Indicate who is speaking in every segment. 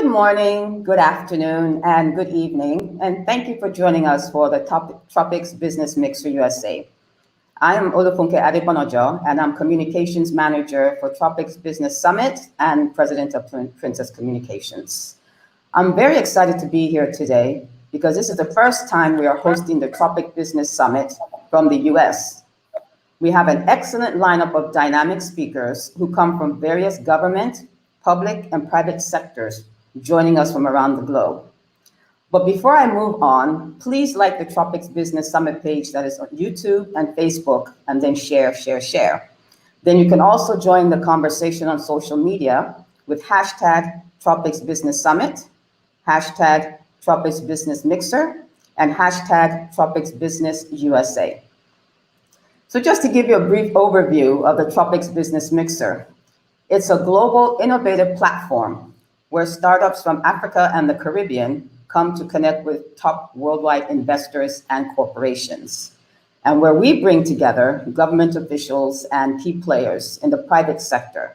Speaker 1: Good morning, good afternoon, and good evening, and thank you for joining us for the Tropics Business Mixer USA. I am Olufunke Adebonojo, and I'm Communications Manager for Tropics Business Summit and President of Princess Communications. I'm very excited to be here today because this is the first time we are hosting the Tropic Business Summit from the US. We have an excellent lineup of dynamic speakers who come from various government, public, and private sectors joining us from around the globe. But before I move on, please like the Tropics Business Summit page that is on YouTube and Facebook, and then share. Then you can also join the conversation on social media with hashtag Tropics Business Summit, hashtag Tropics Business Mixer, and hashtag Tropics Business USA. So just to give you a brief overview of the Tropics Business Mixer, it's a global innovative platform where startups from Africa and the Caribbean come to connect with top worldwide investors and corporations, and where we bring together government officials and key players in the private sector,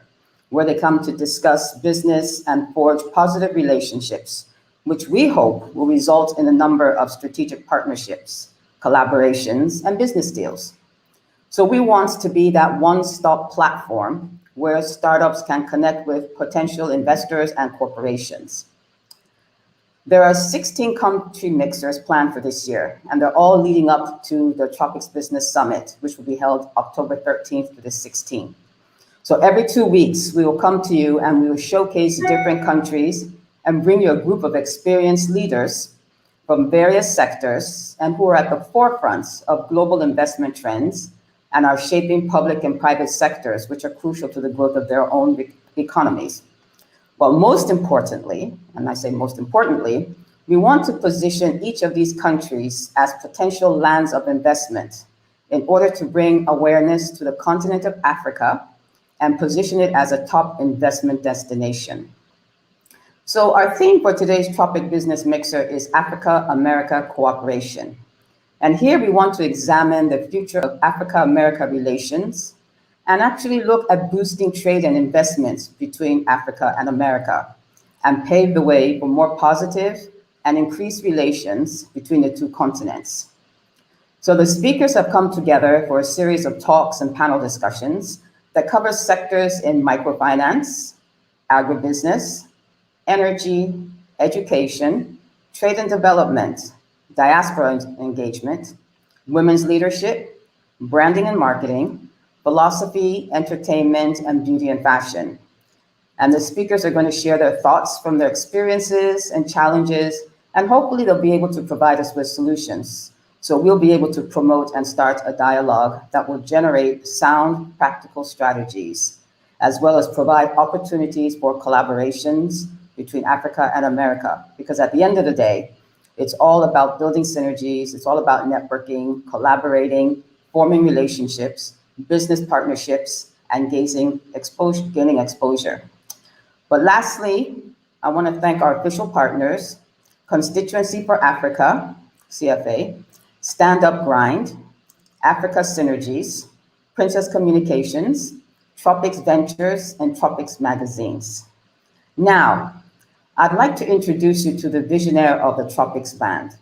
Speaker 1: where they come to discuss business and forge positive relationships, which we hope will result in a number of strategic partnerships, collaborations, and business deals. So we want to be that one-stop platform where startups can connect with potential investors and corporations. There are 16 country mixers planned for this year, and they're all leading up to the Tropics Business Summit, which will be held October 13th to the 16th. So every 2 weeks, we will come to you and we will showcase different countries and bring you a group of experienced leaders from various sectors and who are at the forefront of global investment trends and are shaping public and private sectors, which are crucial to the growth of their own economies. But most importantly, and I say most importantly, we want to position each of these countries as potential lands of investment in order to bring awareness to the continent of Africa and position it as a top investment destination. So our theme for today's Tropic Business Mixer is Africa-America cooperation. And here we want to examine the future of Africa-America relations and actually look at boosting trade and investments between Africa and America and pave the way for more positive and increased relations between the two continents. So the speakers have come together for a series of talks and panel discussions that cover sectors in microfinance, agribusiness, energy, education, trade and development, diaspora engagement, women's leadership, branding and marketing, philosophy, entertainment, and beauty and fashion. And the speakers are going to share their thoughts from their experiences and challenges, and hopefully they'll be able to provide us with solutions. So we'll be able to promote and start a dialogue that will generate sound, practical strategies, as well as provide opportunities for collaborations between Africa and America. Because at the end of the day, it's all about building synergies, it's all about networking, collaborating, forming relationships, business partnerships, and gaining exposure. But lastly, I want to thank our official partners, Constituency for Africa, CFA, Stand Up Grind, Africa Synergies, Princess Communications, Tropics Ventures, and Tropics Magazines. Now, I'd like to introduce you to the visionary of the Tropics Band,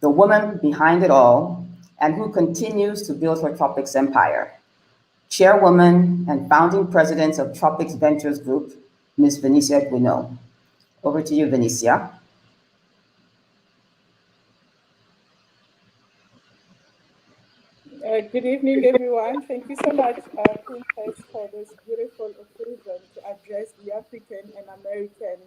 Speaker 1: the woman behind it all, and who continues to build her Tropics empire. Chairwoman and founding president of Tropics Ventures Group, Ms. Venicia Guino. Over to you, Venicia.
Speaker 2: Good evening, everyone. Thank you so much, Princess, for this beautiful occasion to address the African and American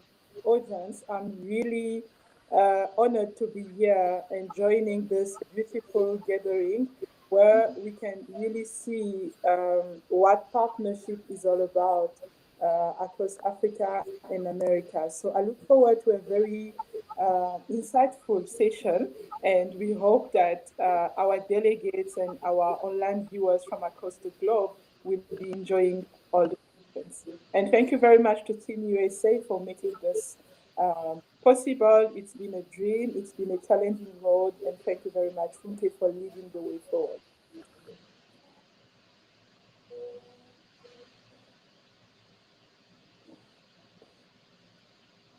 Speaker 2: audience. I'm really honored to be here and joining this beautiful gathering where we can really see what partnership is all about across Africa and America. So I look forward to a very insightful session, and we hope that our delegates and our online viewers from across the globe will be enjoying all the sessions. And thank you very much to Team USA for making this possible. It's been a dream, it's been a challenging road, and thank you very much, Funke, for leading the way forward.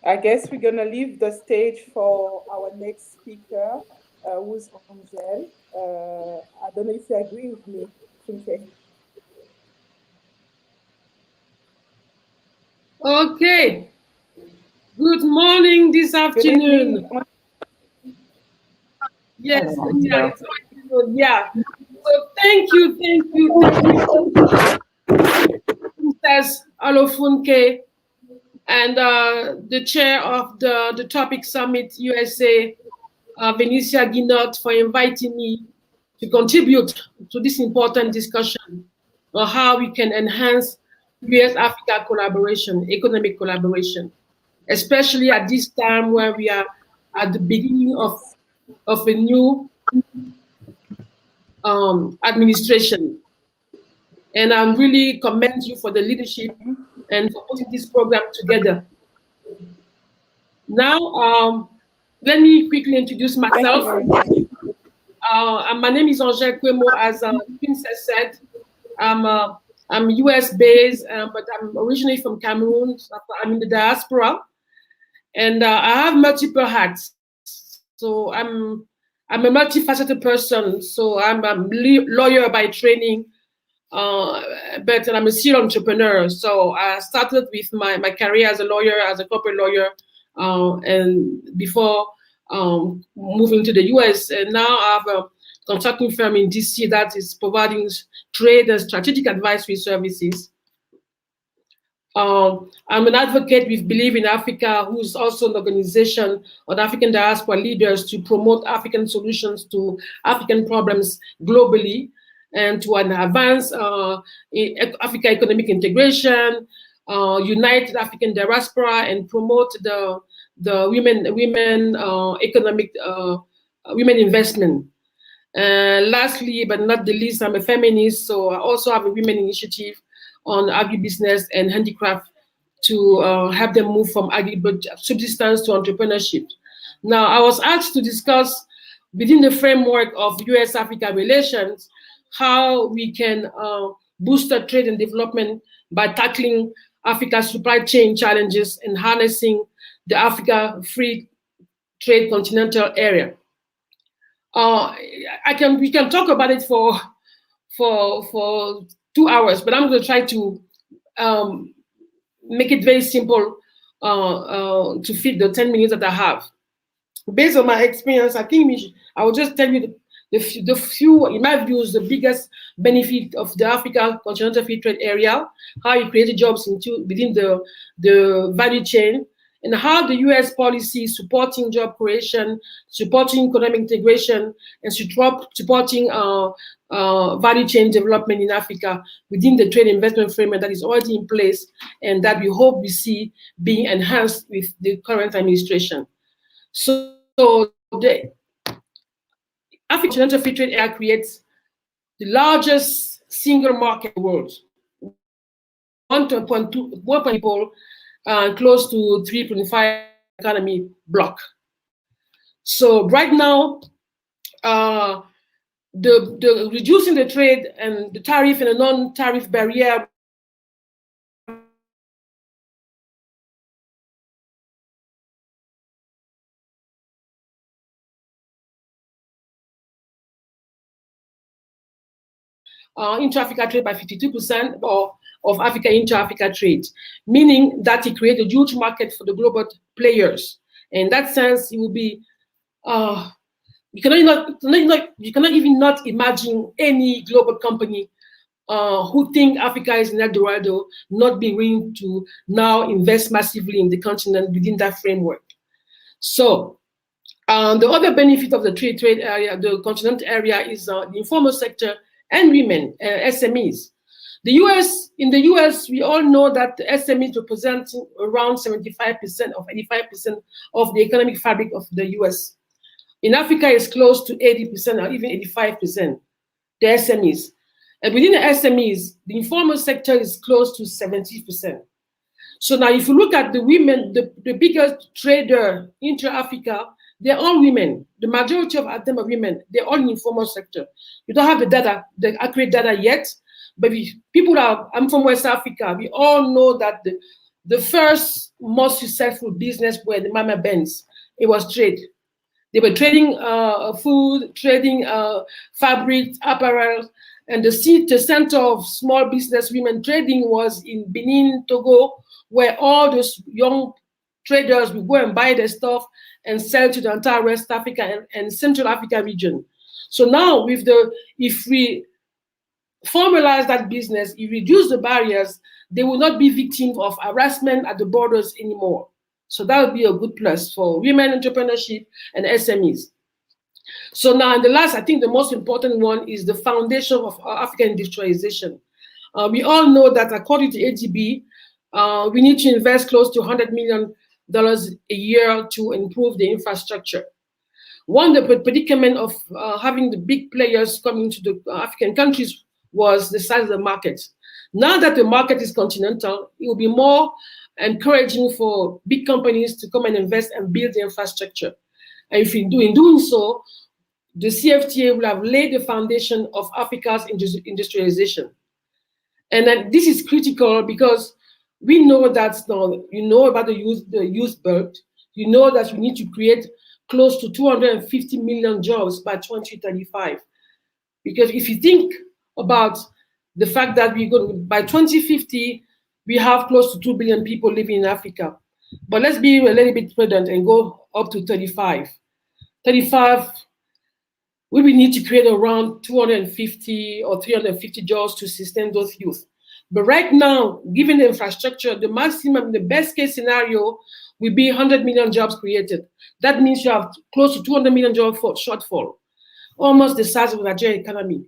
Speaker 2: I guess we're going to leave the stage for our next speaker, who's Angel. I don't know if you agree with me, Funke.
Speaker 3: Okay. Good morning this afternoon. Yes, yeah, yeah. So thank you, Princess Olofunke, and the chair of the Tropics Summit USA, Venicia Guino, for inviting me to contribute to this important discussion on how we can enhance US-Africa collaboration, economic collaboration, especially at this time where we are at the beginning of a new administration. And I really commend you for the leadership and for putting this program together. Now, let me quickly introduce myself. My name is Angel Kwemo, as Princess said. I'm US based, but I'm originally from Cameroon. So I'm in the diaspora, and I have multiple hats. So I'm a multifaceted person. So I'm a lawyer by training, but I'm a serial entrepreneur. So I started with my career as a lawyer, as a corporate lawyer, and before moving to the US. And now I have a consulting firm in DC that is providing trade and strategic advisory services. I'm an advocate with Believe in Africa, who's also an organization of African diaspora leaders to promote African solutions to African problems globally and to advance Africa economic integration, unite African diaspora, and promote the women economic women investment. Lastly, but not the least, I'm a feminist, so I also have a women initiative on agribusiness and handicraft to help them move from subsistence to entrepreneurship. Now, I was asked to discuss within the framework of US-Africa relations how we can boost trade and development by tackling Africa's supply chain challenges and harnessing the Africa free trade continental area. We can talk about it for 2 hours, but I'm going to try to make it very simple to fit the 10 minutes that I have. Based on my experience, I think I will just tell you the few, in my views, the biggest benefit of the Africa Continental Free Trade Area, how it created jobs within the value chain, and how the US policy is supporting job creation, supporting economic integration, and supporting value chain development in Africa within the trade investment framework that is already in place and that we hope we see being enhanced with the current administration. So the African Continental Free Trade Area creates the largest single market in the world. 1.2 people, close to 3.5 economy block. So right now, the reducing the trade and the tariff and the non-tariff barrier intra-Africa trade by 52% of Africa intra-Africa trade, meaning that it created a huge market for the global players. In that sense, it will be, you cannot even not imagine any global company who think Africa is an Eldorado not being willing to now invest massively in the continent within that framework. So the other benefit of the trade area, the continental area, is the informal sector and women, SMEs. In the US, we all know that the SMEs represent around 75% or 85% of the economic fabric of the US. In Africa, it's close to 80% or even 85%, the SMEs. And within the SMEs, the informal sector is close to 70%. So now if you look at the women, the biggest trader intra-Africa, they're all women. The majority of them are women. They're all in the informal sector. You don't have the data, the accurate data yet, but I'm from West Africa. We all know that the first most successful business were the Mama Benz. It was trade. They were trading food, trading fabric, apparel, and the center of small business women trading was in Benin, Togo, where all those young traders would go and buy their stuff and sell to the entire West Africa and Central Africa region. So now if we formalize that business, if we reduce the barriers, they will not be victims of harassment at the borders anymore. So that would be a good plus for women entrepreneurship and SMEs. So now, in the last, I think the most important one is the foundation of African industrialization. We all know that according to ADB, we need to invest close to $100 million a year to improve the infrastructure. One of the predicament of having the big players coming to the African countries was the size of the market. Now that the market is continental, it will be more encouraging for big companies to come and invest and build the infrastructure. And if in doing so, the CFTA will have laid the foundation of Africa's industrialization. And then this is critical because we know that, you know about the youth birth, you know that we need to create close to 250 million jobs by 2035. Because if you think about the fact that by 2050, we have close to 2 billion people living in Africa. But let's be a little bit prudent and go up to 35. 35, we will need to create around 250 or 350 jobs to sustain those youth. But right now, given the infrastructure, the maximum, the best case scenario will be 100 million jobs created. That means you have close to 200 million jobs for shortfall, almost the size of the Nigerian economy.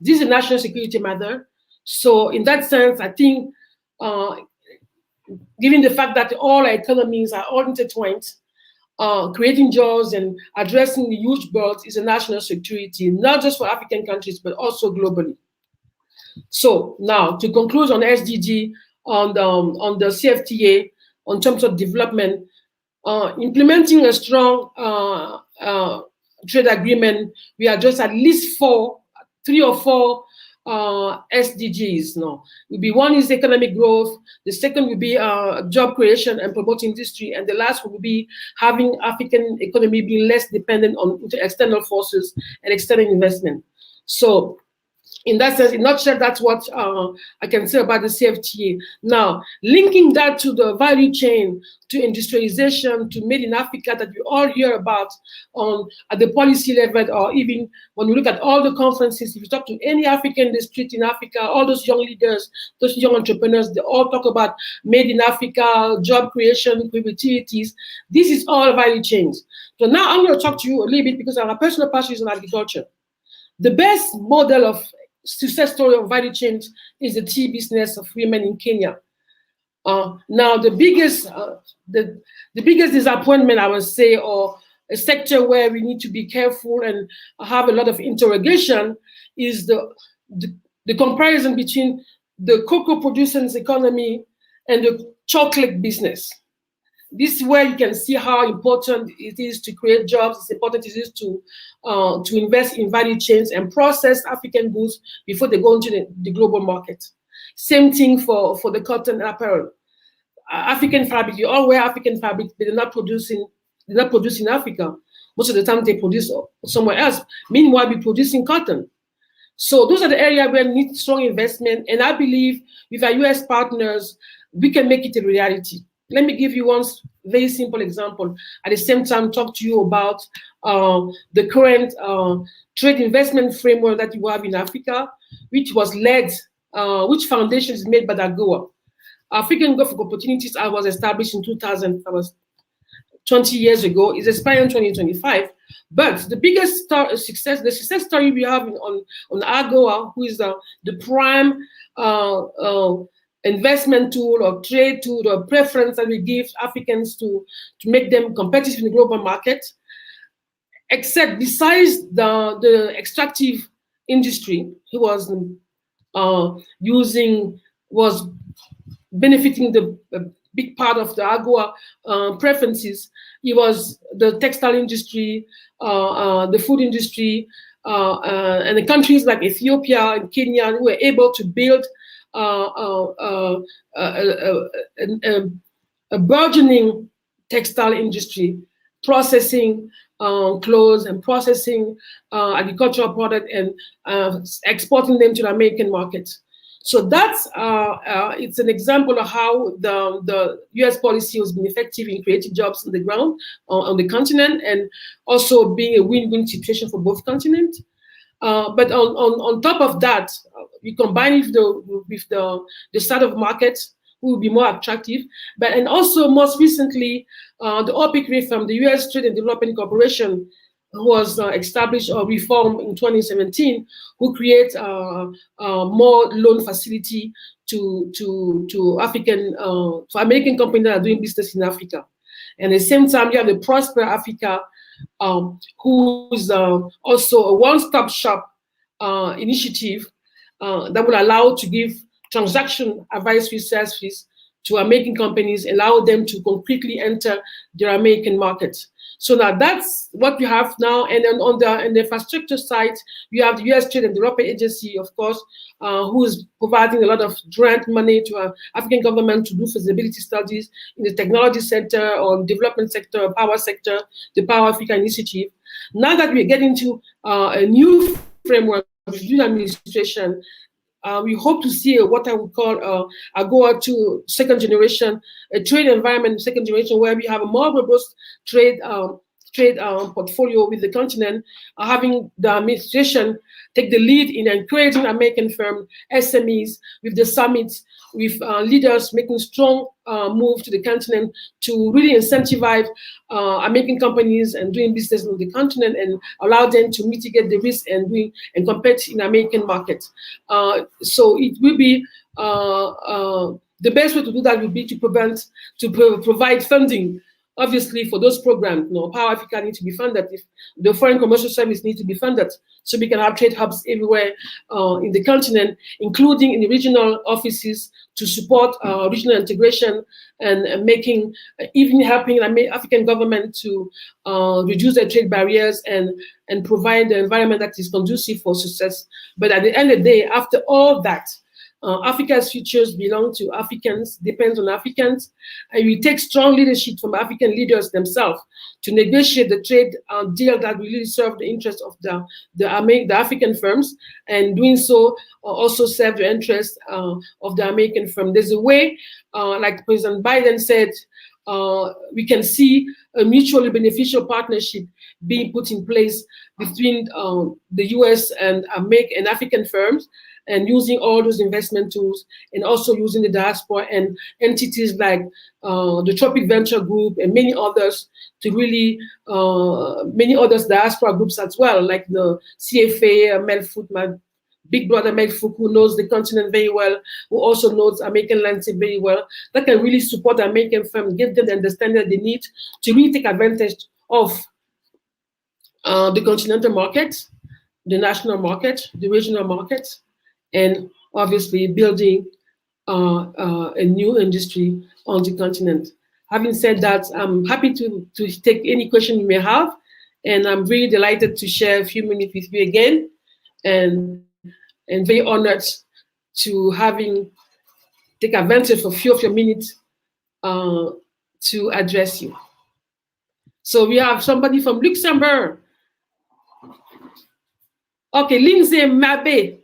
Speaker 3: This is a national security matter. So in that sense, I think, given the fact that all our economies are all intertwined, creating jobs and addressing the huge birth is a national security, not just for African countries, but also globally. So now, to conclude on SDG, on the CFTA, on terms of development, implementing a strong trade agreement, we address at least 3 or 4 SDGs. No, one is economic growth. The second will be job creation and promoting industry, and the last will be having African economy being less dependent on external forces and external investment. So, in that sense, in a nutshell, that's what I can say about the CFTA. Now, linking that to the value chain, to industrialization, to made in Africa that we all hear about at the policy level, or even when we look at all the conferences, if you talk to any African in the street in Africa, all those young leaders, those young entrepreneurs, they all talk about made in Africa, job creation, opportunities. This is all value chains. So now I'm going to talk to you a little bit because our personal passion is in agriculture. The best model of success story of value chains is the tea business of women in Kenya. Now, the biggest disappointment, I would say, or a sector where we need to be careful and have a lot of interrogation, is the comparison between the cocoa producers economy and the chocolate business. This is where you can see how important it is to create jobs. It's important it is to invest in value chains and process African goods before they go into the global market. Same thing for the cotton and apparel. African fabric, you all wear African fabric, but they're not producing in Africa. Most of the time they produce somewhere else. Meanwhile, we're producing cotton. So those are the areas where we need strong investment. And I believe with our US partners, we can make it a reality. Let me give you one very simple example. At the same time, talk to you about the current trade investment framework that you have in Africa, which was led, which foundation is made by the AGOA. African Gulf of Opportunities was established in 2000, that was 20 years ago, is expiring 2025. But the biggest success story we have on AGOA, who is the prime investment tool or trade tool or preference that we give Africans to make them competitive in the global market, except besides the extractive industry, who was benefiting the big part of the AGOA preferences. It was the textile industry, the food industry, and the countries like Ethiopia and Kenya who were able to build a burgeoning textile industry, processing clothes and processing agricultural product and exporting them to the American market. So that's it's an example of how the U.S. policy has been effective in creating jobs on the ground on the continent, and also being a win-win situation for both continents. But on top of that, we combine it with the start of market, will be more attractive. And also most recently, the OPIC reform, the U.S. Trade and Development Corporation, was established or reformed in 2017, who create more loan facility to American companies that are doing business in Africa. And at the same time, you have the Prosper Africa, who's also a one-stop shop initiative that will allow to give transaction advisory services to American companies, allow them to concretely enter their American market. So now that's what we have now. And then on the infrastructure side, we have the U.S. Trade and Development Agency, of course, who is providing a lot of grant money to African government to do feasibility studies in the technology sector or development sector, or power sector, the Power Africa Initiative. Now that we're getting to a new framework with new administration, we hope to see what I would call AGOA to second generation, a trade environment second generation, where we have a more robust trade portfolio with the continent, having the administration take the lead in encouraging American firms, SMEs, with the summits, with leaders making strong move to the continent to really incentivize American companies and doing business on the continent and allow them to mitigate the risk and compete in American market. So it will be the best way to do that would be to provide funding. Obviously, for those programs, Power Africa needs to be funded. If the Foreign Commercial Service needs to be funded, so we can have trade hubs everywhere in the continent, including in the regional offices, to support regional integration and making, even helping African government to reduce their trade barriers and provide the environment that is conducive for success. But at the end of the day, after all that, Africa's futures belong to Africans, depends on Africans, and we take strong leadership from African leaders themselves to negotiate the trade deal that will really serve the interests of the African firms, and doing so also serve the interests of the American firm. There's a way, like President Biden said, we can see a mutually beneficial partnership being put in place between the US and African firms, and using all those investment tools, and also using the diaspora and entities like the Tropic Venture Group and many others to really, many others diaspora groups as well, like the CFA, Melfoot, my big brother Melfoot, who knows the continent very well, who also knows American landscape very well, that can really support American firms, give them the understanding that they need to really take advantage of the continental market, the national market, the regional market, and obviously building a new industry on the continent. Having said that, I'm happy to take any question you may have, and I'm really delighted to share a few minutes with you again, and very honored to take advantage of a few of your minutes to address you. So we have somebody from Luxembourg. Okay, Lindsay Mabe.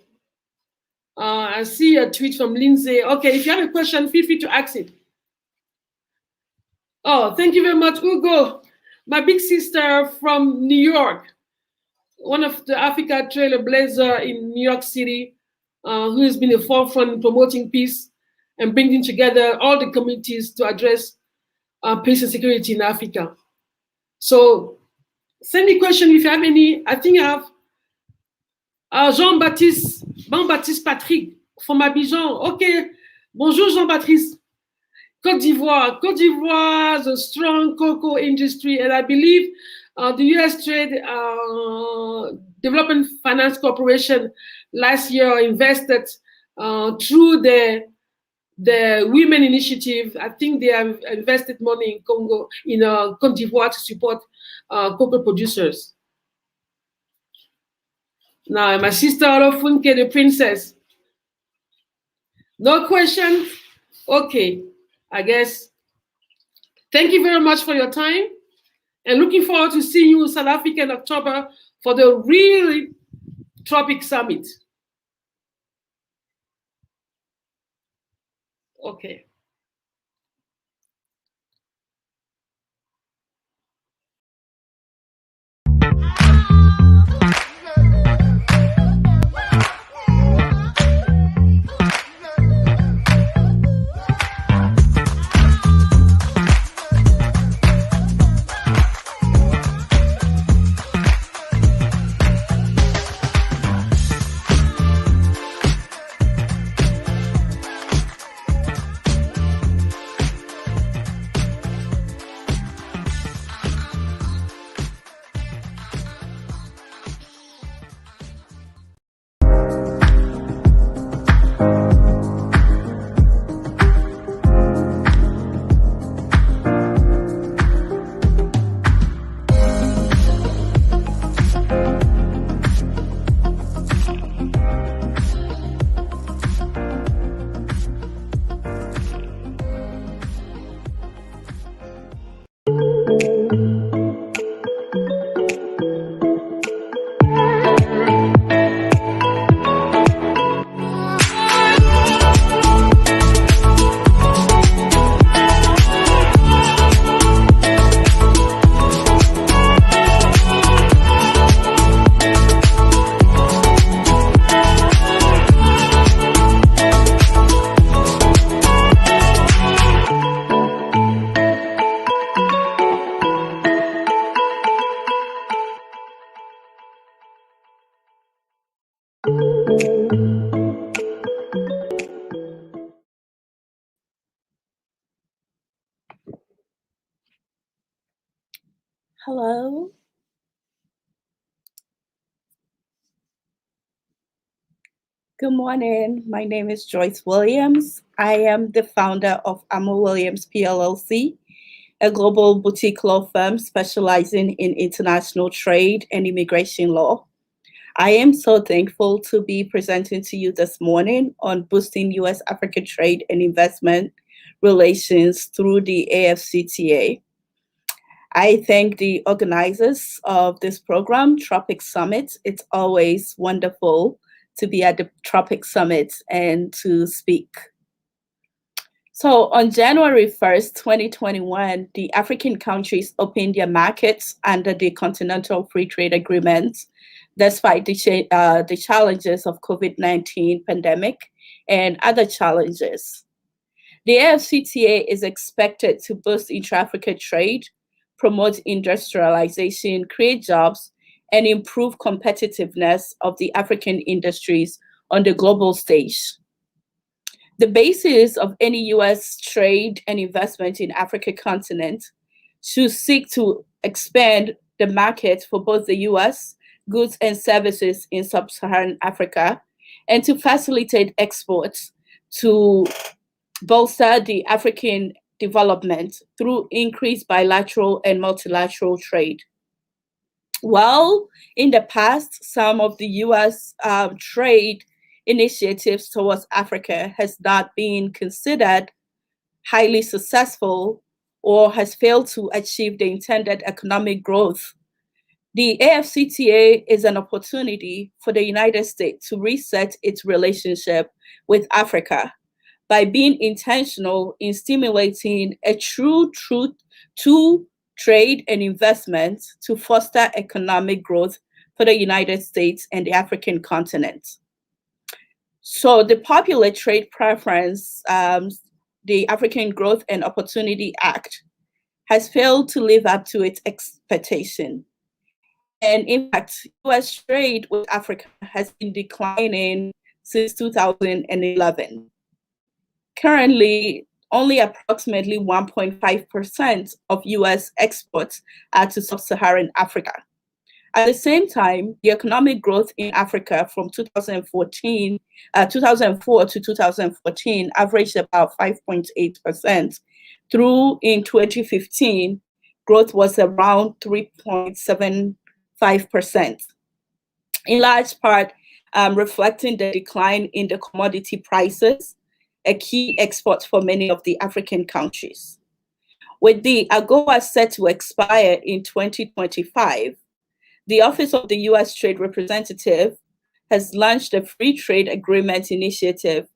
Speaker 3: I see a tweet from Lindsay. Okay, if you have a question, feel free to ask it. Oh, thank you very much, Ugo. My big sister from New York, one of the Africa trailblazer in New York City, who has been a forefront in promoting peace and bringing together all the communities to address peace and security in Africa. So send me a question if you have any. I think I have Jean-Baptiste Patrick from Abidjan. Okay, bonjour Jean-Baptiste. Côte d'Ivoire, the strong cocoa industry, and I believe the U.S. Trade Development Finance Corporation last year invested through the Women Initiative. I think they have invested money in Congo, in Côte d'Ivoire to support cocoa producers. Now, my sister Olofunke, the princess. No question? Okay, I guess. Thank you very much for your time, and looking forward to seeing you in South Africa in October for the real Tropics Summit. Okay.
Speaker 4: Hello. Good morning. My name is Joyce Williams. I am the founder of Amo Williams PLLC, a global boutique law firm specializing in international trade and immigration law. I am so thankful to be presenting to you this morning on boosting U.S.-Africa trade and investment relations through the AFCTA. I thank the organizers of this program, Tropics Summit. It's always wonderful to be at the Tropics Summit and to speak. So on January 1st, 2021, the African countries opened their markets under the Continental Free Trade Agreement, despite the challenges of COVID-19 pandemic and other challenges. The AFCTA is expected to boost intra-Africa trade, promote industrialization, create jobs, and improve competitiveness of the African industries on the global stage. The basis of any U.S. trade and investment in Africa continent should seek to expand the market for both the U.S. goods and services in sub-Saharan Africa, and to facilitate exports to bolster the African development through increased bilateral and multilateral trade. Well, in the past, some of the U.S. trade initiatives towards Africa has not been considered highly successful or has failed to achieve the intended economic growth The AFCTA is an opportunity for the United States to reset its relationship with Africa by being intentional in stimulating a true to trade and investment to foster economic growth for the United States and the African continent. So the Popular Trade Preference, the African Growth and Opportunity Act, has failed to live up to its expectation. And in fact, US trade with Africa has been declining since 2011. Currently, only approximately 1.5% of US exports are to sub-Saharan Africa. At the same time, the economic growth in Africa from 2004 to 2014 averaged about 5.8%. Through in 2015, growth was around 3.75%, in large part reflecting the decline in the commodity prices, a key export for many of the African countries. With the AGOA set to expire in 2025, the Office of the US Trade Representative has launched a free trade agreement initiative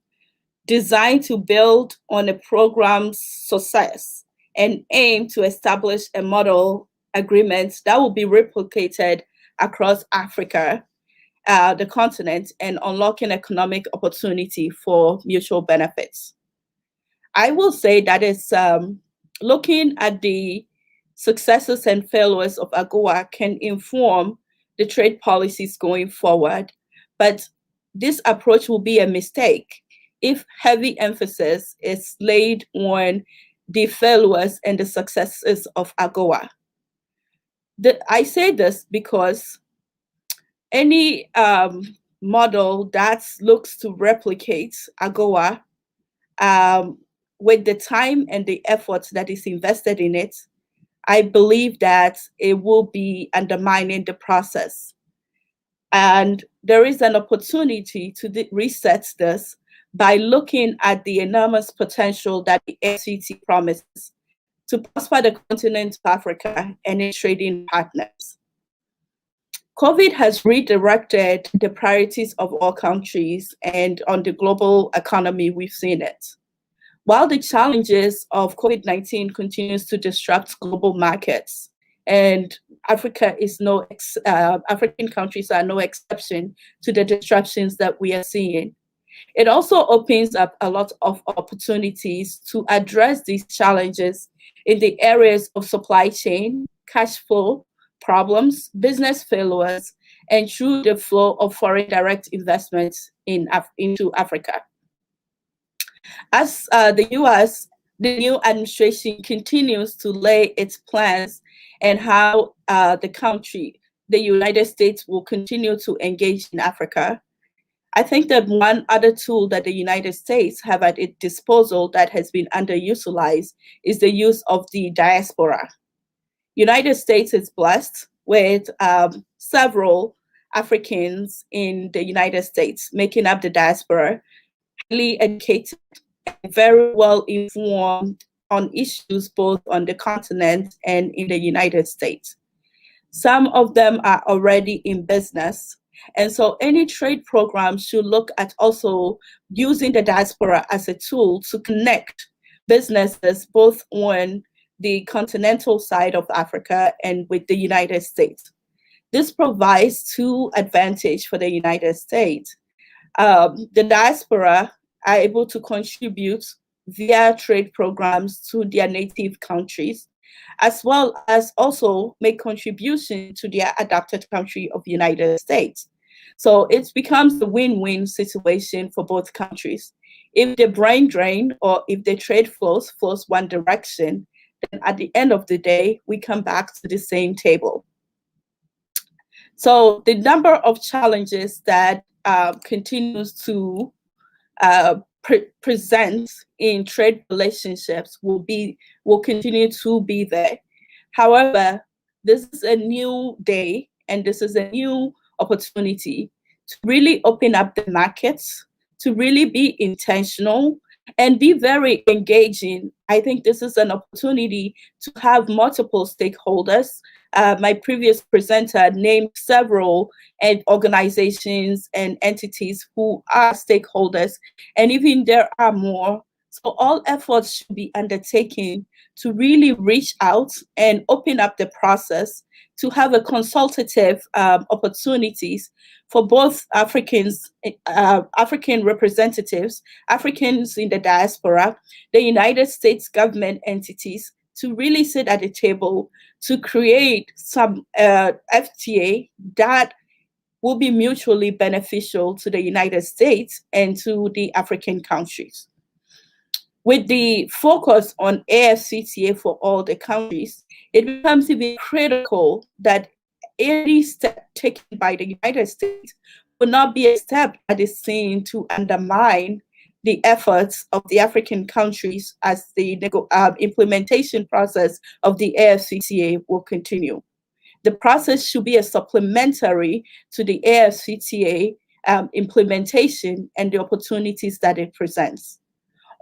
Speaker 4: designed to build on the program's success and aim to establish a model agreement that will be replicated across Africa, the continent, and unlocking economic opportunity for mutual benefits. I will say that it's looking at the successes and failures of AGOA can inform the trade policies going forward, but this approach will be a mistake if heavy emphasis is laid on the failures and the successes of AGOA. I say this because any model that looks to replicate AGOA with the time and the effort that is invested in it, I believe that it will be undermining the process. And there is an opportunity to reset this by looking at the enormous potential that the FCT promises to prosper the continent of Africa and its trading partners. COVID has redirected the priorities of all countries, and on the global economy, we've seen it. While the challenges of COVID-19 continues to disrupt global markets, and African countries are no exception to the disruptions that we are seeing, it also opens up a lot of opportunities to address these challenges in the areas of supply chain, cash flow problems, business failures, and through the flow of foreign direct investments into Africa. As the new administration continues to lay its plans and how the United States will continue to engage in Africa, I think that one other tool that the United States have at its disposal that has been underutilized is the use of the diaspora. United States is blessed with several Africans in the United States making up the diaspora, highly educated, and very well informed on issues both on the continent and in the United States. Some of them are already in business, and so any trade program should look at also using the diaspora as a tool to connect businesses both on the continental side of Africa and with the United States. This provides two advantages for the United States. The diaspora are able to contribute via trade programs to their native countries, as well as also make contribution to their adopted country of the United States. So it becomes a win-win situation for both countries. If the brain drain or if the trade flows one direction, then at the end of the day, we come back to the same table. So the number of challenges that continues to present in trade relationships will continue to be there. However, this is a new day and this is a new opportunity to really open up the markets, to really be intentional and be very engaging. I think this is an opportunity to have multiple stakeholders. My previous presenter named several organizations and entities who are stakeholders, and even there are more. So all efforts should be undertaken to really reach out and open up the process to have a consultative opportunities for both African representatives, Africans in the diaspora, the United States government entities, to really sit at the table to create some FTA that will be mutually beneficial to the United States and to the African countries. With the focus on AFCTA for all the countries, it becomes even critical that any step taken by the United States will not be a step that is seen to undermine the efforts of the African countries as the implementation process of the AFCTA will continue. The process should be a supplementary to the AFCTA implementation and the opportunities that it presents.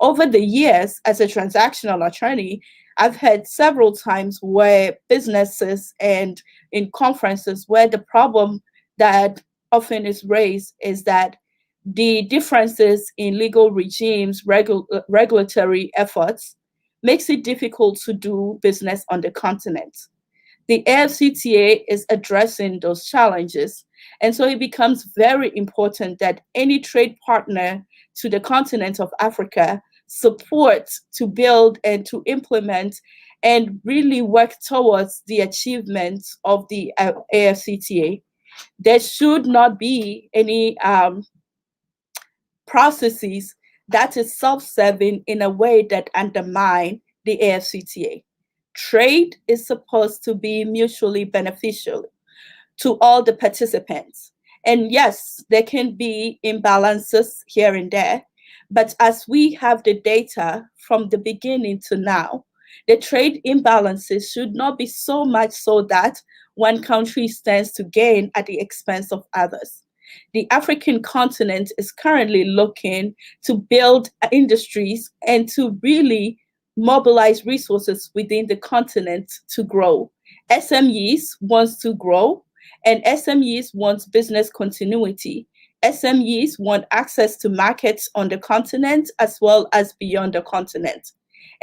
Speaker 4: Over the years, as a transactional attorney, I've had several times where businesses and in conferences where the problem that often is raised is that the differences in legal regimes, regulatory efforts, makes it difficult to do business on the continent. The AFCTA is addressing those challenges, and so it becomes very important that any trade partner to the continent of Africa support to build and to implement and really work towards the achievement of the AFCTA. There should not be any processes that is self-serving in a way that undermine the AFCTA. Trade is supposed to be mutually beneficial to all the participants. And yes, there can be imbalances here and there, but as we have the data from the beginning to now, the trade imbalances should not be so much so that one country stands to gain at the expense of others. The African continent is currently looking to build industries and to really mobilize resources within the continent to grow. SMEs wants to grow, and SMEs wants business continuity. SMEs want access to markets on the continent as well as beyond the continent.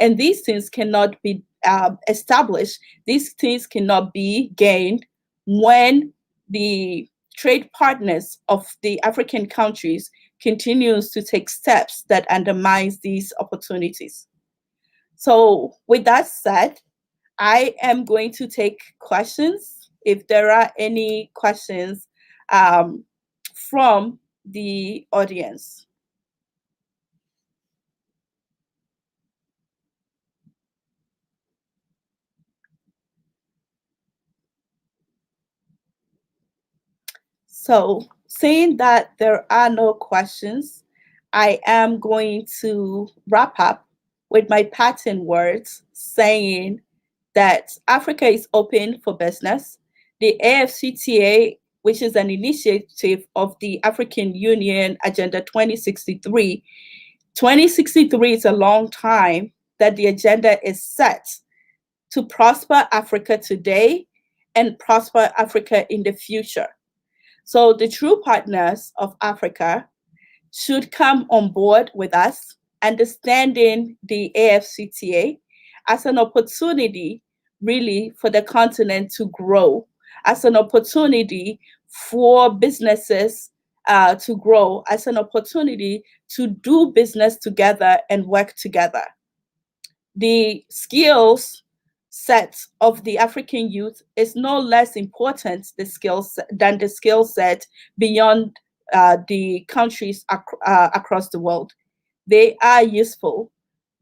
Speaker 4: And these things cannot be established. These things cannot be gained when the trade partners of the African countries continues to take steps that undermines these opportunities. So with that said, I am going to take questions. If there are any questions from the audience. So saying that there are no questions, I am going to wrap up with my pattern words saying that Africa is open for business. The AFCTA, which is an initiative of the African Union Agenda 2063, 2063 is a long time that the agenda is set to prosper Africa today and prosper Africa in the future. So the true partners of Africa should come on board with us, understanding the AFCTA as an opportunity really for the continent to grow, as an opportunity for businesses to grow, as an opportunity to do business together and work together. The skills set of the African youth is no less important than the skill set beyond the countries across the world. They are useful.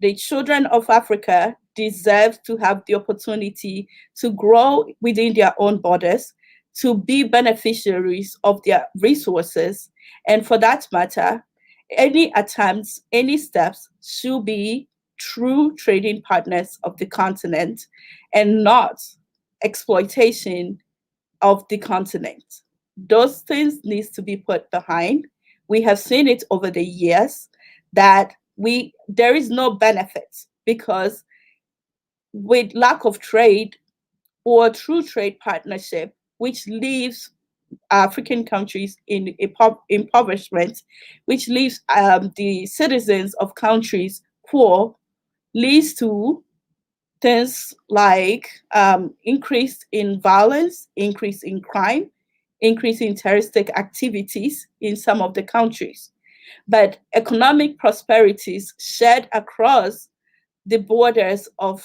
Speaker 4: The children of Africa deserve to have the opportunity to grow within their own borders, to be beneficiaries of their resources, and for that matter, any attempts, any steps should be true trading partners of the continent and not exploitation of the continent. Those things need to be put behind. We have seen it over the years that there is no benefit, because with lack of trade or true trade partnership, which leaves African countries in impoverishment, which leaves the citizens of countries poor, leads to things like increase in violence, increase in crime, increase in terroristic activities in some of the countries. But economic prosperities shared across the borders of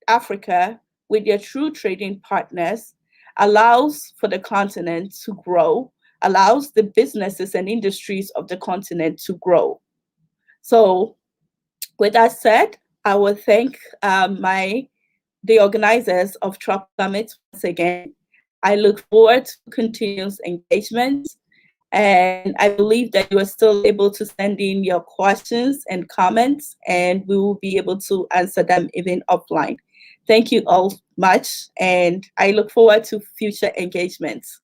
Speaker 4: Africa with their true trading partners allows for the continent to grow, allows the businesses and industries of the continent to grow. So with that said, I will thank the organizers of TROPICS Summit once again. I look forward to continuous engagement, and I believe that you are still able to send in your questions and comments, and we will be able to answer them even offline. Thank you all much, and I look forward to future engagements.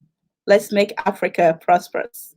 Speaker 4: Let's make Africa prosperous.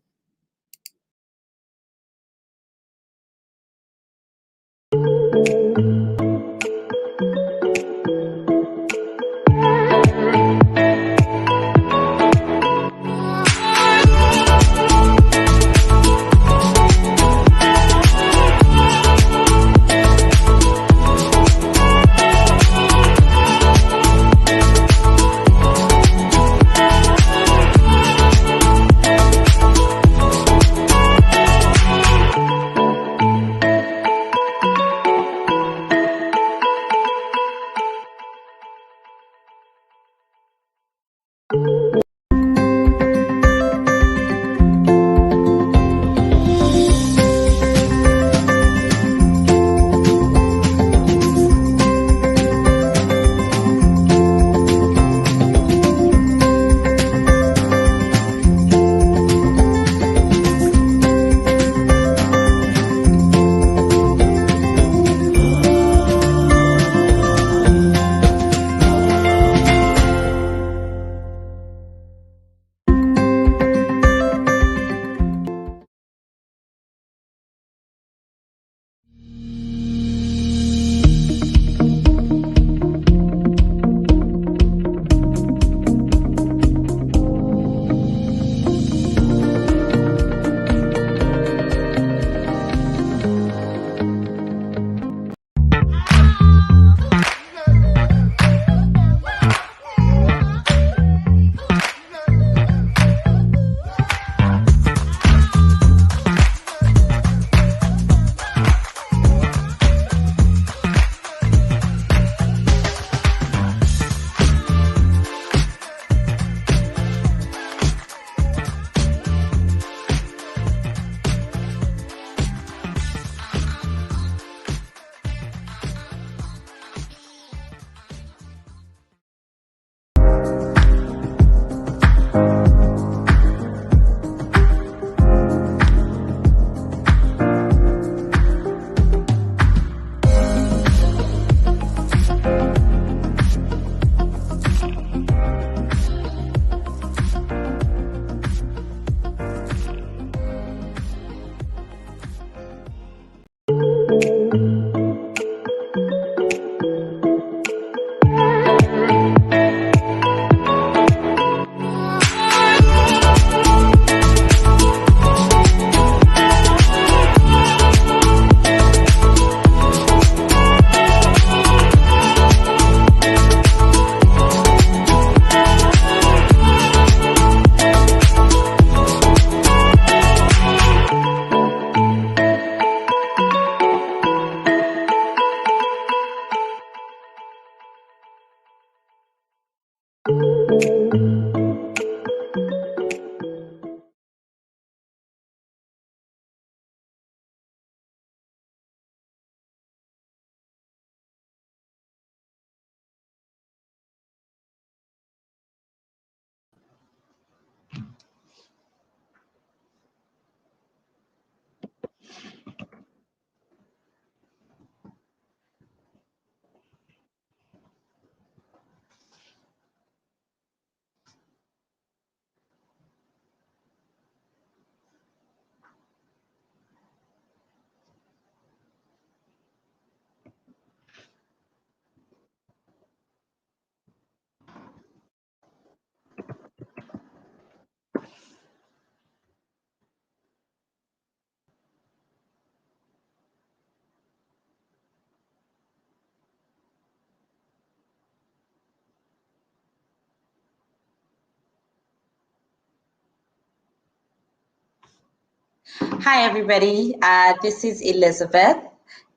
Speaker 5: Hi, everybody. This is Elizabeth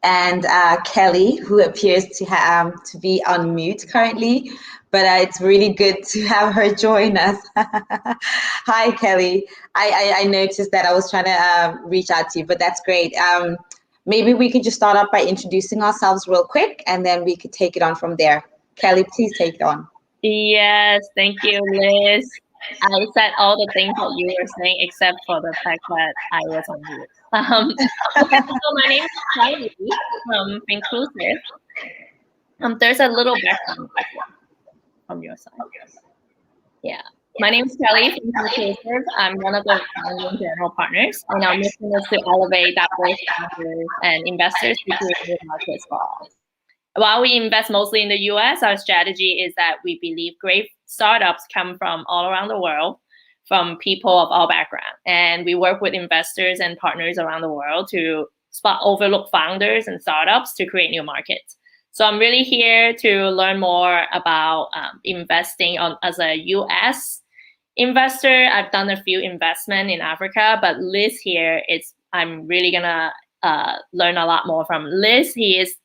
Speaker 5: and Kelly, who appears to be on mute currently, but it's really good to have her join us. Hi, Kelly. I noticed that I was trying to reach out to you, but that's great. Maybe we could just start off by introducing ourselves real quick, and then we could take it on from there. Kelly, please take it on.
Speaker 6: Yes, thank you, Liz. I said all the things that you were saying, except for the fact that I was on mute. Okay, so my name is Kelly from Inclusive. There's a little background from your side. Yeah, my name is Kelly from Inclusive. I'm one of the founding general partners, and our mission is to elevate diverse founders and investors to create new markets for all. While we invest mostly in the US, our strategy is that we believe great startups come from all around the world, from people of all backgrounds. And we work with investors and partners around the world to spot overlooked founders and startups to create new markets. So I'm really here to learn more about investing as a US investor. I've done a few investments in Africa, but Liz here, I'm really gonna learn a lot more from Liz.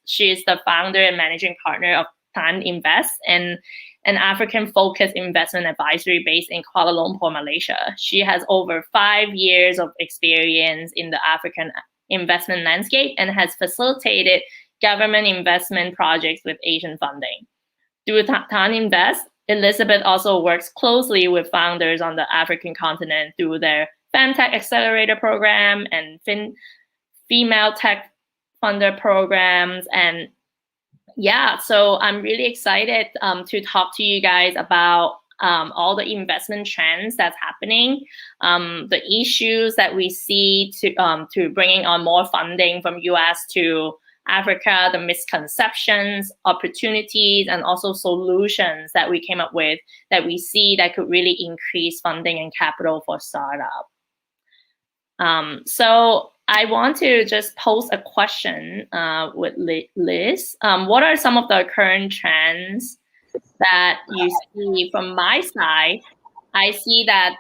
Speaker 6: She is the founder and managing partner of Time Invest, and an African-focused investment advisory based in Kuala Lumpur, Malaysia. She has over 5 years of experience in the African investment landscape and has facilitated government investment projects with Asian funding. Through Time Invest, Elizabeth also works closely with founders on the African continent through their Femtech Accelerator program and female tech funder programs. And yeah, so I'm really excited to talk to you guys about all the investment trends that's happening, the issues that we see to bringing on more funding from US to Africa, the misconceptions, opportunities, and also solutions that we came up with that we see that could really increase funding and capital for startup. So I want to just pose a question with Liz. What are some of the current trends that you see from my side? I see that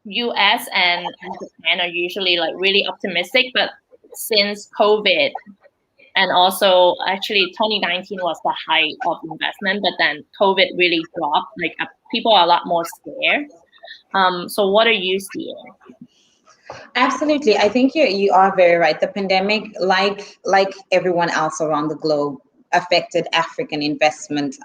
Speaker 6: US and Japan are usually like really optimistic, but since COVID, and also actually 2019 was the height of investment, but then COVID really dropped. Like people are a lot more scared. So what are you seeing?
Speaker 5: Absolutely. I think you are very right. The pandemic, like everyone else around the globe, affected African investment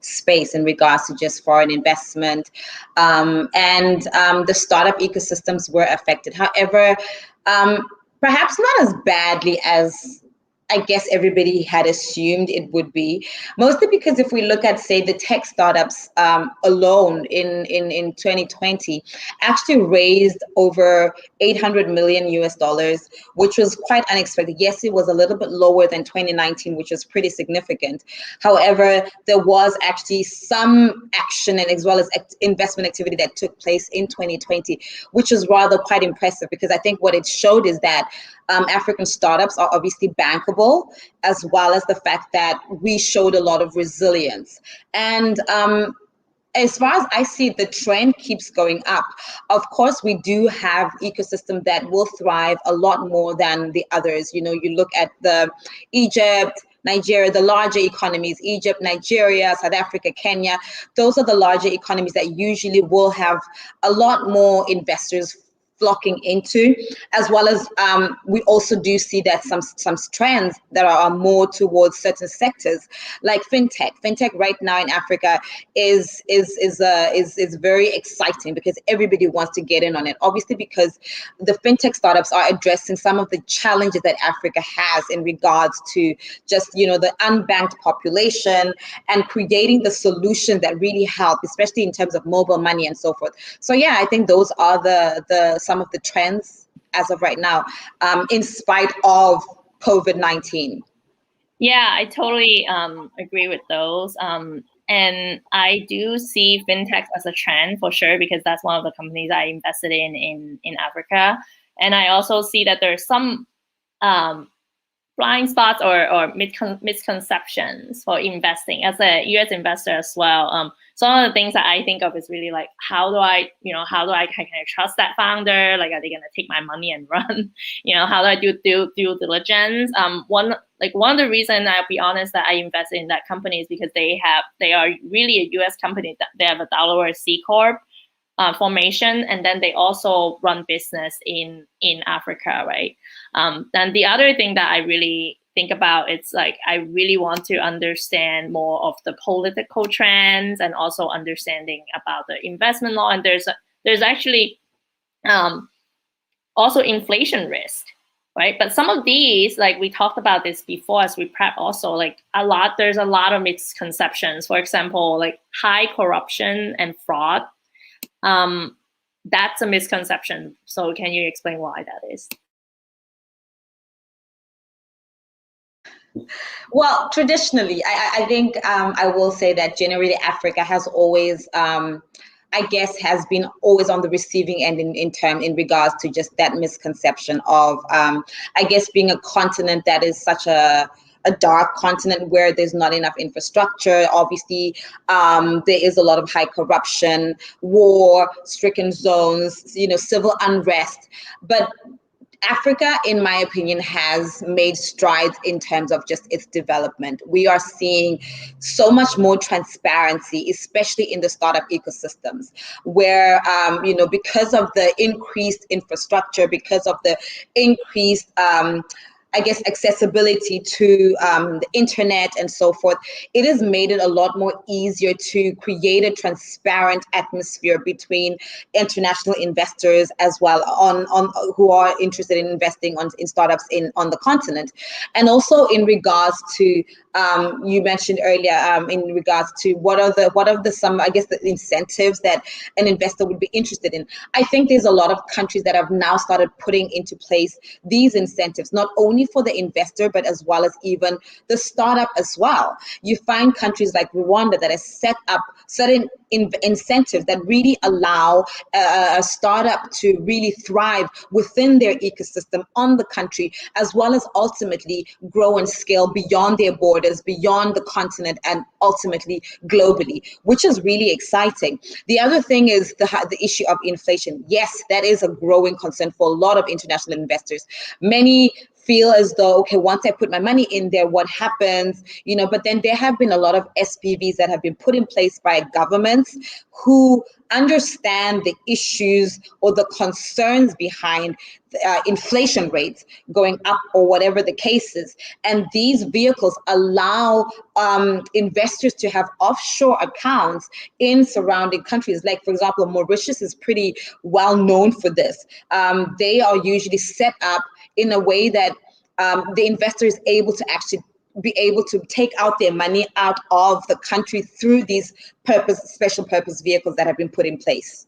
Speaker 5: space in regards to just foreign investment, and the startup ecosystems were affected. However, perhaps not as badly as I guess everybody had assumed it would be, mostly because if we look at, say, the tech startups alone in 2020, actually raised over $800 million US, which was quite unexpected. Yes, it was a little bit lower than 2019, which was pretty significant. However, there was actually some action and as well as investment activity that took place in 2020, which was rather quite impressive, because I think what it showed is that African startups are obviously bankable, as well as the fact that we showed a lot of resilience. And as far as I see, the trend keeps going up. Of course, we do have ecosystem that will thrive a lot more than the others. You know, you look at the Egypt, Nigeria, the larger economies, Egypt, Nigeria, South Africa, Kenya, those are the larger economies that usually will have a lot more investors flocking into, as well as we also do see that some trends that are more towards certain sectors, like fintech. Fintech right now in Africa is very exciting because everybody wants to get in on it. Obviously, because the fintech startups are addressing some of the challenges that Africa has in regards to just the unbanked population and creating the solution that really help, especially in terms of mobile money and so forth. So yeah, I think those are some of the trends as of right now, in spite of COVID-19.
Speaker 6: Yeah, I totally agree with those. And I do see fintech as a trend for sure, because that's one of the companies I invested in Africa. And I also see that there's some blind spots or misconceptions for investing as a US investor as well. Some of the things that I think of is really like, how do I can I trust that founder? Like, are they going to take my money and run? How do I do due diligence? One of the reasons, I'll be honest, that I invested in that company is because they are really a US company that they have a Delaware C Corp formation, and then they also run business in Africa, right? Then the other thing that I really think about, it's like I really want to understand more of the political trends and also understanding about the investment law. And there's actually also inflation risk, right? But some of these, like we talked about this before as we prep also, like there's a lot of misconceptions. For example, like high corruption and fraud. That's a misconception. So can you explain why that is?
Speaker 5: Well, traditionally, I think I will say that generally Africa has always, I guess, has been always on the receiving end in regards to just that misconception of, I guess, being a continent that is such a dark continent where there's not enough infrastructure. Obviously, there is a lot of high corruption, war-stricken zones, civil unrest. But Africa, in my opinion, has made strides in terms of just its development. We are seeing so much more transparency, especially in the startup ecosystems, where, because of the increased infrastructure, because of the increased I guess, accessibility to the internet and so forth, it has made it a lot more easier to create a transparent atmosphere between international investors as well on who are interested in investing in startups on the continent. And also in regards to, you mentioned earlier, in regards to what are the incentives that an investor would be interested in. I think there's a lot of countries that have now started putting into place these incentives, not only for the investor, but as well as even the startup as well. You find countries like Rwanda that has set up certain incentives that really allow a startup to really thrive within their ecosystem on the country, as well as ultimately grow and scale beyond their borders, beyond the continent, and ultimately globally, which is really exciting. The other thing is the issue of inflation. Yes, that is a growing concern for a lot of international investors. Many feel as though, okay, once I put my money in there, what happens? But then there have been a lot of SPVs that have been put in place by governments who understand the issues or the concerns behind inflation rates going up or whatever the case is. And these vehicles allow investors to have offshore accounts in surrounding countries. Like, for example, Mauritius is pretty well known for this. They are usually set up in a way that the investor is able to actually be able to take out their money out of the country through these special purpose vehicles that have been put in place.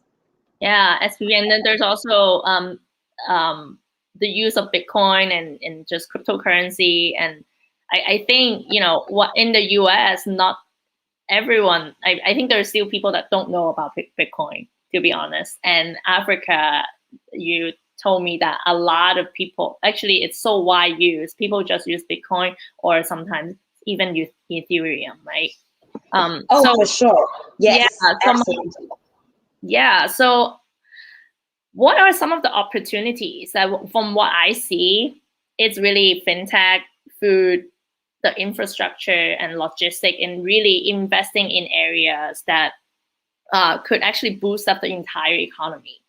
Speaker 6: Yeah, SPV, and then there's also the use of Bitcoin and just cryptocurrency. And I think, what in the US, not everyone, I think there's still people that don't know about Bitcoin, to be honest. And Africa, you told me that a lot of people, actually it's so wide used, people just use Bitcoin or sometimes even use Ethereum, right?
Speaker 5: For sure. Yes,
Speaker 6: yeah,
Speaker 5: absolutely.
Speaker 6: Yeah, so what are some of the opportunities that, from what I see, it's really fintech, food, the infrastructure and logistic, and really investing in areas that could actually boost up the entire economy.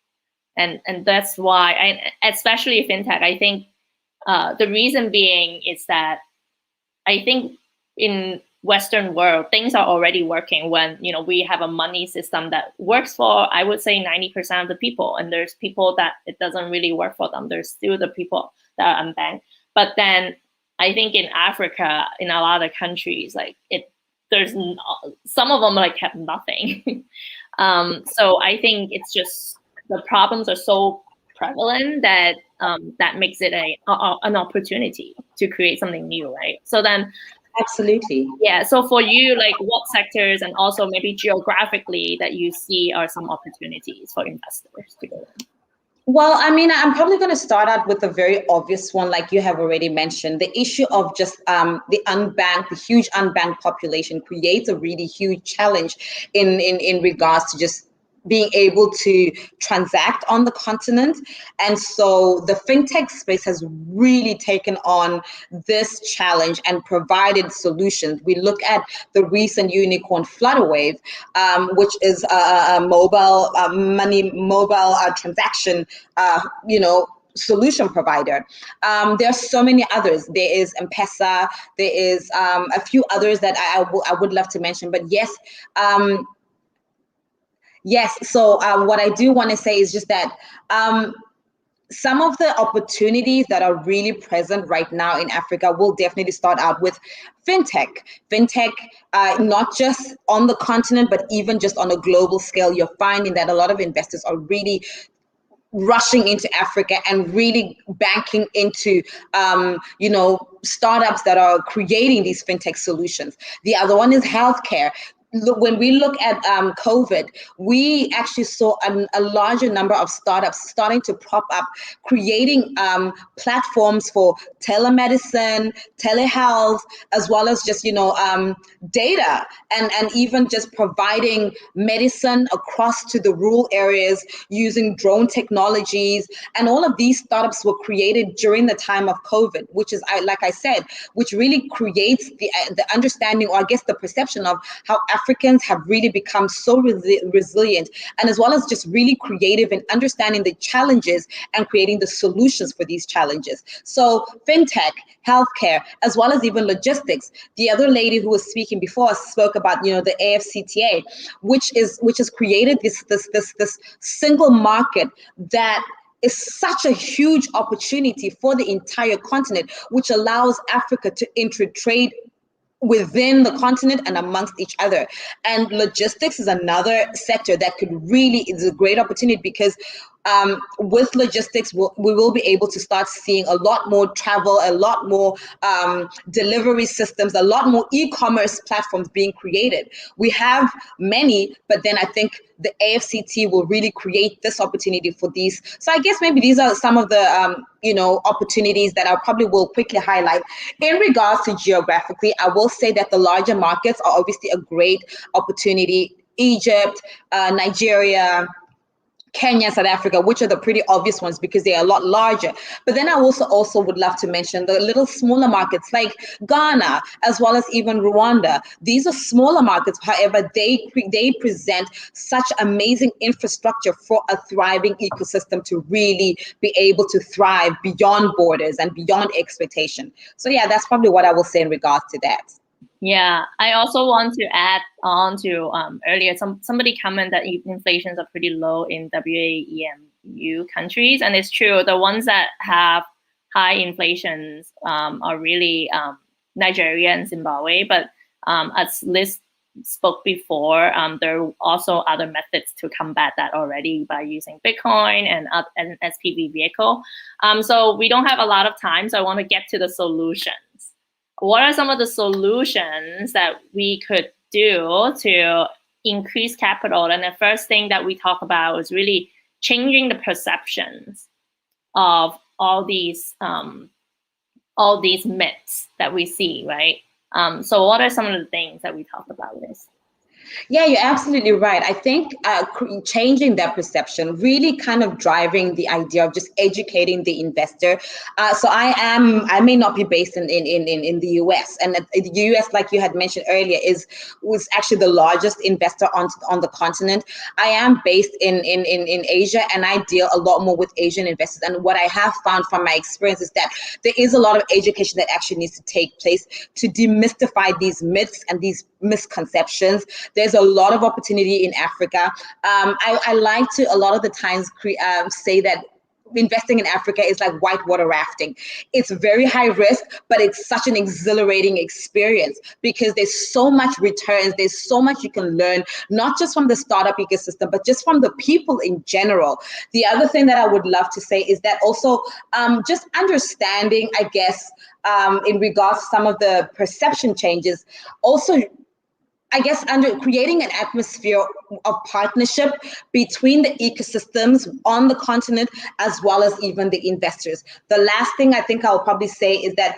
Speaker 6: And that's why, especially fintech, I think the reason being is that I think in Western world, things are already working when, we have a money system that works for, I would say 90% of the people. And there's people that it doesn't really work for them. There's still the people that are unbanked. But then I think in Africa, in a lot of countries, there's some of them have nothing. So I think it's just, the problems are so prevalent that that makes it an opportunity to create something new, right? So then,
Speaker 5: absolutely,
Speaker 6: yeah. So for you, what sectors and also maybe geographically that you see are some opportunities for investors to go in?
Speaker 5: Well, I mean, I'm probably going to start out with a very obvious one, like you have already mentioned. The issue of just the huge unbanked population creates a really huge challenge in regards to just being able to transact on the continent. And so the fintech space has really taken on this challenge and provided solutions. We look at the recent unicorn Flutterwave, which is a mobile transaction, solution provider. There are so many others. There is M-Pesa. There is a few others that I would love to mention. But yes. Yes. So what I do want to say is just that some of the opportunities that are really present right now in Africa will definitely start out with fintech. Fintech, not just on the continent, but even just on a global scale, you're finding that a lot of investors are really rushing into Africa and really banking into, startups that are creating these fintech solutions. The other one is healthcare. When we look at COVID, we actually saw a larger number of startups starting to prop up, creating platforms for telemedicine, telehealth, as well as just, data and even just providing medicine across to the rural areas using drone technologies. And all of these startups were created during the time of COVID, which is, like I said, which really creates the understanding, or I guess the perception of how Africans have really become so resilient, and as well as just really creative in understanding the challenges and creating the solutions for these challenges. So fintech, healthcare, as well as even logistics. The other lady who was speaking before spoke about, the AFCTA, which has created this single market that is such a huge opportunity for the entire continent, which allows Africa to intertrade within the continent and amongst each other. And logistics is another sector that is a great opportunity, because with logistics, we will be able to start seeing a lot more travel, a lot more delivery systems, a lot more e-commerce platforms being created. We have many, but then I think the AFCT will really create this opportunity for these. So I guess maybe these are some of the opportunities that I probably will quickly highlight. In regards to geographically, I will say that the larger markets are obviously a great opportunity. Egypt, Nigeria, Kenya, South Africa, which are the pretty obvious ones because they are a lot larger. But then I also would love to mention the little smaller markets like Ghana, as well as even Rwanda. These are smaller markets, however, they present such amazing infrastructure for a thriving ecosystem to really be able to thrive beyond borders and beyond expectation. So yeah, that's probably what I will say in regards to that.
Speaker 6: Yeah, I also want to add on to earlier, somebody commented that inflations are pretty low in WAEMU countries, and it's true. The ones that have high inflations are really Nigeria and Zimbabwe, but as Liz spoke before, there are also other methods to combat that already by using Bitcoin and an SPV vehicle. So we don't have a lot of time, so I want to get to the solutions. What are some of the solutions that we could do to increase capital? And the first thing that we talk about is really changing the perceptions of all these myths that we see, right? So what are some of the things that we talk about with this?
Speaker 5: Yeah, you're absolutely right. I think changing that perception, really kind of driving the idea of just educating the investor. So I may not be based in the US, and the US, like you had mentioned earlier, was actually the largest investor on the continent. I am based in Asia, and I deal a lot more with Asian investors. And what I have found from my experience is that there is a lot of education that actually needs to take place to demystify these myths and these misconceptions. There's a lot of opportunity in Africa. I like to a lot of the times say that investing in Africa is like whitewater rafting. It's very high risk, but it's such an exhilarating experience because there's so much returns. There's so much you can learn, not just from the startup ecosystem, but just from the people in general. The other thing that I would love to say is that also just understanding, I guess, in regards to some of the perception changes, also I guess, under creating an atmosphere of partnership between the ecosystems on the continent, as well as even the investors. The last thing I think I'll probably say is that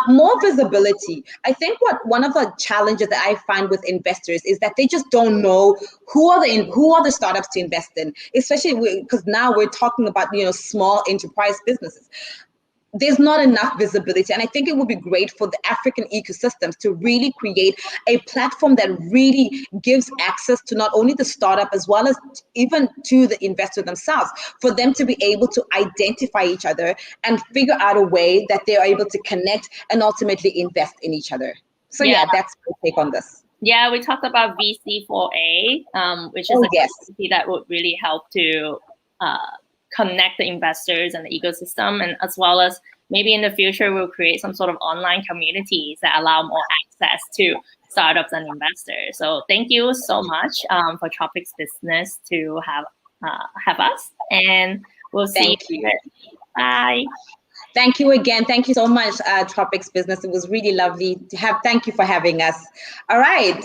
Speaker 5: more visibility. I think one of the challenges that I find with investors is that they just don't know who are the startups to invest in, especially because now we're talking about small enterprise businesses. There's not enough visibility. And I think it would be great for the African ecosystems to really create a platform that really gives access to not only the startup, as well as even to the investor themselves, for them to be able to identify each other and figure out a way that they are able to connect and ultimately invest in each other. So yeah, that's my take on this.
Speaker 6: Yeah, we talked about VC4A, which is a community that would really help to connect the investors and the ecosystem, and as well as maybe in the future we'll create some sort of online communities that allow more access to startups and investors. So thank you so much for Tropics Business to have us, and we'll see you. Bye.
Speaker 5: Thank you again. Thank you so much, Tropics Business. It was really lovely to have. Thank you for having us. All right.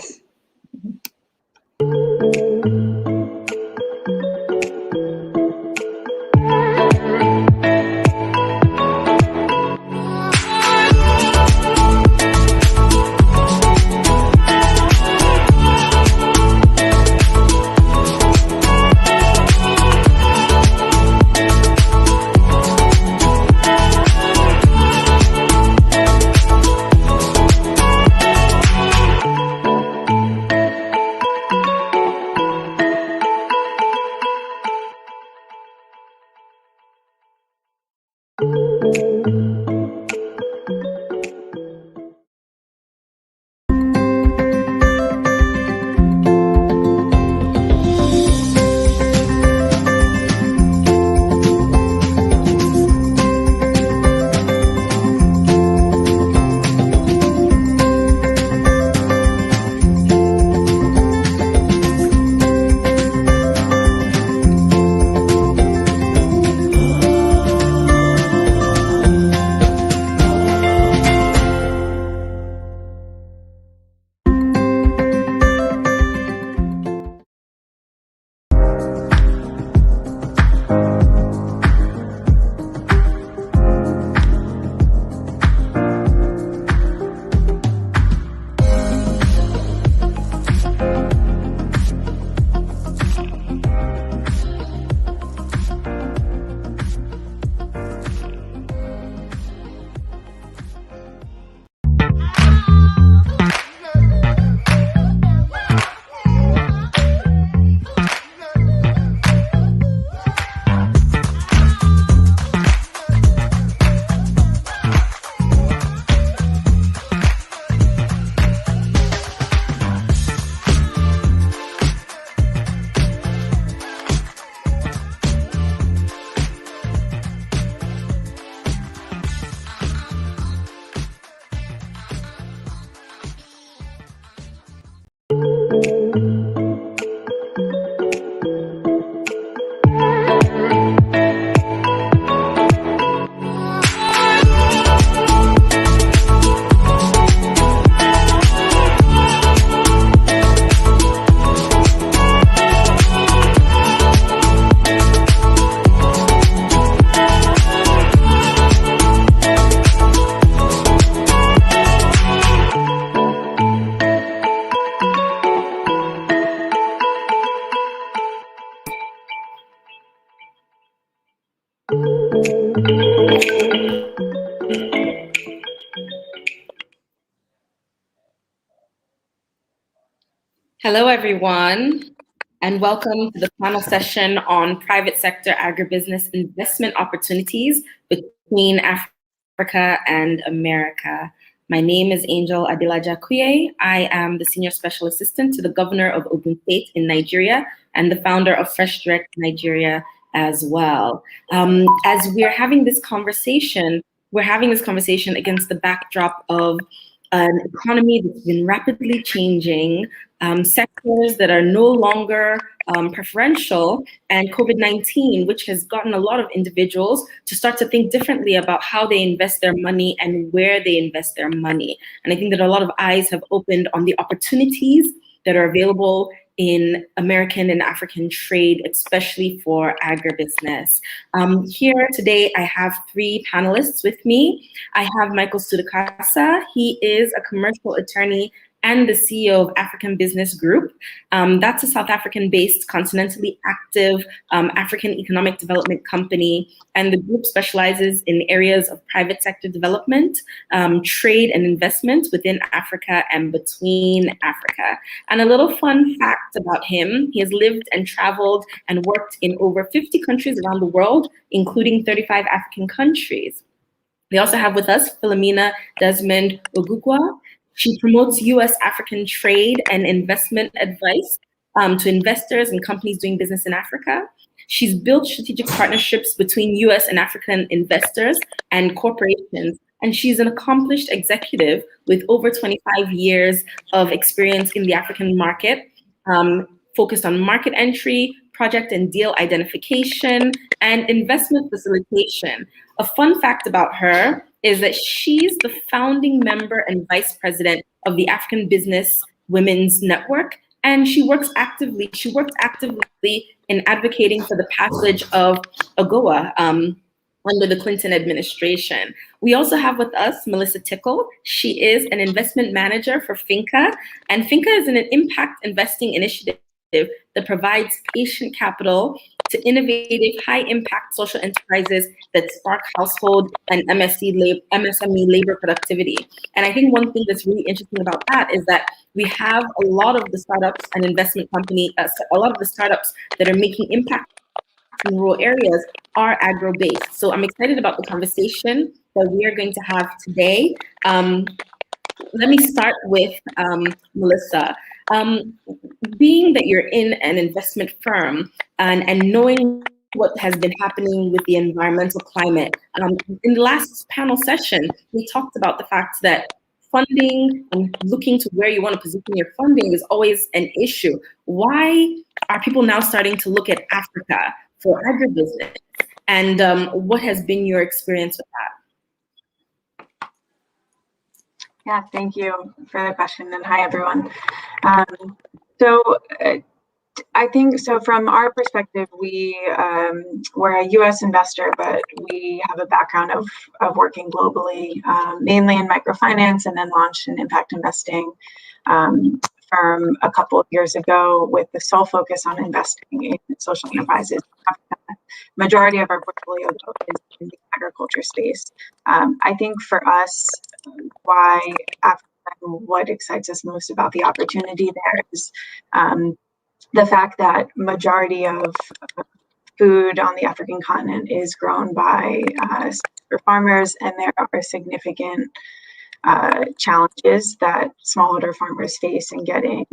Speaker 7: Hello, everyone, and welcome to the panel session on private sector agribusiness investment opportunities between Africa and America. My name is Angel Adilaja Kuye. I am the Senior Special Assistant to the Governor of Ogun State in Nigeria and the founder of Fresh Direct Nigeria as well. As we're having this conversation, against the backdrop of an economy that's been rapidly changing, sectors that are no longer preferential, and COVID-19, which has gotten a lot of individuals to start to think differently about how they invest their money and where they invest their money. And I think that a lot of eyes have opened on the opportunities that are available in American and African trade, especially for agribusiness. Here today, I have 3 panelists with me. I have Michael Sudakasa. He is a commercial attorney and the CEO of African Business Group. That's a South African-based, continentally active African economic development company, and the group specializes in areas of private sector development, trade and investment within Africa and between Africa. And a little fun fact about him, he has lived and traveled and worked in over 50 countries around the world, including 35 African countries. We also have with us Philomena Desmond Ogugwa. She promotes U.S. African trade and investment advice to investors and companies doing business in Africa. She's built strategic partnerships between U.S. and African investors and corporations, and she's an accomplished executive with over 25 years of experience in the African market, focused on market entry, project and deal identification, and investment facilitation. A fun fact about her is that she's the founding member and vice president of the African Business Women's Network, and she worked actively in advocating for the passage of AGOA under the Clinton administration. We also have with us Melissa Tickle. She is an investment manager for FINCA, and FINCA is an impact investing initiative that provides patient capital to innovative, high-impact social enterprises that spark household and MSME labor productivity. And I think one thing that's really interesting about that is that we have a lot of the startups and investment company, a lot of the startups that are making impact in rural areas are agro-based. So I'm excited about the conversation that we are going to have today. Let me start with Melissa. Being that you're in an investment firm and knowing what has been happening with the environmental climate, in the last panel session, we talked about the fact that funding and looking to where you want to position your funding is always an issue. Why are people now starting to look at Africa for agribusiness? And what has been your experience with that?
Speaker 8: Yeah, thank you for the question, and hi everyone. I think so from our perspective, we're a U.S. investor, but we have a background of working globally, mainly in microfinance, and then launched an impact investing firm a couple of years ago with the sole focus on investing in social enterprises. Majority of our portfolio is in the agriculture space. I think for us, why Africa, what excites us most about the opportunity there is the fact that majority of food on the African continent is grown by farmers, and there are significant challenges that smallholder farmers face in getting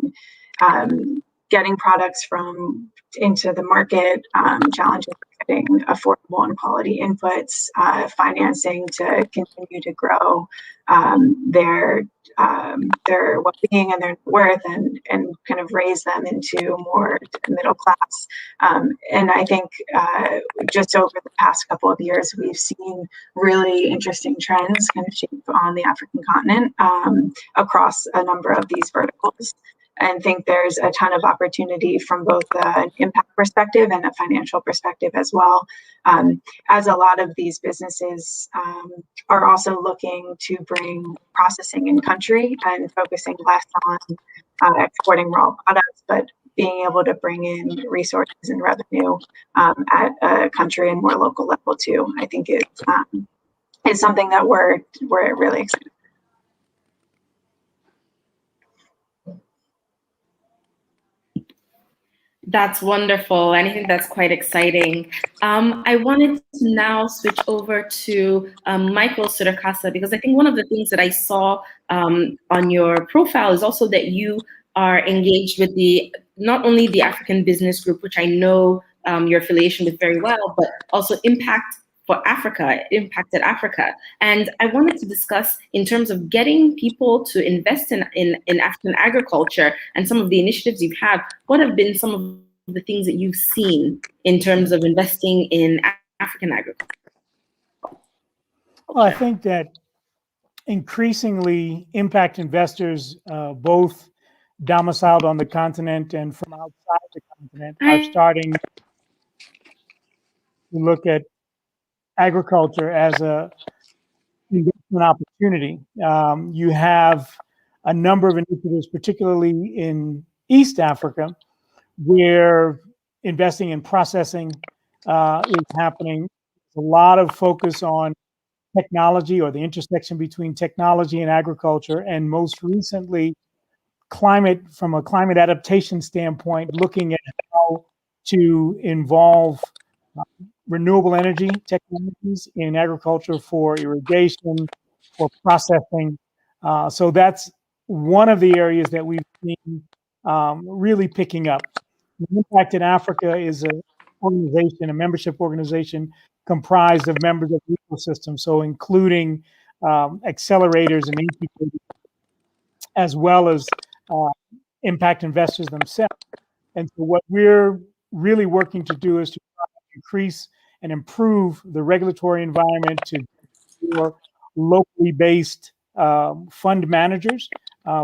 Speaker 8: products into the market, challenges getting affordable and quality inputs, financing to continue to grow their well-being and their worth, and kind of raise them into more middle class. And I think just over the past couple of years, we've seen really interesting trends kind of shape on the African continent across a number of these verticals. And think there's a ton of opportunity from both an impact perspective and a financial perspective as well, as a lot of these businesses are also looking to bring processing in country and focusing less on exporting raw products, but being able to bring in resources and revenue at a country and more local level too. I think is something that we're really excited about.
Speaker 7: That's wonderful, and I think that's quite exciting. I wanted to now switch over to Michael Sudakasa, because I think one of the things that I saw on your profile is also that you are engaged with not only the African Business Group, which I know your affiliation with very well, but also Impact for Africa, Impacted Africa. And I wanted to discuss in terms of getting people to invest in African agriculture and some of the initiatives you've had, what have been some of the things that you've seen in terms of investing in African agriculture?
Speaker 9: Well, I think that increasingly impact investors, both domiciled on the continent and from outside the continent are starting to look at agriculture as a investment opportunity. You have a number of initiatives, particularly in East Africa, where investing in processing is happening. A lot of focus on technology, or the intersection between technology and agriculture, and most recently, climate, from a climate adaptation standpoint, looking at how to involve renewable energy technologies in agriculture for irrigation, for processing. So that's one of the areas that we've seen really picking up. Impact in Africa is an organization, a membership organization comprised of members of the ecosystem, so including accelerators and incubators, as well as impact investors themselves. And so what we're really working to do is to increase and improve the regulatory environment to for locally based fund managers.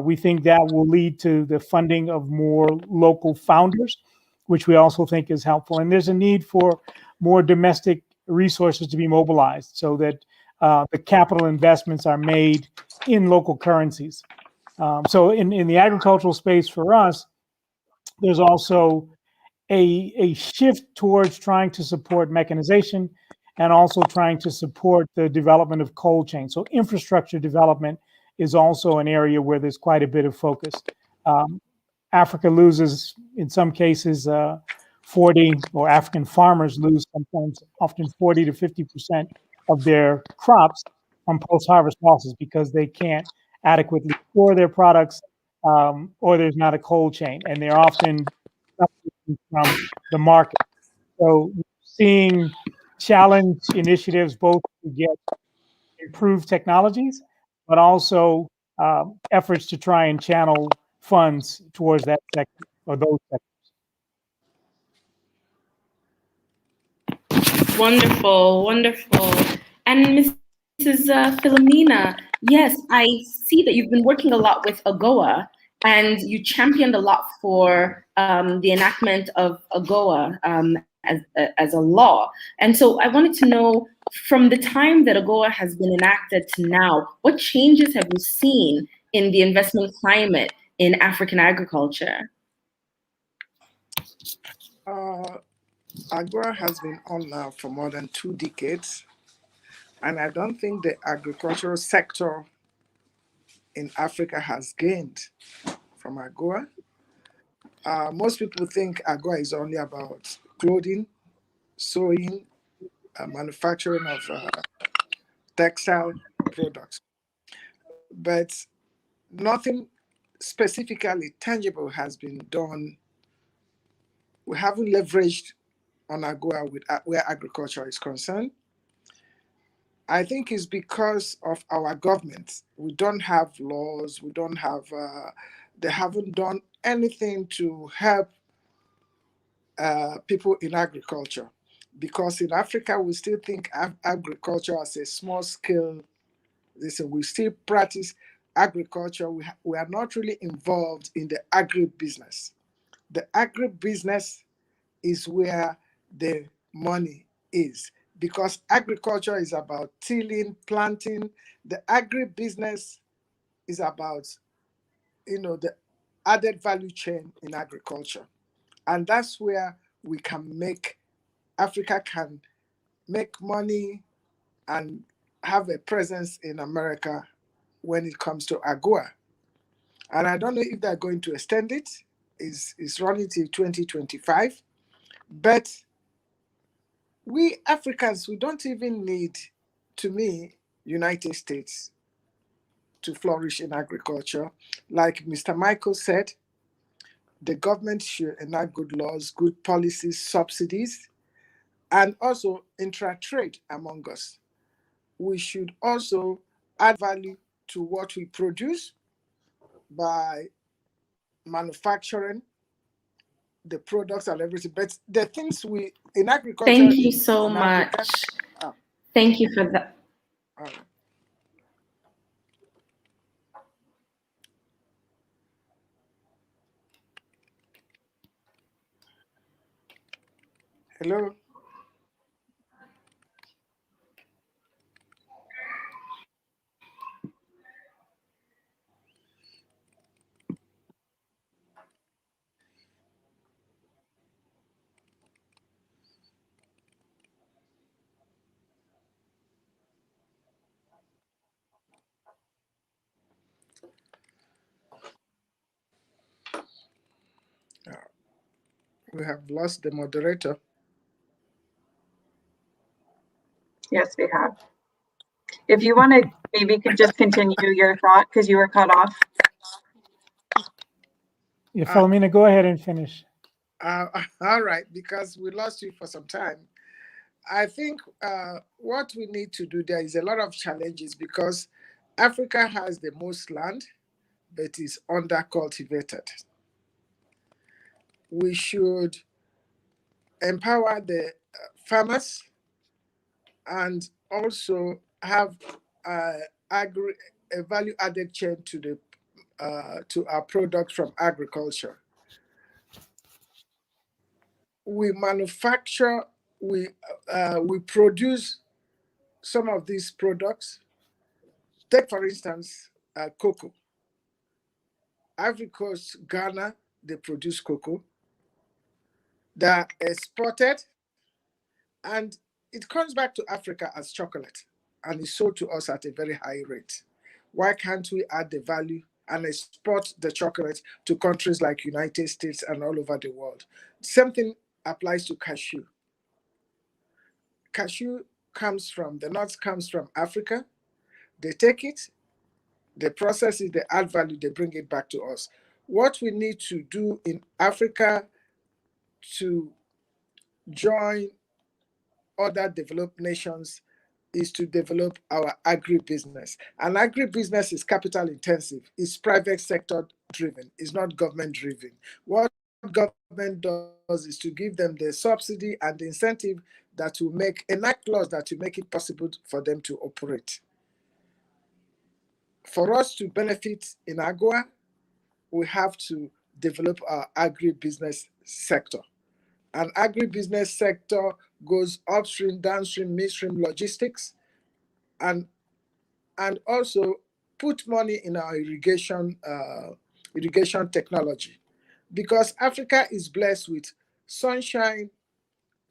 Speaker 9: We think that will lead to the funding of more local founders, which we also think is helpful. And there's a need for more domestic resources to be mobilized so that the capital investments are made in local currencies. So in the agricultural space for us, there's also a shift towards trying to support mechanization and also trying to support the development of cold chain. So infrastructure development is also an area where there's quite a bit of focus. Africa loses, in some cases, 40, or African farmers lose sometimes often 40 to 50% of their crops from post-harvest losses because they can't adequately store their products, or there's not a cold chain, and they're often from the market. So seeing challenge initiatives both to get improved technologies, but also efforts to try and channel funds towards that sector or those sectors.
Speaker 7: Wonderful, wonderful. And Mrs. Philomena, yes, I see that you've been working a lot with AGOA, and you championed a lot for the enactment of AGOA as a law. And so I wanted to know, from the time that AGOA has been enacted to now, what changes have you seen in the investment climate in African agriculture?
Speaker 10: AGOA has been on now for more than 2 decades, and I don't think the agricultural sector in Africa has gained from AGOA. Most people think AGOA is only about clothing, sewing, manufacturing of textile products, but nothing specifically tangible has been done. We haven't leveraged on AGOA with where agriculture is concerned. I think it's because of our government. We don't have laws. We don't have. They haven't done anything to help people in agriculture, because in Africa we still think agriculture as a small scale. We still practice agriculture. We are not really involved in the agribusiness. The agribusiness is where the money is, because agriculture is about tilling, planting. The agribusiness is about, the added value chain in agriculture. And that's where we can Africa can make money and have a presence in America when it comes to AGOA. And I don't know if they're going to extend it. It's running till 2025. But we Africans, we don't even need, to me, United States to flourish in agriculture. Like Mr. Michael said, the government should enact good laws, good policies, subsidies, and also intra-trade among us. We should also add value to what we produce by manufacturing the products and everything. But the things we in agriculture.
Speaker 7: Thank you so much. Thank you for that.
Speaker 10: All right. Hello? We have lost the moderator.
Speaker 8: Yes, we have. If you want to, maybe you could just continue your thought because you were cut off.
Speaker 9: Yeah, Philomena, go ahead and finish.
Speaker 10: All right, because we lost you for some time. I think what we need to do, there is a lot of challenges because Africa has the most land, but is under-cultivated. We should empower the farmers and also have a value-added chain to our products from agriculture. We manufacture, we produce some of these products. Take, for instance, cocoa. Ivory Coast, Ghana, they produce cocoa. They're exported, and it comes back to Africa as chocolate, and is sold to us at a very high rate. Why can't we add the value and export the chocolate to countries like United States and all over the world? Same thing applies to cashew. Cashew the nuts comes from Africa. They take it, they process it, they add value, they bring it back to us. What we need to do in Africa to join other developed nations is to develop our agribusiness. And agribusiness is capital intensive, it's private sector driven, it's not government driven. What government does is to give them the subsidy and the incentive that will enact laws that will make it possible for them to operate. For us to benefit in AGOA, we have to develop our agribusiness sector. An agribusiness sector goes upstream, downstream, midstream logistics, and also put money in our irrigation technology. Because Africa is blessed with sunshine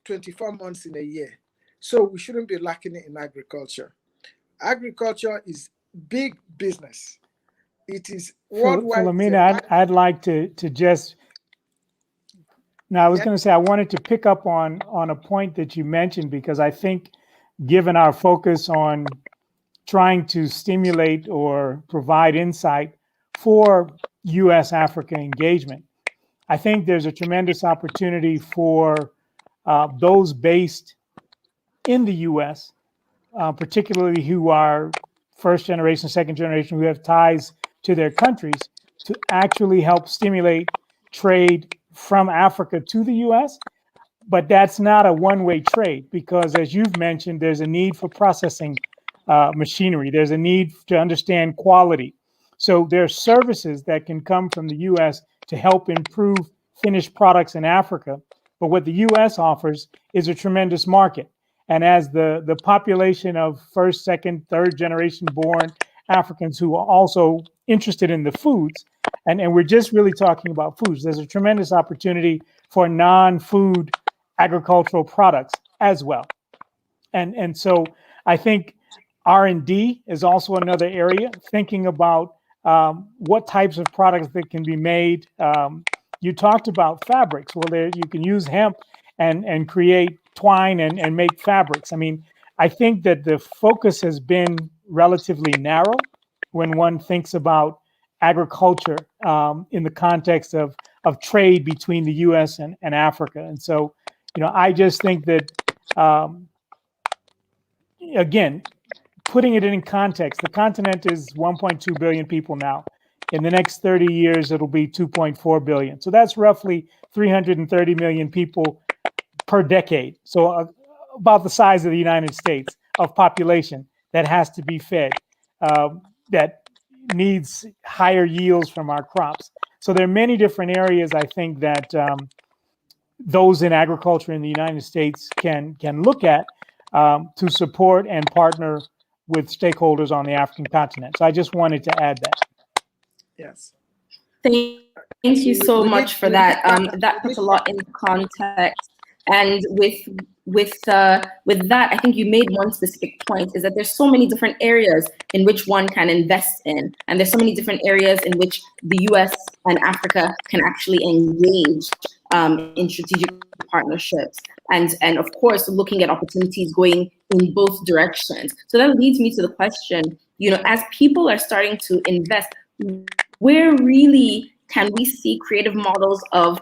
Speaker 10: 24 months in a year. So we shouldn't be lacking it in agriculture. Agriculture is big business. It is worldwide.
Speaker 9: Philomena, I'd like to just. Now, I was going to say I wanted to pick up on a point that you mentioned, because I think, given our focus on trying to stimulate or provide insight for U.S.-Africa engagement, I think there's a tremendous opportunity for those based in the U.S., particularly who are first generation, second generation, who have ties to their countries, to actually help stimulate trade from Africa to the U.S. But that's not a one-way trade, because, as you've mentioned, there's a need for processing machinery. There's a need to understand quality. So there are services that can come from the U.S. to help improve finished products in Africa. But what the U.S. offers is a tremendous market. And as the population of first, second, third generation born Africans who are also interested in the foods, and we're just really talking about foods, there's a tremendous opportunity for non-food agricultural products as well. And so I think R&D is also another area, thinking about what types of products that can be made. You talked about fabrics. Well, you can use hemp and create twine and make fabrics. I mean, I think that the focus has been relatively narrow when one thinks about agriculture in the context of trade between the U.S. and Africa. And so, I just think that, again, putting it in context, the continent is 1.2 billion people now. In the next 30 years, it'll be 2.4 billion. So that's roughly 330 million people per decade. So about the size of the United States of population that has to be fed, that needs higher yields from our crops. So there are many different areas, I think, that those in agriculture in the United States can look at to support and partner with stakeholders on the African continent. So I just wanted to add that.
Speaker 10: Yes.
Speaker 7: Thank you so
Speaker 10: We
Speaker 7: much
Speaker 10: need-
Speaker 7: for
Speaker 10: we
Speaker 7: that.
Speaker 10: need-
Speaker 7: That puts a lot into context. And with that, I think you made one specific point, is that there's so many different areas in which one can invest in, and there's so many different areas in which the U.S. and Africa can actually engage in strategic partnerships, and of course looking at opportunities going in both directions. So that leads me to the question: as people are starting to invest, where really can we see creative models of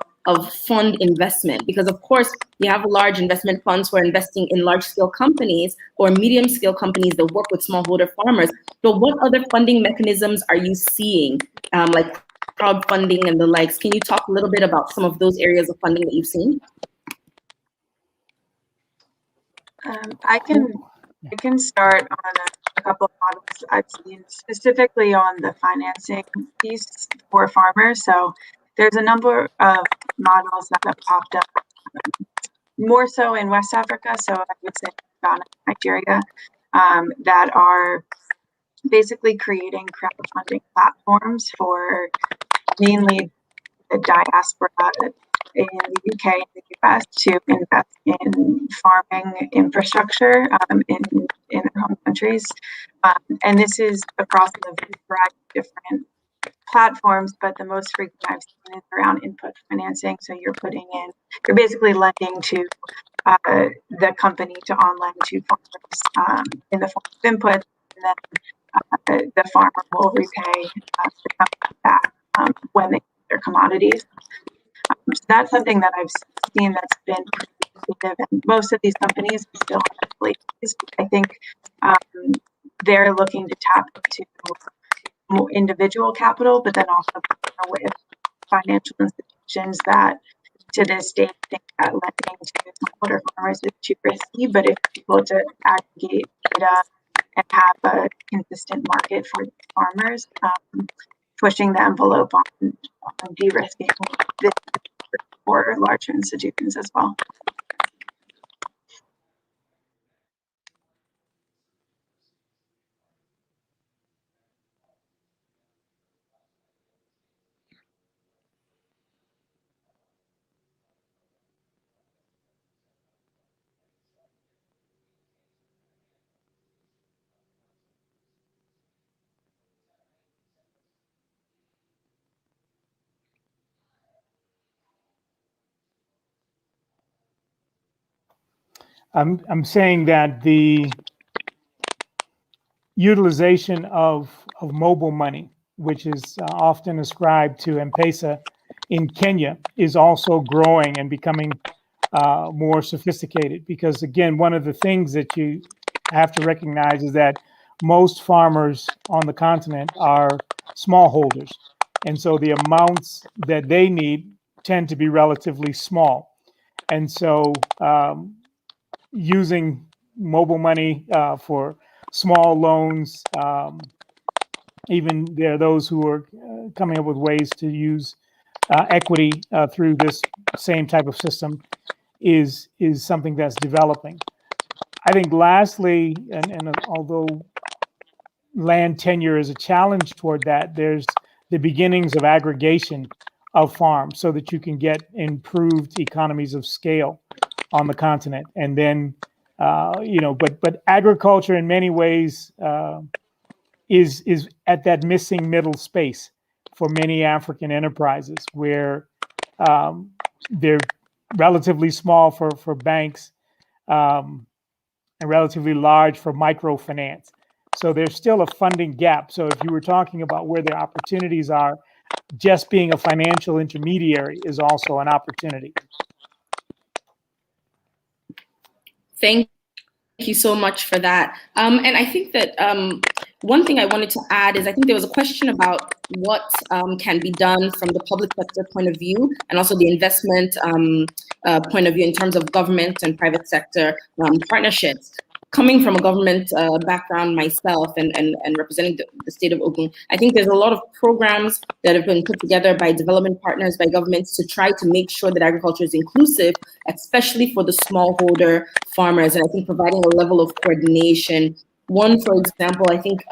Speaker 7: fund investment? Because of course you have large investment funds who are investing in large scale companies or medium scale companies that work with smallholder farmers. But what other funding mechanisms are you seeing, like crowdfunding and the likes? Can you talk a little bit about some of those areas of funding that you've seen?
Speaker 8: I can start on a couple of models I've seen, specifically on the financing piece for farmers. So there's a number of models that have popped up, more so in West Africa. So I would say Ghana, Nigeria, that are basically creating crowdfunding platforms for mainly the diaspora in the UK and the US to invest in farming infrastructure in their home countries. And this is across a variety of different platforms, but the most frequent I've seen is around input financing. So you're basically lending to the company to on-lend to farmers in the form of inputs, and then the farmer will repay the company back when they get their commodities. So that's something that I've seen that's been pretty effective, and most of these companies are still in the early phase. I think they're looking to tap into more individual capital, but then also with financial institutions that to this day think that lending to smallholder farmers is too risky, but if people to aggregate data and have a consistent market for farmers, pushing the envelope on de-risking this for larger institutions as well.
Speaker 9: I'm saying that the utilization of mobile money, which is often ascribed to M-Pesa in Kenya, is also growing and becoming more sophisticated. Because again, one of the things that you have to recognize is that most farmers on the continent are smallholders. And so the amounts that they need tend to be relatively small. And so using mobile money for small loans, even there are those who are coming up with ways to use equity through this same type of system, is something that's developing. I think lastly, and although land tenure is a challenge toward that, there's the beginnings of aggregation of farms so that you can get improved economies of scale on the continent. And then, but agriculture in many ways is at that missing middle space for many African enterprises, where they're relatively small for banks and relatively large for microfinance. So there's still a funding gap. So if you were talking about where the opportunities are, just being a financial intermediary is also an opportunity.
Speaker 7: Thank you so much for that. And I think that one thing I wanted to add is I think there was a question about what can be done from the public sector point of view and also the investment point of view in terms of government and private sector partnerships. coming from a government background myself and representing the state of Ogun, I think there's a lot of programs that have been put together by development partners, by governments to try to make sure that agriculture is inclusive, especially for the smallholder farmers. And I think providing a level of coordination. One, for example, I think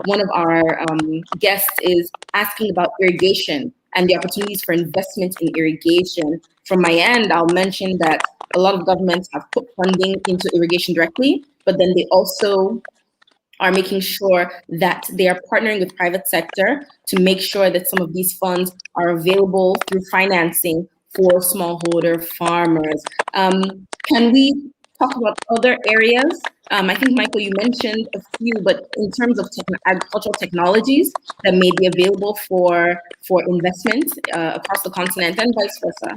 Speaker 7: one of our guests is asking about irrigation and the opportunities for investment in irrigation. From my end, I'll mention that a lot of governments have put funding into irrigation directly, but then they also are making sure that they are partnering with private sector to make sure that some of these funds are available through financing for smallholder farmers. Can we talk about other areas? I think, Michael, you mentioned a few, but in terms of agricultural technologies that may be available for investment across the continent and vice versa.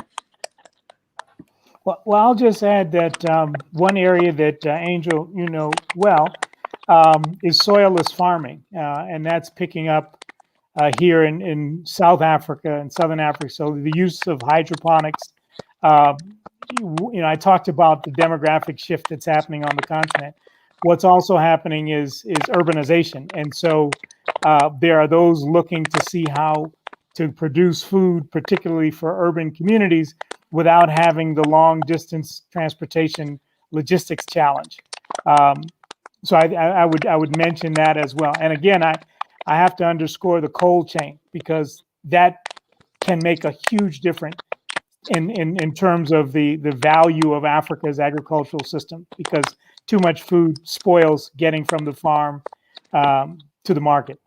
Speaker 9: Well, I'll just add that one area that Angel, you know well, is soilless farming, and that's picking up here in South Africa and Southern Africa. So the use of hydroponics. I talked about the demographic shift that's happening on the continent. What's also happening is urbanization, and so there are those looking to see how to produce food, particularly for urban communities, without having the long distance transportation logistics challenge. So I would mention that as well. And again, I have to underscore the cold chain, because that can make a huge difference in terms of the value of Africa's agricultural system, because too much food spoils getting from the farm to the market.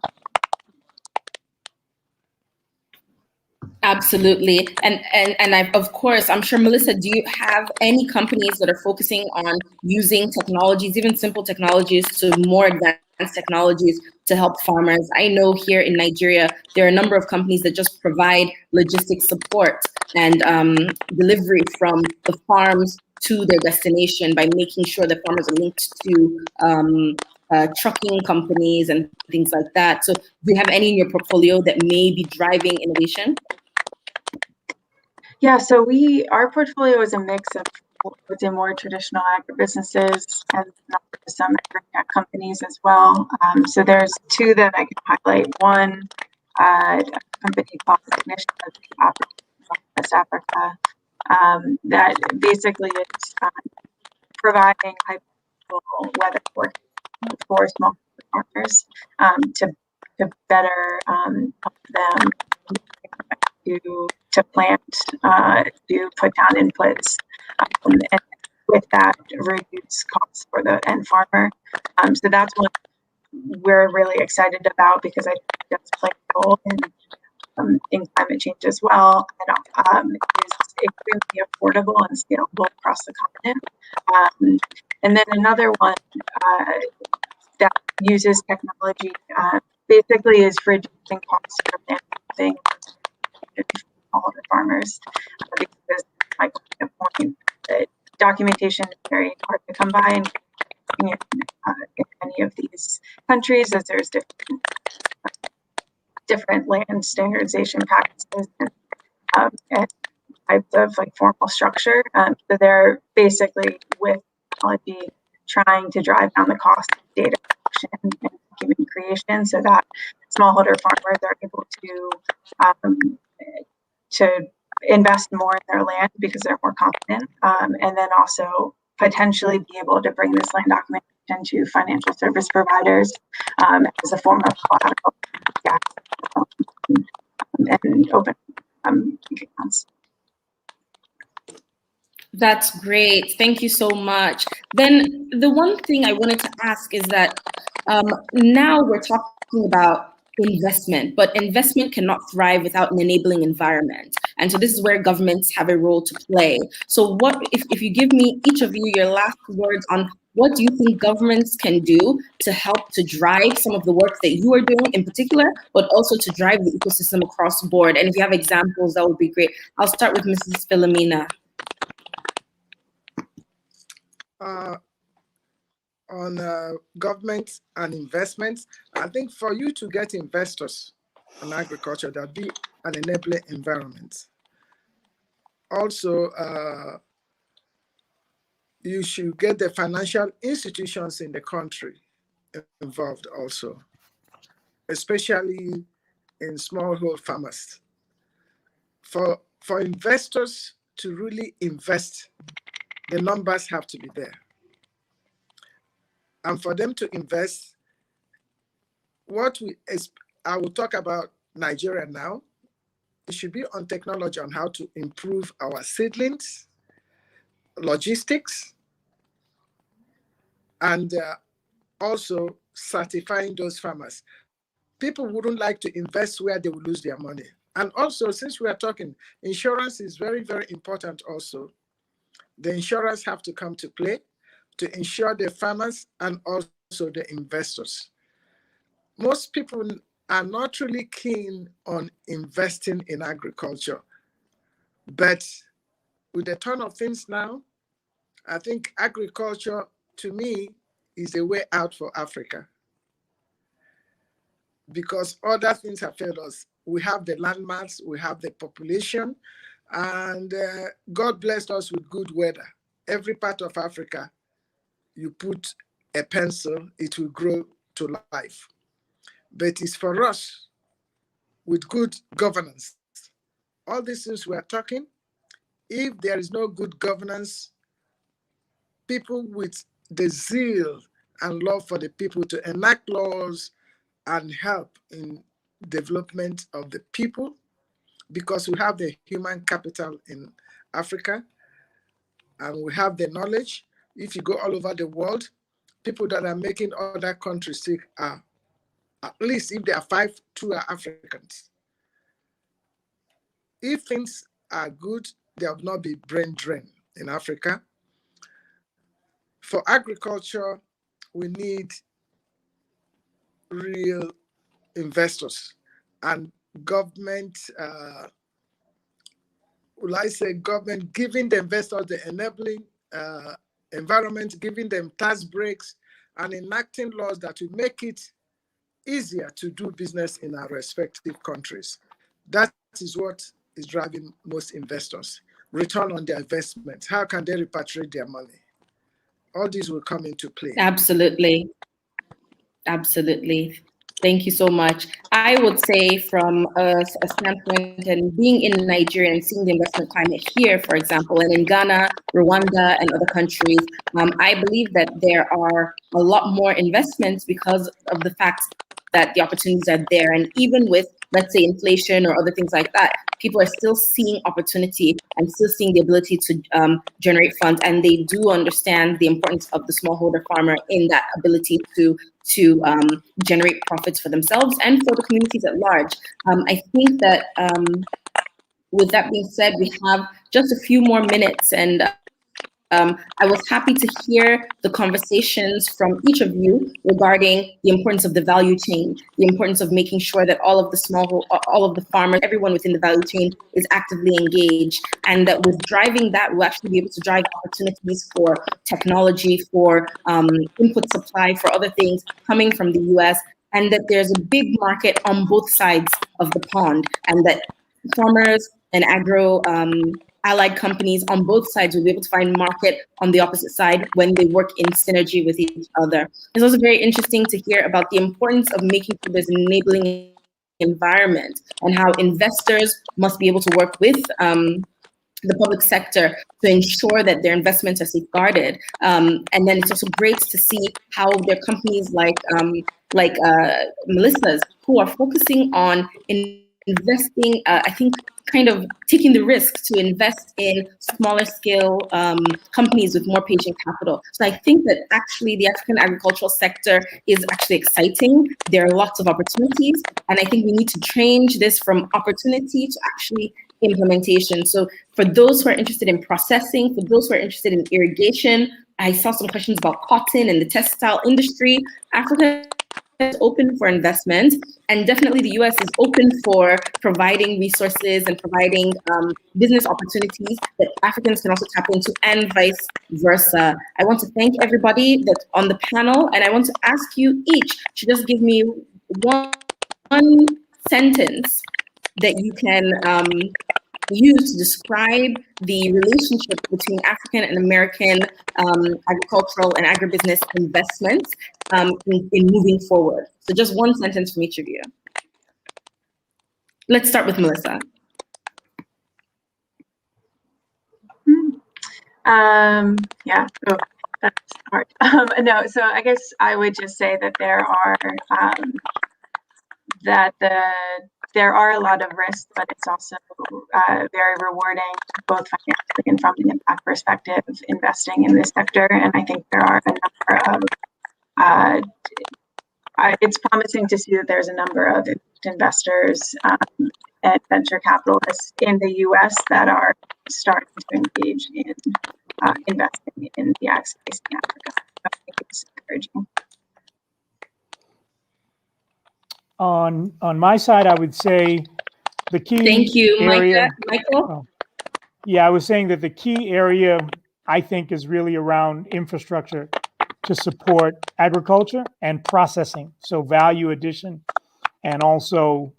Speaker 7: Absolutely. And of course, I'm sure, Melissa, do you have any companies that are focusing on using technologies, even simple technologies, to more advanced technologies to help farmers? I know here in Nigeria, there are a number of companies that just provide logistics support and delivery from the farms to their destination by making sure that farmers are linked to trucking companies and things like that. So do you have any in your portfolio that may be driving innovation?
Speaker 8: Yeah, so our portfolio is a mix of within more traditional agribusinesses and some agri-tech companies as well. So there's two that I can highlight. One, a company called West Africa, that basically is providing hypothetical weather forecast for small farmers to better help them to plant, to put down inputs, and with that reduce costs for the end farmer. So that's what we're really excited about, because I think that's playing a role in climate change as well, and is extremely affordable and scalable across the continent. And then another one that uses technology basically is for reducing costs for planting all of the farmers, because like the point that documentation is very hard to come by in many of these countries, as there's different land standardization practices and types of like formal structure. So they're basically with technology trying to drive down the cost of data collection and document creation, so that smallholder farmers are able to invest more in their land because they're more confident, and then also potentially be able to bring this land documentation to financial service providers as a form of collateral, and open accounts.
Speaker 7: That's great. Thank you so much. Then the one thing I wanted to ask is that now we're talking about investment, but investment cannot thrive without an enabling environment. And so this is where governments have a role to play. So what if you give me, each of you, your last words on what do you think governments can do to help to drive some of the work that you are doing in particular, but also to drive the ecosystem across the board? And if you have examples, that would be great. I'll start with Mrs. Philomena.
Speaker 10: On government and investments, I think for you to get investors in agriculture, there'll be an enabling environment. Also, you should get the financial institutions in the country involved also, especially in smallholder farmers. For investors to really invest, the numbers have to be there. And for them to invest, I will talk about Nigeria now. It should be on technology, on how to improve our seedlings, logistics, and also certifying those farmers. People wouldn't like to invest where they will lose their money. And also, since we are talking, insurance is very, very important also. The insurers have to come to play to insure the farmers and also the investors. Most people are not really keen on investing in agriculture, but with the turn of things now, I think agriculture, to me, is a way out for Africa, because other things have failed us. We have the landmass, we have the population, and God blessed us with good weather. Every part of Africa, you put a pencil, it will grow to life. But it's for us with good governance. All these things we are talking, if there is no good governance, people with the zeal and love for the people to enact laws and help in development of the people, because we have the human capital in Africa and we have the knowledge. If you go all over the world, people that are making other countries sick are, at least if there are 5, 2 are Africans. If things are good, there will not be brain drain in Africa. For agriculture, we need real investors and government, government giving the investors the enabling environment, giving them tax breaks and enacting laws that will make it easier to do business in our respective countries. That is what is driving most investors. Return on their investment. How can they repatriate their money? All these will come into play.
Speaker 7: Absolutely. Absolutely. Thank you so much. I would say from a standpoint and being in Nigeria and seeing the investment climate here, for example, and in Ghana, Rwanda, and other countries, I believe that there are a lot more investments because of the fact that the opportunities are there. And even with, let's say, inflation or other things like that, people are still seeing opportunity and still seeing the ability to generate funds. And they do understand the importance of the smallholder farmer in that ability to generate profits for themselves and for the communities at large. I think that with that being said, we have just a few more minutes, and I was happy to hear the conversations from each of you regarding the importance of the value chain, the importance of making sure that all of the farmers, everyone within the value chain is actively engaged, and that with driving that, we'll actually be able to drive opportunities for technology, for input supply, for other things coming from the US, and that there's a big market on both sides of the pond, and that farmers and agro allied companies on both sides will be able to find market on the opposite side when they work in synergy with each other. It's also very interesting to hear about the importance of making sure there's an enabling environment and how investors must be able to work with the public sector to ensure that their investments are safeguarded. And then it's also great to see how there are companies like Melissa's who are focusing on investing, I think, kind of taking the risk to invest in smaller scale companies with more patient capital. So I think that actually the African agricultural sector is actually exciting. There are lots of opportunities, and I think we need to change this from opportunity to actually implementation. So for those who are interested in processing, for those who are interested in irrigation, I saw some questions about cotton and the textile industry. Africa is open for investment, and definitely the US is open for providing resources and providing business opportunities that Africans can also tap into, and vice versa. I want to thank everybody that's on the panel, and I want to ask you each to just give me one sentence that you can use to describe the relationship between African and American agricultural and agribusiness investments in moving forward? So just one sentence from each of you. Let's start with Melissa.
Speaker 8: Yeah, oh, that's hard. No, so I guess I would just say that there are a lot of risks, but it's also very rewarding, both financially and from an impact perspective, investing in this sector. And I think there are a number of, it's promising to see that there's a number of investors and venture capitalists in the US that are starting to engage in investing in the ag space in Africa. I think it's encouraging.
Speaker 9: On my side, I would say the key
Speaker 7: Thank you,
Speaker 9: area,
Speaker 7: Michael.
Speaker 9: Yeah, I was saying that the key area, I think, is really around infrastructure to support agriculture and processing. So value addition, and also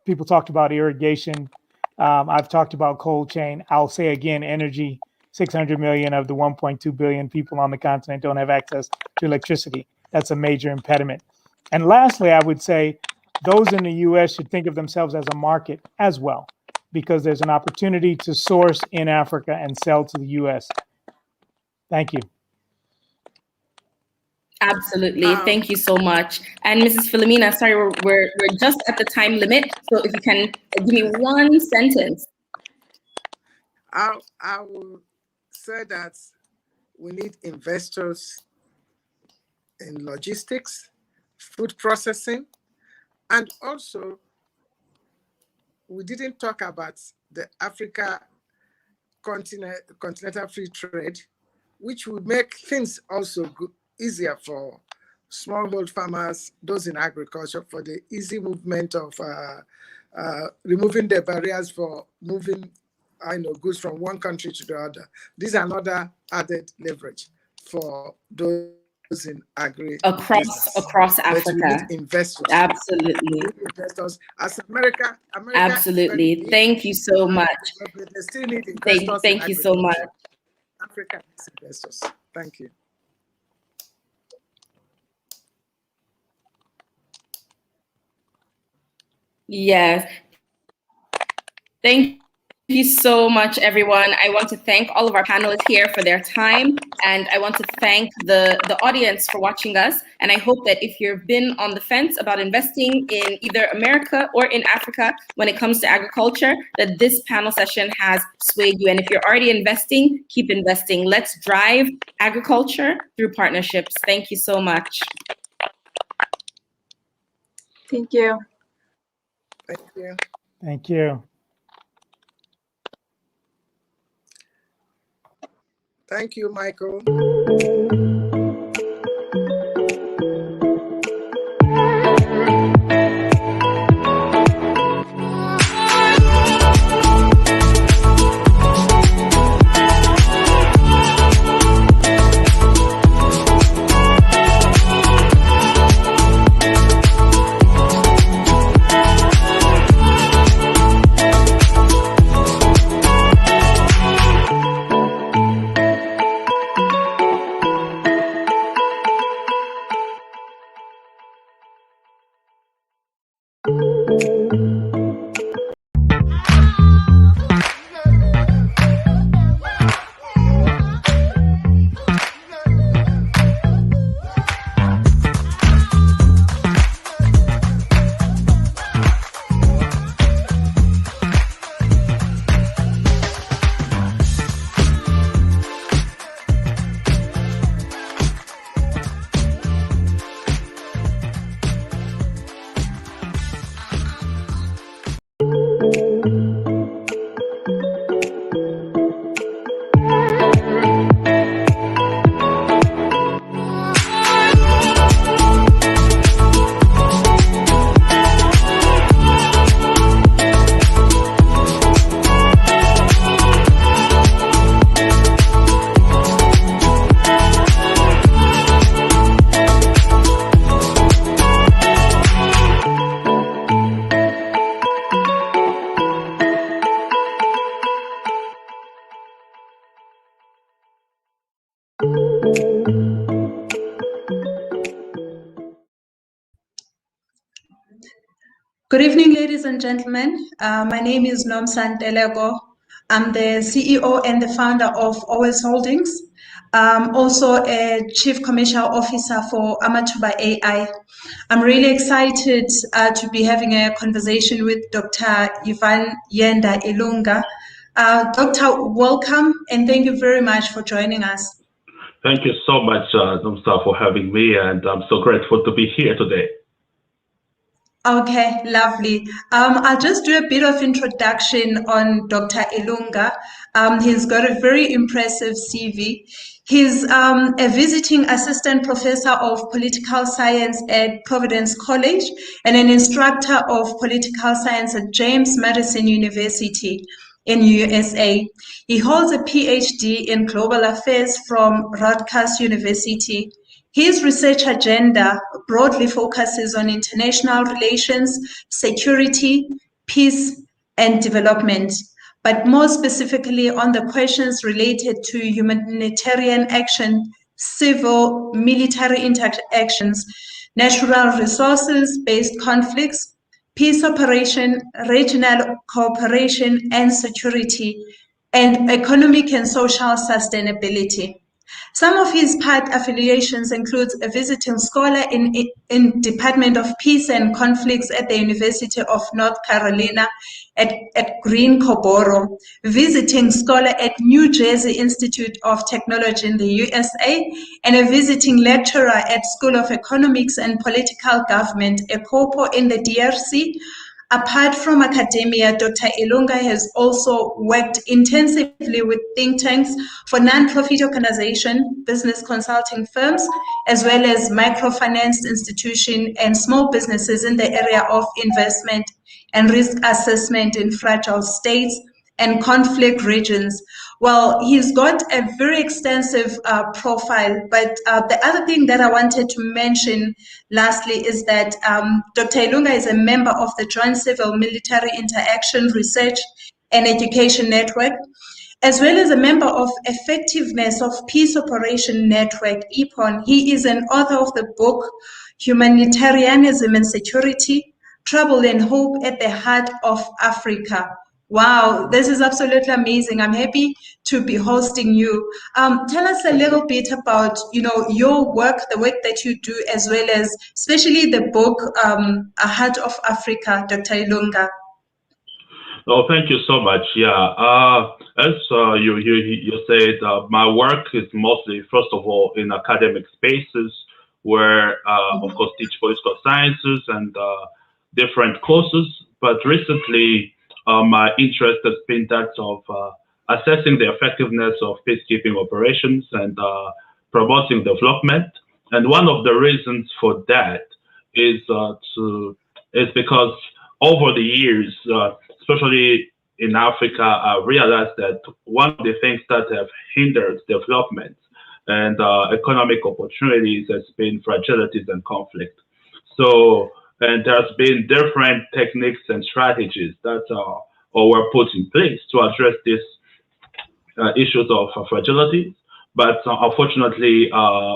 Speaker 9: people talked about irrigation. I've talked about cold chain. I'll say again, energy. 600 million of the 1.2 billion people on the continent don't have access to electricity. That's a major impediment. And lastly, I would say those in the US should think of themselves as a market as well, because there's an opportunity to source in Africa and sell to the US. Thank you.
Speaker 7: Absolutely. Thank you so much. And Mrs. Philomena, sorry, we're just at the time limit. So if you can give me one sentence.
Speaker 10: I will say that we need investors in logistics, food processing, and also we didn't talk about the Africa continental free trade, which would make things also easier for smallhold farmers, those in agriculture, for the easy movement of removing the barriers for moving goods from one country to the other. These are another added leverage for those in agri
Speaker 7: across Africa.
Speaker 10: Investors.
Speaker 7: Absolutely.
Speaker 10: Investors. As America
Speaker 7: absolutely. Thank you so much.
Speaker 10: They still need investors.
Speaker 7: Thank you so much.
Speaker 10: Africa needs investors. Thank you.
Speaker 7: Yes. Thank you so much, everyone. I want to thank all of our panelists here for their time, and I want to thank the audience for watching us. And I hope that if you've been on the fence about investing in either America or in Africa when it comes to agriculture, that this panel session has swayed you. And if you're already investing, keep investing. Let's drive agriculture through partnerships. Thank you so much.
Speaker 8: Thank you.
Speaker 10: Thank you.
Speaker 9: Thank you.
Speaker 10: Thank you, Michael.
Speaker 11: Good evening, ladies and gentlemen. My name is Nomsan Telego. I'm the CEO and the founder of OS Holdings. I'm also a Chief Commercial Officer for Amatuba AI. I'm really excited to be having a conversation with Dr. Ivan Yenda Ilunga. Doctor, welcome and thank you very much for joining us.
Speaker 12: Thank you so much, Nomsa, for having me, and I'm so grateful to be here today.
Speaker 11: Okay, lovely. I'll just do a bit of introduction on Dr. Ilunga. He's got a very impressive CV. He's a visiting assistant professor of political science at Providence College and an instructor of political science at James Madison University in USA. He holds a PhD in global affairs from Rutgers University. His research agenda broadly focuses on international relations, security, peace, and development, but more specifically on the questions related to humanitarian action, civil, military interactions, natural resources-based conflicts, peace operation, regional cooperation and security, and economic and social sustainability. Some of his past affiliations include a visiting scholar in Department of Peace and Conflicts at the University of North Carolina at Greensboro, visiting scholar at New Jersey Institute of Technology in the USA, and a visiting lecturer at School of Economics and Political Government, ECOPO, in the DRC. Apart from academia, Dr. Ilunga has also worked intensively with think tanks for non-profit organizations, business consulting firms, as well as microfinance institutions and small businesses in the area of investment and risk assessment in fragile states and conflict regions. Well, he's got a very extensive profile, but the other thing that I wanted to mention lastly is that Dr. Ilunga is a member of the Joint Civil Military Interaction Research and Education Network, as well as a member of Effectiveness of Peace Operation Network, EPON. He is an author of the book, Humanitarianism and Security, Trouble and Hope at the Heart of Africa. Wow, this is absolutely amazing. I'm happy to be hosting you. Tell us a little bit about, your work, the work that you do, as well as especially the book, A Heart of Africa, Dr. Ilunga.
Speaker 12: Oh, thank you so much. Yeah, as you said, my work is mostly, first of all, in academic spaces where, of course, teach political sciences and different courses. But recently, my interest has been that of assessing the effectiveness of peacekeeping operations and promoting development. And one of the reasons for that is because over the years, especially in Africa, I realized that one of the things that have hindered development and economic opportunities has been fragilities and conflict. So, and there's been different techniques and strategies that were put in place to address these issues of fragility. But unfortunately,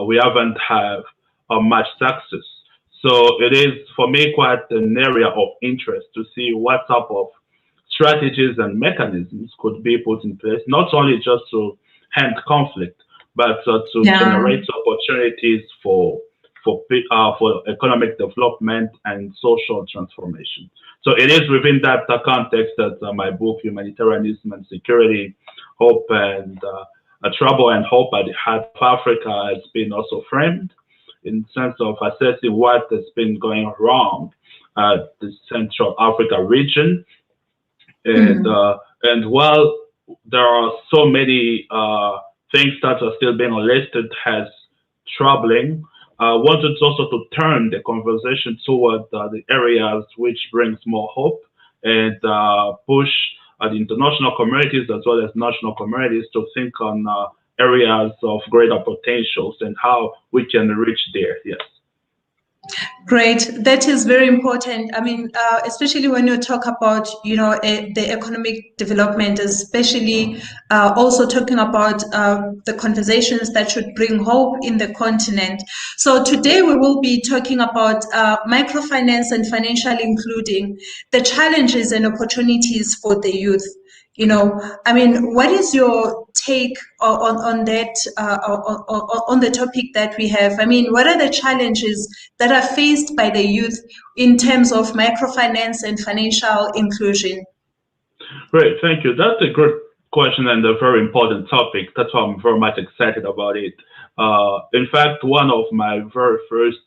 Speaker 12: we haven't had much success. So it is, for me, quite an area of interest to see what type of strategies and mechanisms could be put in place, not only just to end conflict, but to generate opportunities for economic development and social transformation. So it is within that context that my book, Humanitarianism and Security, Hope and Trouble and Hope at the Heart of Africa, has been also framed in the sense of assessing what has been going wrong at the Central Africa region. And while there are so many things that are still being listed as troubling, I wanted also to turn the conversation toward the areas which brings more hope and push the international communities as well as national communities to think on areas of greater potentials and how we can reach there. Yes.
Speaker 11: Great. That is very important. I mean, especially when you talk about, the economic development, especially also talking about the conversations that should bring hope in the continent. So today we will be talking about microfinance and financial including, the challenges and opportunities for the youth. I mean, what is your take on that, on the topic that we have? I mean, what are the challenges that are faced by the youth in terms of microfinance and financial inclusion?
Speaker 12: Great, thank you. That's a good question and a very important topic. That's why I'm very much excited about it. In fact, one of my very first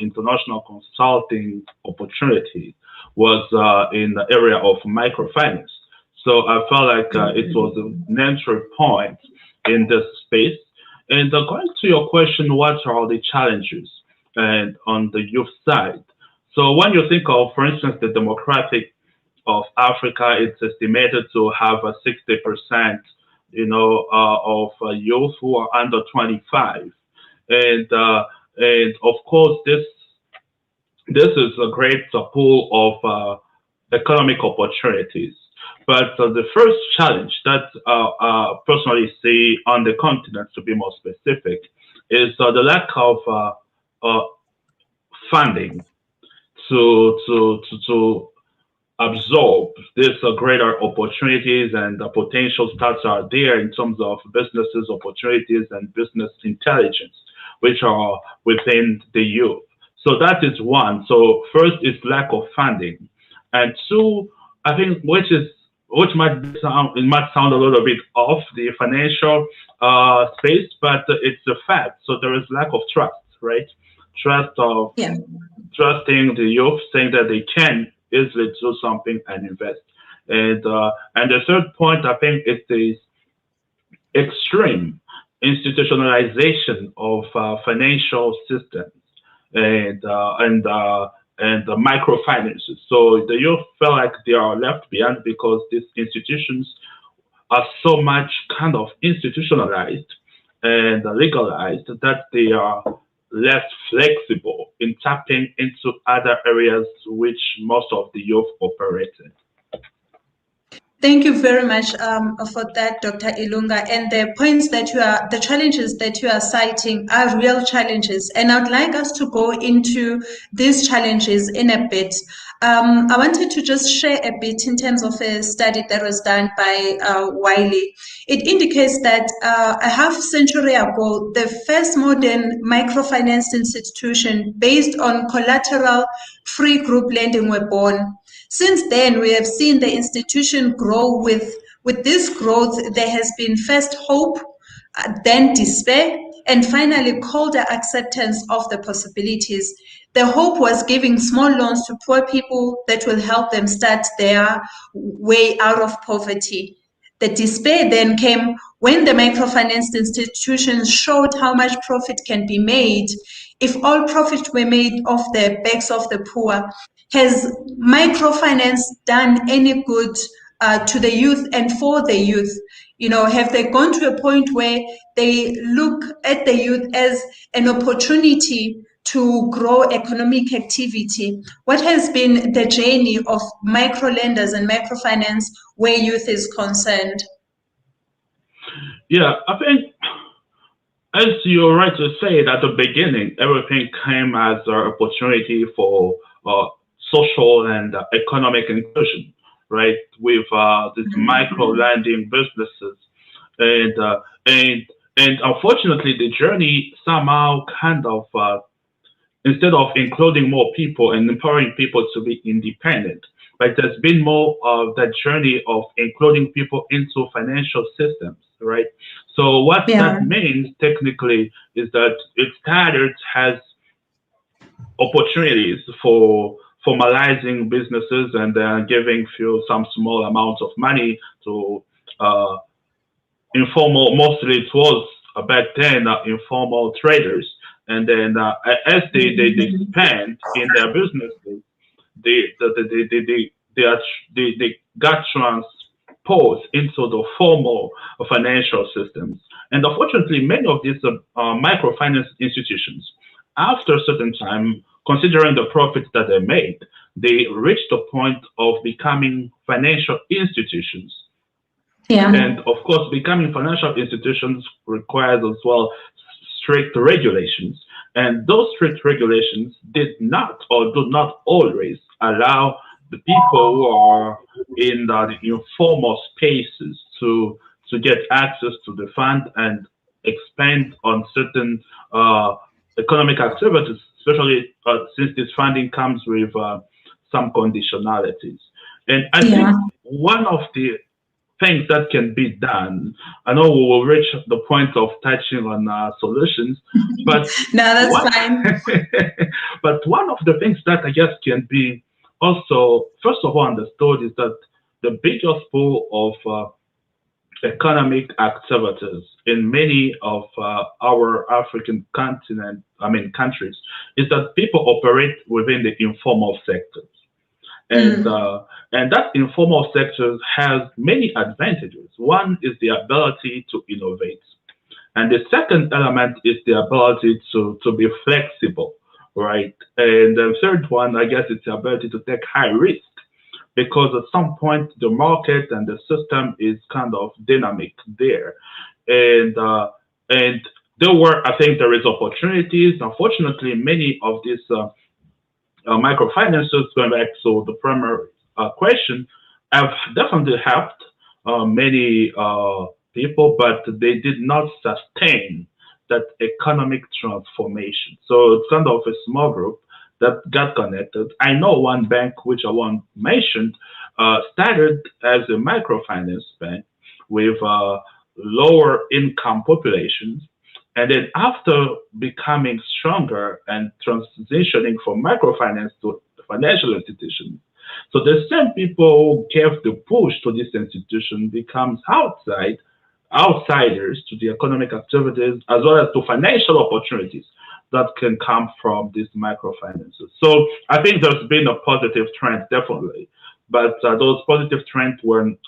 Speaker 12: international consulting opportunities was in the area of microfinance. So I felt like it was an entry point in this space. And going to your question, what are the challenges and on the youth side? So when you think of, for instance, the demographic of Africa, it's estimated to have a 60%, of youth who are under 25, and of course this is a great pool of economic opportunities. But the first challenge that I personally see on the continent, to be more specific, is the lack of funding to absorb these greater opportunities and the potentials that are there in terms of businesses opportunities and business intelligence, which are within the youth. So that is one. So first is lack of funding, and two, I think, which might sound a little bit off the financial space, but it's a fact. So there is lack of trust, right? Trusting the youth, saying that they can easily do something and invest. And the third point, I think, is the extreme institutionalization of financial systems and the microfinances. So the youth feel like they are left behind because these institutions are so much kind of institutionalized and legalized that they are less flexible in tapping into other areas which most of the youth operate in.
Speaker 11: Thank you very much for that, Dr. Ilunga. And the challenges that you are citing are real challenges. And I'd like us to go into these challenges in a bit. I wanted to just share a bit in terms of a study that was done by Wiley. It indicates that a half century ago, the first modern microfinance institution based on collateral-free group lending were born. Since then, we have seen the institution grow. With this growth, there has been first hope, then despair, and finally colder acceptance of the possibilities. The hope was giving small loans to poor people that will help them start their way out of poverty. The despair then came when the microfinance institutions showed how much profit can be made if all profit were made off the backs of the poor. Has microfinance done any good to the youth and for the youth? Have they gone to a point where they look at the youth as an opportunity to grow economic activity? What has been the journey of microlenders and microfinance where youth is concerned?
Speaker 12: Yeah, I think, as you're right to say, at the beginning, everything came as an opportunity for social and economic inclusion, right? With these micro lending businesses, and unfortunately, the journey somehow kind of instead of including more people and empowering people to be independent, right? There's been more of that journey of including people into financial systems, right? So what that means technically is that it started as opportunities for formalizing businesses and then giving some small amounts of money to informal, mostly it was back then informal traders. And then as they expand in their businesses, they got transposed into the formal financial systems. And unfortunately, many of these microfinance institutions, after a certain time, considering the profits that they made, they reached the point of becoming financial institutions.
Speaker 11: Yeah.
Speaker 12: And of course, becoming financial institutions requires as well strict regulations. And those strict regulations did not or do not always allow the people who are in the informal spaces to get access to the fund and expand on certain economic activities, especially since this funding comes with some conditionalities. And I think one of the things that can be done, I know we will reach the point of touching on solutions, but
Speaker 11: no, that's fine.
Speaker 12: but one of the things that I guess can be also, first of all, understood is that the biggest pool of economic activities in many of our African countries, is that people operate within the informal sectors. And that informal sector has many advantages. One is the ability to innovate. And the second element is the ability to be flexible, right? And the third one, I guess, is the ability to take high risk, because at some point the market and the system is kind of dynamic there. And I think there is opportunities. Unfortunately, many of these microfinances, going back to the primary question, have definitely helped many people, but they did not sustain that economic transformation. So it's kind of a small group that got connected. I know one bank, which I won't mention, started as a microfinance bank with lower income populations. And then after becoming stronger and transitioning from microfinance to financial institutions, so the same people who gave the push to this institution becomes outsiders to the economic activities as well as to financial opportunities that can come from these microfinances. So I think there's been a positive trend, definitely, but those positive trends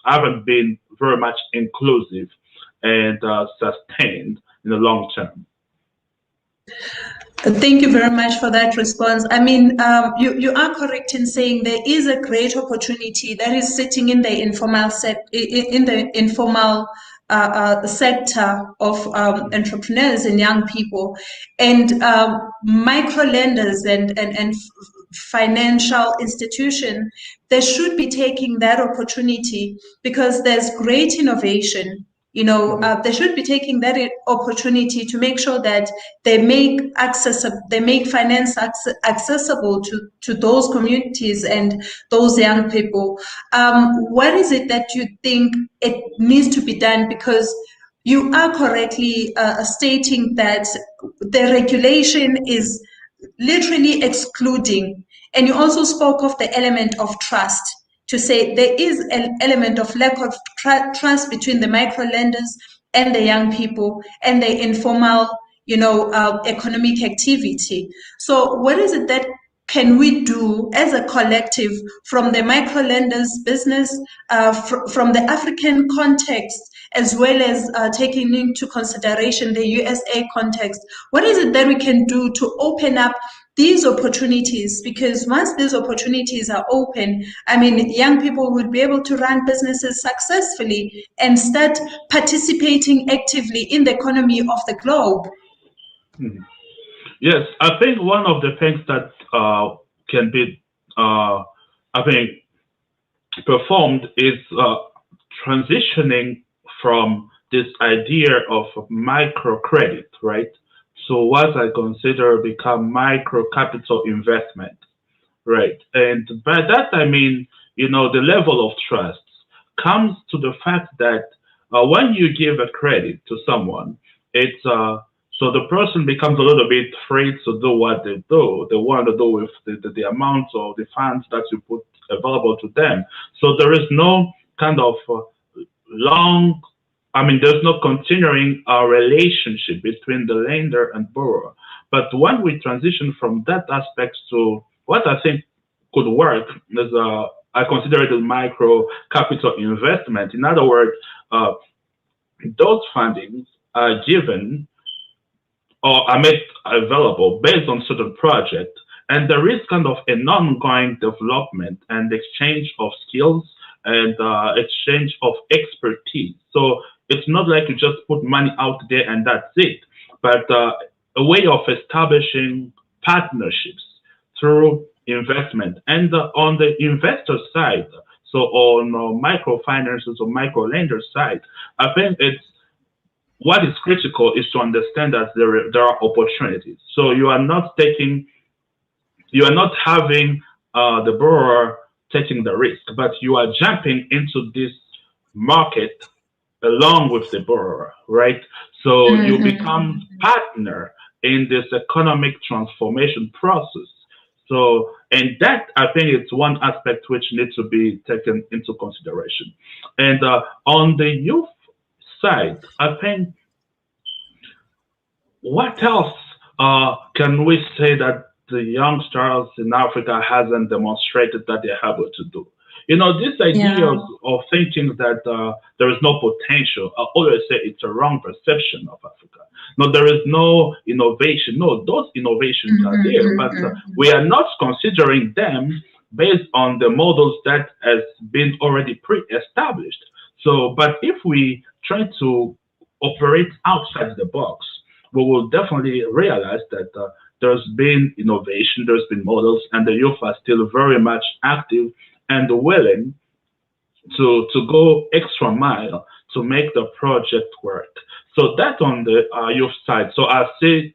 Speaker 12: haven't been very much inclusive and sustained in the long term.
Speaker 11: Thank you very much for that response. I mean, you are correct in saying there is a great opportunity that is sitting in the informal sector of entrepreneurs and young people, and micro lenders and financial institution. They should be taking that opportunity because there's great innovation. You know, they should be taking that opportunity to make sure that they make finance accessible to those communities and those young people. What is it that you think it needs to be done? Because you are correctly stating that the regulation is literally excluding, and you also spoke of the element of trust, to say there is an element of lack of trust between the micro lenders and the young people and the informal, economic activity. So what is it that can we do as a collective from the micro lenders business, from the African context, as well as taking into consideration the USA context? What is it that we can do to open up these opportunities? Because once these opportunities are open, I mean, young people will be able to run businesses successfully and start participating actively in the economy of the globe.
Speaker 12: Yes, I think one of the things that can be, performed is transitioning from this idea of microcredit, right? So what I consider become micro capital investment, right? And by that, I mean, the level of trust comes to the fact that when you give a credit to someone, it's so the person becomes a little bit free to do what they do. They want to do with the amount of the funds that you put available to them. So there is no kind of there's no continuing relationship between the lender and borrower. But when we transition from that aspect to what I think could work is I consider it a micro capital investment. In other words, those fundings are given or are made available based on certain projects, And there is kind of an ongoing development and exchange of skills and exchange of expertise. So it's not like you just put money out there and that's it, but a way of establishing partnerships through investment. And on the investor side, so on microfinances or micro lender side, I think what is critical is to understand that there are opportunities. So you are not having the borrower taking the risk, but you are jumping into this market along with the borrower, right? So you become partner in this economic transformation process. So, and that I think it's one aspect which needs to be taken into consideration. And on the youth side, I think what else can we say that the youngsters in Africa hasn't demonstrated that they're able to do? You know, this idea of thinking that there is no potential, I always say it's a wrong perception of Africa. No, there is no innovation. No, those innovations are there, but we are not considering them based on the models that has been already pre-established. So, but if we try to operate outside the box, we will definitely realize that there's been innovation, there's been models, and the youth are still very much active and willing to go extra mile to make the project work. So that on the youth side. So I see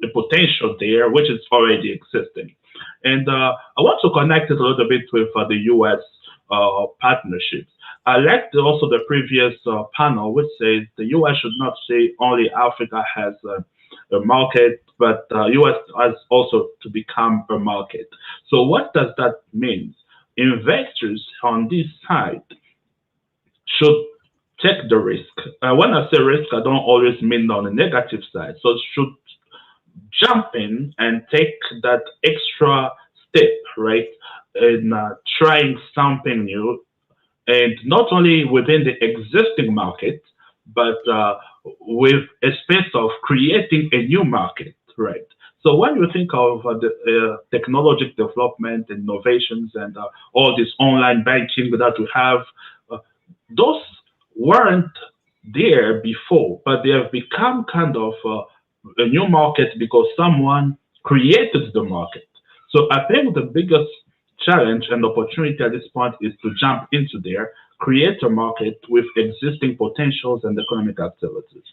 Speaker 12: the potential there, which is already existing. And I want to connect it a little bit with the US partnerships. I liked also the previous panel, which says the US should not say only Africa has a market, but US has also to become a market. So what does that mean? Investors on this side should take the risk. When I say risk, I don't always mean on the negative side. So should jump in and take that extra step, right, in trying something new, and not only within the existing market, but with a space of creating a new market, right? So when you think of the technology development, innovations, and all this online banking that we have, those weren't there before, but they have become kind of a new market because someone created the market. So I think the biggest challenge and opportunity at this point is to jump into there, create a market with existing potentials and economic activities.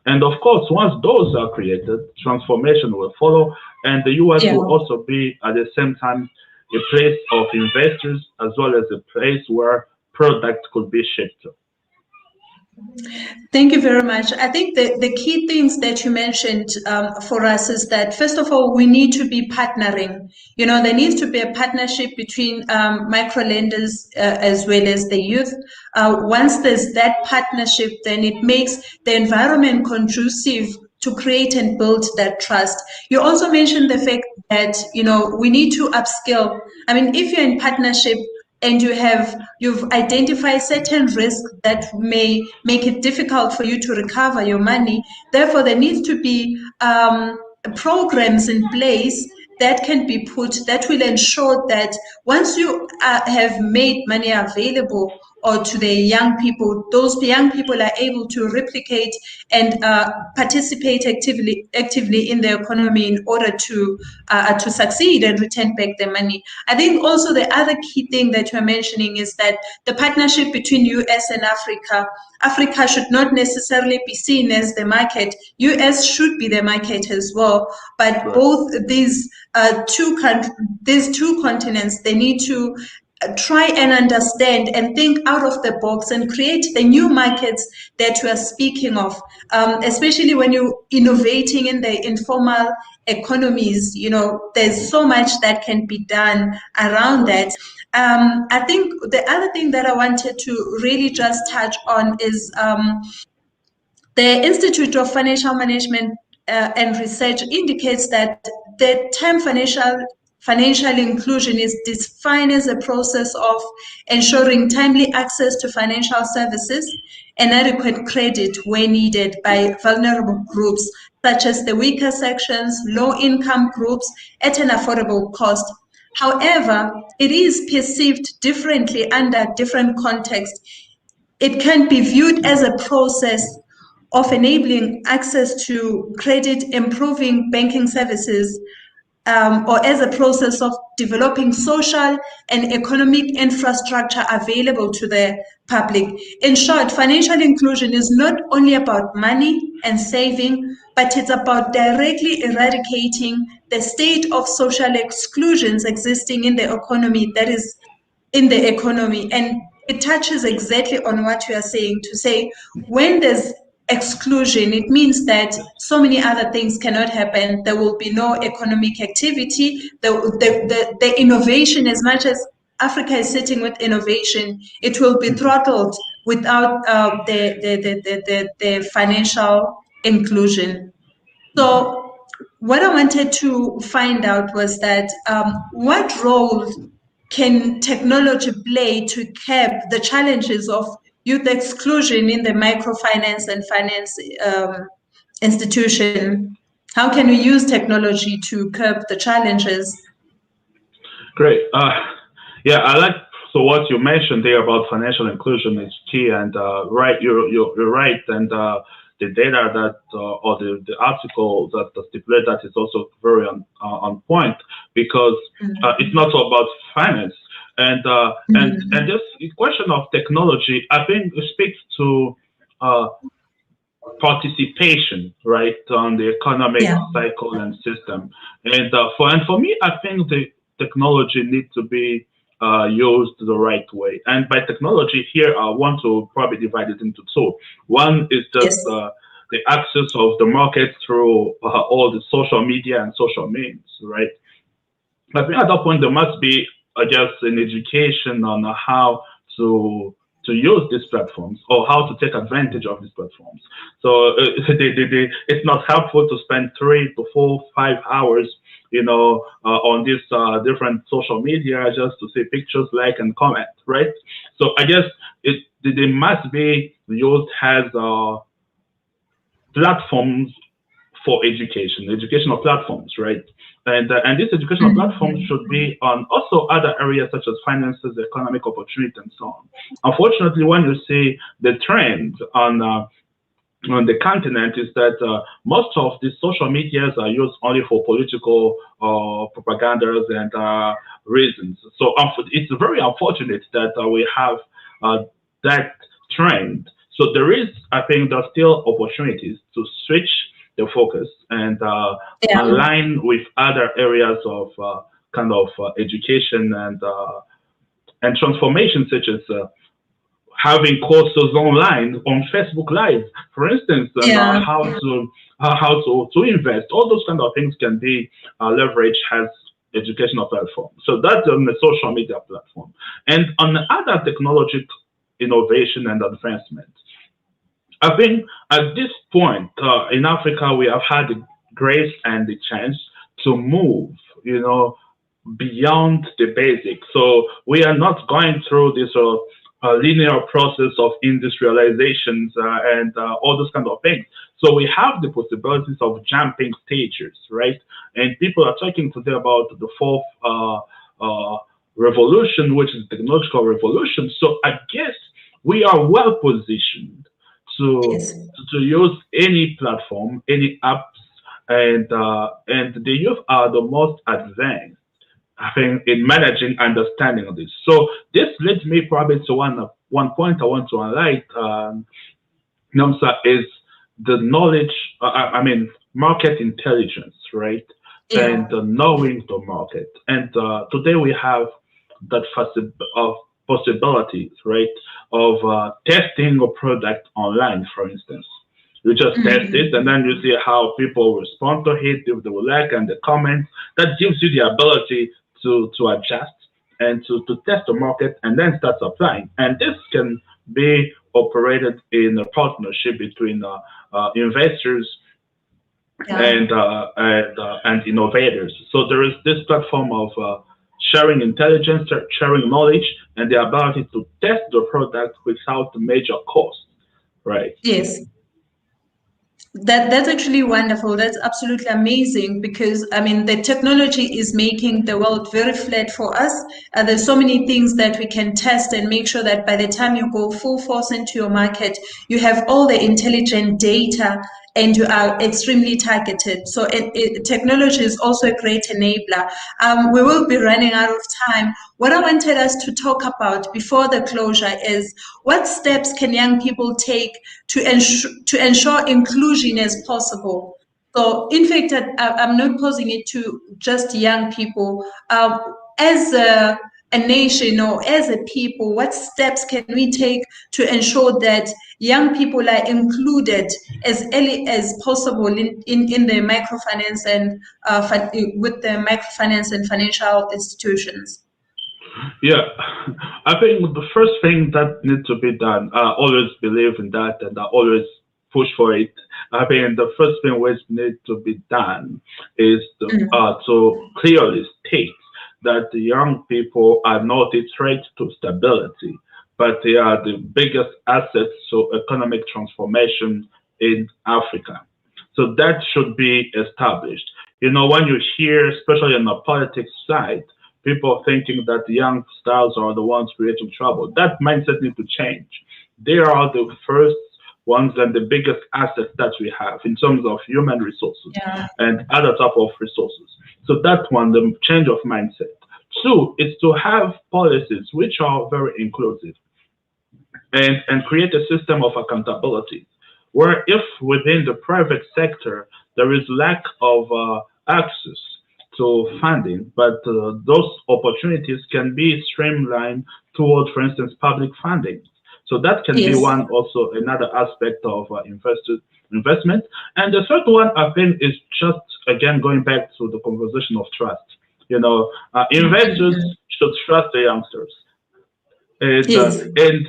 Speaker 12: And of course, once those are created, transformation will follow, and the US will also be at the same time a place of investors as well as a place where product could be shipped to.
Speaker 11: Thank you very much. I think the key things that you mentioned for us is that, first of all, we need to be partnering. You know, there needs to be a partnership between micro lenders as well as the youth. Once there's that partnership, then it makes the environment conducive to create and build that trust. You also mentioned the fact that, you know, we need to upskill. I mean, if you're in partnership, and you've identified certain risks that may make it difficult for you to recover your money. Therefore, there needs to be programs in place that can be put that will ensure that once you have made money available or to the young people, those young people are able to replicate and participate actively in the economy in order to succeed and return back the money. I think also the other key thing that you're mentioning is that the partnership between US and Africa should not necessarily be seen as the market. US should be the market as well, but both these two continents, they need to try and understand and think out of the box and create the new markets that we are speaking of, especially when you're innovating in the informal economies. You know, there's so much that can be done around that. I think the other thing that I wanted to really just touch on is the Institute of Financial Management and Research indicates that the term financial inclusion is defined as a process of ensuring timely access to financial services and adequate credit where needed by vulnerable groups, such as the weaker sections, low-income groups, at an affordable cost. However, it is perceived differently under different contexts. It can be viewed as a process of enabling access to credit, improving banking services, or as a process of developing social and economic infrastructure available to the public. In short, financial inclusion is not only about money and saving, but it's about directly eradicating the state of social exclusions existing in the economy, that is in the economy. And it touches exactly on what you are saying, to say when there's exclusion, it means that so many other things cannot happen. There will be no economic activity. The innovation, as much as Africa is sitting with innovation, it will be throttled without the financial inclusion. So what I wanted to find out was that what role can technology play to curb the challenges of youth exclusion in the microfinance and finance institution? How can we use technology to curb the challenges?
Speaker 12: Great. Yeah, I like so what you mentioned there about financial inclusion is key, and right, you're right, and the data that or the article that stipulates that is also very on point, because it's not all about finance, and this question of technology, I think, speaks to participation, right, on the economic cycle and system, and for me, I think the technology needs to be used the right way. And by technology here, I want to probably divide it into two. One is just the access of the market through all the social media and social means, right? But at that point, there must be, I guess, an education on how to use these platforms or how to take advantage of these platforms. So it's not helpful to spend 3 to 4, 5 hours on this different social media just to see pictures, like, and comment, right? So I guess they must be used as platforms for educational platforms, right? And these educational platforms should be on also other areas such as finances, economic opportunity, and so on. Unfortunately, when you see the trend on the continent is that most of these social medias are used only for political propagandas and reasons. So it's very unfortunate that we have that trend. So there is, I think, there's still opportunities to switch the focus and align with other areas of kind of education and transformation, such as having courses online on Facebook Live, for instance, and how to invest. All those kind of things can be leveraged as educational platform. So that's on the social media platform. And on the other technology innovation and advancement, I think at this point in Africa, we have had the grace and the chance to move, beyond the basics. So we are not going through this linear process of industrializations and all those kind of things. So we have the possibilities of jumping stages, right? And people are talking today about the fourth revolution, which is the technological revolution. So I guess we are well positioned to use any platform, any apps, and the youth are the most advanced, I think, in managing understanding of this. So this leads me probably to one point I want to highlight, Namsa, is the knowledge, market intelligence, right? And knowing the market. And today we have that possibilities, right, of testing a product online, for instance. You just test it, and then you see how people respond to it, if they will like, and the comments. That gives you the ability to adjust and to test the market and then start applying. And this can be operated in a partnership between investors and innovators. So there is this platform of sharing intelligence, sharing knowledge, and the ability to test the product without major cost, right?
Speaker 11: Yes. That's actually wonderful. That's absolutely amazing because I mean the technology is making the world very flat for us. There's so many things that we can test and make sure that by the time you go full force into your market, you have all the intelligent data and you are extremely targeted. So technology is also a great enabler. We will be running out of time. What I wanted us to talk about before the closure is what steps can young people take to ensure inclusion as possible. So in fact, I'm not posing it to just young people. As a nation or as a people, what steps can we take to ensure that young people are included as early as possible in the microfinance and with the microfinance and financial institutions?
Speaker 12: Yeah, I think the first thing that needs to be done, I always believe in that and I always push for it. I think the first thing which needs to be done is to clearly state that the young people are not a threat to stability, but they are the biggest assets to economic transformation in Africa. So that should be established. You know, when you hear, especially on the politics side, people thinking that the young stars are the ones creating trouble. That mindset needs to change. They are the first ones and the biggest assets that we have in terms of human resources and other type of resources. So that one, the change of mindset. Two is to have policies which are very inclusive and create a system of accountability where if within the private sector there is lack of access to funding, but those opportunities can be streamlined toward, for instance, public funding. So that can be one also another aspect of investment. And the third one, I think, is just again going back to the conversation of trust. You know, investors should trust the youngsters, and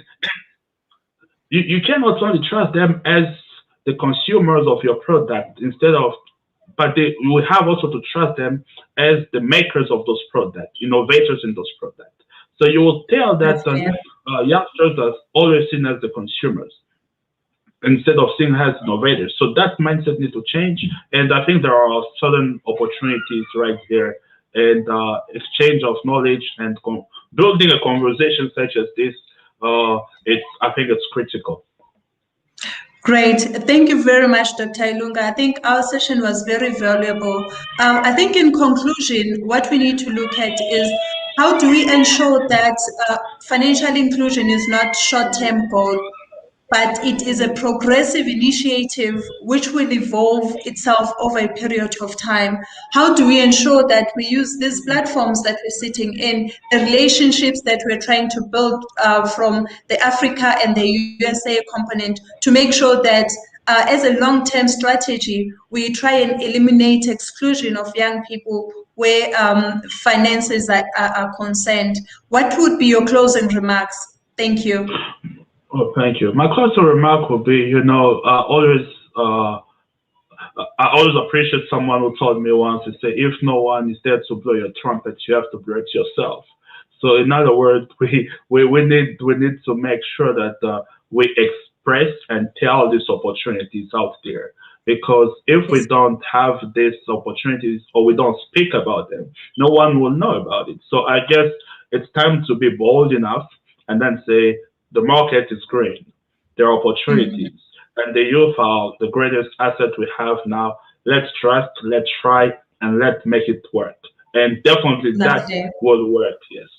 Speaker 12: you cannot only trust them as the consumers of your product instead of but you will have also to trust them as the makers of those products, innovators in those products. So you will tell that youngsters are always seen as the consumers instead of seen as innovators. So that mindset needs to change. And I think there are certain opportunities right there and exchange of knowledge and building a conversation such as this. I think it's critical.
Speaker 11: Great. Thank you very much, Dr. Ilunga. I think our session was very valuable. I think in conclusion, what we need to look at is how do we ensure that financial inclusion is not short-term goal, but it is a progressive initiative which will evolve itself over a period of time. How do we ensure that we use these platforms that we're sitting in, the relationships that we're trying to build from the Africa and the USA component to make sure that as a long-term strategy, we try and eliminate exclusion of young people where finances are concerned. What would be your closing remarks? Thank you.
Speaker 12: Oh, thank you. My closing remark would be, I always appreciate someone who told me once to say, if no one is there to blow your trumpet, you have to blow it yourself. So in other words, we need to make sure that we express and tell these opportunities out there. Because if we don't have these opportunities or we don't speak about them, no one will know about it. So I guess it's time to be bold enough and then say, the market is growing. There are opportunities. And the youth are the greatest asset we have now. Let's trust, let's try, and let's make it work. And definitely that will work, yes.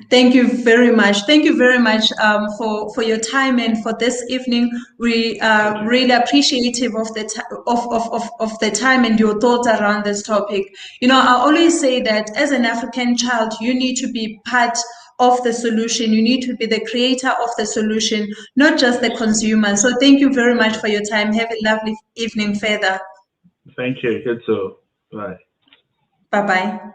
Speaker 11: Thank you very much. Thank you very much for your time and for this evening. We are really appreciative of the time and your thoughts around this topic. You know, I always say that as an African child, you need to be part of the solution. You need to be the creator of the solution, not just the consumer. So thank you very much for your time. Have a lovely evening further.
Speaker 12: Thank you. You too. Bye.
Speaker 11: Bye-bye.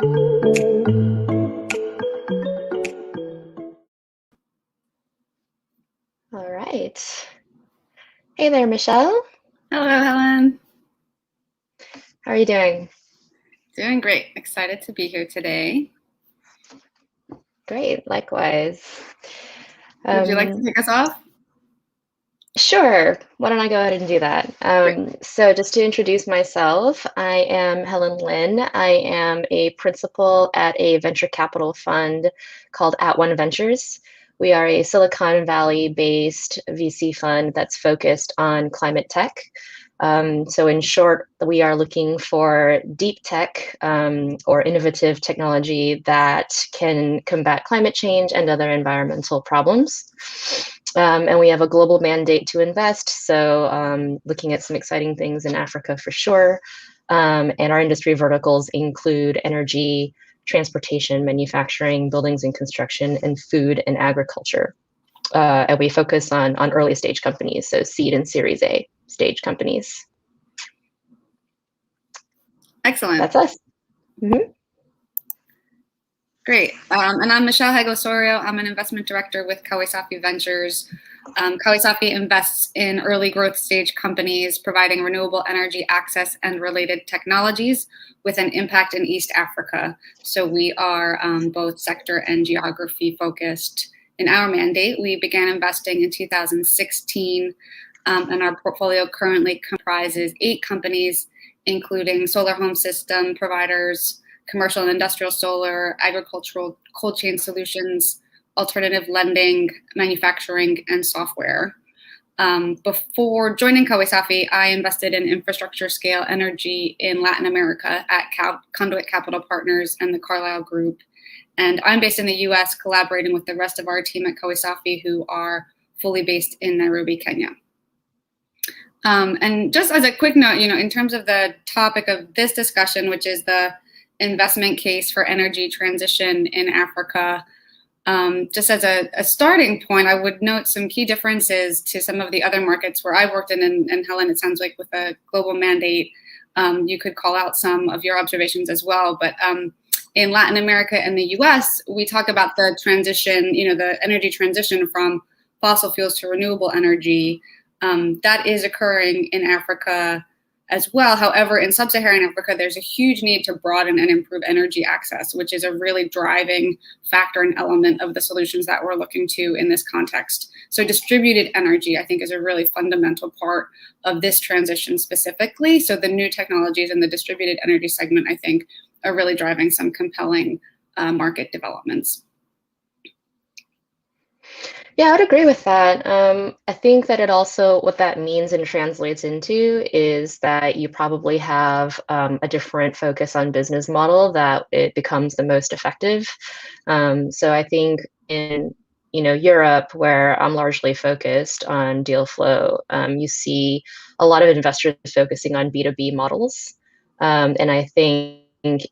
Speaker 13: All right. Hey there, Michelle.
Speaker 14: Hello, Helen.
Speaker 13: How are you doing?
Speaker 14: Doing great. Excited to be here today.
Speaker 13: Great, likewise.
Speaker 14: Would you like to kick us off?
Speaker 13: Sure. Why don't I go ahead and do that? So just to introduce myself, I am Helen Lin. I am a principal at a venture capital fund called At One Ventures. We are a Silicon Valley-based VC fund that's focused on climate tech. So in short, we are looking for deep tech or innovative technology that can combat climate change and other environmental problems. And we have a global mandate to invest, so looking at some exciting things in Africa for sure. And our industry verticals include energy, transportation, manufacturing, buildings and construction, and food and agriculture. And we focus on early stage companies, so seed and Series A stage companies.
Speaker 14: Excellent.
Speaker 13: That's us. Mm-hmm.
Speaker 14: Great. And I'm Michelle Hego-Sorio. I'm an investment director with Kawaisafi Ventures. Kawaisafi invests in early growth stage companies providing renewable energy access and related technologies with an impact in East Africa. So we are both sector and geography focused in our mandate. We began investing in 2016, and our portfolio currently comprises 8 companies, including solar home system providers, commercial and industrial solar, agricultural cold chain solutions, alternative lending, manufacturing, and software. Before joining Kawaisafi, I invested in infrastructure scale energy in Latin America at Conduit Capital Partners and the Carlyle Group. And I'm based in the US, collaborating with the rest of our team at Kawaisafi, who are fully based in Nairobi, Kenya. And just as a quick note, in terms of the topic of this discussion, which is the investment case for energy transition in Africa, just as a starting point, I would note some key differences to some of the other markets where I've worked in, and Helen, it sounds like with a global mandate, you could call out some of your observations as well. But in Latin America and the US, we talk about the transition, the energy transition from fossil fuels to renewable energy. That is occurring in Africa as well. However, in sub-Saharan Africa, there's a huge need to broaden and improve energy access, which is a really driving factor and element of the solutions that we're looking to in this context. So distributed energy, I think, is a really fundamental part of this transition specifically. So the new technologies in the distributed energy segment, I think, are really driving some compelling market developments.
Speaker 13: Yeah, I would agree with that. I think that it also, what that means and translates into is that you probably have a different focus on business model that it becomes the most effective. So I think in Europe, where I'm largely focused on deal flow, you see a lot of investors focusing on B2B models. And I think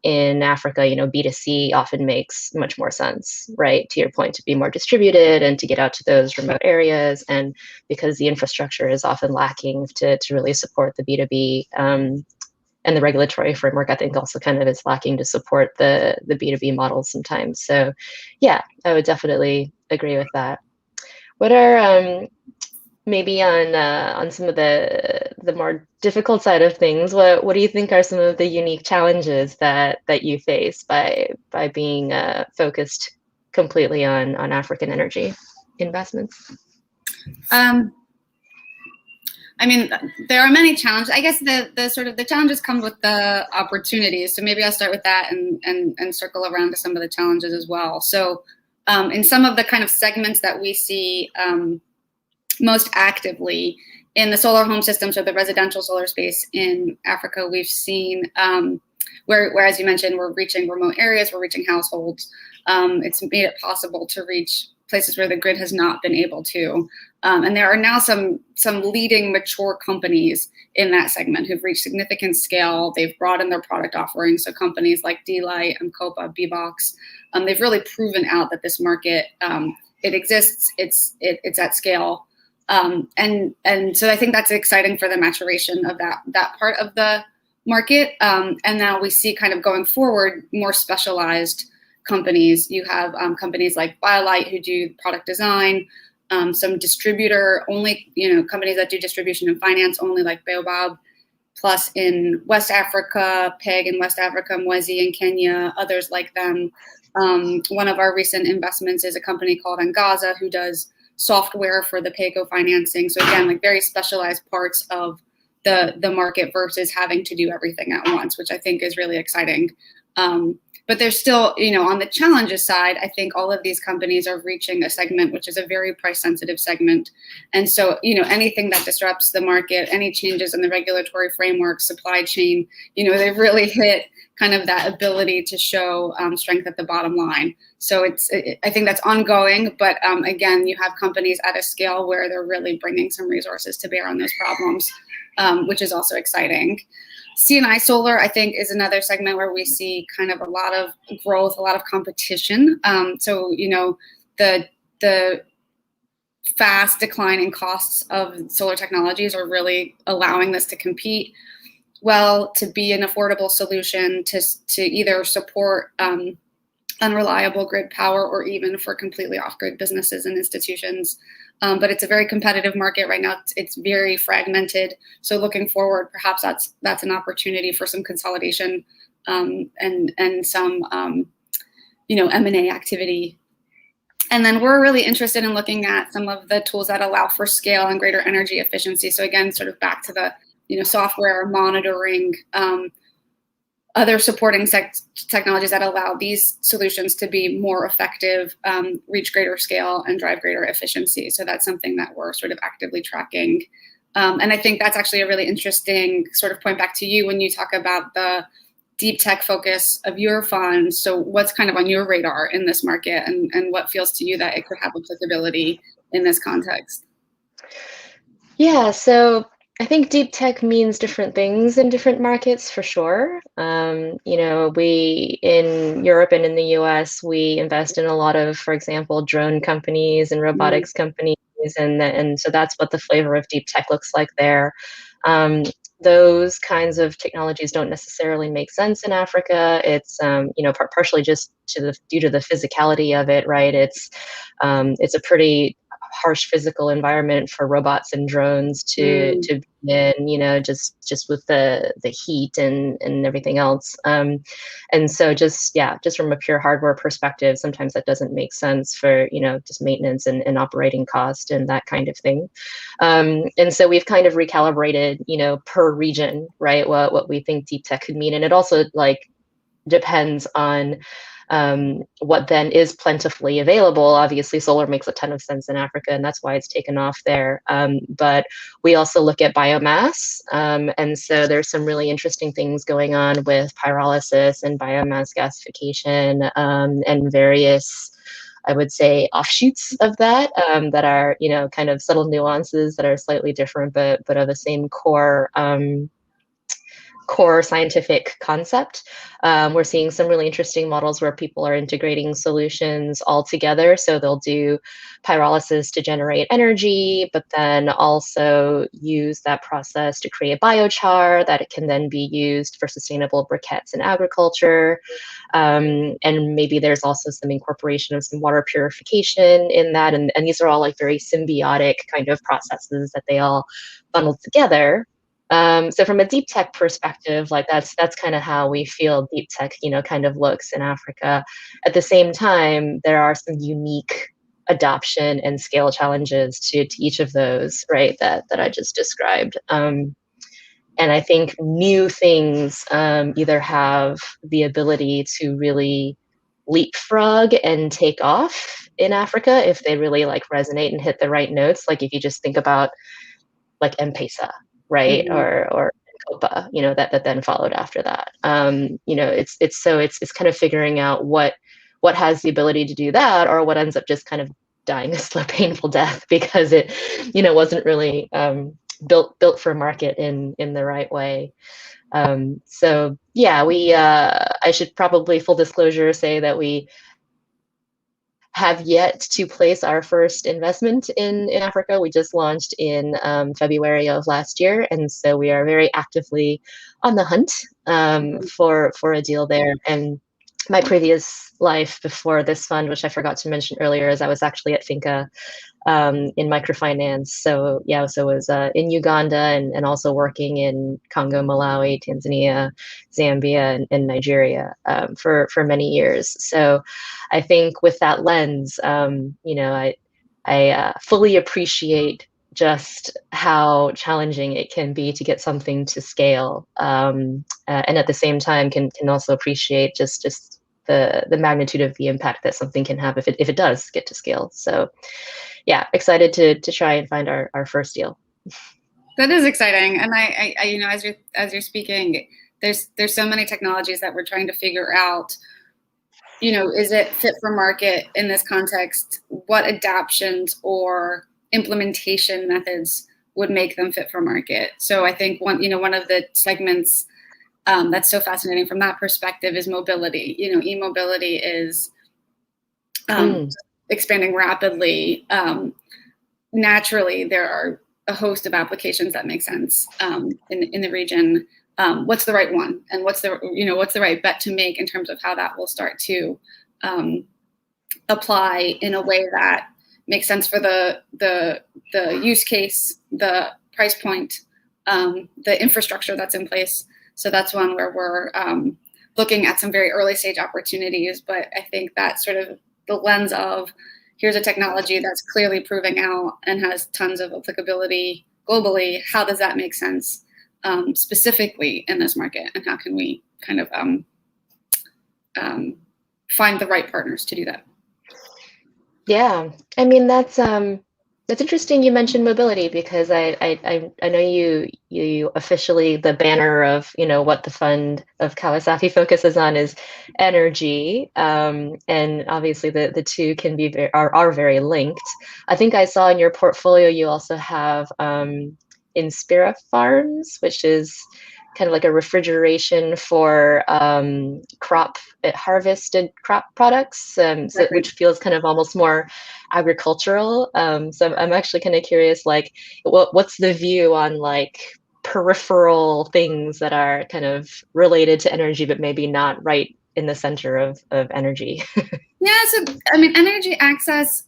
Speaker 13: in Africa, B2C often makes much more sense, right? To your point, to be more distributed and to get out to those remote areas. And because the infrastructure is often lacking to really support the B2B and the regulatory framework, I think also kind of is lacking to support the B2B models sometimes. So yeah, I would definitely agree with that. What are maybe on some of the more difficult side of things, what do you think are some of the unique challenges that you face by being focused completely on African energy investments?
Speaker 14: I mean, there are many challenges. I guess the challenges come with the opportunities. So maybe I'll start with that and circle around to some of the challenges as well. So in some of the kind of segments that we see most actively in the solar home systems or the residential solar space in Africa, we've seen where, as you mentioned, we're reaching remote areas, we're reaching households. It's made it possible to reach places where the grid has not been able to. And there are now some leading mature companies in that segment who've reached significant scale. They've broadened their product offerings. So companies like D-Light, Mcopa, B-Box, they've really proven out that this market, it exists, it's at scale. And so I think that's exciting for the maturation of that part of the market. And now we see kind of going forward more specialized companies. You have companies like BioLite who do product design, some distributor only, companies that do distribution and finance only like Baobab, plus in West Africa, PEG in West Africa, Mwezi in Kenya, others like them. One of our recent investments is a company called Angaza who does software for the PayGo financing. So again, like very specialized parts of the market versus having to do everything at once, which I think is really exciting. But there's still, on the challenges side, I think all of these companies are reaching a segment which is a very price sensitive segment. And so, anything that disrupts the market, any changes in the regulatory framework, supply chain, they've really hit kind of that ability to show strength at the bottom line. So I think that's ongoing, but again, you have companies at a scale where they're really bringing some resources to bear on those problems, which is also exciting. C&I solar, I think, is another segment where we see kind of a lot of growth, a lot of competition. So, the fast decline in costs of solar technologies are really allowing this to compete well, to be an affordable solution to either support unreliable grid power or even for completely off-grid businesses and institutions. But it's a very competitive market right now. It's very fragmented. So looking forward, perhaps that's an opportunity for some consolidation and some M&A activity. And then we're really interested in looking at some of the tools that allow for scale and greater energy efficiency. So again, sort of back to the software monitoring, other supporting technologies that allow these solutions to be more effective, reach greater scale, and drive greater efficiency. So that's something that we're sort of actively tracking. And I think that's actually a really interesting sort of point back to you when you talk about the deep tech focus of your fund. So what's kind of on your radar in this market, and what feels to you that it could have applicability in this context?
Speaker 13: Yeah, so I think deep tech means different things in different markets for sure. We in Europe and in the US, we invest in a lot of, for example, drone companies and robotics companies, and so that's what the flavor of deep tech looks like there. Those kinds of technologies don't necessarily make sense in Africa. It's partially just due to the physicality of it, right? It's a pretty harsh physical environment for robots and drones to be in, just with the heat and everything else. And so just from a pure hardware perspective, sometimes that doesn't make sense for, just maintenance and operating cost and that kind of thing. And so we've kind of recalibrated, per region, right, what we think deep tech could mean. And it also depends on what then is plentifully available. Obviously, solar makes a ton of sense in Africa, and that's why it's taken off there. But we also look at biomass. And so there's some really interesting things going on with pyrolysis and biomass gasification and various, I would say, offshoots of that that are, kind of subtle nuances that are slightly different, but of the same core scientific concept. We're seeing some really interesting models where people are integrating solutions all together. So they'll do pyrolysis to generate energy, but then also use that process to create biochar that it can then be used for sustainable briquettes in agriculture. And maybe there's also some incorporation of some water purification in that. And these are all very symbiotic kind of processes that they all bundle together. So from a deep tech perspective, that's kind of how we feel deep tech, kind of looks in Africa. At the same time, there are some unique adoption and scale challenges to each of those, right, that I just described. And I think new things either have the ability to really leapfrog and take off in Africa if they really resonate and hit the right notes. If you just think about M-Pesa, right? Mm-hmm. or Copa, that then followed after that. It's kind of figuring out what has the ability to do that, or what ends up just kind of dying a slow, painful death because it, wasn't really built for market in the right way. So yeah, I should probably, full disclosure, say that we have yet to place our first investment in Africa. We just launched in February of last year, and so we are very actively on the hunt for a deal there. And my previous life before this fund, which I forgot to mention earlier, is I was actually at Finca in microfinance. So yeah, so I was in Uganda and also working in Congo, Malawi, Tanzania, Zambia, and Nigeria for many years. So I think with that lens, you know, I fully appreciate just how challenging it can be to get something to scale, and at the same time can also appreciate just the magnitude of the impact that something can have if it does get to scale. So yeah, excited to try and find our first deal.
Speaker 14: That is exciting, and I you know, as you're speaking, there's so many technologies that we're trying to figure out. You know, is it fit for market in this context? What adaptions or implementation methods would make them fit for market? So I think one of the segments that's so fascinating from that perspective is mobility. You know, e-mobility is expanding rapidly. Naturally, there are a host of applications that make sense in the region. What's the right one, and what's the right bet to make in terms of how that will start to apply in a way that makes sense for the use case, the price point, the infrastructure that's in place. So that's one where we're looking at some very early stage opportunities. But I think that sort of the lens of here's a technology that's clearly proving out and has tons of applicability globally. How does that make sense specifically in this market, and how can we kind of find the right partners to do that?
Speaker 13: Yeah, I mean that's interesting. You mentioned mobility because I know you officially, the banner of what the fund of Kawasaki focuses on is energy, and obviously the two can be are very linked. I think I saw in your portfolio you also have Inspira Farms, which is kind of like a refrigeration for harvested crop products, which feels kind of almost more agricultural. So I'm actually kind of curious, like, what's the view on like peripheral things that are kind of related to energy, but maybe not right in the center of energy?
Speaker 14: Yeah, so I mean, energy access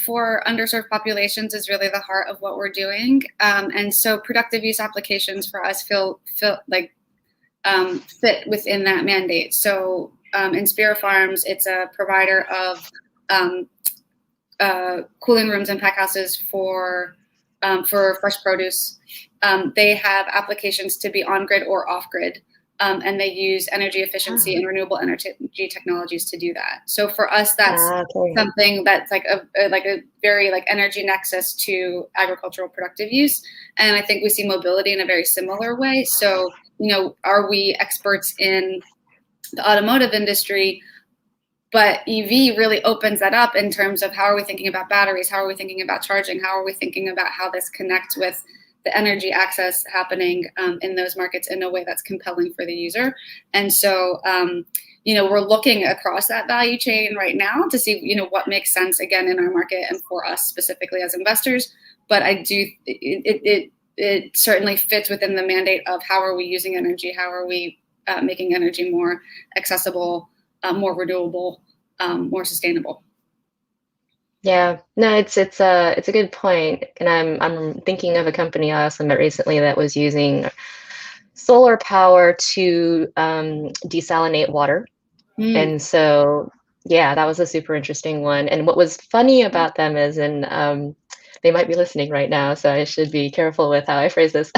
Speaker 14: for underserved populations is really the heart of what we're doing, and so productive use applications for us feel like fit within that mandate. So Inspira Farms, it's a provider of cooling rooms and pack houses for fresh produce. They have applications to be on grid or off grid. And they use energy efficiency and renewable energy technologies to do that. So for us, that's something that's like a very like energy nexus to agricultural productive use. And I think we see mobility in a very similar way. So, are we experts in the automotive industry? But EV really opens that up in terms of how are we thinking about batteries? How are we thinking about charging? How are we thinking about how this connects with the energy access happening in those markets in a way that's compelling for the user? And so, we're looking across that value chain right now to see, what makes sense again in our market and for us specifically as investors. But it certainly fits within the mandate of how are we using energy? How are we making energy more accessible, more renewable, more sustainable?
Speaker 13: Yeah, no, it's a good point, and I'm thinking of a company I also met recently that was using solar power to desalinate water, and so yeah, that was a super interesting one. And what was funny about them is, and they might be listening right now, so I should be careful with how I phrase this,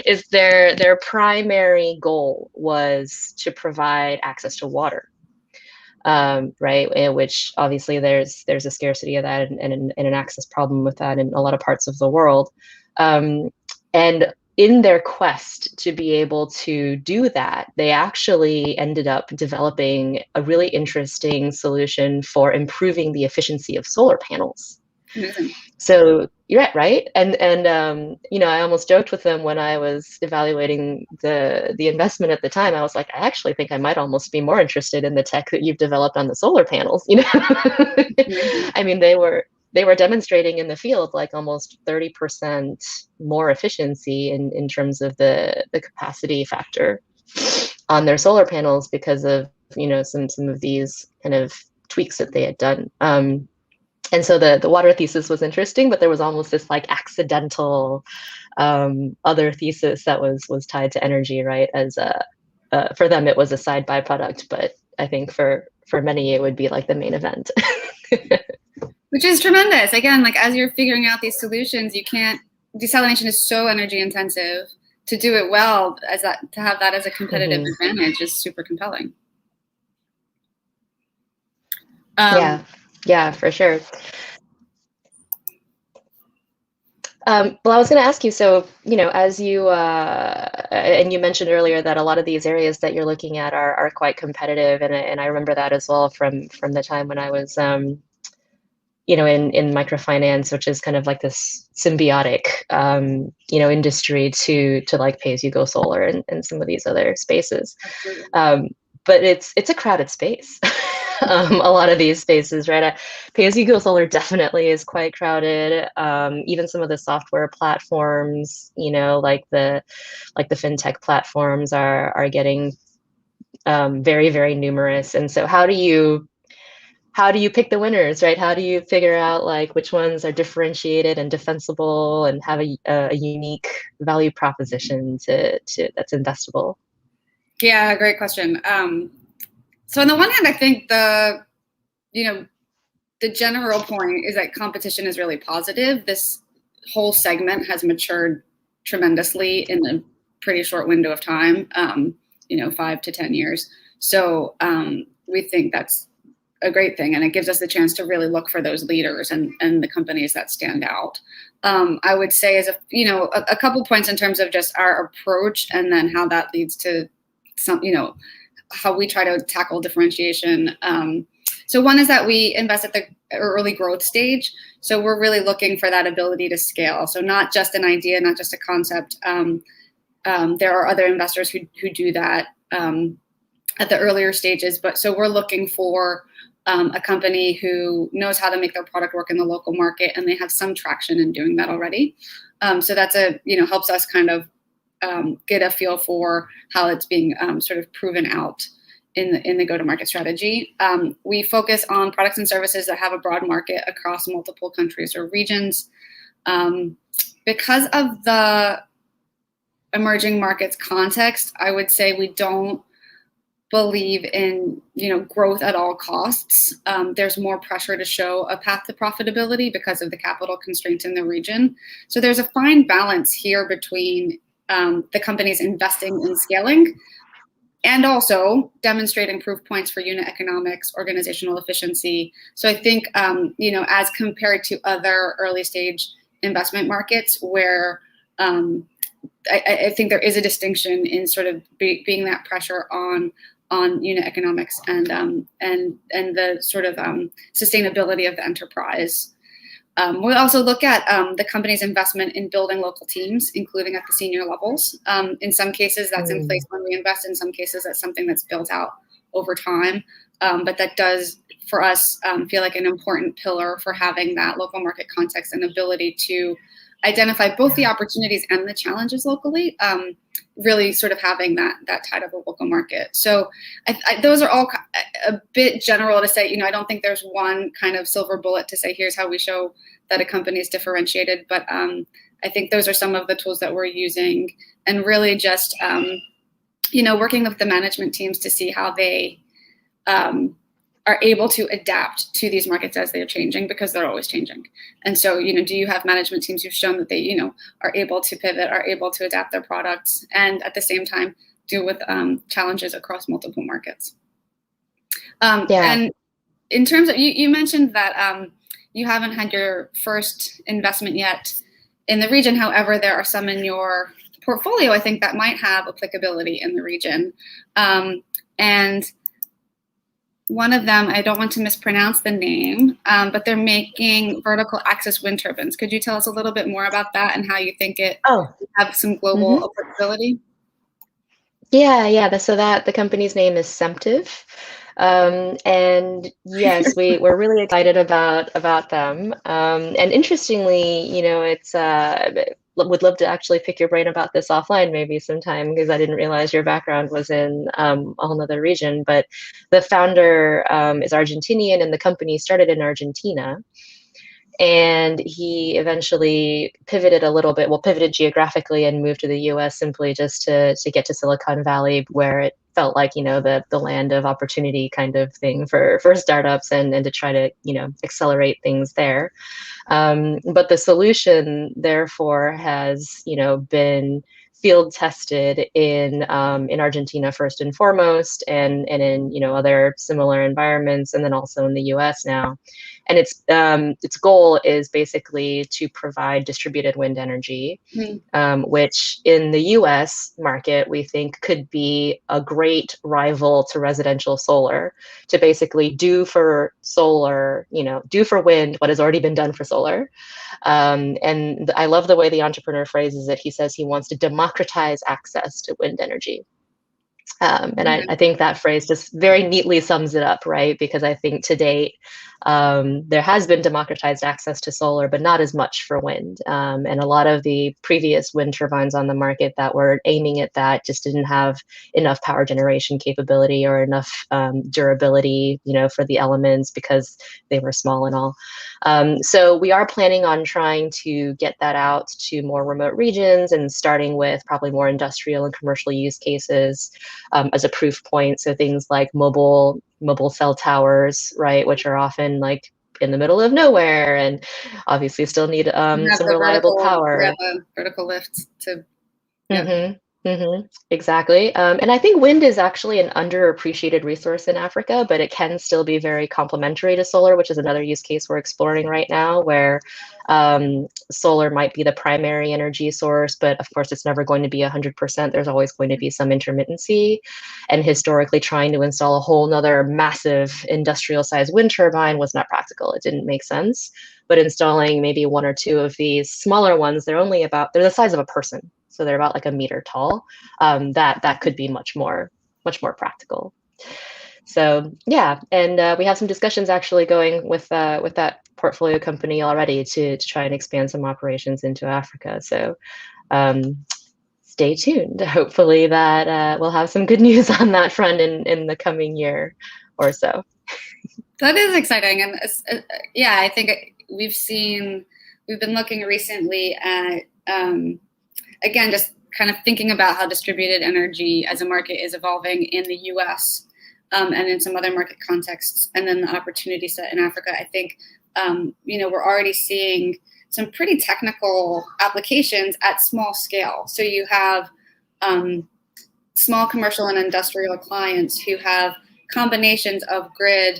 Speaker 13: is their primary goal was to provide access to water. Right, which obviously there's a scarcity of that and an access problem with that in a lot of parts of the world. And in their quest to be able to do that, they actually ended up developing a really interesting solution for improving the efficiency of solar panels.
Speaker 14: Amazing.
Speaker 13: So you're right. And I almost joked with them when I was evaluating the investment at the time. I was like, I actually think I might almost be more interested in the tech that you've developed on the solar panels. I mean, they were demonstrating in the field like almost 30% more efficiency in terms of the capacity factor on their solar panels because of some of these kind of tweaks that they had done. And so the water thesis was interesting, but there was almost this like accidental other thesis that was tied to energy, right? As for them, it was a side byproduct, but I think for many, it would be like the main event.
Speaker 14: Which is tremendous. Again, like as you're figuring out these solutions, desalination is so energy intensive. To do it well, to have that as a competitive advantage is super compelling.
Speaker 13: Yeah, for sure. Well, I was going to ask you, so, as you, and you mentioned earlier that a lot of these areas that you're looking at are quite competitive. And I remember that as well from the time when I was, in microfinance, which is kind of like this symbiotic, industry to like pay-as-you-go solar and some of these other spaces. But it's a crowded space. A lot of these spaces, right? Pay-as-you-go solar definitely is quite crowded. Even some of the software platforms, like the fintech platforms are getting very, very numerous. And so how do you pick the winners, right? How do you figure out like which ones are differentiated and defensible and have a unique value proposition that's investable?
Speaker 14: Yeah, great question. So on the one hand, I think the general point is that competition is really positive. This whole segment has matured tremendously in a pretty short window of time, 5 to 10 years. So we think that's a great thing, and it gives us the chance to really look for those leaders and the companies that stand out. I would say as a couple points in terms of just our approach, and then how that leads to some, how we try to tackle differentiation. So one is that we invest at the early growth stage. So we're really looking for that ability to scale. So not just an idea, not just a concept. There are other investors who do that at the earlier stages. But so we're looking for a company who knows how to make their product work in the local market, and they have some traction in doing that already. So that's helps us kind of get a feel for how it's being sort of proven out in the go-to-market strategy. We focus on products and services that have a broad market across multiple countries or regions. Because of the emerging markets context, I would say we don't believe in growth at all costs. There's more pressure to show a path to profitability because of the capital constraints in the region. So there's a fine balance here between the companies investing in scaling and also demonstrating proof points for unit economics, organizational efficiency. So I think, as compared to other early stage investment markets where I think there is a distinction in sort of being that pressure on unit economics and the sort of sustainability of the enterprise. We'll also look at the company's investment in building local teams, including at the senior levels. In some cases, that's in place when we invest. In some cases, that's something that's built out over time. But that does, for us, feel like an important pillar for having that local market context and ability to identify both the opportunities and the challenges locally, really sort of having that tied of a local market. So those are all a bit general to say, I don't think there's one kind of silver bullet to say, here's how we show that a company is differentiated. But I think those are some of the tools that we're using, and really just, working with the management teams to see how they are able to adapt to these markets as they're changing, because they're always changing. And so, do you have management teams who've shown that they, are able to pivot, are able to adapt their products, and at the same time deal with challenges across multiple markets? And in terms of, you mentioned that you haven't had your first investment yet in the region. However, there are some in your portfolio, I think, that might have applicability in the region. And one of them, I don't want to mispronounce the name, but they're making vertical axis wind turbines. Could you tell us a little bit more about that and how you think it have some global applicability?
Speaker 13: Yeah. So the company's name is Semptive. And yes, we're really excited about them. And interestingly, it's would love to actually pick your brain about this offline maybe sometime, because I didn't realize your background was in a whole other region. But the founder is Argentinian, and the company started in Argentina. And he eventually pivoted a little bit, pivoted geographically and moved to the US simply just to get to Silicon Valley, where it felt like, the land of opportunity kind of thing for startups, and to try to, accelerate things there. But the solution, therefore, has, been field tested in Argentina first and foremost, and in other similar environments, and then also in the US now. And its goal is basically to provide distributed wind energy, which in the US market we think could be a great rival to residential solar, to basically do for solar, do for wind what has already been done for solar. And I love the way the entrepreneur phrases it. He says he wants to democratize access to wind energy. And I think that phrase just very neatly sums it up, right? Because I think to date, there has been democratized access to solar, but not as much for wind. And a lot of the previous wind turbines on the market that were aiming at that just didn't have enough power generation capability or enough durability, for the elements, because they were small and all. So we are planning on trying to get that out to more remote regions, and starting with probably more industrial and commercial use cases as a proof point. So things like mobile cell towers, right, which are often like in the middle of nowhere, and obviously still need some reliable power.
Speaker 14: Vertical lift to.
Speaker 13: Exactly. And I think wind is actually an underappreciated resource in Africa, but it can still be very complementary to solar, which is another use case we're exploring right now, where solar might be the primary energy source, but of course it's never going to be 100%. There's always going to be some intermittency. And historically, trying to install a whole nother massive industrial sized wind turbine was not practical. It didn't make sense. But installing maybe one or two of these smaller ones, they're the size of a person. So they're about like a meter tall. That could be much more practical. So yeah, and we have some discussions actually going with that portfolio company already to try and expand some operations into Africa. So stay tuned. Hopefully that we'll have some good news on that front in the coming year or so.
Speaker 14: That is exciting, and yeah, I think we've been looking recently at. Again, just kind of thinking about how distributed energy as a market is evolving in the US and in some other market contexts, and then the opportunity set in Africa. I think, we're already seeing some pretty technical applications at small scale. So you have small commercial and industrial clients who have combinations of grid,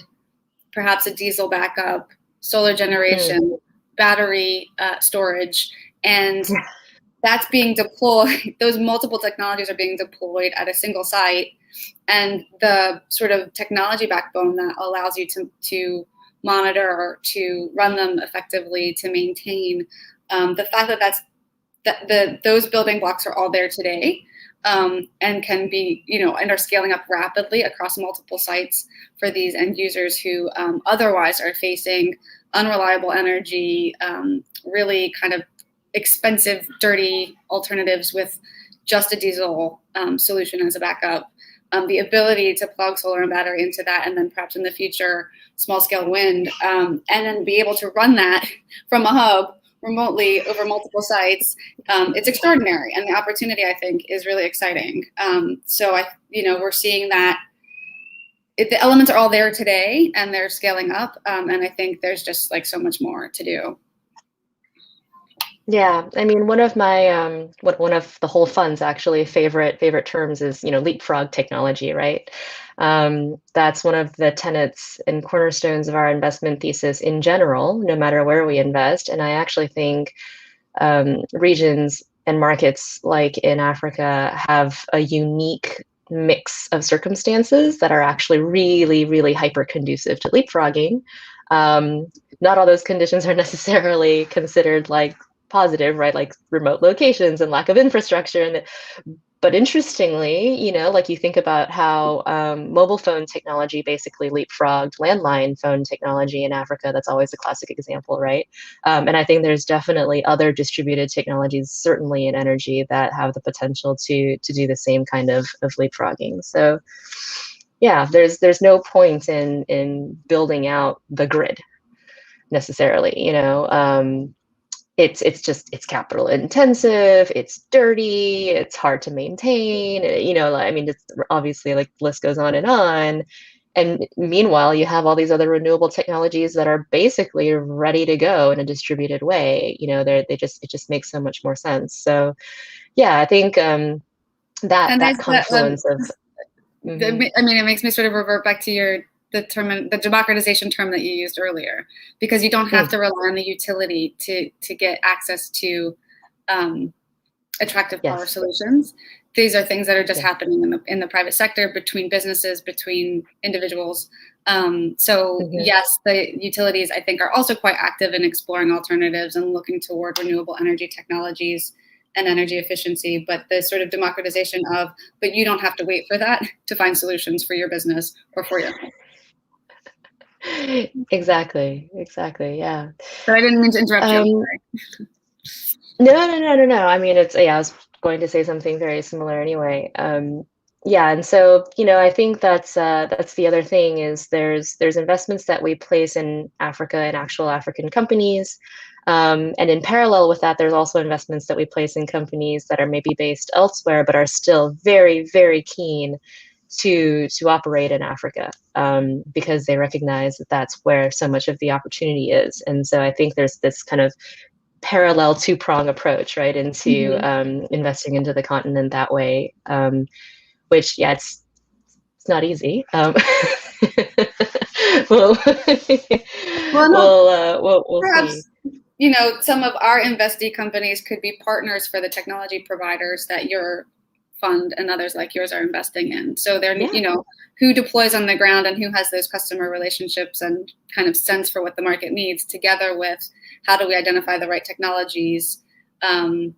Speaker 14: perhaps a diesel backup, solar generation, battery storage, and that's being deployed. Those multiple technologies are being deployed at a single site, and the sort of technology backbone that allows you to monitor, to run them effectively, to maintain the fact that those building blocks are all there today, and can be, and are scaling up rapidly across multiple sites for these end users who otherwise are facing unreliable energy, really kind of expensive, dirty alternatives with just a diesel solution as a backup. The ability to plug solar and battery into that, and then perhaps in the future, small scale wind, and then be able to run that from a hub remotely over multiple sites, it's extraordinary. And the opportunity, I think, is really exciting. So we're seeing that the elements are all there today, and they're scaling up. And I think there's just like so much more to do.
Speaker 13: Yeah, I mean, one of my one of the whole fund's actually favorite terms is leapfrog technology, right? That's one of the tenets and cornerstones of our investment thesis in general, no matter where we invest. And I actually think regions and markets like in Africa have a unique mix of circumstances that are actually really, really hyper conducive to leapfrogging. Not all those conditions are necessarily considered like positive, right? Like remote locations and lack of infrastructure. But interestingly, you know, like you think about how mobile phone technology basically leapfrogged landline phone technology in Africa. That's always a classic example, right? And I think there's definitely other distributed technologies, certainly in energy, that have the potential to do the same kind of leapfrogging. So yeah, there's no point in building out the grid necessarily, you know. It's capital intensive, it's dirty, it's hard to maintain, you know. I mean, it's obviously, like, the list goes on. And meanwhile, you have all these other renewable technologies that are basically ready to go in a distributed way. You know, it just makes so much more sense. So yeah, I think that confluence of
Speaker 14: I mean, it makes me sort of revert back to the democratization term that you used earlier, because you don't have to rely on the utility to get access to attractive power solutions. These are things that are just happening in the private sector, between businesses, between individuals. Yes, the utilities, I think, are also quite active in exploring alternatives and looking toward renewable energy technologies and energy efficiency, but the sort of democratization but you don't have to wait for that to find solutions for your business or for your home.
Speaker 13: Exactly, yeah.
Speaker 14: So I didn't mean to interrupt you.
Speaker 13: No. I mean, I was going to say something very similar anyway. Yeah, and so, you know, I think that's the other thing, is there's investments that we place in Africa, in actual African companies. And in parallel with that, there's also investments that we place in companies that are maybe based elsewhere, but are still very, very keen to operate in Africa, because they recognize that that's where so much of the opportunity is. And so I think there's this kind of parallel two-prong approach, right, into investing into the continent that way, which, yeah, it's not easy. We'll
Speaker 14: perhaps
Speaker 13: see.
Speaker 14: You know, some of our investee companies could be partners for the technology providers that your fund and others like yours are investing in. So they're, you know, who deploys on the ground and who has those customer relationships and kind of sense for what the market needs, together with how do we identify the right technologies from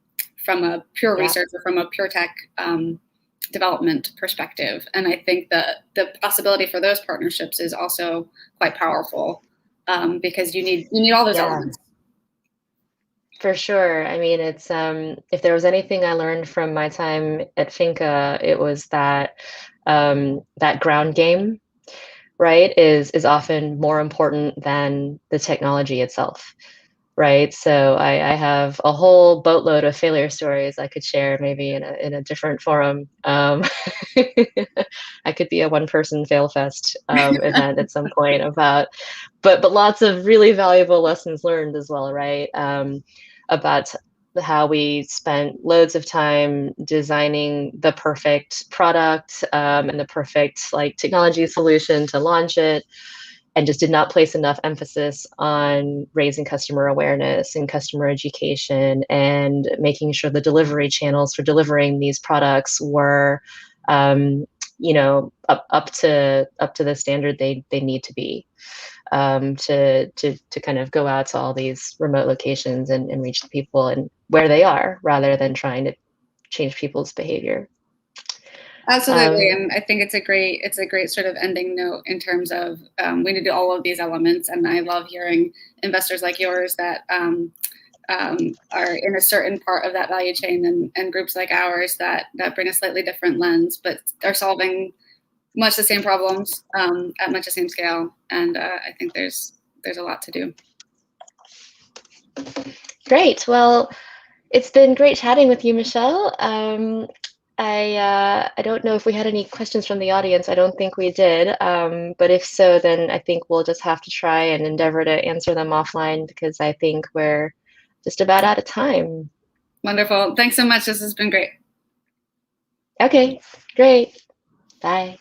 Speaker 14: a pure research or from a pure tech development perspective. And I think that the possibility for those partnerships is also quite powerful, because you need all those elements.
Speaker 13: For sure. I mean, it's if there was anything I learned from my time at Finca, it was that that ground game, right, is often more important than the technology itself, right? So I have a whole boatload of failure stories I could share, maybe in a different forum. I could be a one-person fail fest event at some point about, but lots of really valuable lessons learned as well, right? About how we spent loads of time designing the perfect product and the perfect, like, technology solution to launch it, and just did not place enough emphasis on raising customer awareness and customer education, and making sure the delivery channels for delivering these products were, you know, up to the standard they need to be. To kind of go out to all these remote locations and reach the people and where they are, rather than trying to change people's behavior.
Speaker 14: Absolutely, and I think it's a great sort of ending note in terms of we need all of these elements. And I love hearing investors like yours that are in a certain part of that value chain, and groups like ours that bring a slightly different lens, but are solving much the same problems at much the same scale. And I think there's a lot to do.
Speaker 13: Great. Well, it's been great chatting with you, Michelle. I don't know if we had any questions from the audience. I don't think we did. But if so, then I think we'll just have to try and endeavor to answer them offline, because I think we're just about out of time.
Speaker 14: Wonderful. Thanks so much. This has been great.
Speaker 13: Okay, great. Bye.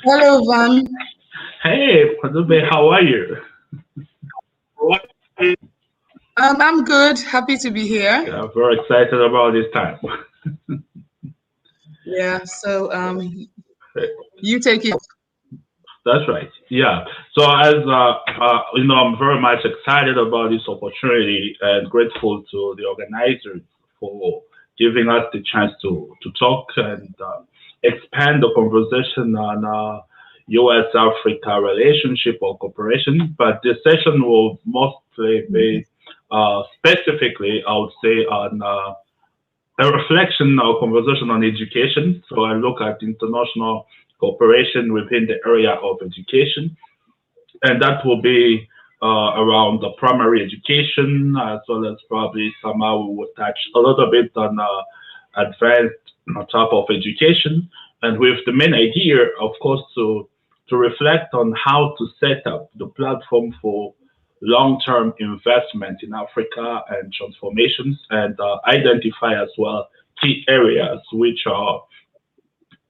Speaker 15: Hello, Van.
Speaker 12: Hey, Padube, how are you?
Speaker 15: I'm good. Happy to be here.
Speaker 12: Yeah, very excited about this time.
Speaker 15: Yeah. So you take it.
Speaker 12: That's right. Yeah. So as I'm very much excited about this opportunity and grateful to the organizers for giving us the chance to talk and expand the conversation on U.S. Africa relationship or cooperation. But this session will mostly be specifically, I would say, on a reflection or conversation on education. So I look at international cooperation within the area of education, and that will be around the primary education, as well as probably somehow we will touch a little bit on advanced type of education, and with the main idea, of course, to reflect on how to set up the platform for long-term investment in Africa and transformations, and identify as well key areas which are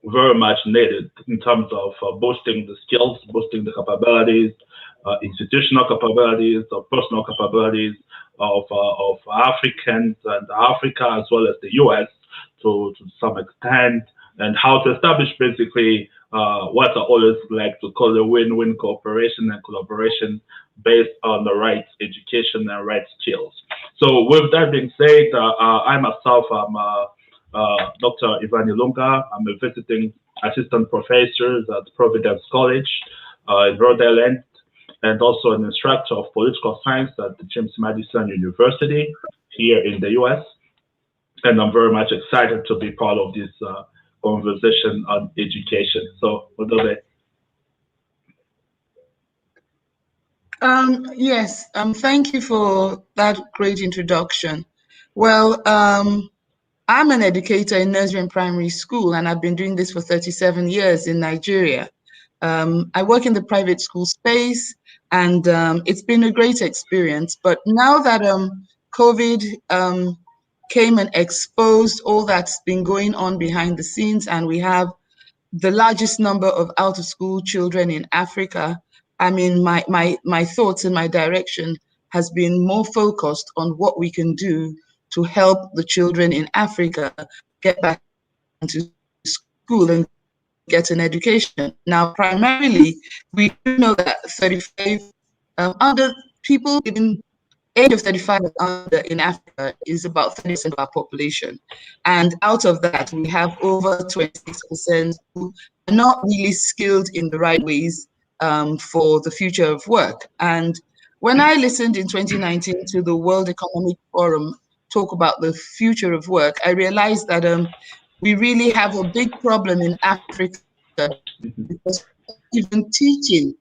Speaker 12: very much needed in terms of boosting the skills, boosting the capabilities, institutional capabilities, or personal capabilities of Africans and Africa as well as the US to some extent, and how to establish basically what I always like to call a win-win cooperation and collaboration based on the right education and right skills. So with that being said, I myself am Dr. Ivan Ilunga. I'm a visiting assistant professor at Providence College in Rhode Island, and also an instructor of political science at the James Madison University here in the US. And I'm very much excited to be part of this conversation on education. So, Odobe.
Speaker 15: Yes. Thank you for that great introduction. Well, I'm an educator in nursery and primary school, and I've been doing this for 37 years in Nigeria. I work in the private school space, and it's been a great experience. But now that COVID came and exposed all that's been going on behind the scenes, and we have the largest number of out-of-school children in Africa, I mean, my thoughts and my direction has been more focused on what we can do to help the children in Africa get back into school and get an education. Now, primarily, we do know that 35 under people in age of 35 and under in Africa is about 30% of our population. And out of that, we have over 26% who are not really skilled in the right ways for the future of work. And when I listened in 2019 to the World Economic Forum talk about the future of work, I realized that we really have a big problem in Africa because even teaching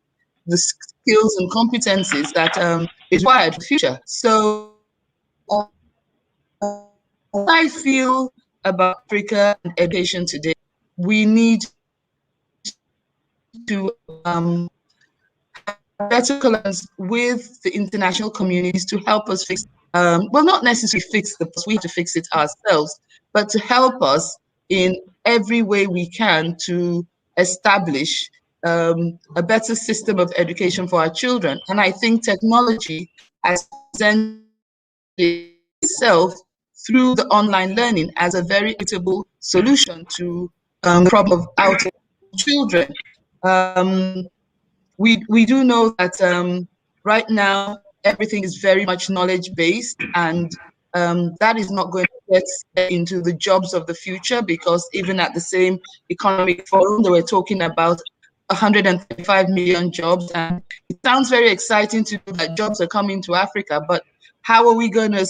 Speaker 15: the skills and competencies that is required for the future. So I feel about Africa and education today, we need to have better collaborations with the international communities to help us fix, well, not necessarily fix we have to fix it ourselves, but to help us in every way we can to establish a better system of education for our children. And I think technology has presented itself through the online learning as a very equitable solution to the problem of out children. We do know that right now everything is very much knowledge-based, and that is not going to get into the jobs of the future, because even at the same economic forum, they were talking about 135 million jobs, and it sounds very exciting to know that jobs are coming to Africa, but how are we going to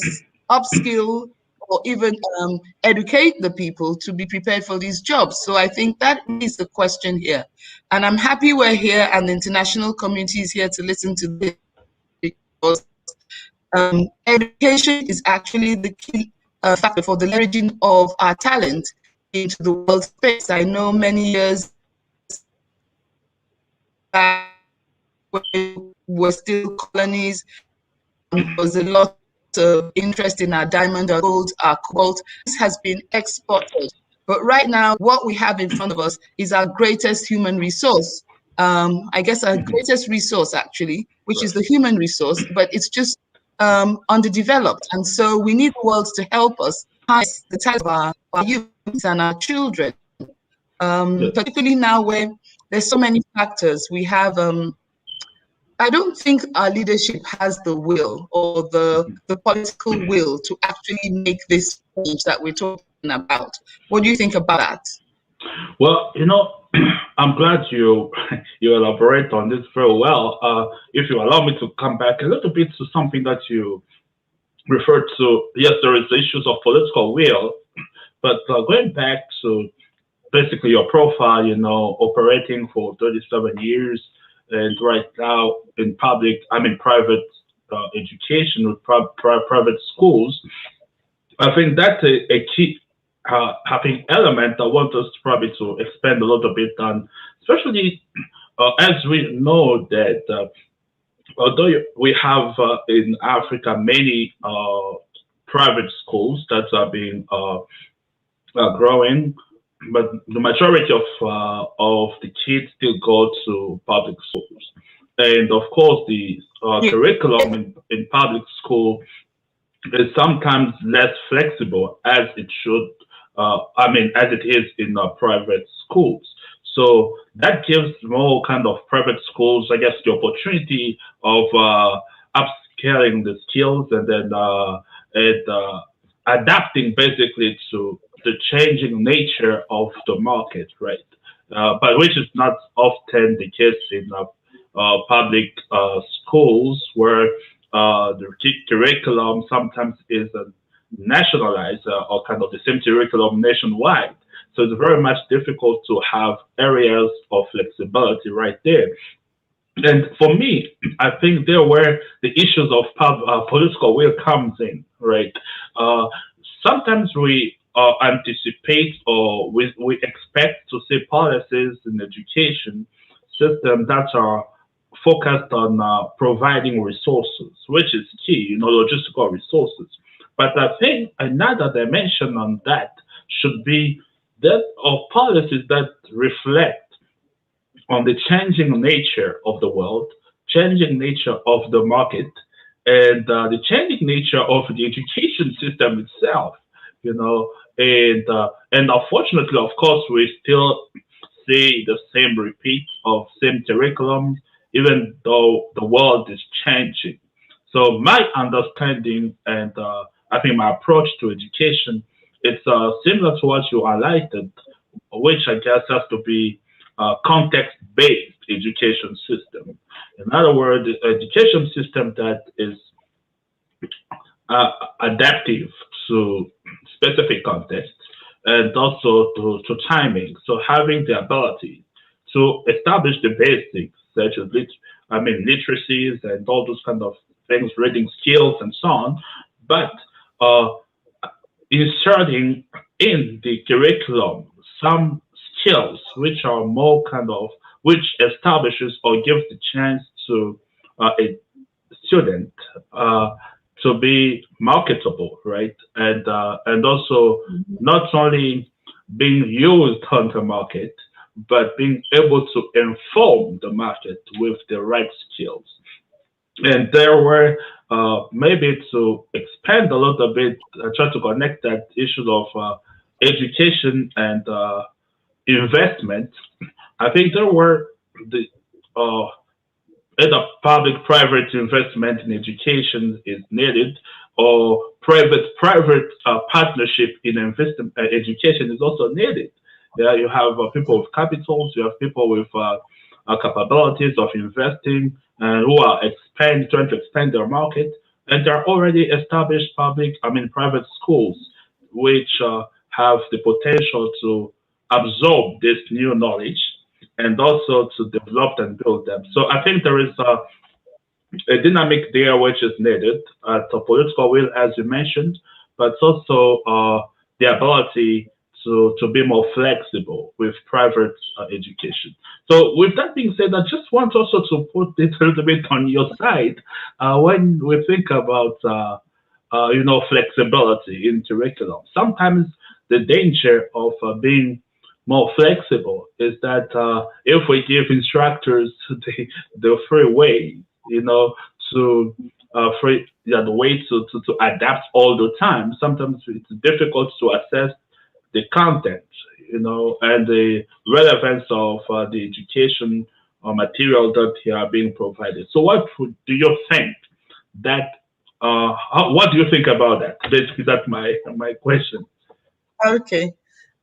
Speaker 15: upskill or even educate the people to be prepared for these jobs? So I think that is the question here. And I'm happy we're here and the international community is here to listen to this, because education is actually the key factor for the leveraging of our talent into the world space. I know many years back when we were still colonies, there was a lot of interest in our diamond, our gold, our cobalt. This has been exported. But right now, what we have in front of us is our greatest human resource. I guess our greatest resource, actually, which is the human resource, but it's just underdeveloped. And so we need the world to help us harness the talent of our youth and our children, particularly now where there's so many factors. We have, I don't think our leadership has the will or the political will to actually make this change that we're talking about. What do you think about that?
Speaker 12: Well, I'm glad you elaborate on this very well. If you allow me to come back a little bit to something that you referred to, yes, there is issues of political will, but going back to basically your profile, operating for 37 years, and right now in private education with private schools, I think that's a key having element I want us probably to expand a little bit on, especially as we know that although we have in Africa many private schools that are being growing, but the majority of the kids still go to public schools, and of course the curriculum in public school is sometimes less flexible as it should. As it is in private schools. So that gives more kind of private schools, I guess, the opportunity of upscaling the skills and then adapting basically to the changing nature of the market, right? But which is not often the case in public schools, where the curriculum sometimes is nationalized or kind of the same curriculum nationwide. So it's very much difficult to have areas of flexibility right there. And for me, I think there where the issues of political will comes in, right? Sometimes we anticipate or we expect to see policies in education system that are focused on providing resources, which is key, logistical resources. But I think another dimension on that should be that of policies that reflect on the changing nature of the world, changing nature of the market, and the changing nature of the education system itself. And unfortunately, of course, we still see the same repeat of same curriculum, even though the world is changing. So my understanding and I think my approach to education, it's similar to what you highlighted, which I guess has to be a context-based education system. In other words, education system that is adaptive to specific contexts and also to timing. So having the ability to establish the basics, such as literacies and all those kind of things, reading skills and so on, but inserting in the curriculum some skills which are more which establishes or gives the chance to a student to be marketable, right? And also not only being used on the market, but being able to inform the market with the right skills. And there were maybe to expand a little bit, try to connect that issue of education and investment. I think there were the either public-private investment in education is needed, or private partnership in education is also needed. Yeah, you have people with capitals, you have people with capabilities of investing, and who are trying to expand their market, and there are already established private schools which have the potential to absorb this new knowledge and also to develop and build them. So I think there is a dynamic there which is needed, the political will, as you mentioned, but also the ability to be more flexible with private education. So with that being said, I just want also to put it a little bit on your side when we think about flexibility in curriculum. Sometimes the danger of being more flexible is that if we give instructors the free way, to the way to adapt all the time, sometimes it's difficult to assess the content, and the relevance of the education or material that here are being provided. So, do you think that? What do you think about that? Basically, that's my question.
Speaker 15: Okay.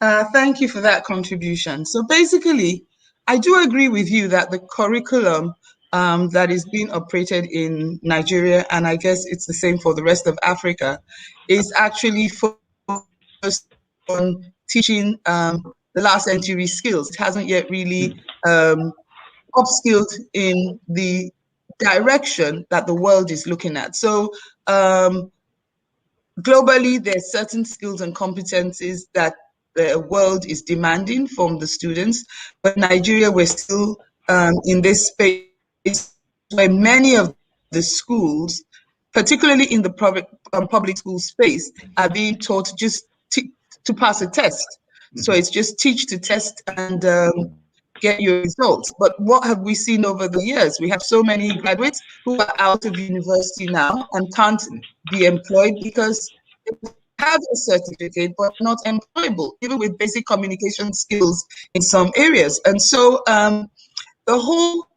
Speaker 15: Thank you for that contribution. So basically, I do agree with you that the curriculum that is being operated in Nigeria, and I guess it's the same for the rest of Africa, is actually focused on teaching the last century skills. It hasn't yet really upskilled in the direction that the world is looking at. So globally, there's certain skills and competencies that the world is demanding from the students, but Nigeria, we're still in this space where many of the schools, particularly in the public school space, are being taught just to pass a test. So it's just teach to test and get your results. But what have we seen over the years? We have so many graduates who are out of university now and can't be employed because they have a certificate but not employable, even with basic communication skills in some areas. And so the whole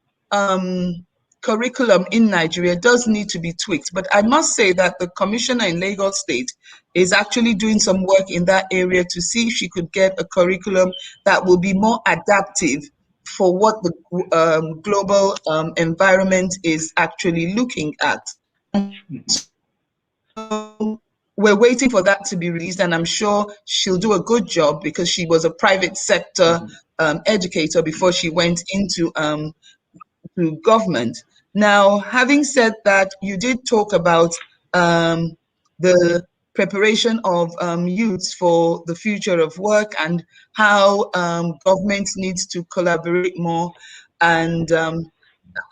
Speaker 15: curriculum in Nigeria does need to be tweaked. But I must say that the commissioner in Lagos State is actually doing some work in that area to see if she could get a curriculum that will be more adaptive for what the global environment is actually looking at. So we're waiting for that to be released, and I'm sure she'll do a good job because she was a private sector educator before she went into to government. Now, having said that, you did talk about the preparation of youths for the future of work and how government needs to collaborate more. And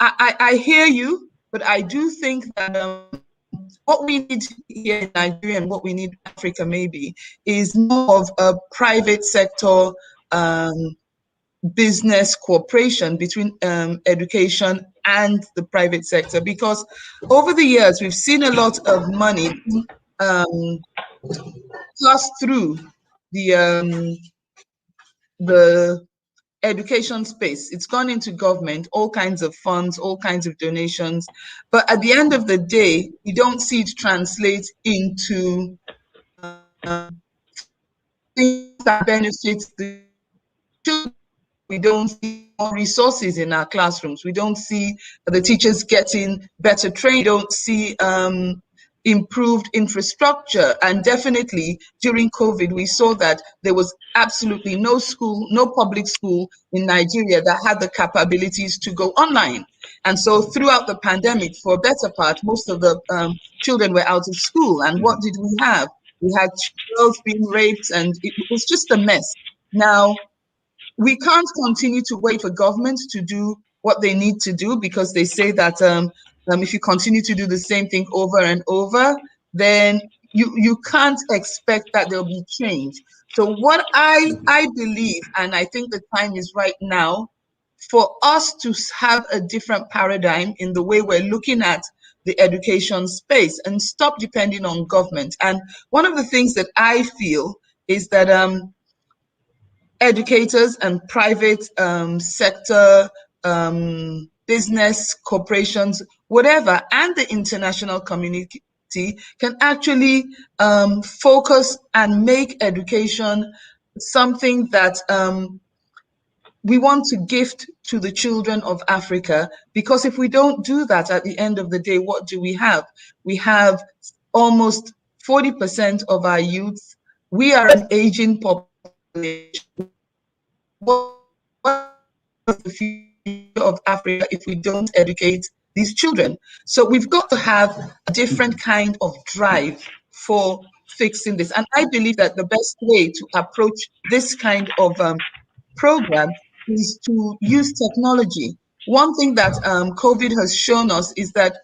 Speaker 15: I hear you, but I do think that what we need here in Nigeria and what we need in Africa maybe is more of a private sector business cooperation between education and the private sector, because over the years we've seen a lot of money pass through the education space. It's gone into government, all kinds of funds, all kinds of donations, but at the end of the day, we don't see it translate into things that benefit the children. We don't see more resources in our classrooms. We don't see the teachers getting better trained. We don't see improved infrastructure. And definitely during COVID, we saw that there was absolutely no school, no public school in Nigeria that had the capabilities to go online. And so throughout the pandemic, for a better part, most of the children were out of school. And what did we have? We had girls being raped, and it was just a mess. Now, we can't continue to wait for government to do what they need to do, because they say that if you continue to do the same thing over and over, then you can't expect that there'll be change. So what I believe, and I think the time is right now for us to have a different paradigm in the way we're looking at the education space and stop depending on government. And one of the things that I feel is that educators and private sector business corporations, whatever, and the international community can actually focus and make education something that we want to gift to the children of Africa. Because if we don't do that, at the end of the day, what do we have? We have almost 40% of our youth. We are an aging population. What is the future of Africa if we don't educate these children? So we've got to have a different kind of drive for fixing this. And I believe that the best way to approach this kind of program is to use technology. One thing that COVID has shown us is that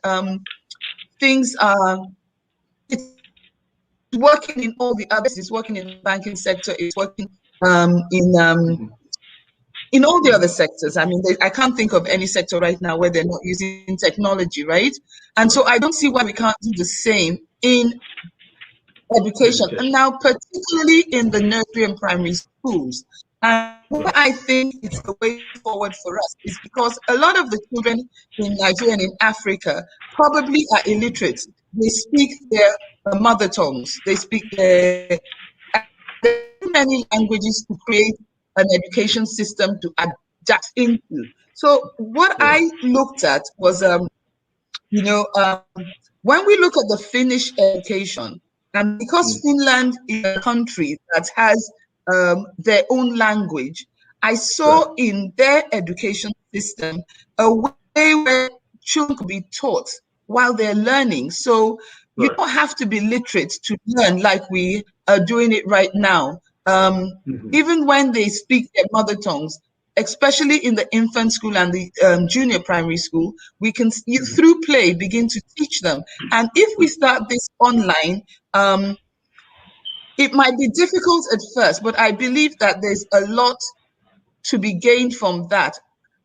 Speaker 15: things are working in all the others. It's working in the banking sector. It's working in all the other sectors. I mean, I can't think of any sector right now where they're not using technology, right? And so I don't see why we can't do the same in education, and now particularly in the nursery and primary schools. And what I think is the way forward for us is because a lot of the children in Nigeria and in Africa probably are illiterate. They speak their mother tongues. They speak their many languages to create an education system to adapt into. So what I looked at was, when we look at the Finnish education, and because Finland is a country that has their own language, I saw in their education system a way where children could be taught while they're learning. So you don't have to be literate to learn like we are doing it right now. Even when they speak their mother tongues, especially in the infant school and the junior primary school, we can, through play, begin to teach them. And if we start this online, it might be difficult at first, but I believe that there's a lot to be gained from that.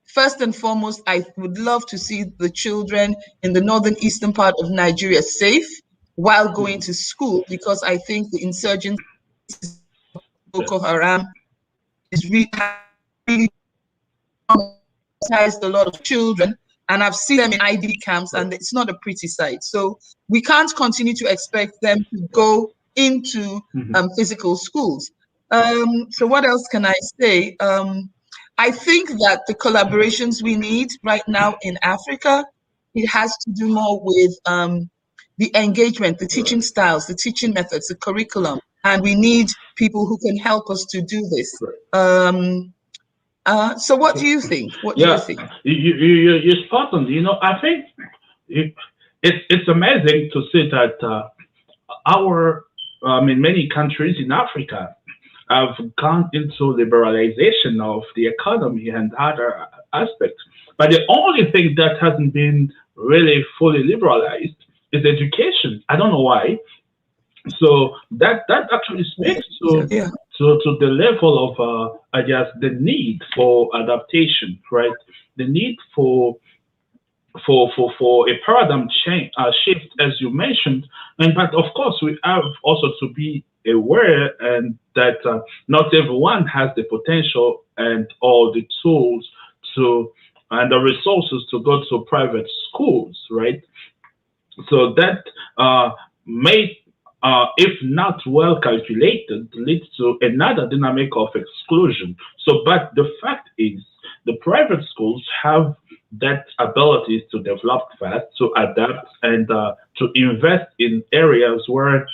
Speaker 15: First and foremost, I would love to see the children in the northern eastern part of Nigeria safe while going to school, because I think the insurgency of Boko Haram is really traumatized a lot of children, and I've seen them in IDP camps, and it's not a pretty sight. So we can't continue to expect them to go into physical schools. So what else can I say? I think that the collaborations we need right now in Africa, it has to do more with the engagement, the teaching styles, the teaching methods, the curriculum, and we need people who can help us to do this. So what do you think? What do you think?
Speaker 12: You're spot on. I think it's amazing to see that many countries in Africa have gone into liberalization of the economy and other aspects. But the only thing that hasn't been really fully liberalized is education. I don't know why. So that actually speaks to the level of I guess the need for adaptation, right? The need for a paradigm change, shift, as you mentioned. But of course, we have also to be aware and that not everyone has the potential and all the tools and the resources to go to private schools, right? So that may, if not well calculated, leads to another dynamic of exclusion. So, but the fact is, the private schools have that ability to develop fast, to adapt, and to invest in areas where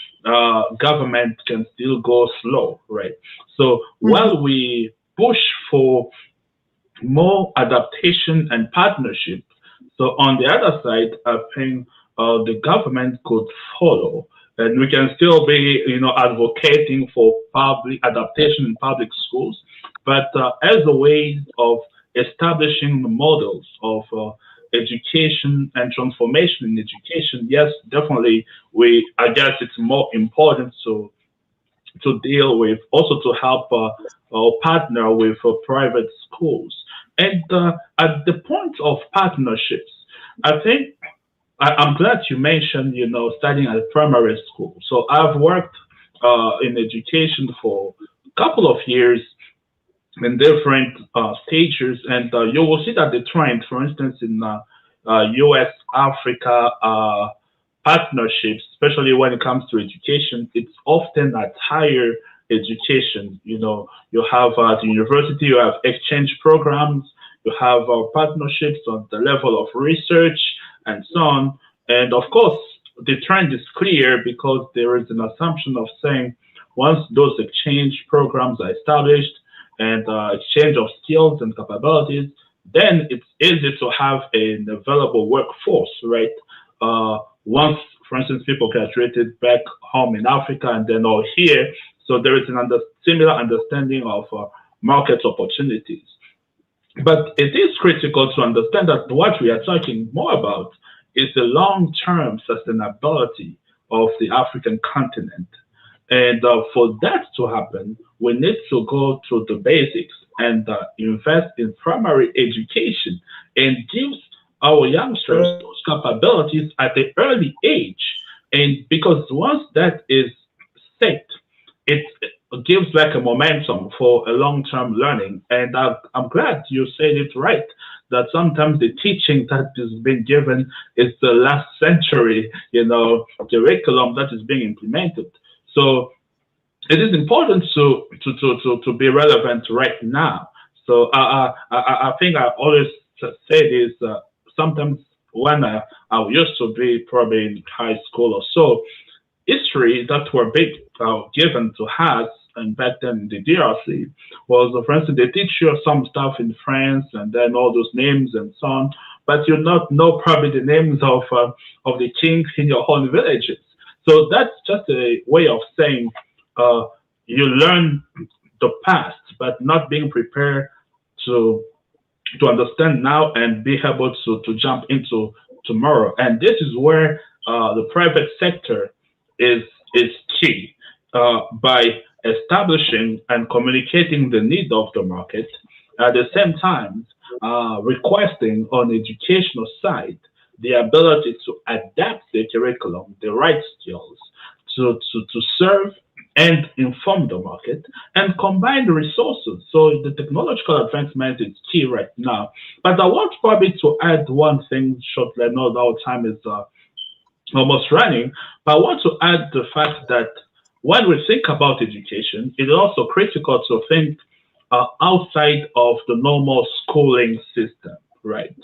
Speaker 12: government can still go slow, right? So while we push for more adaptation and partnership, so on the other side, I think the government could follow, and we can still be, advocating for public adaptation in public schools, but as a way of establishing the models of education and transformation in education, yes, definitely. I guess it's more important to deal with, also to help or partner with private schools. And at the point of partnerships, I think I'm glad you mentioned, studying at primary school. So I've worked in education for a couple of years in different stages, and you will see that the trend, for instance, in U.S. Africa partnerships, especially when it comes to education, it's often at higher education. You have at the university, you have exchange programs, you have partnerships on the level of research and so on. And of course, the trend is clear because there is an assumption of saying once those exchange programs are established and exchange of skills and capabilities, then it's easy to have an available workforce, right? Once, for instance, people graduated back home in Africa and then all here, so there is an similar understanding of market opportunities. But it is critical to understand that what we are talking more about is the long-term sustainability of the African continent. And for that to happen, we need to go to the basics and invest in primary education and gives our youngsters those capabilities at the early age. And because once that is set, it gives like a momentum for a long-term learning. And I'm glad you said it right that sometimes the teaching that is being given is the last century, curriculum that is being implemented. So it is important to be relevant right now. So I think I always say this sometimes when I used to be probably in high school or so, history that were big given to us and back then in the DRC was, for instance, they teach you some stuff in France and then all those names and so on, but you not know probably the names of the kings in your own villages. So that's just a way of saying you learn the past, but not being prepared to understand now and be able to jump into tomorrow. And this is where the private sector is key by establishing and communicating the need of the market at the same time requesting on the educational side the ability to adapt the curriculum, the right skills to serve and inform the market and combine the resources. So the technological advancement is key right now. But I want probably to add one thing shortly. I know that our time is almost running, but I want to add the fact that when we think about education, it is also critical to think outside of the normal schooling system, right?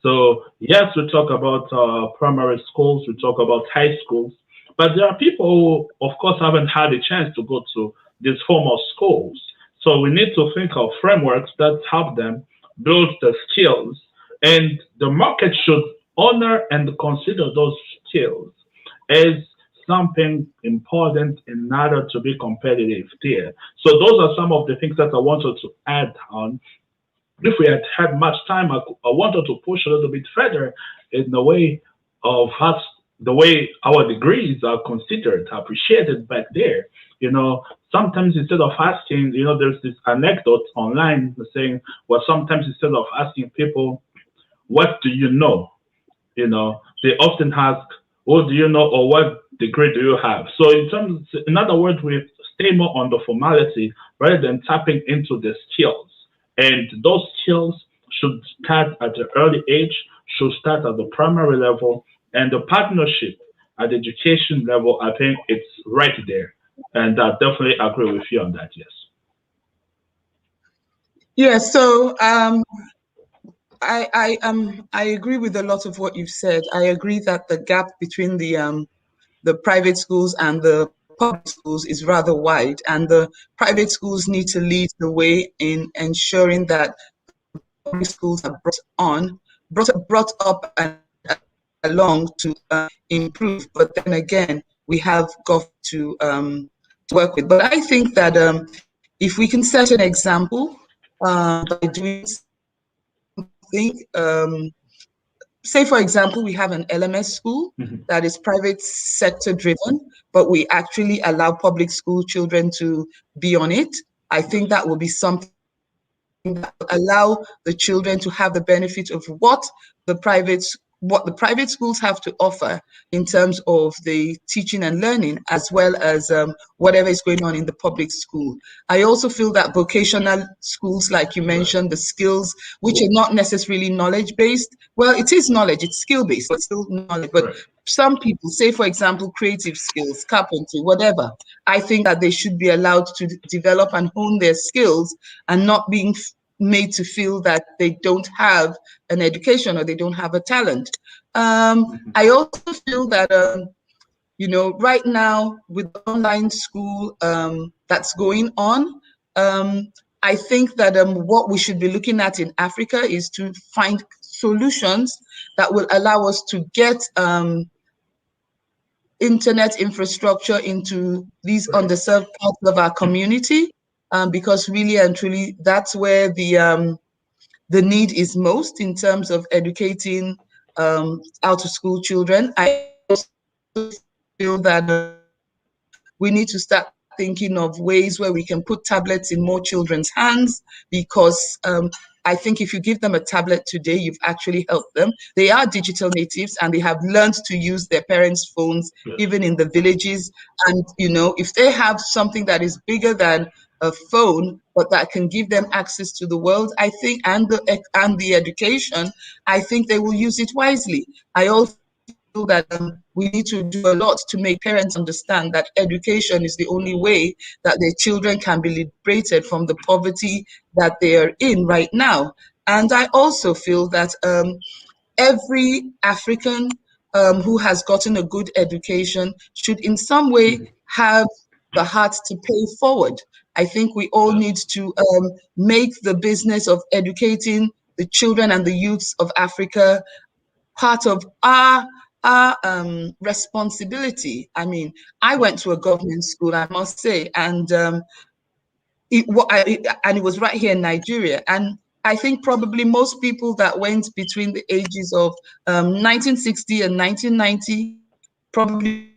Speaker 12: So yes, we talk about primary schools, we talk about high schools, but there are people who, of course, haven't had a chance to go to these formal schools. So we need to think of frameworks that help them build the skills, and the market should honor and consider those skills as something important in order to be competitive there. So those are some of the things that I wanted to add on. If we had much time, I wanted to push a little bit further in the way of us, the way our degrees are considered, appreciated back there. Sometimes instead of asking, there's this anecdote online saying, well, sometimes instead of asking people, what do you know? They often ask, what do you know or what degree do you have? So in other words, we stay more on the formality rather than tapping into the skills. And those skills should start at the early age, should start at the primary level, and the partnership at the education level, I think it's right there. And I definitely agree with you on that, yes.
Speaker 15: Yeah, so I agree with a lot of what you've said. I agree that the gap between the private schools and the public schools is rather wide, and the private schools need to lead the way in ensuring that public schools are brought up and along to improve. But then again, we have got to work with. But I think that if we can set an example by doing something, say for example, we have an LMS school that is private sector driven, but we actually allow public school children to be on it. I think that will be something that will allow the children to have the benefit of what the private schools have to offer in terms of the teaching and learning, as well as whatever is going on in the public school. I also feel that vocational schools, like you mentioned, the skills, which are not necessarily knowledge-based, well, it is knowledge, it's skill-based, but still knowledge. But some people, say for example, creative skills, carpentry, whatever, I think that they should be allowed to develop and hone their skills and not being made to feel that they don't have an education or they don't have a talent. I also feel that, right now with online school that's going on, I think that what we should be looking at in Africa is to find solutions that will allow us to get internet infrastructure into these underserved parts of our community, because really and truly, that's where the need is most in terms of educating out of school children. I also feel that we need to start thinking of ways where we can put tablets in more children's hands, because I think if you give them a tablet today, you've actually helped them. They are digital natives and they have learned to use their parents' phones, even in the villages. And, you know, if they have something that is bigger than a phone, but that can give them access to the world, I think, and the education, I think they will use it wisely. I also feel that we need to do a lot to make parents understand that education is the only way that their children can be liberated from the poverty that they are in right now. And I also feel that every African who has gotten a good education should in some way have the heart to pay forward. I think we all need to make the business of educating the children and the youths of Africa part of our responsibility. I mean, I went to a government school, I must say, and it was right here in Nigeria. And I think probably most people that went between the ages of 1960 and 1990 probably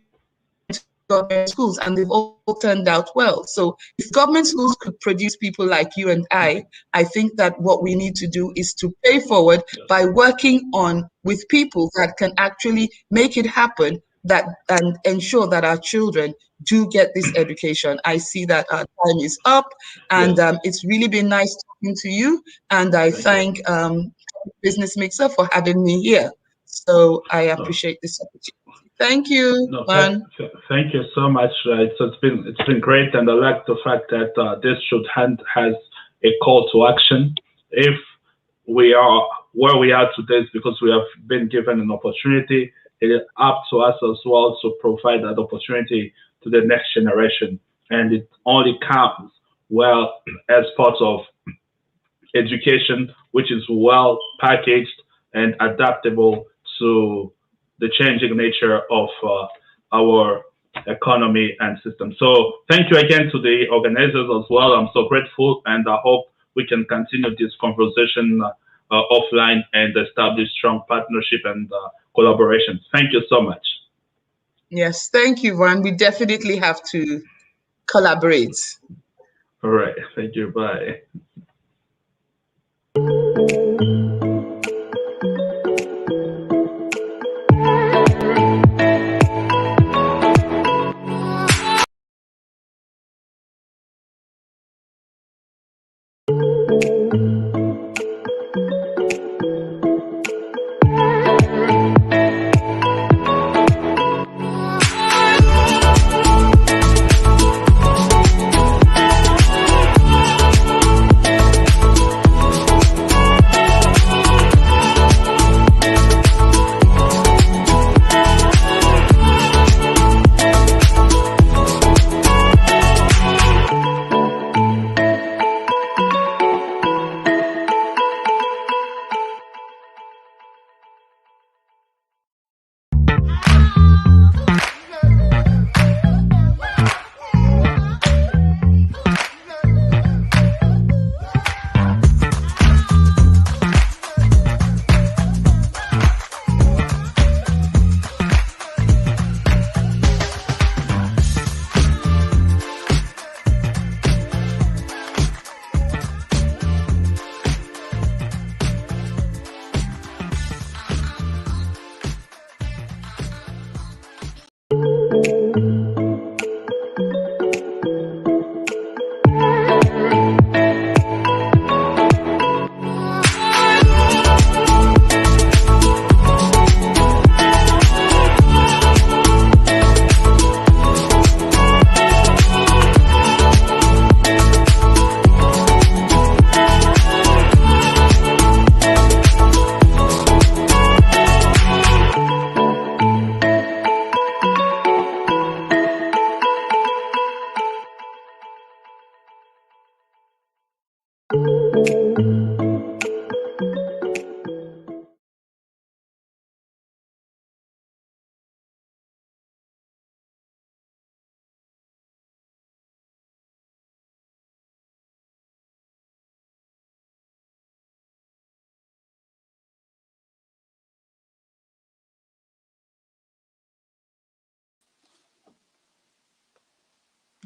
Speaker 15: government schools, and they've all turned out well. So if government schools could produce people like you and I think that what we need to do is to pay forward by working on with people that can actually make it happen, that and ensure that our children do get this education. I see that our time is up, and it's really been nice talking to you, and I thank Business Mixer for having me here. So I appreciate this opportunity. Thank you.
Speaker 12: No, thank you so much. It's been great, and I like the fact that this should has a call to action. If we are where we are today, it's because we have been given an opportunity. It is up to us as well to provide that opportunity to the next generation, and it only comes well as part of education, which is well packaged and adaptable to the changing nature of our economy and system. So thank you again to the organizers as well. I'm so grateful, and I hope we can continue this conversation offline and establish strong partnership and collaboration. Thank you so much.
Speaker 15: Yes, thank you, Juan. We definitely have to collaborate.
Speaker 12: All right, thank you, bye.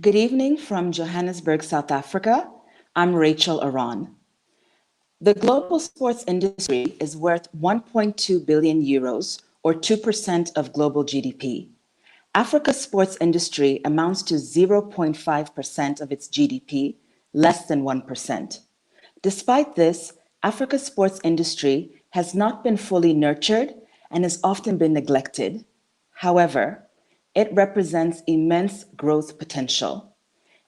Speaker 16: Good evening from Johannesburg, South Africa. I'm Rachel Aron. The global sports industry is worth 1.2 billion euros, or 2% of global GDP. Africa's sports industry amounts to 0.5% of its GDP, less than 1%. Despite this, Africa's sports industry has not been fully nurtured and has often been neglected. However, it represents immense growth potential.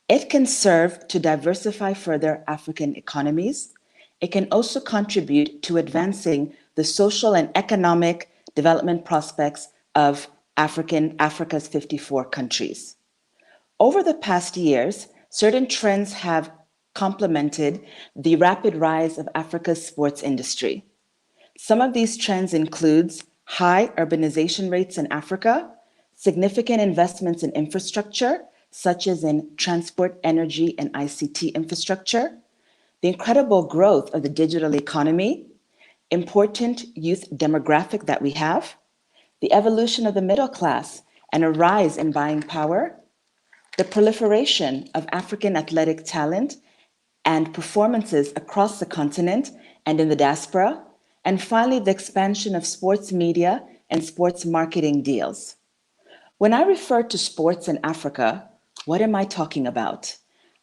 Speaker 16: It can serve to diversify further African economies. It can also contribute to advancing the social and economic development prospects of Africa's 54 countries. Over the past years, certain trends have complemented the rapid rise of Africa's sports industry. Some of these trends includes high urbanization rates in Africa, significant investments in infrastructure, such as in transport, energy, and ICT infrastructure, the incredible growth of the digital economy, important youth demographic that we have, the evolution of the middle class and a rise in buying power, the proliferation of African athletic talent and performances across the continent and in the diaspora, and finally, the expansion of sports media and sports marketing deals. When I refer to sports in Africa, what am I talking about?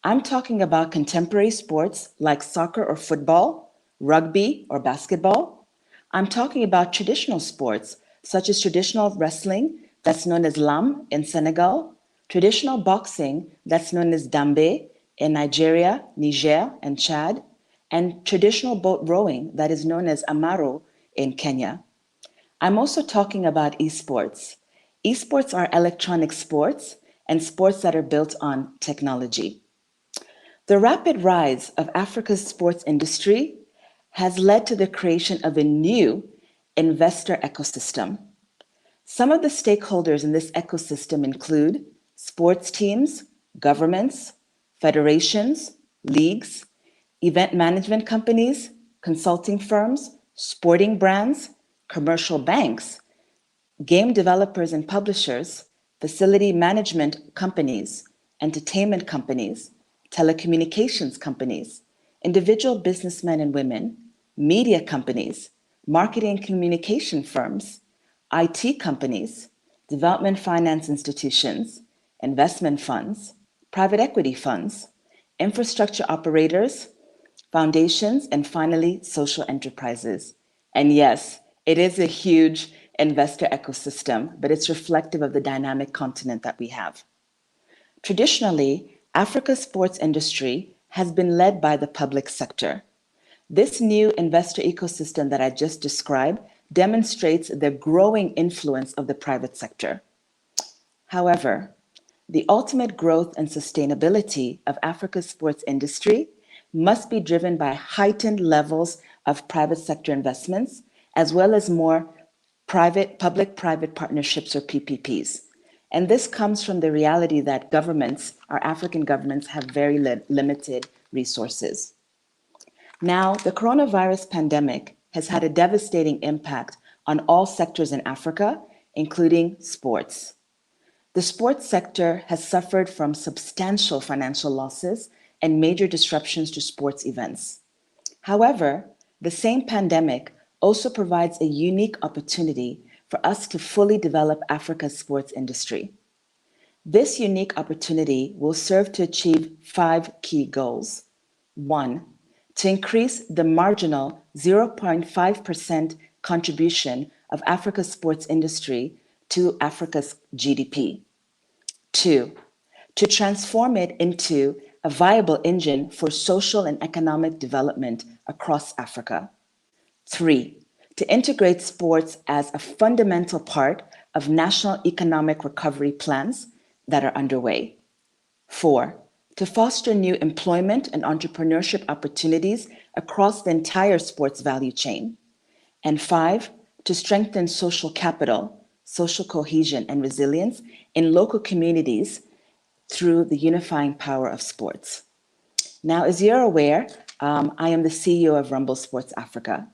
Speaker 16: I'm talking about contemporary sports like soccer or football, rugby or basketball. I'm talking about traditional sports such as traditional wrestling, that's known as lam in Senegal, traditional boxing, that's known as dambe in Nigeria, Niger, and Chad, and traditional boat rowing that is known as amaro in Kenya. I'm also talking about esports. Esports are electronic sports and sports that are built on technology. The rapid rise of Africa's sports industry has led to the creation of a new investor ecosystem. Some of the stakeholders in this ecosystem include sports teams, governments, federations, leagues, event management companies, consulting firms, sporting brands, commercial banks, game developers and publishers, facility management companies, entertainment companies, telecommunications companies, individual businessmen and women, media companies, marketing and communication firms, IT companies, development finance institutions, investment funds, private equity funds, infrastructure operators, foundations, and finally, social enterprises. And yes, it is a huge investor ecosystem, but it's reflective of the dynamic continent that we have. Traditionally, Africa's sports industry has been led by the public sector. This new investor ecosystem that I just described demonstrates the growing influence of the private sector. However, the ultimate growth and sustainability of Africa's sports industry must be driven by heightened levels of private sector investments, as well as more public-private partnerships or PPPs. And this comes from the reality that governments, our African governments, have very limited resources. Now, the coronavirus pandemic has had a devastating impact on all sectors in Africa, including sports. The sports sector has suffered from substantial financial losses and major disruptions to sports events. However, the same pandemic also provides a unique opportunity for us to fully develop Africa's sports industry. This unique opportunity will serve to achieve 5 key goals. 1, to increase the marginal 0.5% contribution of Africa's sports industry to Africa's GDP. 2, to transform it into a viable engine for social and economic development across Africa. 3, to integrate sports as a fundamental part of national economic recovery plans that are underway. 4, to foster new employment and entrepreneurship opportunities across the entire sports value chain. And 5, to strengthen social capital, social cohesion, and resilience in local communities through the unifying power of sports. Now, as you're aware, I am the CEO of Rumble Sports Africa.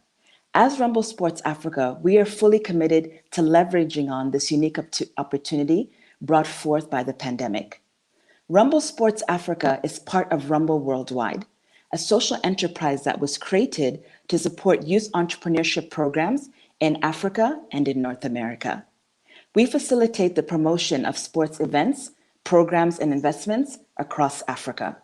Speaker 16: As Rumble Sports Africa, we are fully committed to leveraging on this unique opportunity brought forth by the pandemic. Rumble Sports Africa is part of Rumble Worldwide, a social enterprise that was created to support youth entrepreneurship programs in Africa and in North America. We facilitate the promotion of sports events, programs, and investments across Africa.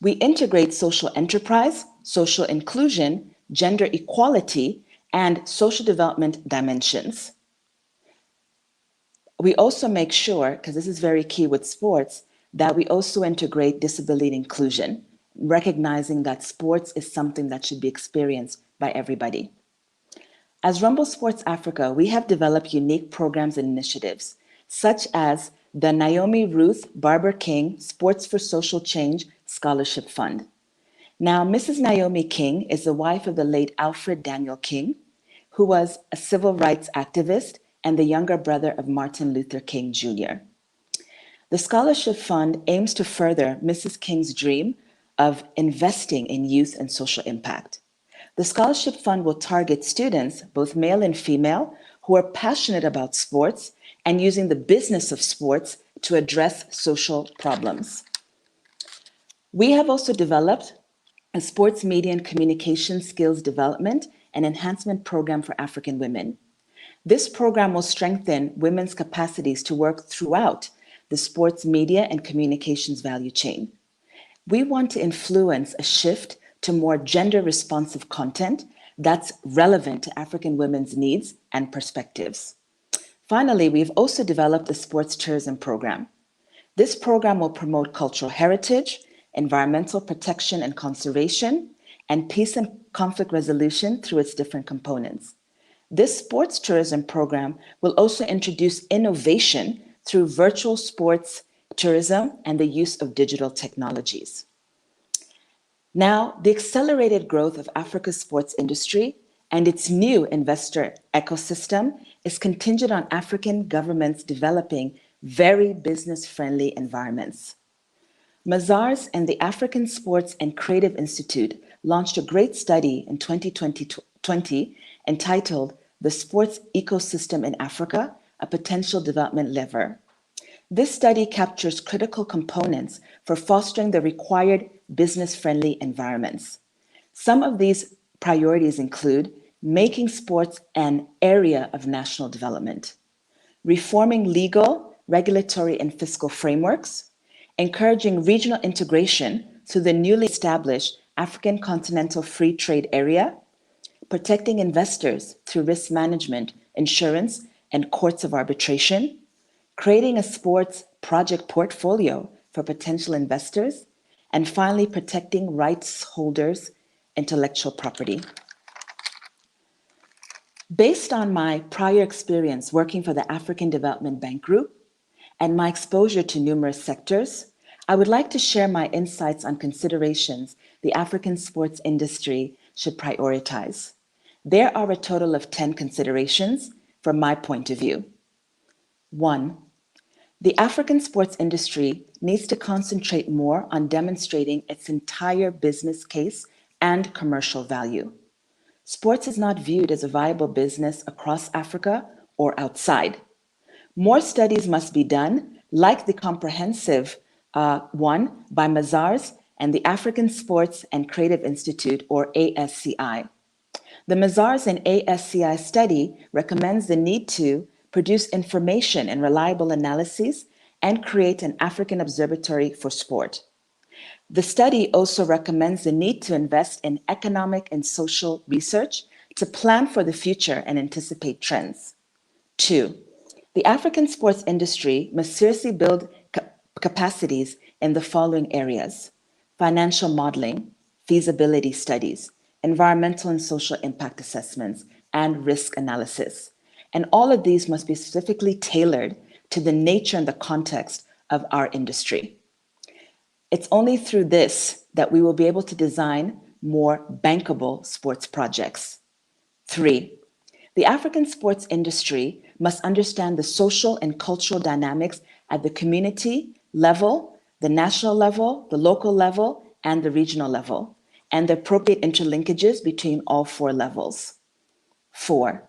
Speaker 16: We integrate social enterprise, social inclusion, gender equality, and social development dimensions. We also make sure, because this is very key with sports, that we also integrate disability inclusion, recognizing that sports is something that should be experienced by everybody. As Rumble Sports Africa, we have developed unique programs and initiatives, such as the Naomi Ruth Barber King Sports for Social Change Scholarship Fund. Now, Mrs. Naomi King is the wife of the late Alfred Daniel King, who was a civil rights activist and the younger brother of Martin Luther King Jr. The scholarship fund aims to further Mrs. King's dream of investing in youth and social impact. The scholarship fund will target students, both male and female, who are passionate about sports and using the business of sports to address social problems. We have also developed a sports media and communication skills development and enhancement program for African women. This program will strengthen women's capacities to work throughout the sports media and communications value chain. We want to influence a shift to more gender-responsive content that's relevant to African women's needs and perspectives. Finally, we've also developed a sports tourism program. This program will promote cultural heritage, environmental protection and conservation, and peace and conflict resolution through its different components. This sports tourism program will also introduce innovation through virtual sports tourism and the use of digital technologies. Now, the accelerated growth of Africa's sports industry and its new investor ecosystem is contingent on African governments developing very business-friendly environments. Mazars and the African Sports and Creative Institute launched a great study in 2020 entitled The Sports Ecosystem in Africa, a Potential Development Lever. This study captures critical components for fostering the required business-friendly environments. Some of these priorities include making sports an area of national development, reforming legal, regulatory, and fiscal frameworks, encouraging regional integration through the newly established African Continental Free Trade Area, protecting investors through risk management, insurance, and courts of arbitration, creating a sports project portfolio for potential investors, and finally, protecting rights holders' intellectual property. Based on my prior experience working for the African Development Bank Group and my exposure to numerous sectors, I would like to share my insights on considerations the African sports industry should prioritize. There are a total of 10 considerations from my point of view. 1. The African sports industry needs to concentrate more on demonstrating its entire business case and commercial value. Sports is not viewed as a viable business across Africa or outside. More studies must be done, like the comprehensive one by Mazars and the African Sports and Creative Institute, or ASCI. The Mazars and ASCI study recommends the need to produce information and reliable analyses and create an African observatory for sport. The study also recommends the need to invest in economic and social research to plan for the future and anticipate trends. 2. The African sports industry must seriously build capacities in the following areas: financial modeling, feasibility studies, environmental and social impact assessments, and risk analysis. And all of these must be specifically tailored to the nature and the context of our industry. It's only through this that we will be able to design more bankable sports projects. 3. The African sports industry must understand the social and cultural dynamics at the community level, the national level, the local level, and the regional level, and the appropriate interlinkages between all 4 levels. 4.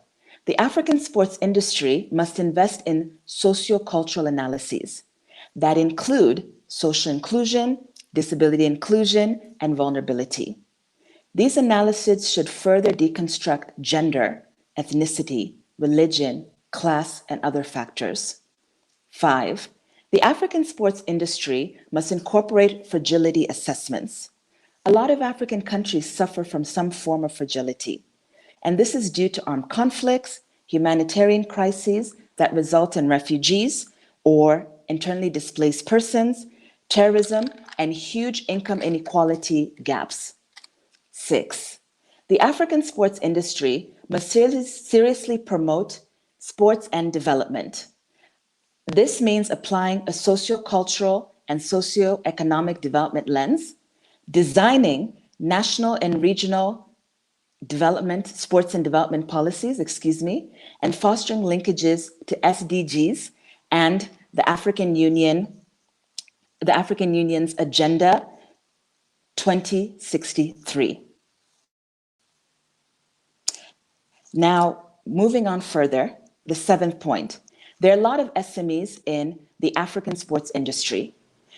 Speaker 16: The African sports industry must invest in socio-cultural analyses that include social inclusion, disability inclusion, and vulnerability. These analyses should further deconstruct gender, ethnicity, religion, class, and other factors. 5, the African sports industry must incorporate fragility assessments. A lot of African countries suffer from some form of fragility, and this is due to armed conflicts, humanitarian crises that result in refugees or internally displaced persons, terrorism, and huge income inequality gaps. 6, the African sports industry must seriously promote sports and development. This means applying a socio-cultural and socio-economic development lens, designing national and regional development, sports and development policies, and fostering linkages to SDGs and the African Union's Agenda 2063. Now, moving on further, the 7th point. There are a lot of SMEs in the African sports industry.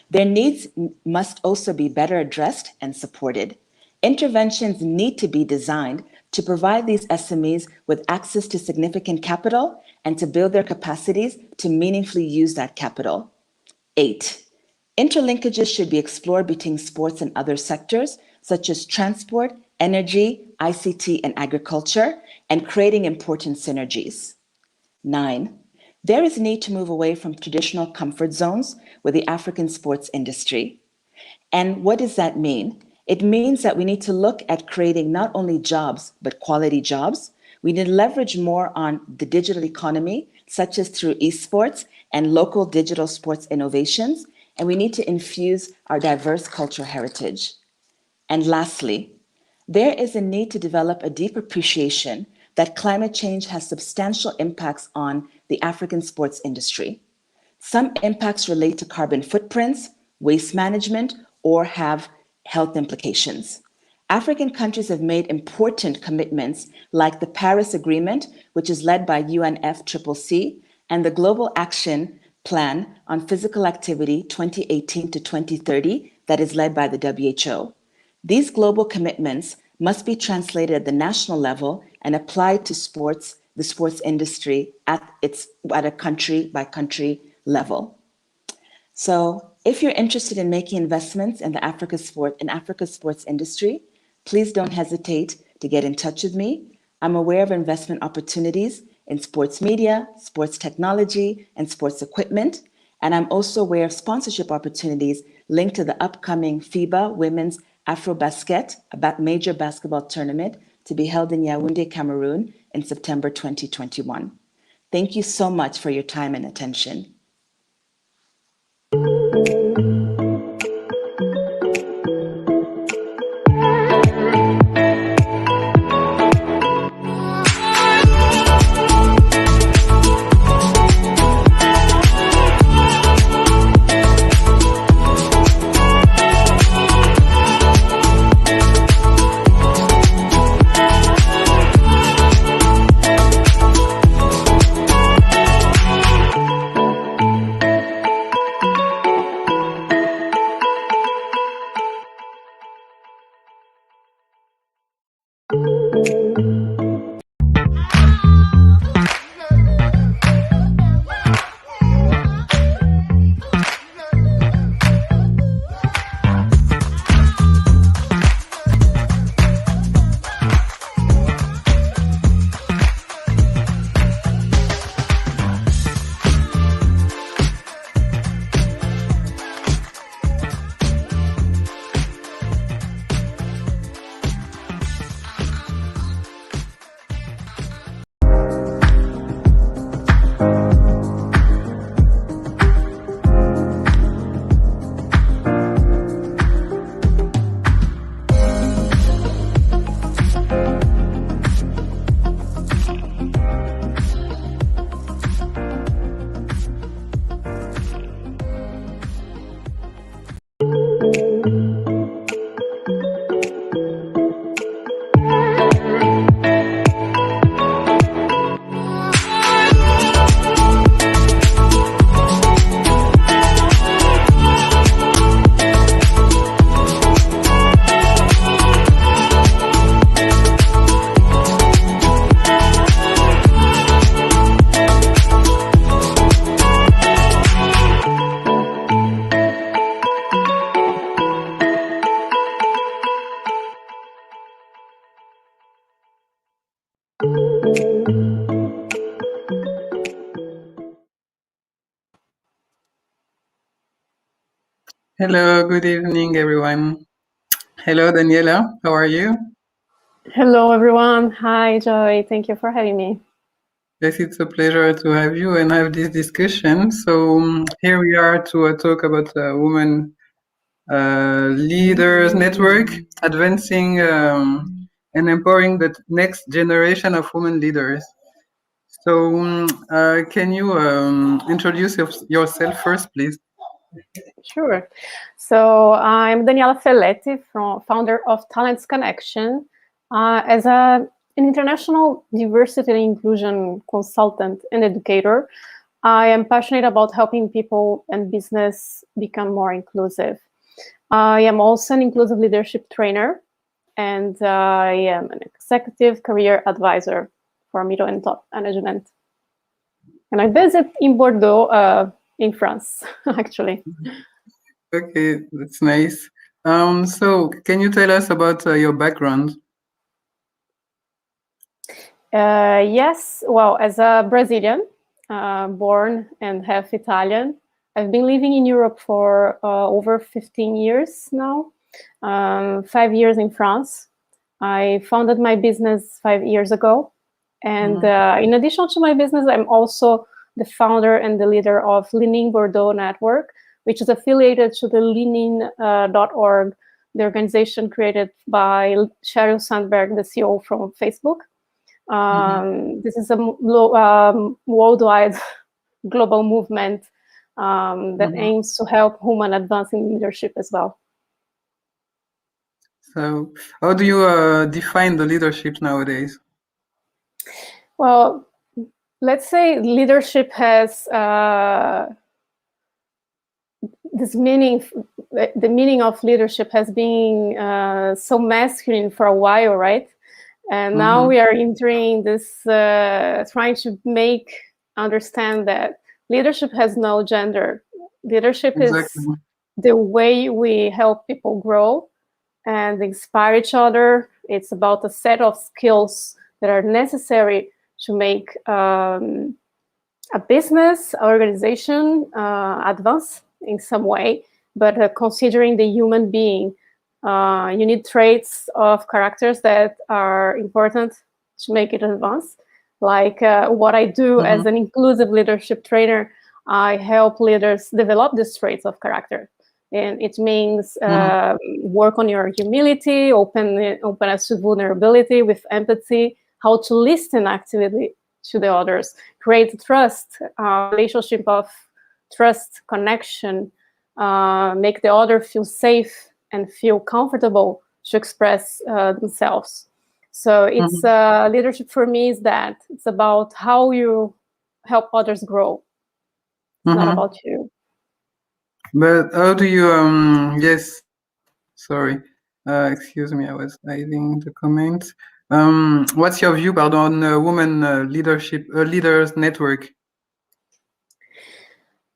Speaker 16: Their needs must also be better addressed and supported. Interventions need to be designed to provide these SMEs with access to significant capital and to build their capacities to meaningfully use that capital. 8, interlinkages should be explored between sports and other sectors, such as transport, energy, ICT, and agriculture, and creating important synergies. 9, there is a need to move away from traditional comfort zones with the African sports industry. And what does that mean? It means that we need to look at creating not only jobs, but quality jobs. We need to leverage more on the digital economy, such as through esports and local digital sports innovations. And we need to infuse our diverse cultural heritage. And lastly, there is a need to develop a deep appreciation that climate change has substantial impacts on the African sports industry. Some impacts relate to carbon footprints, waste management, or have health implications. African countries have made important commitments like the Paris Agreement, which is led by UNFCCC, and the Global Action Plan on Physical Activity 2018 to 2030 that is led by the WHO. These global commitments must be translated at the national level and applied to the sports industry at a country by country level. So if you're interested in making investments in the Africa's sports industry, please don't hesitate to get in touch with me. I'm aware of investment opportunities in sports media, sports technology, and sports equipment. And I'm also aware of sponsorship opportunities linked to the upcoming FIBA Women's AfroBasket, a major basketball tournament to be held in Yaoundé, Cameroon in September 2021. Thank you so much for your time and attention.
Speaker 17: Hello, good evening, everyone. Hello, Daniela. How are you?
Speaker 18: Hello, everyone. Hi, Joy. Thank you for having me.
Speaker 17: Yes, it's a pleasure to have you and have this discussion. So here we are to talk about Women Leaders Network, advancing and empowering the next generation of women leaders. So can you introduce yourself first, please?
Speaker 18: Sure. So I'm Daniela Felletti, founder of Talents Connection. As an international diversity and inclusion consultant and educator, I am passionate about helping people and business become more inclusive. I am also an inclusive leadership trainer, and I am an executive career advisor for middle and top management. And I'm based in Bordeaux, in France, actually.
Speaker 17: Okay, that's nice. So can you tell us about your background?
Speaker 18: Yes, well, as a Brazilian, born and half Italian, I've been living in Europe for over 15 years now, 5 years in France. I founded my business 5 years ago. And in addition to my business, I'm also the founder and the leader of Leaning Bordeaux Network, which is affiliated to the leaning.org, the organization created by Sheryl Sandberg, the CEO from Facebook. This is a worldwide global movement that aims to help women advance in leadership as well.
Speaker 17: So how do you define the leadership nowadays?
Speaker 18: Well, let's say leadership has this meaning. The meaning of leadership has been so masculine for a while, right? And now we are entering this, trying to understand that leadership has no gender. Leadership is the way we help people grow and inspire each other. It's about a set of skills that are necessary to make a business, organization advance in some way, but considering the human being. You need traits of characters that are important to make it advance. Like what I do as an inclusive leadership trainer, I help leaders develop these traits of character. And it means work on your humility, openness to vulnerability, with empathy, how to listen actively to the others, create trust, relationship of trust, connection, make the other feel safe and feel comfortable to express themselves. So it's leadership for me is that it's about how you help others grow. It's not about you.
Speaker 17: But how do you, yes, sorry, excuse me, I was hiding the comments. What's your view on women leadership, leaders network?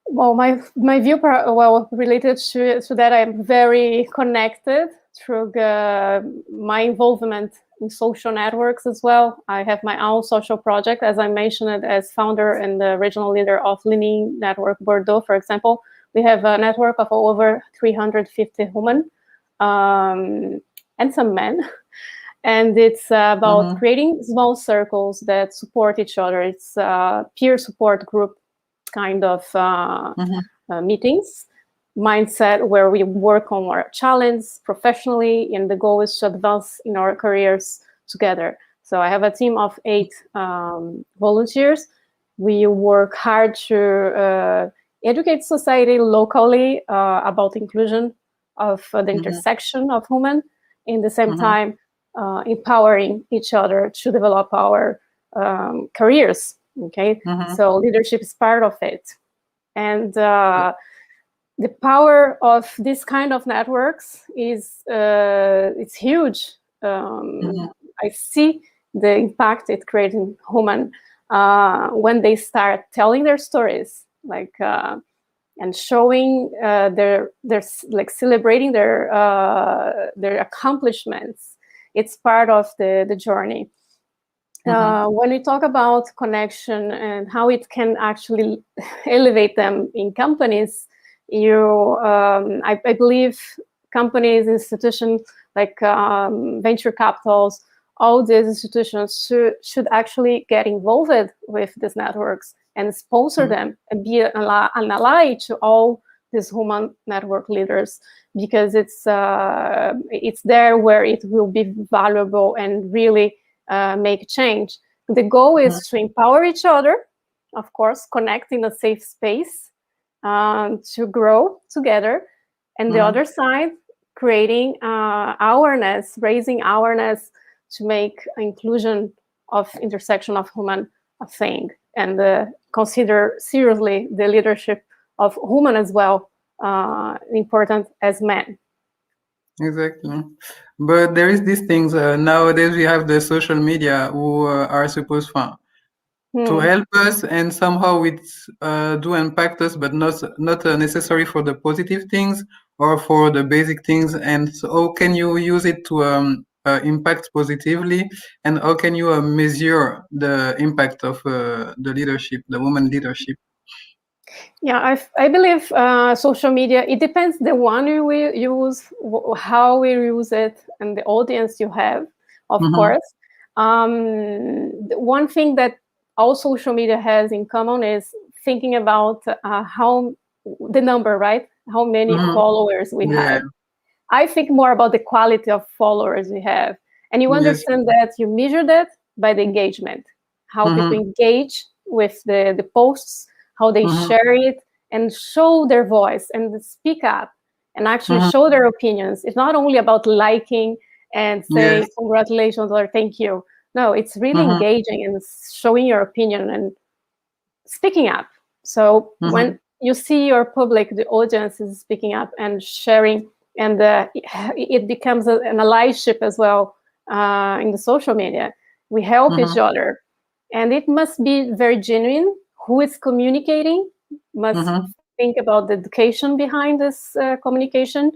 Speaker 18: Well, my view, related to that, I'm very connected through my involvement in social networks as well. I have my own social project, as I mentioned, as founder and the regional leader of Leaning Network Bordeaux, for example. We have a network of over 350 women and some men. And it's about creating small circles that support each other. It's a peer support group kind of meetings, mindset where we work on our challenge professionally, and the goal is to advance in our careers together. So I have a team of 8 volunteers. We work hard to educate society locally about inclusion of the intersection of women, in the same time empowering each other to develop our careers. Okay, so leadership is part of it. And the power of this kind of networks is it's huge. I see the impact it creates in women when they start telling their stories, like and showing their like celebrating their accomplishments. It's part of the journey. When we talk about connection and how it can actually elevate them in companies, I believe companies, institutions like venture capitals, all these institutions should actually get involved with these networks and sponsor them and be an ally to all these human network leaders, because it's there where it will be valuable and really make change. The goal is to empower each other, of course, connect in a safe space to grow together, and the other side, creating awareness, raising awareness to make inclusion of intersection of human a thing, and consider seriously the leadership of women as well, important as men.
Speaker 17: Exactly. But there is these things, nowadays we have the social media who are supposed to help us, and somehow it do impact us, but not necessary for the positive things or for the basic things. And so how can you use it to impact positively, and how can you measure the impact of the leadership, the woman leadership?
Speaker 18: Yeah, I believe social media, it depends the one you will use, how we use it, and the audience you have, of course. One thing that all social media has in common is thinking about how the number, right? How many followers we have. I think more about the quality of followers we have. And you understand that you measure that by the engagement, how people engage with the posts, how they share it, and show their voice and speak up and actually show their opinions. It's not only about liking and saying congratulations or thank you. No, it's really engaging and showing your opinion and speaking up. So when you see your public, the audience is speaking up and sharing, and it becomes an allyship as well in the social media. We help each other, and it must be very genuine. Who is communicating must think about the education behind this communication,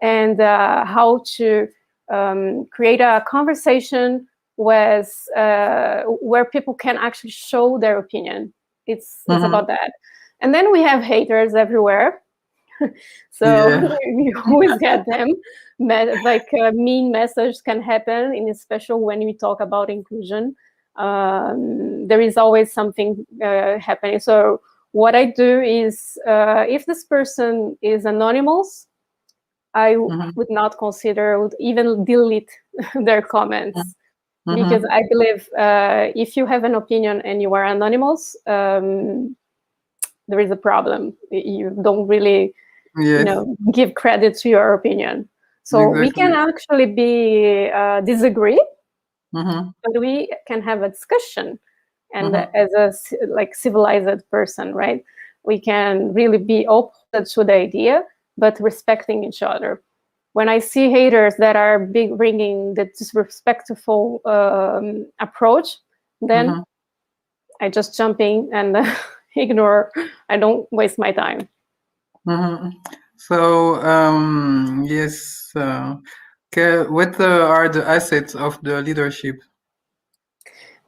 Speaker 18: and how to create a conversation where people can actually show their opinion. It's about that. And then we have haters everywhere. So we always get them. Mean messages can happen, and especially when we talk about inclusion. There is always something happening. So what I do is, if this person is anonymous, I would not consider, would even delete their comments, because I believe if you have an opinion and you are anonymous, there is a problem. You don't really, give credit to your opinion. So we can actually be disagree, but we can have a discussion, and as a civilized person, right? We can really be open to the idea, but respecting each other. When I see haters that are bringing the disrespectful approach, then I just jump in and ignore. I don't waste my time.
Speaker 17: So yes, what are the assets of the leadership?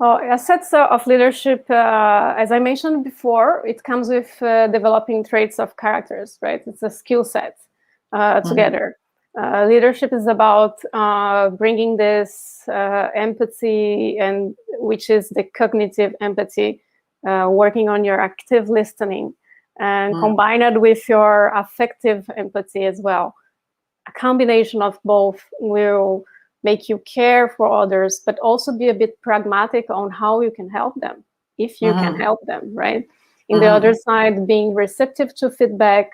Speaker 18: Well, assets of leadership, as I mentioned before, it comes with developing traits of characters, right? It's a skill set together. Leadership is about bringing this empathy, and which is the cognitive empathy, working on your active listening, and combine it with your affective empathy as well. A combination of both will make you care for others, but also be a bit pragmatic on how you can help them, if you can help them, right? In the other side, being receptive to feedback.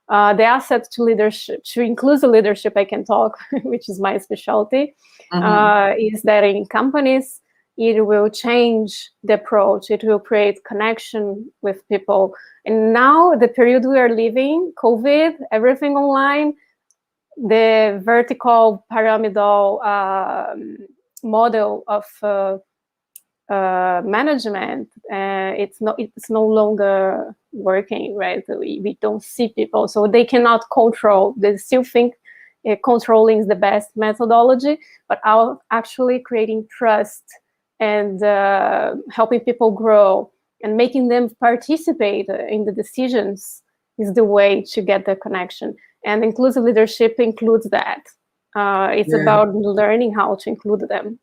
Speaker 18: The asset to leadership, to inclusive leadership, I can talk, which is my specialty, is that in companies, it will change the approach. It will create connection with people. And now, the period we are living, COVID, everything online, the vertical pyramidal model of management, it's no longer working, right? We don't see people, so they cannot control. They still think controlling is the best methodology, but actually creating trust and helping people grow and making them participate in the decisions is the way to get the connection. And inclusive leadership includes that. It's about learning how to include them.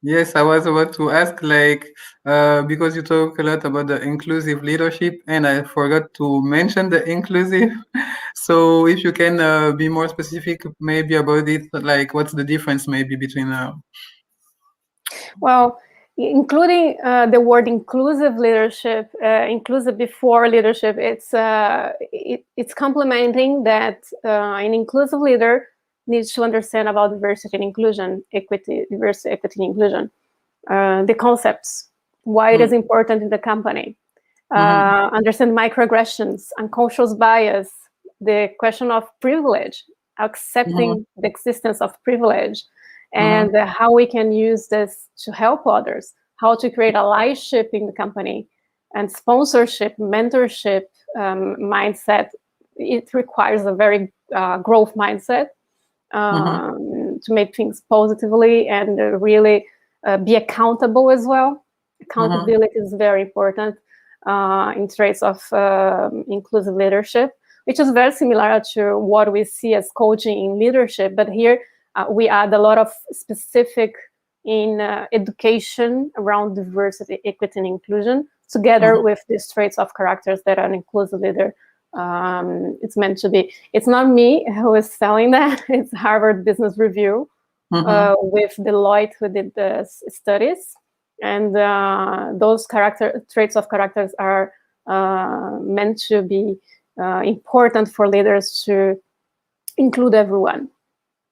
Speaker 17: Yes, I was about to ask, like, because you talk a lot about the inclusive leadership, and I forgot to mention the inclusive. So if you can be more specific, maybe about it, like, what's the difference maybe between?
Speaker 18: Well, including the word inclusive leadership, inclusive before leadership, it's complementing that an inclusive leader needs to understand about diversity and inclusion, diversity, equity, and inclusion, the concepts, why it is important in the company, understand microaggressions, unconscious bias, the question of privilege, accepting the existence of privilege, and how we can use this to help others, how to create allyship in the company, and sponsorship, mentorship mindset. It requires a very growth mindset to make things positively and really be accountable as well. Accountability is very important in traits of inclusive leadership, which is very similar to what we see as coaching in leadership. But here we add a lot of specific in education around diversity, equity, and inclusion, together with these traits of characters that an inclusive leader it's meant to be. It's not me who is selling that. It's Harvard Business Review with Deloitte who did the studies. And those traits of characters are meant to be important for leaders to include everyone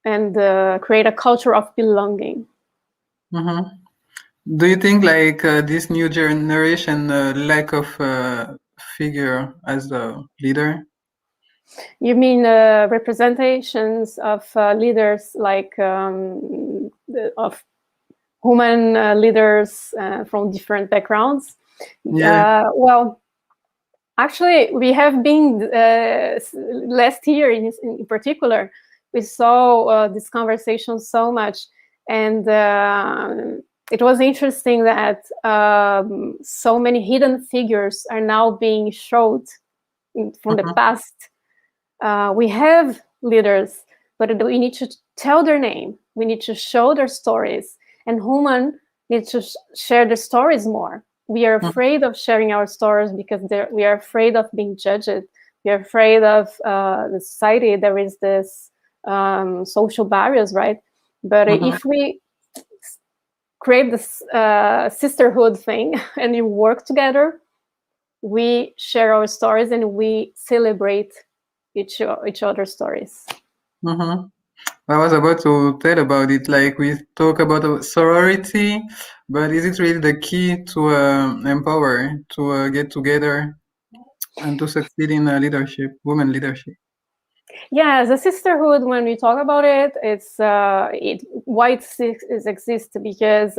Speaker 18: and create a culture of belonging.
Speaker 17: Do you think like this new generation lack of figure as a leader?
Speaker 18: You mean representations of leaders, like of human leaders from different backgrounds? Well, actually, we have been last year in particular, we saw this conversation so much, and it was interesting that so many hidden figures are now being showed from the past. We have leaders, but we need to tell their name. We need to show their stories, and human need to share their stories more. We are afraid of sharing our stories because we are afraid of being judged. We are afraid of the society. There is this social barriers, right? But if we create this sisterhood thing and we work together, we share our stories and we celebrate each other's stories.
Speaker 17: I was about to tell about it. Like, we talk about sorority, but is it really the key to empower, to get together and to succeed in leadership, women leadership?
Speaker 18: Yeah, the sisterhood, when we talk about it, it's why it exists because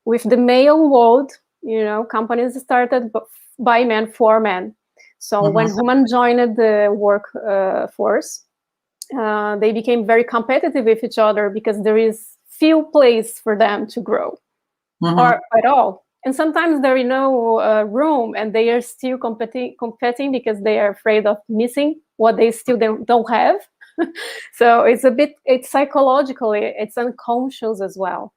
Speaker 18: with the male world, companies started by men for men. So when women joined the workforce, they became very competitive with each other because there is few place for them to grow or at all. And sometimes there is no room, and they are still competing because they are afraid of missing what they still don't have. So it's psychologically, it's unconscious as well.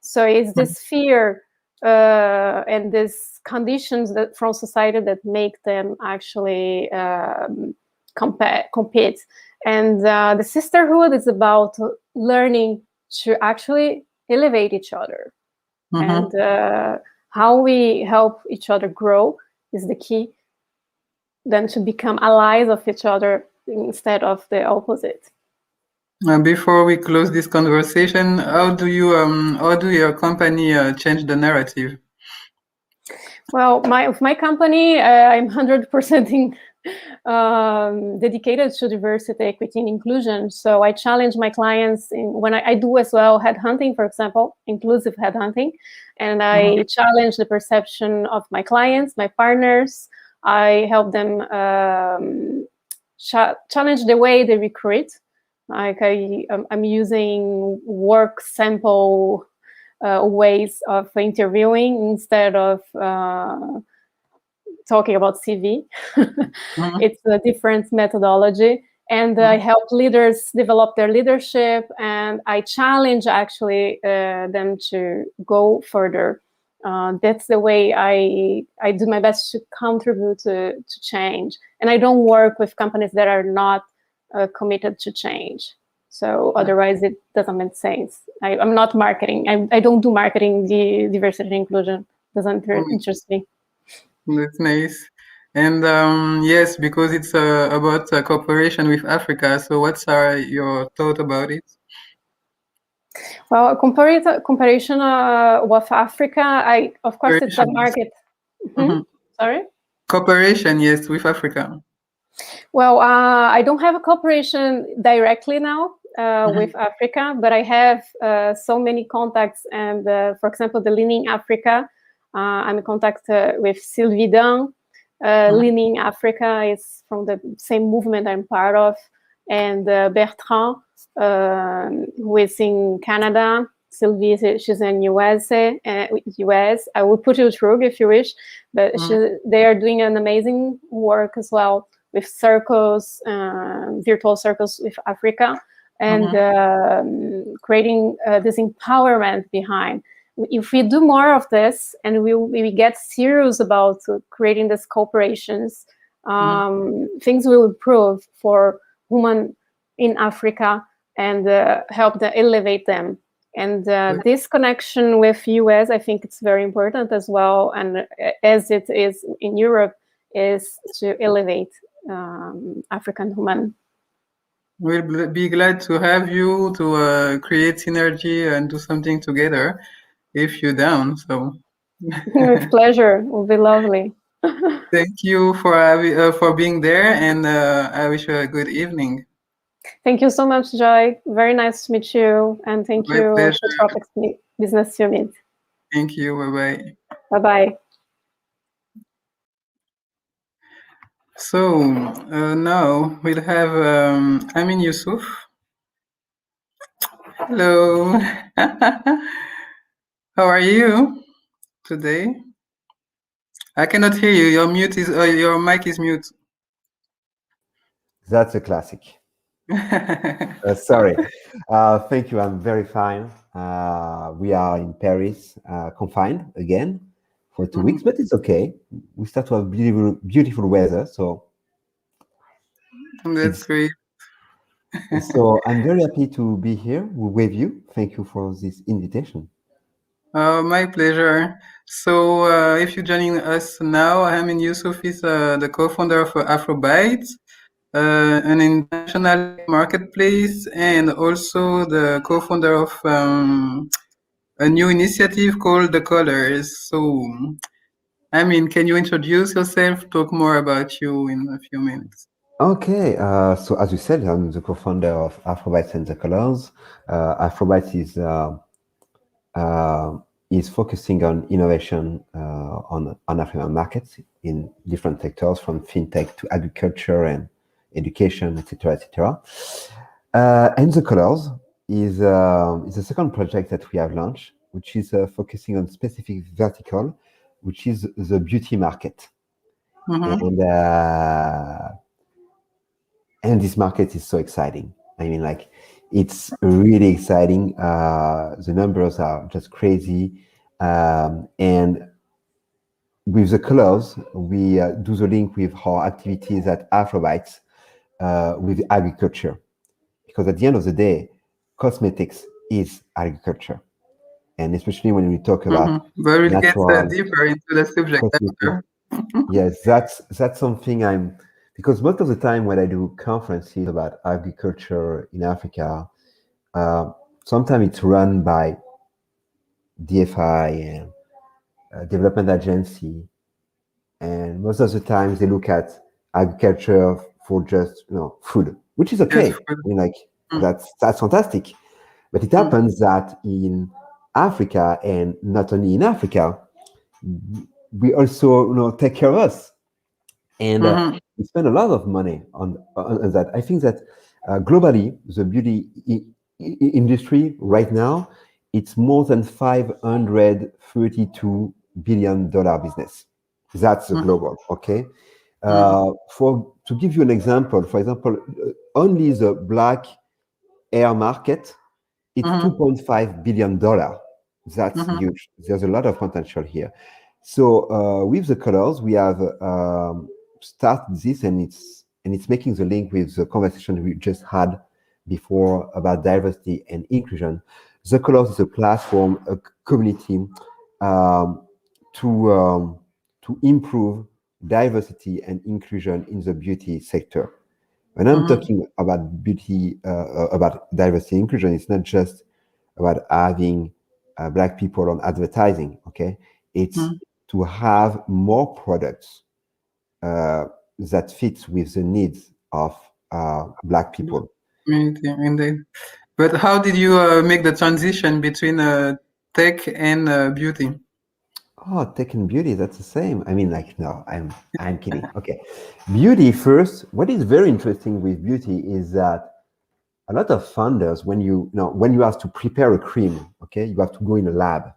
Speaker 18: So it's this fear and these conditions that from society that make them actually compete. And the sisterhood is about learning to actually elevate each other. And how we help each other grow is the key, then to become allies of each other instead of the opposite.
Speaker 17: Before we close this conversation, how do your company change the narrative?
Speaker 18: Well, with my company, I'm 100% dedicated to diversity, equity, and inclusion. So I challenge my clients when I do as well headhunting, for example, inclusive headhunting, and I challenge the perception of my clients, my partners. I help them challenge the way they recruit. Like I'm using work sample ways of interviewing instead of talking about CV. It's a different methodology. And I help leaders develop their leadership, and I challenge actually them to go further. That's the way I do my best to contribute to change. And I don't work with companies that are not committed to change. So otherwise it doesn't make sense. I'm not marketing. I don't do marketing, the diversity and inclusion. Doesn't interest me.
Speaker 17: That's nice. And yes, because it's about cooperation with Africa. So what's your thought about it?
Speaker 18: Well, comparison with Africa, of course, it's a market. Sorry?
Speaker 17: Cooperation, yes, with Africa.
Speaker 18: Well, I don't have a cooperation directly now with Africa, but I have so many contacts. And for example, the Leaning Africa, I'm in contact with Sylvie Dunn. Leaning Africa is from the same movement I'm part of. And Bertrand, who is in Canada. Sylvie, she's in US. I will put you through if you wish. But they are doing an amazing work as well with circles, virtual circles with Africa, and creating this empowerment behind. If we do more of this and we get serious about creating these cooperations, things will improve for women in Africa and help to elevate them. And this connection with US, I think it's very important as well. And as it is in Europe, is to elevate African women.
Speaker 17: We'll be glad to have you to create synergy and do something together if you're down. So
Speaker 18: with pleasure, it will be lovely.
Speaker 17: Thank you for being there, and I wish you a good evening.
Speaker 18: Thank you so much, Joy. Very nice to meet you, and thank
Speaker 17: My
Speaker 18: you
Speaker 17: pleasure.
Speaker 18: to Tropics Business Summit.
Speaker 17: Thank you. Bye-bye.
Speaker 18: Bye-bye.
Speaker 17: So now we'll have Amin Yusuf. Hello. How are you today? I cannot hear you. Your mic is mute.
Speaker 19: That's a classic. Sorry. Thank you. I'm very fine. We are in Paris, confined again for 2 weeks, but it's okay. We start to have beautiful weather, so
Speaker 17: that's great.
Speaker 19: So I'm very happy to be here with you. Thank you for this invitation.
Speaker 17: My pleasure. So if you're joining us now, Amin Yusuf is the co-founder of Afrobytes, an international marketplace, and also the co-founder of a new initiative called The Colors. So, Amin, can you introduce yourself, talk more about you in a few minutes?
Speaker 19: Okay, so as you said, I'm the co-founder of Afrobytes and The Colors. Afrobytes is focusing on innovation on African markets in different sectors, from fintech to agriculture and education, etc., etc. And The Colors is the second project that we have launched, which is focusing on specific vertical, which is the beauty market. And this market is so exciting. I mean, like, it's really exciting. The numbers are just crazy. And with The Colors, we do the link with our activities at Afrobytes with agriculture. Because at the end of the day, cosmetics is agriculture. And especially when we talk about
Speaker 17: But we'll
Speaker 19: natural
Speaker 17: get deeper into the subject after.
Speaker 19: Yes, that's something because most of the time when I do conferences about agriculture in Africa, sometimes it's run by DFI and development agency, and most of the times they look at agriculture for just food, which is okay. I mean, like, that's fantastic, but it happens that in Africa, and not only in Africa, we also take care of us. And we spend a lot of money on that. I think that globally, the beauty industry right now, it's more than $532 billion business. That's the global, okay? To give you an example, for example, only the black air market, it's $2.5 billion. That's huge. There's a lot of potential here. So with the colors, we have started this, and it's making the link with the conversation we just had before about diversity and inclusion. The colors is a platform, a community to improve diversity and inclusion in the beauty sector. When I'm talking about beauty, about diversity and inclusion, it's not just about having Black people on advertising, okay? It's to have more products that fit with the needs of Black people.
Speaker 17: Indeed. But how did you make the transition between tech and beauty?
Speaker 19: Oh, tech and beauty, that's the same. I mean, like, no, I'm kidding. Okay. Beauty first. What is very interesting with beauty is that a lot of founders, when you have to prepare a cream, okay, you have to go in a lab.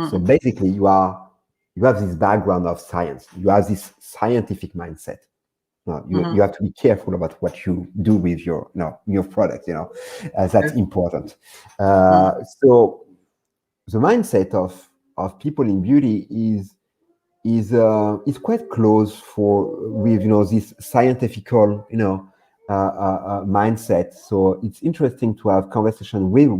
Speaker 19: So basically you have this background of science. You have this scientific mindset. You have to be careful about what you do with your product, that's important. So the mindset of people in beauty is quite close with this scientifical mindset. So it's interesting to have conversation with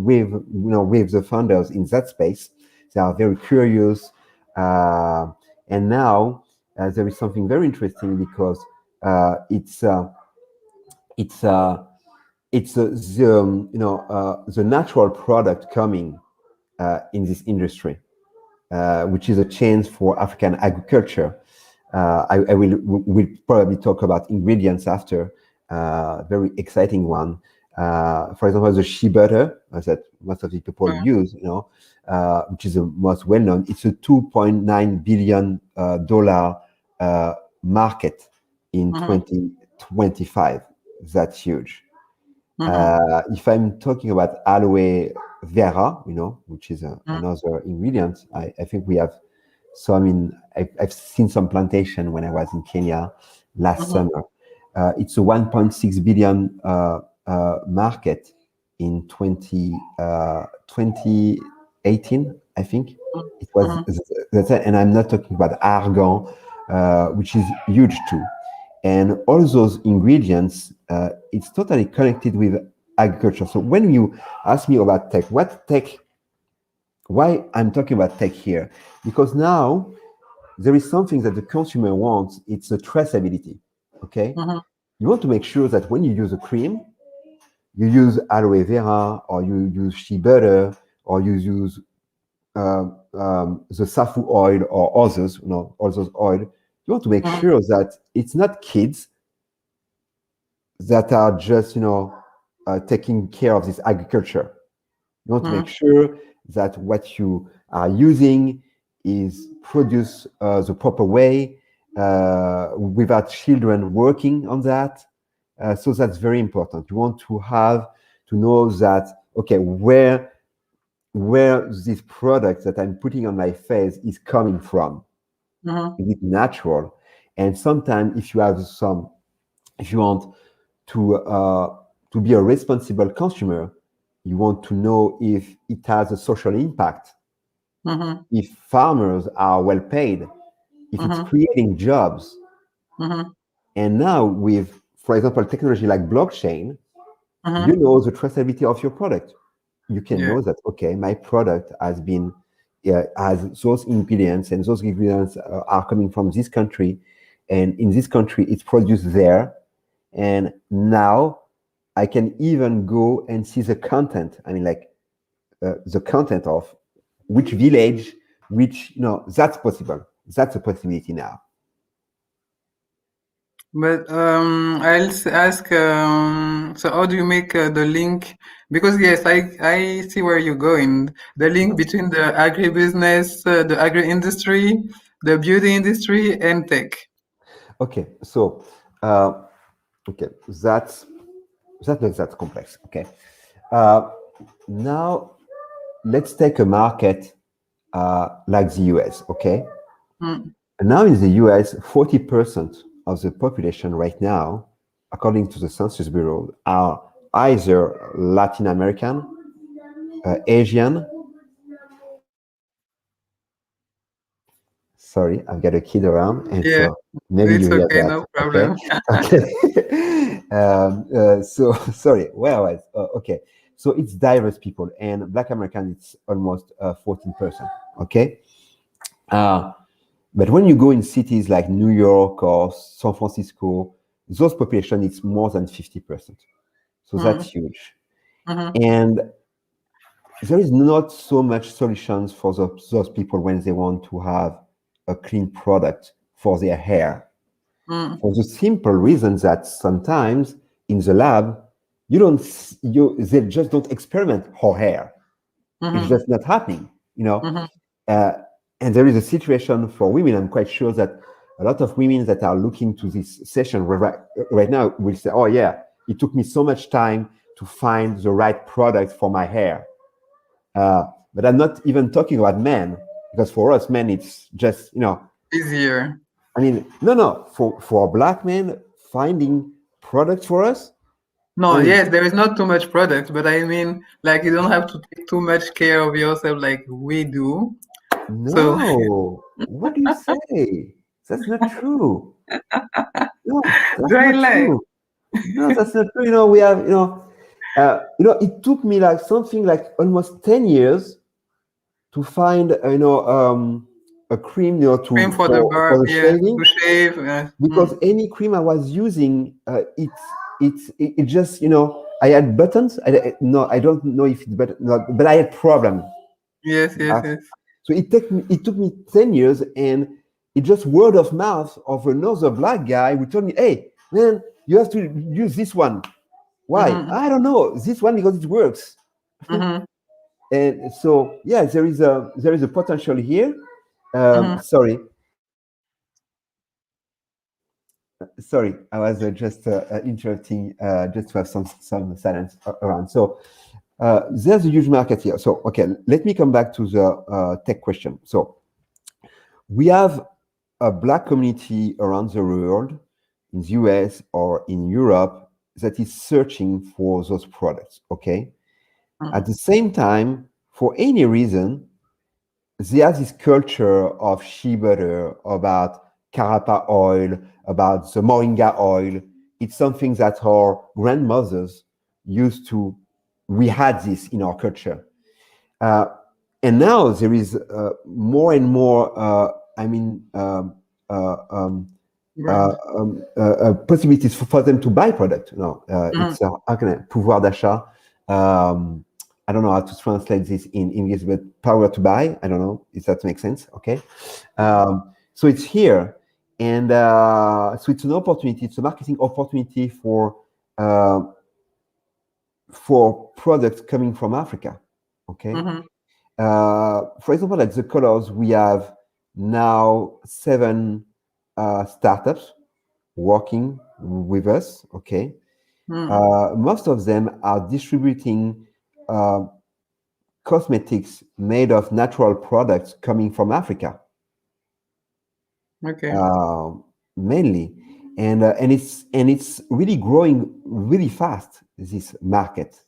Speaker 19: the founders in that space. They are very curious, and now there is something very interesting because it's the natural product coming in this industry, which is a change for African agriculture. I will probably talk about ingredients after. Very exciting one. For example, the shea butter that most of the people use, which is the most well known. It's a $2.9 billion market in 2025. That's huge. If I'm talking about aloe vera, which is another ingredient, I think we have some I've seen some plantation when I was in Kenya last summer. It's a 1.6 billion market in 2018, I think. It was, and I'm not talking about argan, which is huge too. And all those ingredients, it's totally connected with agriculture. So when you ask me about tech, why I'm talking about tech here? Because now there is something that the consumer wants. It's a traceability, okay? You want to make sure that when you use a cream, you use aloe vera, or you use shea butter, or you use the safu oil or others, all those oil. You want to make sure that it's not kids that are just, taking care of this agriculture. You want to make sure that what you are using is produced the proper way, without children working on that. So that's very important. You want to know that, okay, where this product that I'm putting on my face is coming from. Is it natural? And sometimes if you want to be a responsible consumer, you want to know if it has a social impact, if farmers are well paid, if it's creating jobs. And now with, for example, technology like blockchain, you know the traceability of your product. You can know that, okay, my product has those ingredients, and those ingredients are coming from this country, and in this country it's produced there. And now I can even go and see the content. I mean, like the content of which village, that's possible. That's a possibility now.
Speaker 17: But I'll ask, so how do you make the link? Because yes, I see where you're going. The link between the agribusiness, the agri-industry, the beauty industry, and tech.
Speaker 19: Okay, so that's makes that complex. Okay, now let's take a market like the US. Okay, And now in the US, 40% of the population right now, according to the Census Bureau, are either Latin American, Asian. Sorry, I've got a kid around, and
Speaker 17: Yeah,
Speaker 19: so maybe
Speaker 17: it's
Speaker 19: you hear
Speaker 17: okay,
Speaker 19: that.
Speaker 17: no problem.
Speaker 19: Okay. So sorry, where was? Okay. So it's diverse people, and Black American, it's almost 14%. Okay. But when you go in cities like New York or San Francisco, those population, it's more than 50%. So that's huge. And there is not so much solutions for those people when they want to have a clean product for their hair. For the simple reason that sometimes in the lab, they just don't experiment for hair. It's just not happening, you know. And there is a situation for women. I'm quite sure that a lot of women that are looking to this session right now will say, oh yeah, it took me so much time to find the right product for my hair. But I'm not even talking about men, because for us men, it's just, you know,
Speaker 17: easier.
Speaker 19: I mean, no, for Black men, finding products for us.
Speaker 17: No,
Speaker 19: I mean,
Speaker 17: yes, there is not too much product, but I mean, like, you don't have to take too much care of yourself like we do.
Speaker 19: No,
Speaker 17: So,
Speaker 19: what do you say? That's not true. No, that's
Speaker 17: do I
Speaker 19: not
Speaker 17: lie?
Speaker 19: true. No, that's not true. You know, we have, it took me like something like almost 10 years to find, a cream,
Speaker 17: Cream for
Speaker 19: for the
Speaker 17: yeah,
Speaker 19: shaving,
Speaker 17: to shave. Yes.
Speaker 19: because any cream I was using, it just, I had buttons. I don't know if it's better, but I had problem.
Speaker 17: Yes, yes.
Speaker 19: So it took me 10 years, and it just word of mouth of another Black guy who told me, hey, man, you have to use this one. Why? I don't know. This one because it works. And so, yeah, there is a potential here. Sorry, I was just interrupting just to have some silence around. So there's a huge market here. So, okay, let me come back to the tech question. So we have a Black community around the world, in the US or in Europe, that is searching for those products, okay? At the same time, for any reason, they have this culture of shea butter, about carapa oil, about the moringa oil. It's something that our grandmothers used to, we had this in our culture. And now there is more and more, possibilities for them to buy product. It's how can I, pouvoir d'achat. I don't know how to translate this in English, but power to buy. I don't know if that makes sense. Okay, so it's here, and so it's an opportunity. It's a marketing opportunity for products coming from Africa. Okay. For example, like the colors, we have now 7 startups working with us. Okay. Most of them are distributing cosmetics made of natural products coming from Africa.
Speaker 17: Okay.
Speaker 19: Mainly, and it's really growing really fast, this market.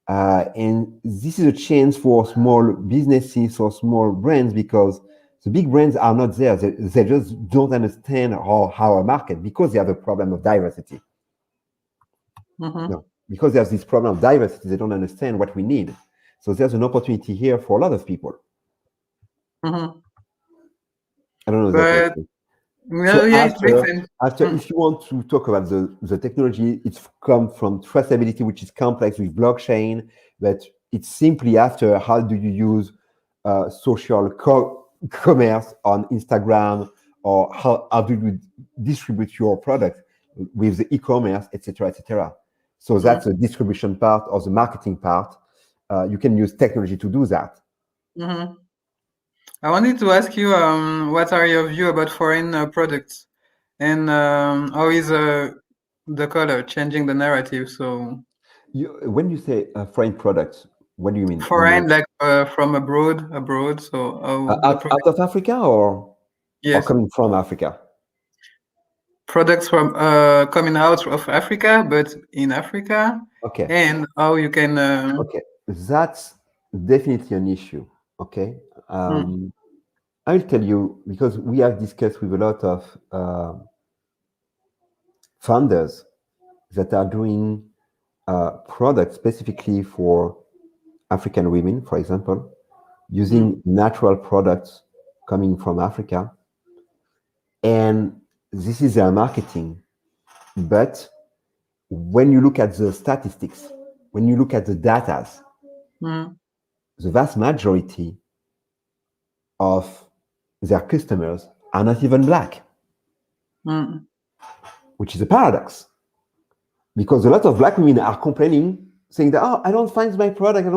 Speaker 19: And this is a chance for small businesses or small brands, because the big brands are not there. They just don't understand our market, because they have a problem of diversity. No, because there's this problem of diversity, they don't understand what we need. So there's an opportunity here for a lot of people. I don't know.
Speaker 17: But
Speaker 19: So
Speaker 17: yeah, it makes sense.
Speaker 19: after, if you want to talk about the technology, it's come from traceability, which is complex with blockchain, but it's simply after how do you use social commerce on Instagram, or how do you distribute your product with the e-commerce, etc., etc. So that's the distribution part or the marketing part. You can use technology to do that.
Speaker 17: I wanted to ask you, what are your view about foreign products, and how is the color changing the narrative? So,
Speaker 19: when you say foreign products, what do you mean?
Speaker 17: Foreign, like from abroad. So
Speaker 19: out of Africa, or? or coming from Africa?
Speaker 17: Products from coming out of Africa, but in Africa.
Speaker 19: Okay.
Speaker 17: And how you can.
Speaker 19: Okay, that's definitely an issue. Okay. I will tell you, because we have discussed with a lot of founders that are doing products specifically for African women, for example, using natural products coming from Africa. And this is their marketing. But when you look at the statistics, when you look at the data, the vast majority of their customers are not even Black, which is a paradox. Because a lot of Black women are complaining, saying that, oh, I don't find my product, I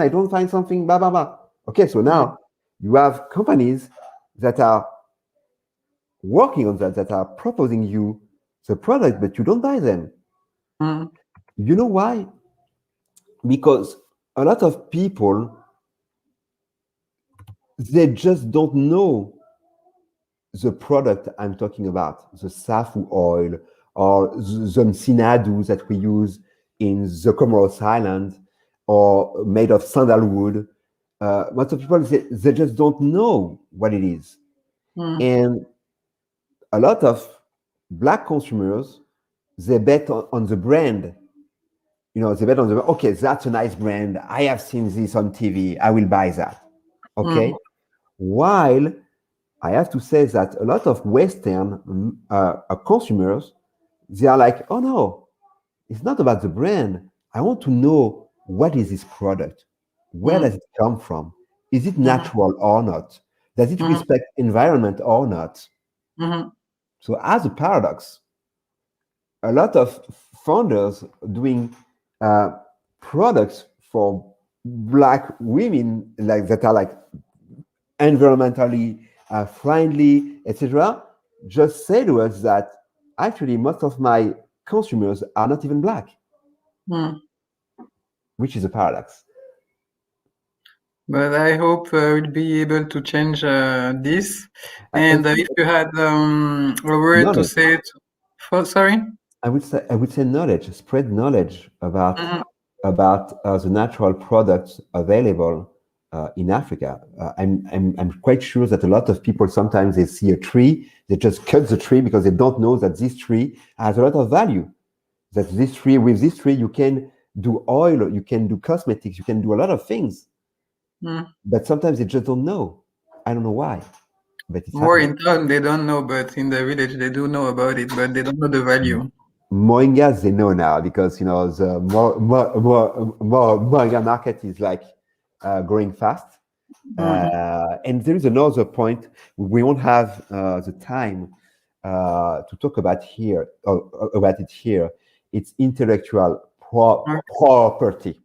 Speaker 19: don't find something, blah, blah, blah. Okay, so now you have companies that are working on that are proposing you the product, but you don't buy them. You know why? Because a lot of people, they just don't know the product I'm talking about, the safu oil or the msinadu that we use in the Comoros Island or made of sandalwood. Lots of people, they just don't know what it is. And a lot of Black consumers, they bet on the brand. You know, they bet on the, okay, that's a nice brand. I have seen this on TV. I will buy that. Okay. While I have to say that a lot of Western consumers, they are like, oh no, it's not about the brand. I want to know, what is this product? Where does it come from? Is it natural or not? Does it respect environment or not? So as a paradox, a lot of founders doing products for Black women, like that are like environmentally friendly, etc., just say to us that actually most of my consumers are not even Black, which is a paradox.
Speaker 17: But I hope we'll be able to change this. And if you had a word to say, sorry?
Speaker 19: I would say knowledge, spread knowledge about the natural products available in Africa. I'm quite sure that a lot of people, sometimes they see a tree, they just cut the tree because they don't know that this tree has a lot of value. That this tree, with this tree, you can do oil, you can do cosmetics, you can do a lot of things. But sometimes they just don't know. I don't know why. But it's
Speaker 17: more in town, they don't know, but in the village, they do know about it, but they don't know the value.
Speaker 19: Moringas, they know now, because the moringa market is like growing fast. And there is another point we won't have the time to talk about here about it here. It's intellectual property.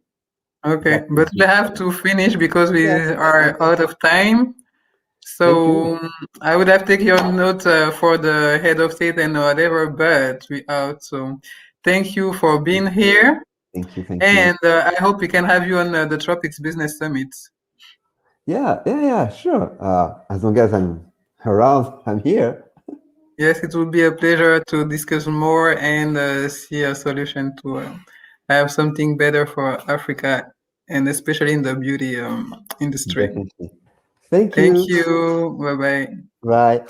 Speaker 17: Okay, but we have to finish because we are out of time. So I would have taken your note for the head of state and whatever, but we out. So thank you for being here.
Speaker 19: Thank you.
Speaker 17: And I hope we can have you on the Tropics Business Summit.
Speaker 19: Yeah, sure. As long as I'm around, I'm here.
Speaker 17: Yes, it will be a pleasure to discuss more and see a solution to have something better for Africa, and especially in the beauty industry.
Speaker 19: Definitely. Thank you.
Speaker 17: Bye-bye.
Speaker 19: Bye.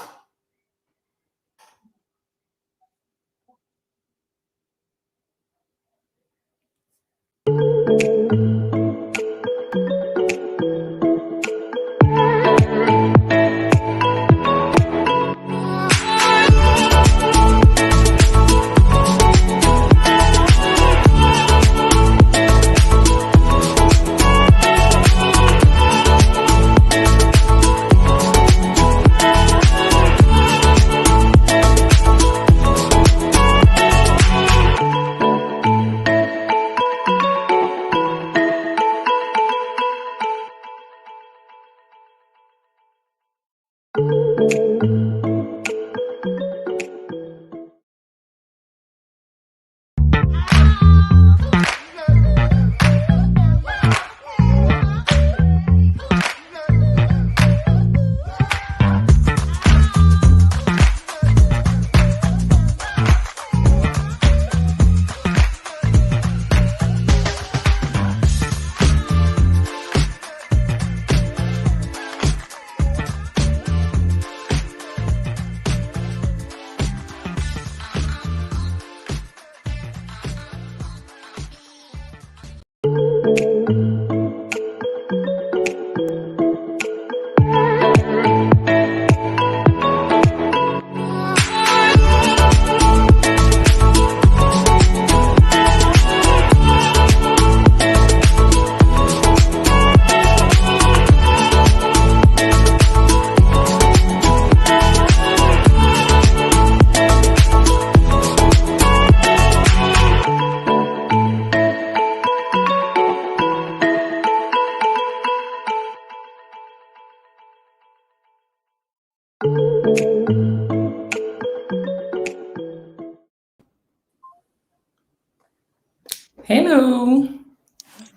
Speaker 20: Hello.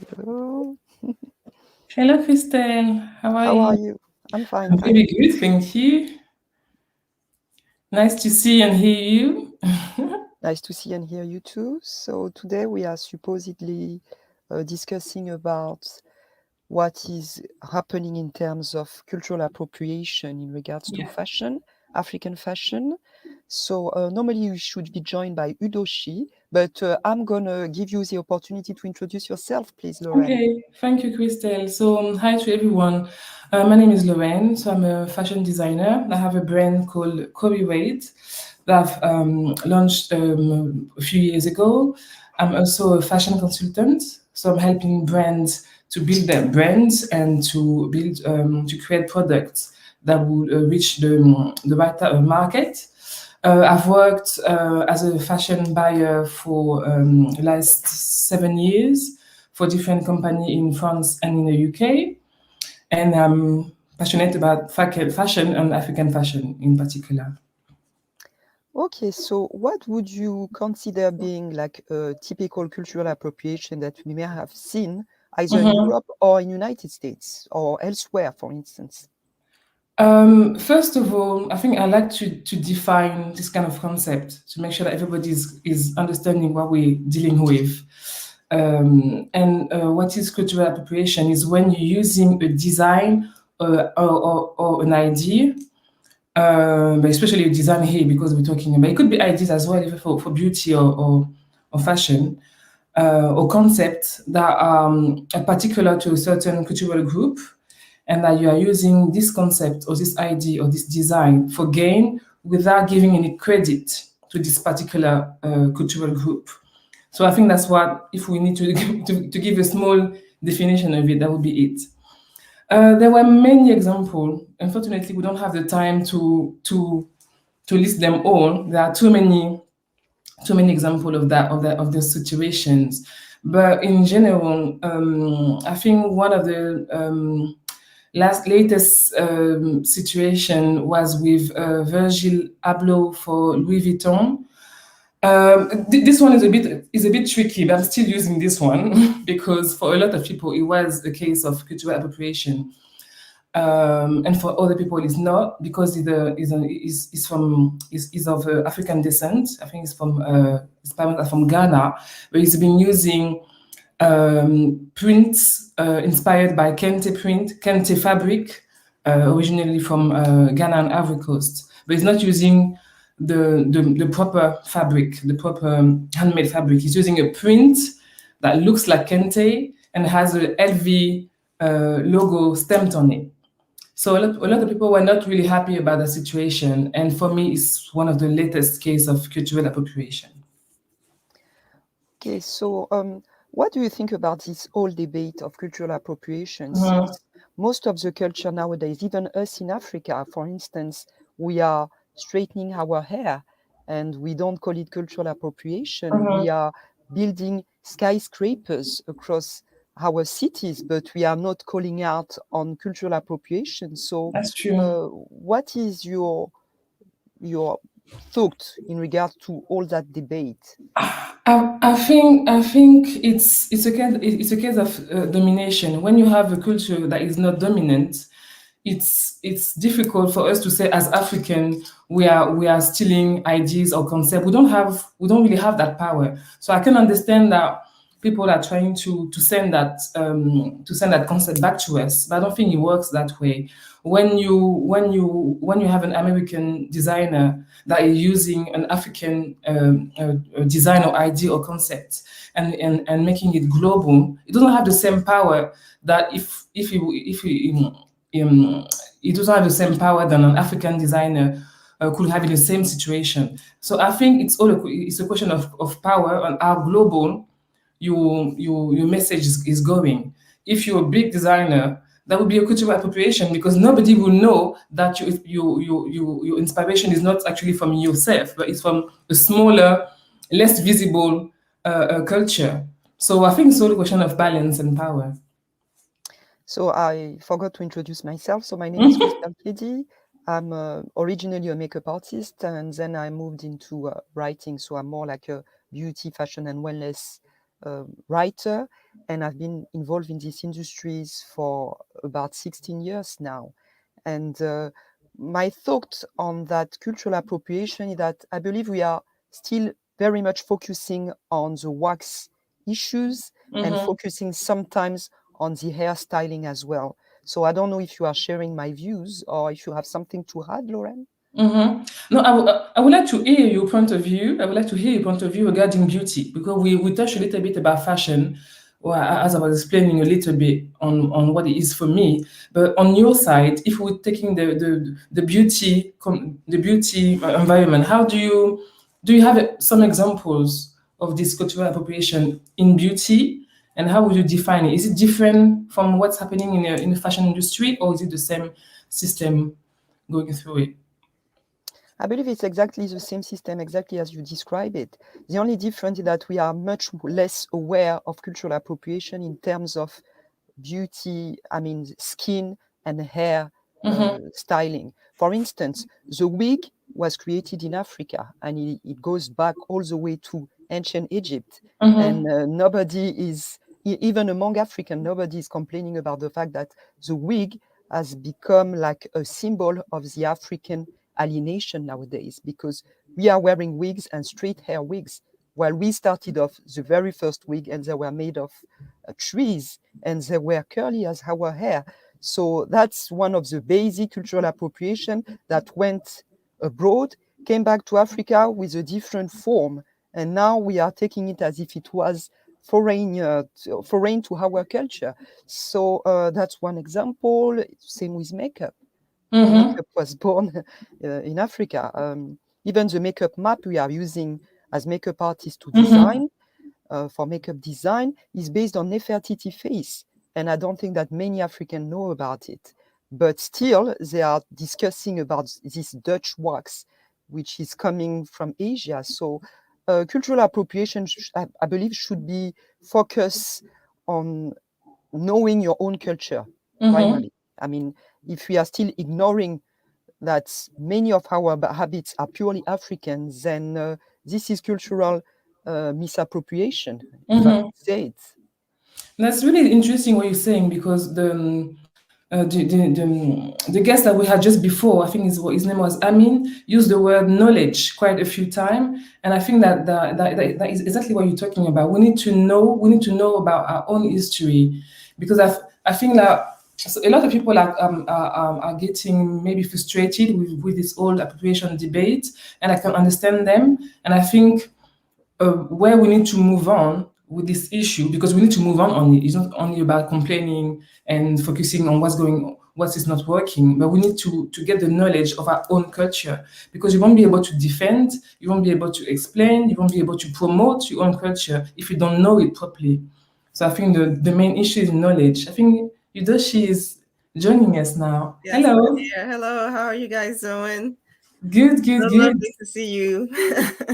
Speaker 21: Hello.
Speaker 20: Hello, Christelle. How are
Speaker 21: How
Speaker 20: you?
Speaker 21: are you? I'm fine,
Speaker 20: I'm very
Speaker 21: thank you.
Speaker 20: good, thank you. Nice to see and hear you.
Speaker 21: Nice to see and hear you too. So today we are supposedly discussing about what is happening in terms of cultural appropriation in regards to fashion, African fashion. So normally you should be joined by Udoshi, but I'm going to give you the opportunity to introduce yourself, please, Lorraine.
Speaker 20: Okay, thank you, Christelle. So hi to everyone. My name is Lorraine. So I'm a fashion designer. I have a brand called Kobe Wait that I've launched a few years ago. I'm also a fashion consultant. So I'm helping brands to build their brands and to build to create products that will reach the right market. I've worked as a fashion buyer for the last 7 years for different companies in France and in the UK. And I'm passionate about fashion and African fashion in particular.
Speaker 21: Okay, so what would you consider being like a typical cultural appropriation that we may have seen either in Europe or in United States or elsewhere, for instance?
Speaker 20: First of all, I think I like to define this kind of concept to make sure that everybody is understanding what we're dealing with. What is cultural appropriation is when you're using a design or an idea, but especially a design here because we're talking about, it could be ideas as well for beauty or fashion, or concepts that are particular to a certain cultural group, and that you are using this concept or this idea or this design for gain without giving any credit to this particular cultural group. So I think that's what, if we need to give a small definition of it, that would be it. There were many examples. Unfortunately, we don't have the time to list them all. There are too many examples of those situations. But in general, I think one of the latest situation was with Virgil Abloh for Louis Vuitton. This one is a bit tricky, but I'm still using this one because for a lot of people it was a case of cultural appropriation, and for other people it's not because is of African descent. I think his parents are from Ghana, where he's been using prints inspired by Kente fabric, originally from Ghana and Ivory Coast, but he's not using the proper fabric, the proper handmade fabric. He's using a print that looks like Kente and has a LV logo stamped on it. So a lot of people were not really happy about the situation, and for me, it's one of the latest cases of cultural appropriation.
Speaker 21: Okay, so what do you think about this whole debate of cultural appropriation? Since most of the culture nowadays, even us in Africa, for instance, we are straightening our hair and we don't call it cultural appropriation. We are building skyscrapers across our cities, but we are not calling out on cultural appropriation. So
Speaker 20: that's true.
Speaker 21: What is your thought in regard to all that debate?
Speaker 20: I think it's a case of domination. When you have a culture that is not dominant, it's difficult for us to say as African we are stealing ideas or concepts. We don't really have that power. So I can understand that people are trying to send that concept back to us, but I don't think it works that way. When you have an American designer that is using an African design or idea or concept and making it global, it doesn't have the same power that it doesn't have the same power than an African designer could have in the same situation. So I think it's a question of power and how global your message is going. If you're a big designer, that would be a cultural appropriation because nobody will know that your inspiration is not actually from yourself, but it's from a smaller, less visible culture. So I think it's all a question of balance and power.
Speaker 21: So I forgot to introduce myself. So my name is Christelle Kedi. I'm originally a makeup artist, and then I moved into writing. So I'm more like a beauty, fashion, and wellness writer. And I've been involved in these industries for about 16 years now. And my thought on that cultural appropriation is that I believe we are still very much focusing on the wax issues and focusing sometimes on the hairstyling as well. So I don't know if you are sharing my views or if you have something to add, Lauren.
Speaker 20: No, I would like to hear your point of view. I would like to hear your point of view regarding beauty, because we touched a little bit about fashion, or as I was explaining a little bit on what it is for me. But on your side, if we're taking the beauty environment, how do you have some examples of this cultural appropriation in beauty? And how would you define it? Is it different from what's happening in the fashion industry, or is it the same system going through it?
Speaker 21: I believe it's exactly the same system, exactly as you describe it. The only difference is that we are much less aware of cultural appropriation in terms of beauty, skin and hair styling. For instance, the wig was created in Africa, and it goes back all the way to ancient Egypt. And nobody is, even among Africans, nobody is complaining about the fact that the wig has become like a symbol of the African alienation nowadays, because we are wearing wigs and straight hair wigs, while we started off the very first wig and they were made of trees and they were curly as our hair. So that's one of the basic cultural appropriation that went abroad, came back to Africa with a different form, and now we are taking it as if it was foreign to our culture. So that's one example. Same with makeup. Makeup was born in Africa. Even the makeup map we are using as makeup artists to design for makeup design is based on Nefertiti face. And I don't think that many Africans know about it. But still, they are discussing about this Dutch wax, which is coming from Asia. So cultural appropriation, I believe, should be focused on knowing your own culture, primarily. I mean, if we are still ignoring that many of our habits are purely African, then this is cultural misappropriation, if I could say it.
Speaker 20: That's really interesting what you're saying, because the guest that we had just before, I think his name was Amin, used the word knowledge quite a few times, and I think that is exactly what you're talking about. We need to know about our own history, because I think that a lot of people are getting maybe frustrated with this whole appropriation debate, and I can understand them. And I think where we need to move on with this issue, because we need to move on it. It's not only about complaining and focusing on what is not working, but we need to get the knowledge of our own culture, because you won't be able to defend, you won't be able to explain, you won't be able to promote your own culture if you don't know it properly. So I think the main issue is knowledge. I think Yudoshi is joining us now.
Speaker 1: Yes,
Speaker 20: Hello.
Speaker 1: yeah, hello. How are you guys doing?
Speaker 20: Good.
Speaker 1: Lovely to see you.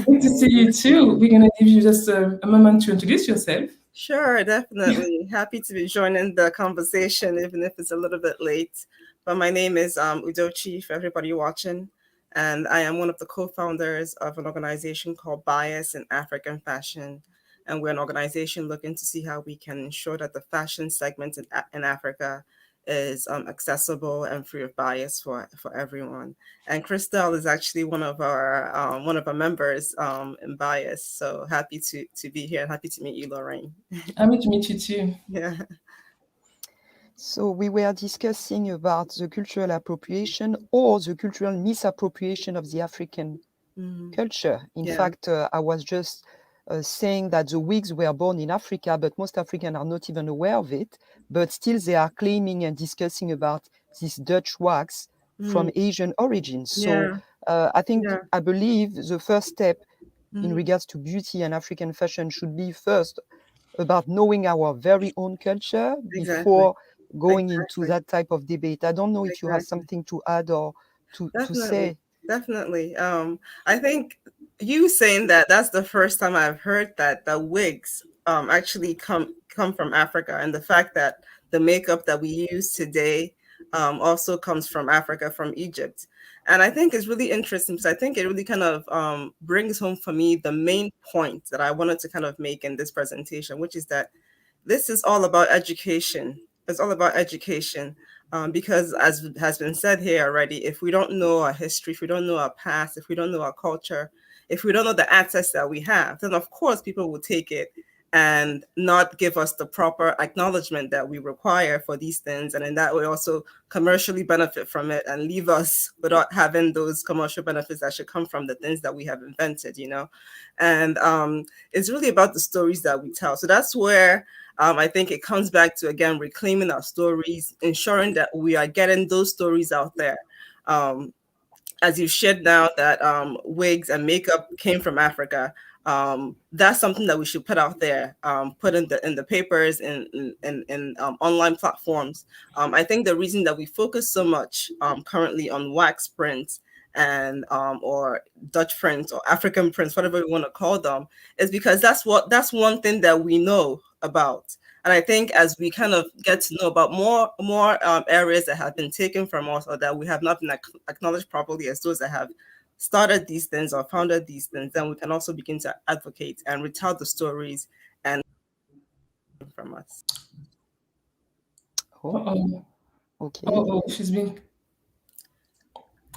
Speaker 20: Good to see you too. We're going to give you just a moment to introduce yourself.
Speaker 1: Sure, definitely. Happy to be joining the conversation, even if it's a little bit late. But my name is Udochi, for everybody watching, and I am one of the co-founders of an organization called Bias in African Fashion. And we're an organization looking to see how we can ensure that the fashion segment in Africa is accessible and free of bias for everyone. And Christelle is actually one of our members in Bias. So happy to be here and happy to meet you, Lorraine.
Speaker 20: Happy to meet you too.
Speaker 1: Yeah.
Speaker 21: So we were discussing about the cultural appropriation or the cultural misappropriation of the African culture. In fact, I was just saying that the wigs were born in Africa, but most Africans are not even aware of it. But still, they are claiming and discussing about this Dutch wax from Asian origins. So I believe the first step in regards to beauty and African fashion should be first about knowing our very own culture before going into that type of debate. I don't know if you have something to add or to say.
Speaker 1: Definitely. I think you saying that's the first time I've heard that the wigs actually come from Africa, and the fact that the makeup that we use today also comes from Africa, from Egypt. And I think it's really interesting because I think it really kind of brings home for me the main point that I wanted to kind of make in this presentation, which is that this is all about education. It's all about education. Because as has been said here already, if we don't know our history, if we don't know our past, if we don't know our culture, if we don't know the access that we have, then of course people will take it and not give us the proper acknowledgement that we require for these things. And in that way also commercially benefit from it and leave us without having those commercial benefits that should come from the things that we have invented, you know? And it's really about the stories that we tell. So that's where I think it comes back to, again, reclaiming our stories, ensuring that we are getting those stories out there. As you shared now that wigs and makeup came from Africa, that's something that we should put out there, put in the papers and in online platforms. I think the reason that we focus so much currently on wax prints and or Dutch prints or African prints, whatever we want to call them, is because that's one thing that we know about. And I think as we kind of get to know about more areas that have been taken from us or that we have not been acknowledged properly as those that have started these things or founded these things, then we can also begin to advocate and retell the stories and from us.
Speaker 20: Oh,
Speaker 21: okay.
Speaker 20: Oh, she's been.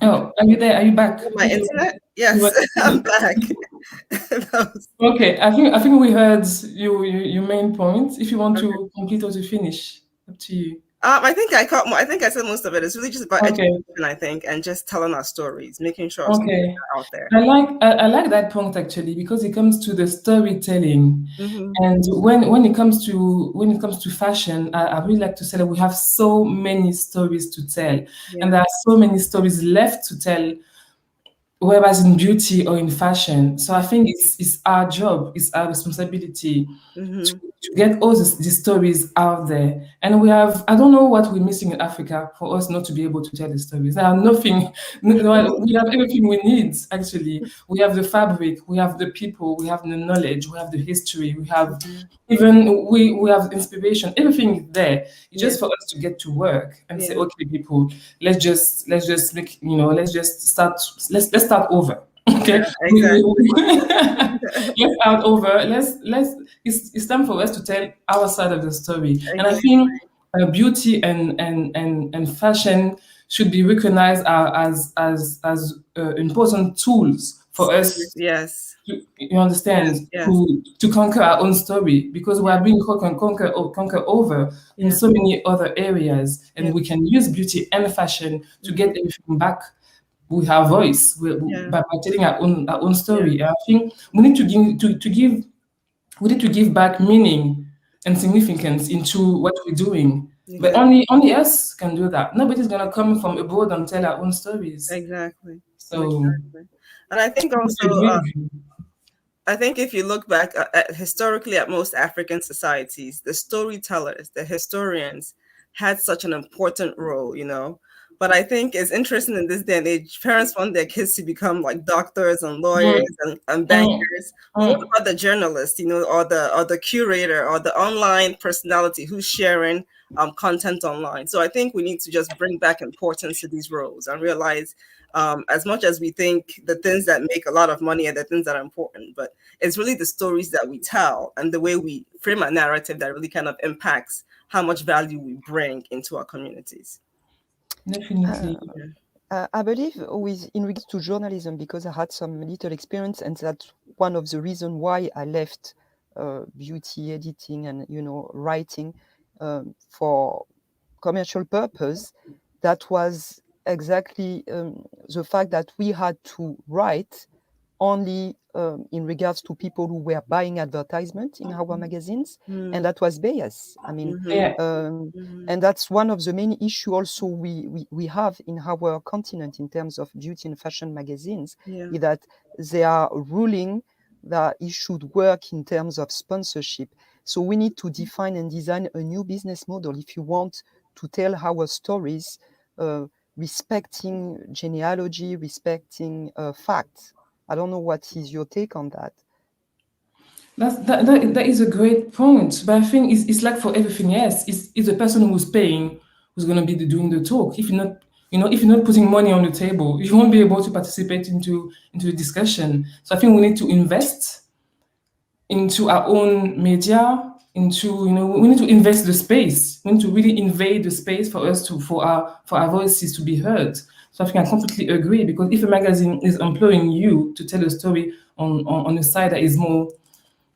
Speaker 20: Oh, are you there? Are you back?
Speaker 1: My internet? Yes, I'm back.
Speaker 20: Okay, I think we heard your main point. If you want to complete or to finish, up to you.
Speaker 1: I think I said most of it. It's really just about education, I think, and just telling our stories, making sure our stories are out there.
Speaker 20: I like that point actually because it comes to the storytelling, and when it comes to fashion, I really like to say that we have so many stories to tell, and there are so many stories left to tell. Whereas in beauty or in fashion, so I think it's our job, it's our responsibility to get all these stories out there. And we have, I don't know what we're missing in Africa for us not to be able to tell the stories. There are nothing, we have everything we need, actually. We have the fabric, we have the people, we have the knowledge, we have the history, we have even, we have inspiration, everything is there. It's just for us to get to work and say, okay, people, let's just make, let's start over. Okay, let's start over. It's time for us to tell our side of the story. And I think beauty and fashion should be recognized as important tools for us.
Speaker 1: Yes.
Speaker 20: You understand? To conquer our own story, because we are being conquer over in so many other areas, and we can use beauty and fashion to get everything back with our voice, by telling our own story. And I think we need to give back meaning and significance into what we're doing. But only us can do that. Nobody's gonna come from abroad and tell our own stories.
Speaker 1: Exactly.
Speaker 20: So,
Speaker 1: and I think also, I think if you look back historically at most African societies, the storytellers, the historians, had such an important role, you know. But I think it's interesting in this day and age, parents want their kids to become like doctors and lawyers and bankers. What about the journalist, you know, or the curator or the online personality who's sharing content online? So I think we need to just bring back importance to these roles and realize, as much as we think the things that make a lot of money are the things that are important, but it's really the stories that we tell and the way we frame a narrative that really kind of impacts how much value we bring into our communities.
Speaker 20: Definitely.
Speaker 21: I believe in regards to journalism, because I had some little experience, and that's one of the reasons why I left beauty editing and writing for commercial purpose. That was exactly the fact that we had to write only in regards to people who were buying advertisement in our magazines, and that was bias. I mean, and that's one of the main issues also we have in our continent in terms of beauty and fashion magazines, is that they are ruling that it should work in terms of sponsorship. So we need to define and design a new business model if you want to tell our stories, respecting genealogy, respecting facts. I don't know what is your take on that.
Speaker 20: That is a great point, but I think it's like for everything else. It's the person who's paying who's going to be doing the talk. If you're not, if you're not putting money on the table, you won't be able to participate into the discussion. So I think we need to invest into our own media, we need to invest the space. We need to really invade the space for us for our voices to be heard. So I think I completely agree, because if a magazine is employing you to tell a story on a side that is more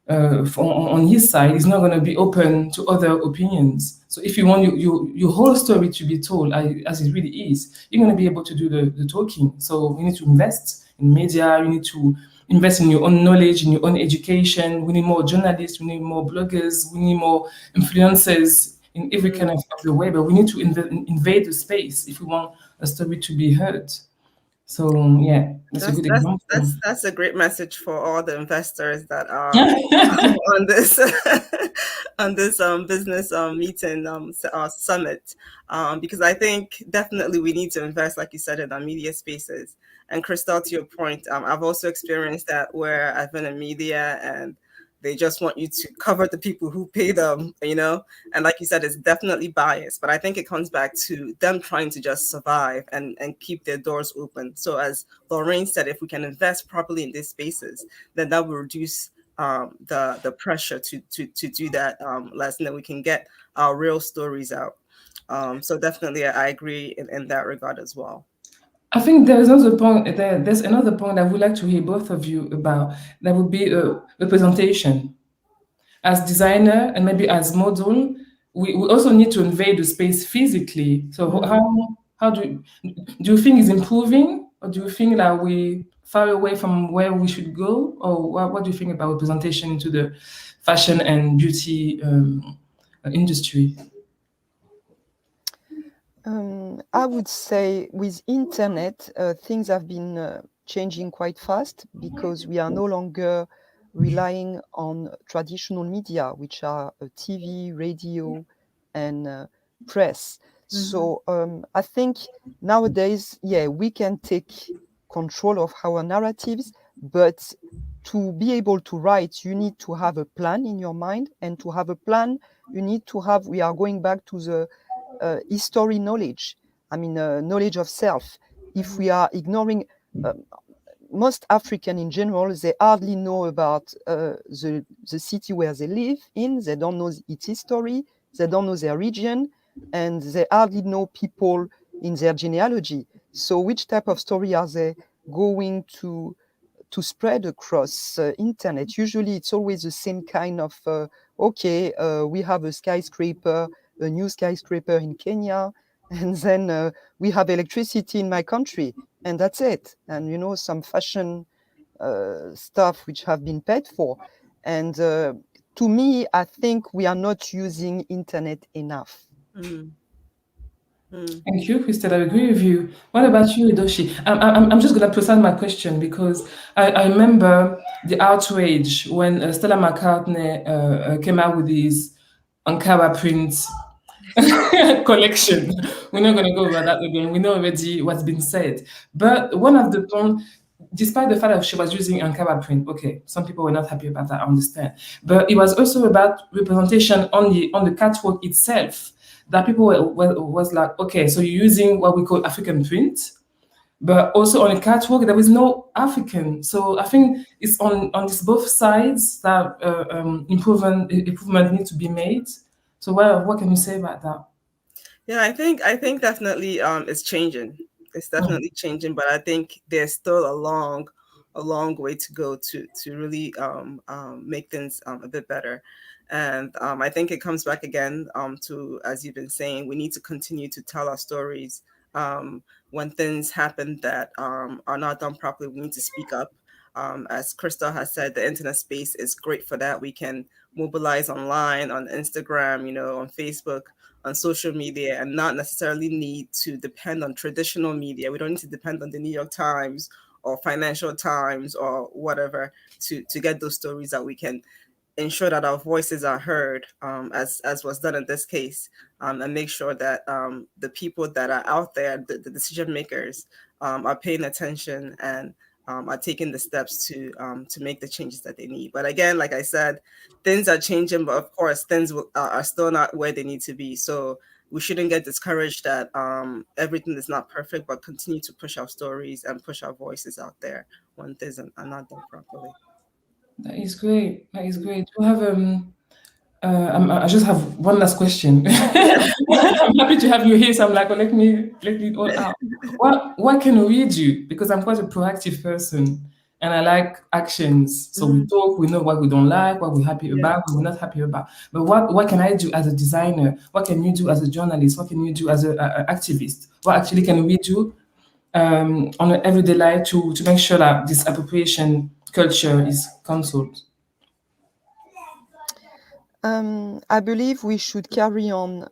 Speaker 20: on his side, is not going to be open to other opinions. So if you want your whole story to be told as it really is, you're going to be able to do the talking. So we need to invest in media. You need to invest in your own knowledge, in your own education. We need more journalists. We need more bloggers. We need more influencers in every kind of the way. But we need to invade the space if we want a story to be heard. So yeah, that's a good example.
Speaker 1: That's a great message for all the investors that are on this business meeting summit, because I think definitely we need to invest, like you said, in our media spaces. And Crystal, to your point, I've also experienced that where I've been in media and they just want you to cover the people who pay them, and like you said, it's definitely biased, but I think it comes back to them trying to just survive and keep their doors open. So as Lorraine said, if we can invest properly in these spaces, then that will reduce the pressure to do that less, and then we can get our real stories out. So definitely I agree in that regard as well.
Speaker 20: I think there's another point. There's another point I would like to hear both of you about. That would be representation. As designer and maybe as model, we also need to invade the space physically. So how do you think it's improving, or do you think that we far away from where we should go, or what do you think about representation into the fashion and beauty industry?
Speaker 21: I would say with internet, things have been changing quite fast, because we are no longer relying on traditional media, which are TV, radio, and press. So I think nowadays, we can take control of our narratives, but to be able to write, you need to have a plan in your mind, and to have a plan, you need to have, we are going back to the history knowledge, knowledge of self. If we are ignoring, most African in general, they hardly know about the city where they live in, they don't know its history, they don't know their region, and they hardly know people in their genealogy. So which type of story are they going to spread across internet? Usually it's always the same kind of, we have a skyscraper, a new skyscraper in Kenya, and then we have electricity in my country, and that's it. And some fashion stuff which have been paid for. And to me, I think we are not using internet enough.
Speaker 20: Thank you, Christelle. I agree with you. What about you, Edoshi? I'm just going to present my question, because I remember the outrage when Stella McCartney came out with his Ankara print collection. We're not going to go over that again. We know already what's been said. But one of the points, despite the fact that she was using Ankara print, okay, some people were not happy about that, I understand. But it was also about representation on the catwalk itself. That people was like, okay, so you're using what we call African print, but also on a catwalk there is no African. So I think it's on this both sides that improvement needs to be made. So what can you say about that?
Speaker 1: Yeah, I think definitely it's changing. It's definitely changing, but I think there's still a long way to go to really make things a bit better. And I think it comes back again to, as you've been saying, we need to continue to tell our stories. When things happen that are not done properly, we need to speak up. As Crystal has said, the internet space is great for that. We can mobilize online, on Instagram, on Facebook, on social media, and not necessarily need to depend on traditional media. We don't need to depend on the New York Times or Financial Times or whatever to get those stories out. We can ensure that our voices are heard, as was done in this case, and make sure that the people that are out there, the decision makers, are paying attention and are taking the steps to make the changes that they need. But again, like I said, things are changing, but of course, things are still not where they need to be. So we shouldn't get discouraged that everything is not perfect, but continue to push our stories and push our voices out there when things are not done properly.
Speaker 20: That is great. That is great. We have I just have one last question. I'm happy to have you here, so I'm like, well, let me it all out. What can we do? Because I'm quite a proactive person, and I like actions. So we talk, we know what we don't like, what we're happy about, what we're not happy about. But what can I do as a designer? What can you do as a journalist? What can you do as an activist? What actually can we do on an everyday life to make sure that this appropriation culture is cancelled?
Speaker 21: I believe we should carry on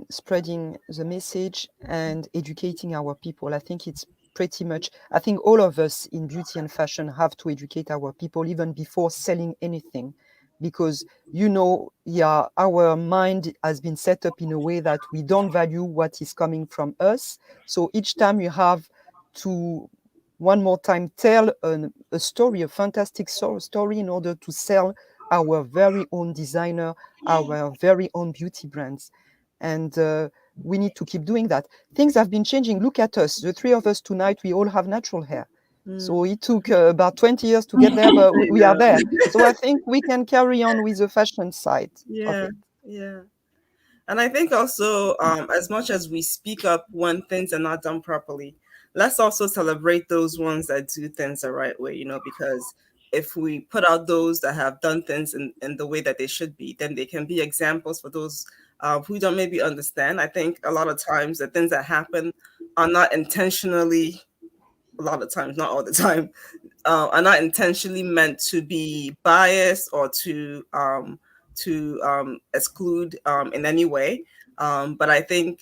Speaker 21: spreading the message and educating our people. I think it's pretty much, I think all of us in beauty and fashion have to educate our people even before selling anything, because, you know, yeah, our mind has been set up in a way that we don't value what is coming from us. So each time you have to, one more time, tell a story, a fantastic story in order to sell our very own designer, our very own beauty brands. And we need to keep doing that. Things have been changing. Look at us. The three of us tonight, we all have natural hair. So it took about 20 years to get there, but we are there. So I think we can carry on with the fashion side of it.
Speaker 1: Yeah. And I think also, as much as we speak up when things are not done properly, let's also celebrate those ones that do things the right way, you know, because if we put out those that have done things in the way that they should be, then they can be examples for those who don't maybe understand. I think a lot of times the things that happen are not intentionally, a lot of times, not all the time, are not intentionally meant to be biased or to exclude in any way. But I think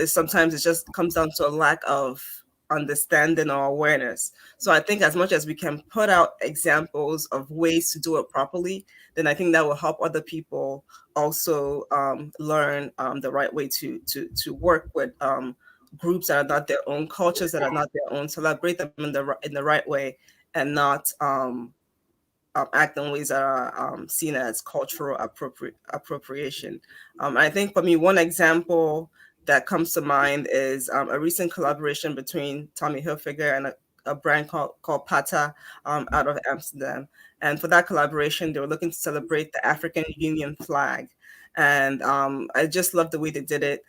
Speaker 1: sometimes it just comes down to a lack of understanding or awareness. So I think as much as we can put out examples of ways to do it properly, then I think that will help other people also learn the right way to work with groups that are not their own, cultures that are not their own, celebrate them in the right way, and not act in ways that are seen as cultural appropriation. I think for me, one example that comes to mind is a recent collaboration between Tommy Hilfiger and a brand called Pata out of Amsterdam. And for that collaboration, they were looking to celebrate the African Union flag. And I just love the way they did it.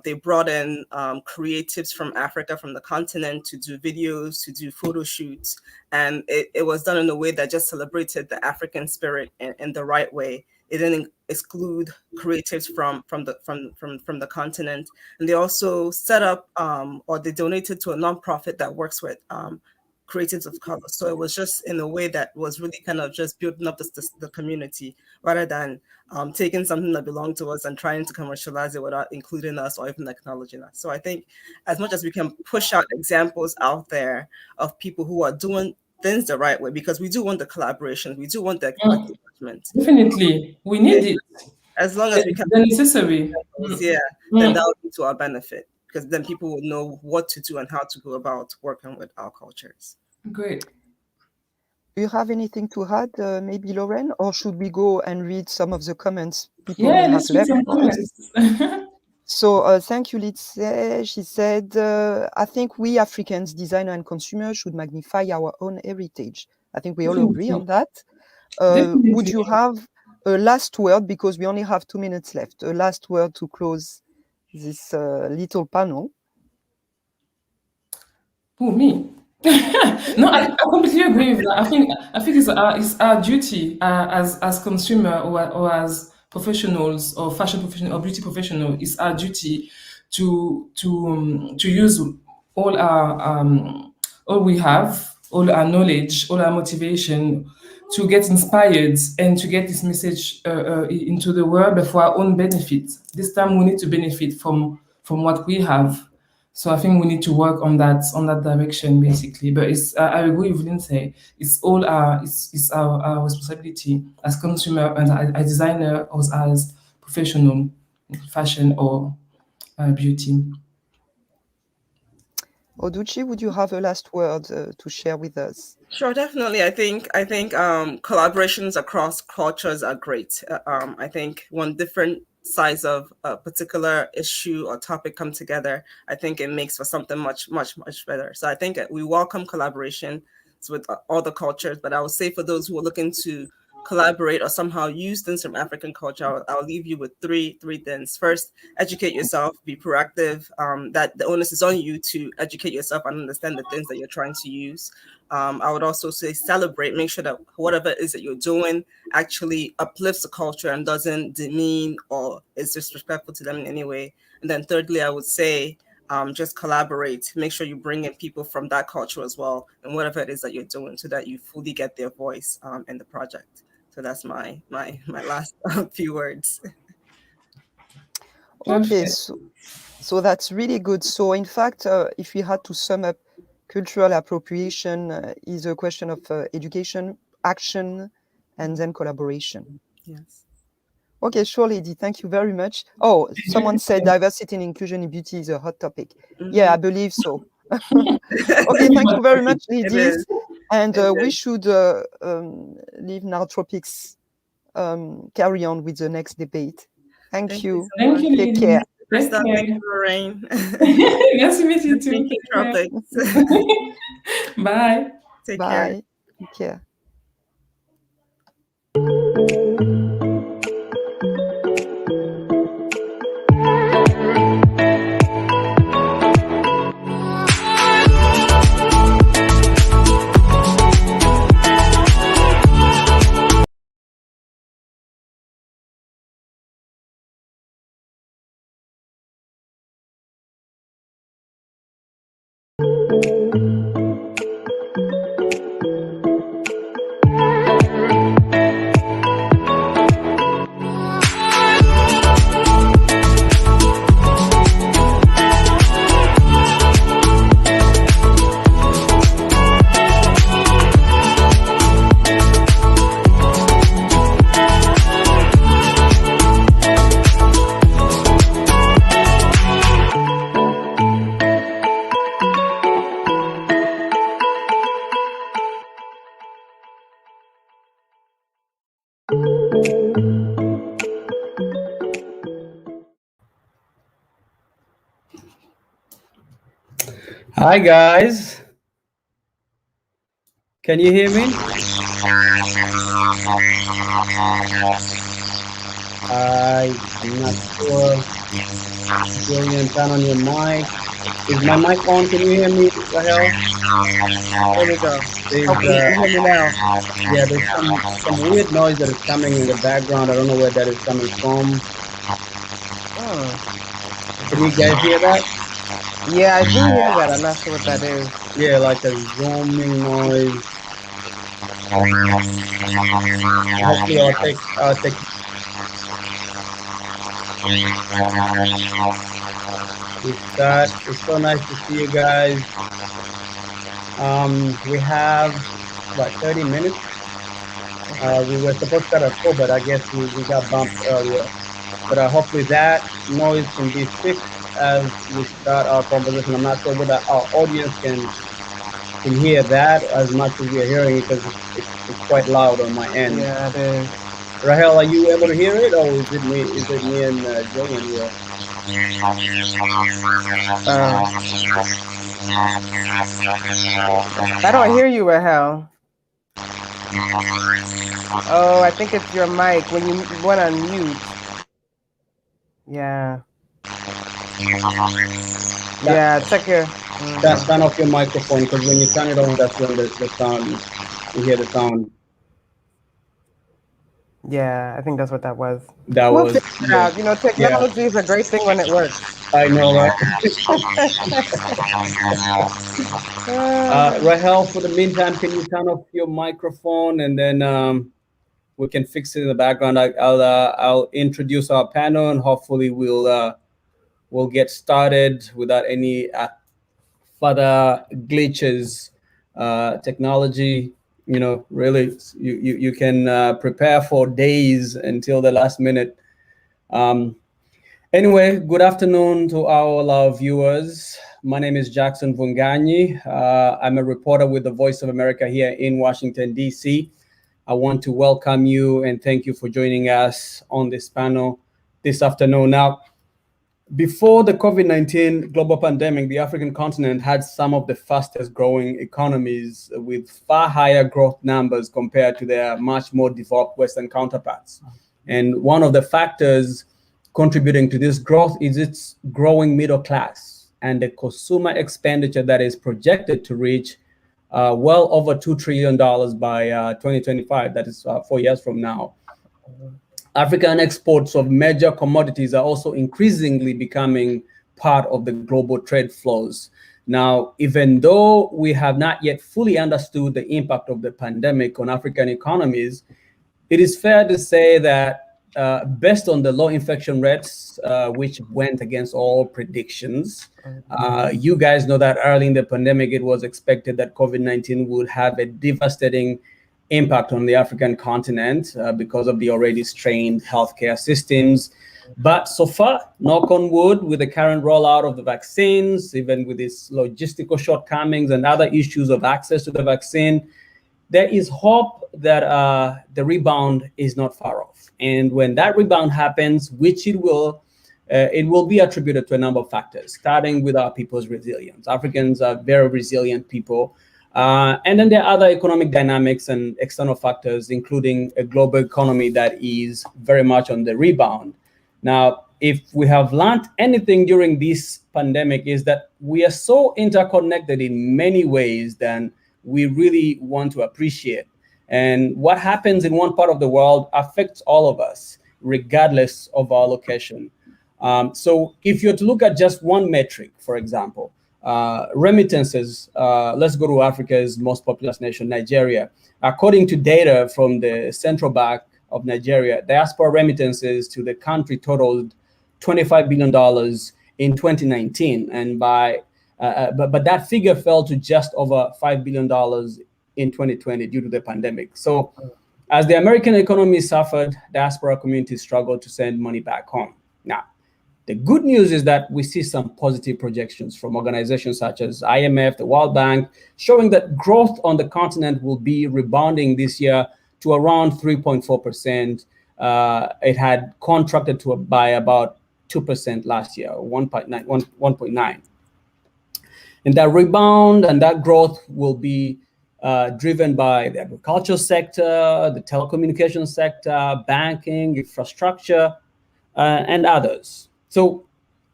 Speaker 1: They brought in creatives from Africa, from the continent, to do videos, to do photo shoots. And it was done in a way that just celebrated the African spirit in the right way. It didn't exclude creatives from the continent. And they also set up or they donated to a nonprofit that works with creatives of color. So it was just in a way that was really kind of just building up the community, rather than taking something that belonged to us and trying to commercialize it without including us or even acknowledging us. So I think as much as we can push out examples out there of people who are doing things the right way, because we do want the collaboration, we do want the acknowledgement.
Speaker 20: Definitely, we need it.
Speaker 1: As long as we can,
Speaker 20: necessary.
Speaker 1: Then that would be to our benefit, because then people would know what to do and how to go about working with our cultures.
Speaker 20: Great.
Speaker 21: Do you have anything to add, maybe Lauren, or should we go and read some of the comments people
Speaker 20: Yeah,
Speaker 21: have
Speaker 20: let's read
Speaker 21: left?
Speaker 20: some comments.
Speaker 21: So thank you, Litze. She said, I think we Africans, designer and consumers, should magnify our own heritage. I think we all agree on that. Would you have a last word, because we only have 2 minutes left, a last word to close this little panel?
Speaker 20: Who, me? No, I completely agree with that. I think it's our duty as consumer or as professionals or fashion professional or beauty professional. It's our duty to use all we have, all our knowledge, all our motivation, to get inspired and to get this message into the world for our own benefit. This time we need to benefit from what we have. So I think we need to work on that direction, basically. But I agree with Lindsay. It's all our responsibility as consumer and as designer or as professional in fashion or beauty.
Speaker 21: Oduchi, would you have a last word to share with us?
Speaker 1: Sure, definitely. I think collaborations across cultures are great. I think when different sides of a particular issue or topic come together, I think it makes for something much, much, much better. So I think we welcome collaboration with all the cultures, but I would say for those who are looking to collaborate or somehow use things from African culture, I'll leave you with three things. First, educate yourself, be proactive. That the onus is on you to educate yourself and understand the things that you're trying to use. I would also say celebrate, make sure that whatever it is that you're doing actually uplifts the culture and doesn't demean or is disrespectful to them in any way. And then thirdly, I would say just collaborate, make sure you bring in people from that culture as well, and whatever it is that you're doing so that you fully get their voice in the project. So that's my last few words.
Speaker 21: Okay, so that's really good. So in fact, if we had to sum up, cultural appropriation is a question of education, action, and then collaboration.
Speaker 1: Yes.
Speaker 21: Okay, sure, lady. Thank you very much. Oh, someone said diversity and inclusion in beauty is a hot topic. Yeah, I believe so. Okay, thank you very much, ladies. And we should leave now Tropics, carry on with the next debate. Thank you.
Speaker 1: Thank you.
Speaker 21: Take care.
Speaker 1: Thank you, Lorraine.
Speaker 20: Nice to meet you too.
Speaker 1: Thank you, Tropics.
Speaker 20: Bye.
Speaker 1: Take care.
Speaker 21: Bye. Take care.
Speaker 2: Hi guys, can you hear me? I'm not sure. Julian, turn on your mic. Is my mic on? Can you hear me, Rahel?
Speaker 1: There we go.
Speaker 2: There's,
Speaker 1: Okay, you can hear me now.
Speaker 2: Yeah, there's some weird noise that is coming in the background. I don't know where that is coming from.
Speaker 22: Oh.
Speaker 2: Can you guys hear that?
Speaker 22: Yeah, I do hear that. I'm not sure what that is.
Speaker 2: Yeah, like a zooming noise. Hopefully I'll take it's so nice to see you guys. We have about 30 minutes. We were supposed to start at 4, but I guess we got bumped earlier. But hopefully that noise can be fixed as we start our conversation. I'm not sure whether our audience can hear that as much as we are hearing it, because it's quite loud on my end.
Speaker 22: Yeah, it is.
Speaker 2: Rahel, are you able to hear it, or is it me? Is it me and Jillian here?
Speaker 22: I don't hear you, Rahel. Oh, I think it's your mic when you went on mute. Yeah. Yeah, check your.
Speaker 2: Turn off your microphone, because when you turn it on, that's when the sound, you hear the sound.
Speaker 22: Yeah, I think that's what that was.
Speaker 2: That
Speaker 22: We'll
Speaker 2: was,
Speaker 22: figure it out. You know, technology is a great thing when it works.
Speaker 2: I know, right? Rahel, for the meantime, can you turn off your microphone, and then we can fix it in the background. I'll introduce our panel, and hopefully we'll get started without any further glitches. Technology, you know, really, you can prepare for days until the last minute. Anyway, good afternoon to all our viewers. My name is Jackson Vunganyi. I'm a reporter with the Voice of America here in Washington, D.C. I want to welcome you and thank you for joining us on this panel. this afternoon. Now, before the COVID-19 global pandemic, the African continent had some of the fastest growing economies with far higher growth numbers compared to their much more developed Western counterparts. And one of the factors contributing to this growth is its growing middle class and the consumer expenditure that is projected to reach well over $2 trillion by 2025, that is 4 years from now. African exports of major commodities are also increasingly becoming part of the global trade flows. Now, even though we have not yet fully understood the impact of the pandemic on African economies, it is fair to say that based on the low infection rates, which went against all predictions, you guys know that early in the pandemic, it was expected that COVID-19 would have a devastating impact on the African continent because of the already strained healthcare systems. But so far, knock on wood, with the current rollout of the vaccines, even with its logistical shortcomings and other issues of access to the vaccine, there is hope that the rebound is not far off. And when that rebound happens, which it will be attributed to a number of factors, starting with our people's resilience. Africans are very resilient people. And then there are other economic dynamics and external factors, including a global economy that is very much on the rebound. Now, if we have learned anything during this pandemic, is that we are so interconnected in many ways than we really want to appreciate. And what happens in one part of the world affects all of us, regardless of our location. So if you're to look at just one metric, for example, remittances, let's go to Africa's most populous nation, Nigeria. According to data from the Central Bank of Nigeria, diaspora remittances to the country totaled $25 billion in 2019. And but that figure fell to just over $5 billion in 2020 due to the pandemic. So as the American economy suffered, diaspora communities struggled to send money back home. Now, the good news is that we see some positive projections from organizations such as IMF, the World Bank, showing that growth on the continent will be rebounding this year to around 3.4%. It had contracted by about 2% last year, 1.9. And that rebound and that growth will be driven by the agricultural sector, the telecommunications sector, banking, infrastructure, and others. So,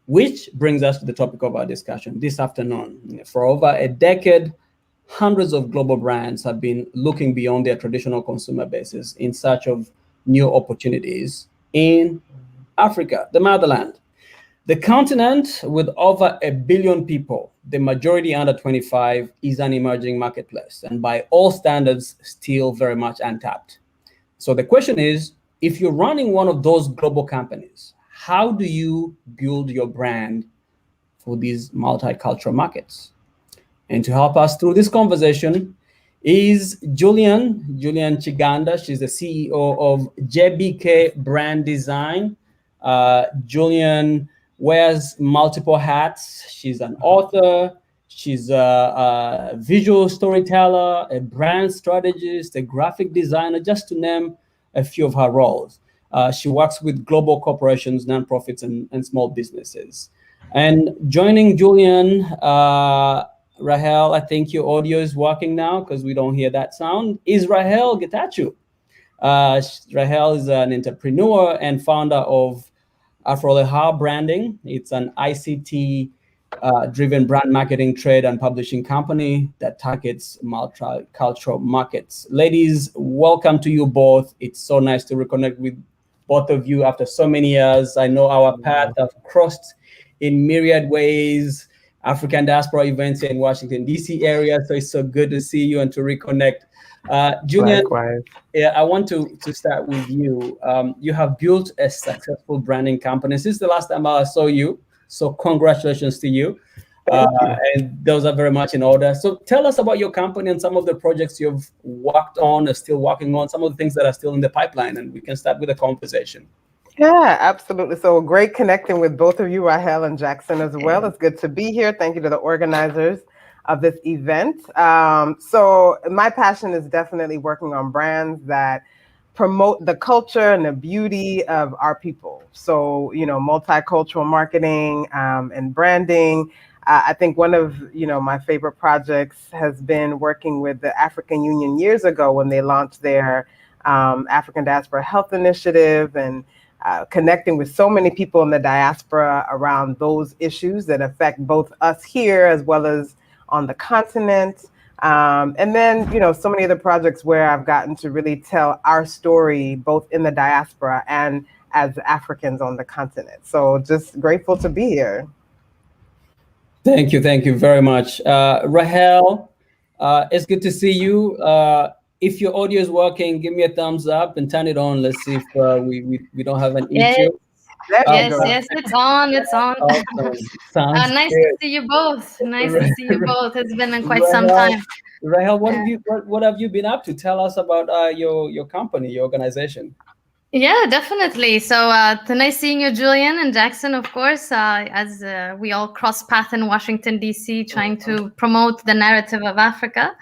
Speaker 2: which brings us to the topic of our discussion this afternoon. For over a decade, hundreds of global brands have been looking beyond their traditional consumer bases in search of new opportunities in Africa, the motherland. The continent, with over 1 billion people, the majority under 25, is an emerging marketplace, and by all standards, still very much untapped. So the question is, if you're running one of those global companies, how do you build your brand for these multicultural markets? And to help us through this conversation is Julian Chiganda. She's the CEO of JBK Brand Design. Julian wears multiple hats. She's an author. She's a visual storyteller, a brand strategist, a graphic designer, just to name a few of her roles. She works with global corporations, nonprofits, and small businesses. And joining Julian, Rahel, I think your audio is working now because we don't hear that sound, is Rahel Getachew. Rahel is an entrepreneur and founder of Afroleha Branding. It's an ICT driven brand marketing, trade, and publishing company that targets multicultural markets. Ladies, welcome to you both. It's so nice to reconnect with both of you after so many years. I know our paths have crossed in myriad ways. African diaspora events here in Washington, D.C. area. So it's so good to see you and to reconnect. Julian, I want to start with you. You have built a successful branding company since the last time I saw you. So congratulations to you. And those are very much in order. So tell us about your company and some of the projects you've worked on or still working on, some of the things that are still in the pipeline, and we can start with a conversation.
Speaker 3: Yeah, absolutely. So great connecting with both of you, Rahel and Jackson, as well. It's good to be here. Thank you to the organizers of this event. So my passion is definitely working on brands that promote the culture and the beauty of our people. So, multicultural marketing and branding. I think one of, my favorite projects has been working with the African Union years ago when they launched their African Diaspora Health Initiative, and connecting with so many people in the diaspora around those issues that affect both us here as well as on the continent. And then, so many other projects where I've gotten to really tell our story, both in the diaspora and as Africans on the continent. So just grateful to be here.
Speaker 2: Thank you very much. Rahel, it's good to see you. If your audio is working, give me a thumbs up and turn it on. Let's see if we don't have an issue.
Speaker 4: Yes, it's on.
Speaker 2: Sounds
Speaker 4: nice
Speaker 2: good.
Speaker 4: to see you both. Nice to see you both. It's been quite some time.
Speaker 2: Rahel, what have you been up to? Tell us about your company, your organization.
Speaker 4: Yeah, definitely. So nice seeing you, Julian and Jackson, of course, as we all cross path in Washington, D.C., trying to promote the narrative of Africa.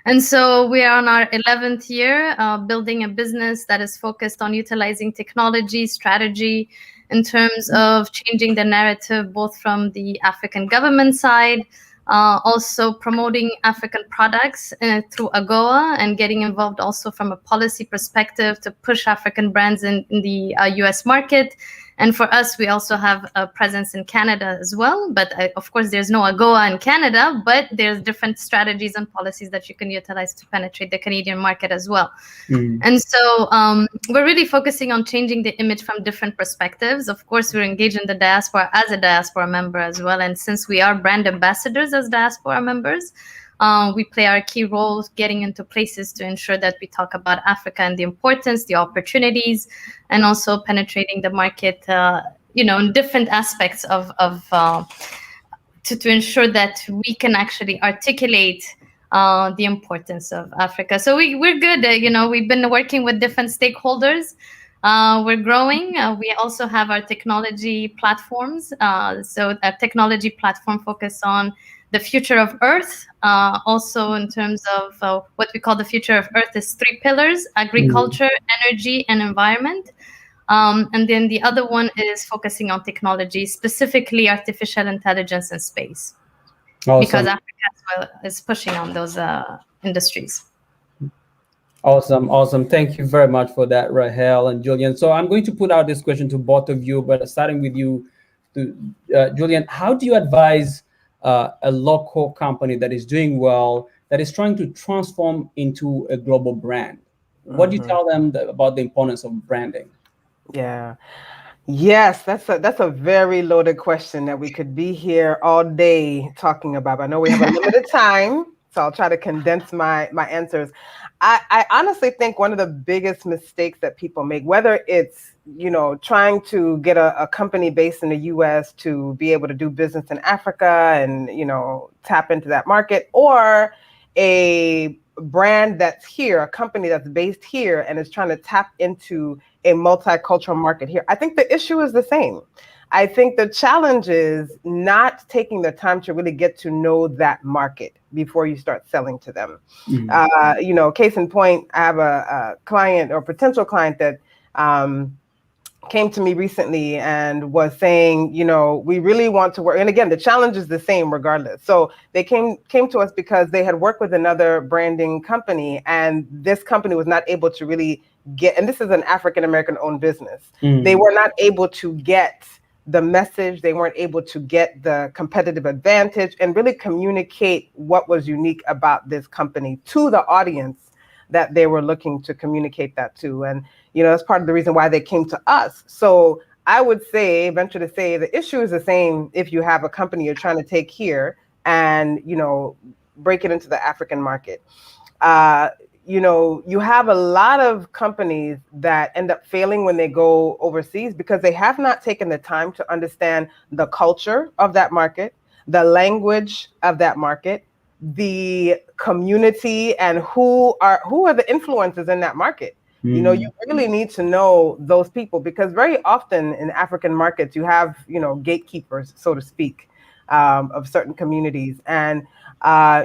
Speaker 4: And so we are on our 11th year, building a business that is focused on utilizing technology, strategy, in terms of changing the narrative, both from the African government side, also promoting African products through AGOA, and getting involved also from a policy perspective to push African brands in the US market. And for us, we also have a presence in Canada as well. But of course, there's no AGOA in Canada, but there's different strategies and policies that you can utilize to penetrate the Canadian market as well. And so we're really focusing on changing the image from different perspectives. Of course, we're engaged in the diaspora as a diaspora member as well. And since we are brand ambassadors as diaspora members, we play our key roles getting into places to ensure that we talk about Africa and the importance, the opportunities, and also penetrating the market, in different aspects to ensure that we can actually articulate the importance of Africa. So we're good. We've been working with different stakeholders. We're growing. We also have our technology platforms. So a technology platform focused on the future of Earth. Also in terms of what we call the future of Earth is 3 pillars: agriculture, energy, and environment. And then the other one is focusing on technology, specifically artificial intelligence and space.
Speaker 2: Awesome.
Speaker 4: Because Africa as well is pushing on those industries.
Speaker 2: Awesome. Thank you very much for that, Rahel and Julian. So I'm going to put out this question to both of you, but starting with you, Julian, how do you advise a local company that is doing well, that is trying to transform into a global brand? What do you tell them about the importance of branding?
Speaker 3: Yeah. Yes, that's a very loaded question that we could be here all day talking about. I know we have a limited time, so I'll try to condense my answers. I honestly think one of the biggest mistakes that people make, whether it's, trying to get a company based in the US to be able to do business in Africa and, tap into that market, or a brand that's here, a company that's based here and is trying to tap into a multicultural market here. I think the issue is the same. I think the challenge is not taking the time to really get to know that market before you start selling to them. Case in point, I have a client or potential client that came to me recently and was saying, we really want to work. And again, the challenge is the same regardless. So they came to us because they had worked with another branding company, and this company was not able to really get, and this is an African-American owned business. They were not able to get the message. They weren't able to get the competitive advantage and really communicate what was unique about this company to the audience that they were looking to communicate that to. And, that's part of the reason why they came to us. So I would venture to say the issue is the same if you have a company you're trying to take here and, break it into the African market. You have a lot of companies that end up failing when they go overseas because they have not taken the time to understand the culture of that market, the language of that market, the community, and who are the influencers in that market. You really need to know those people, because very often in African markets, you have, gatekeepers, so to speak. of certain communities. And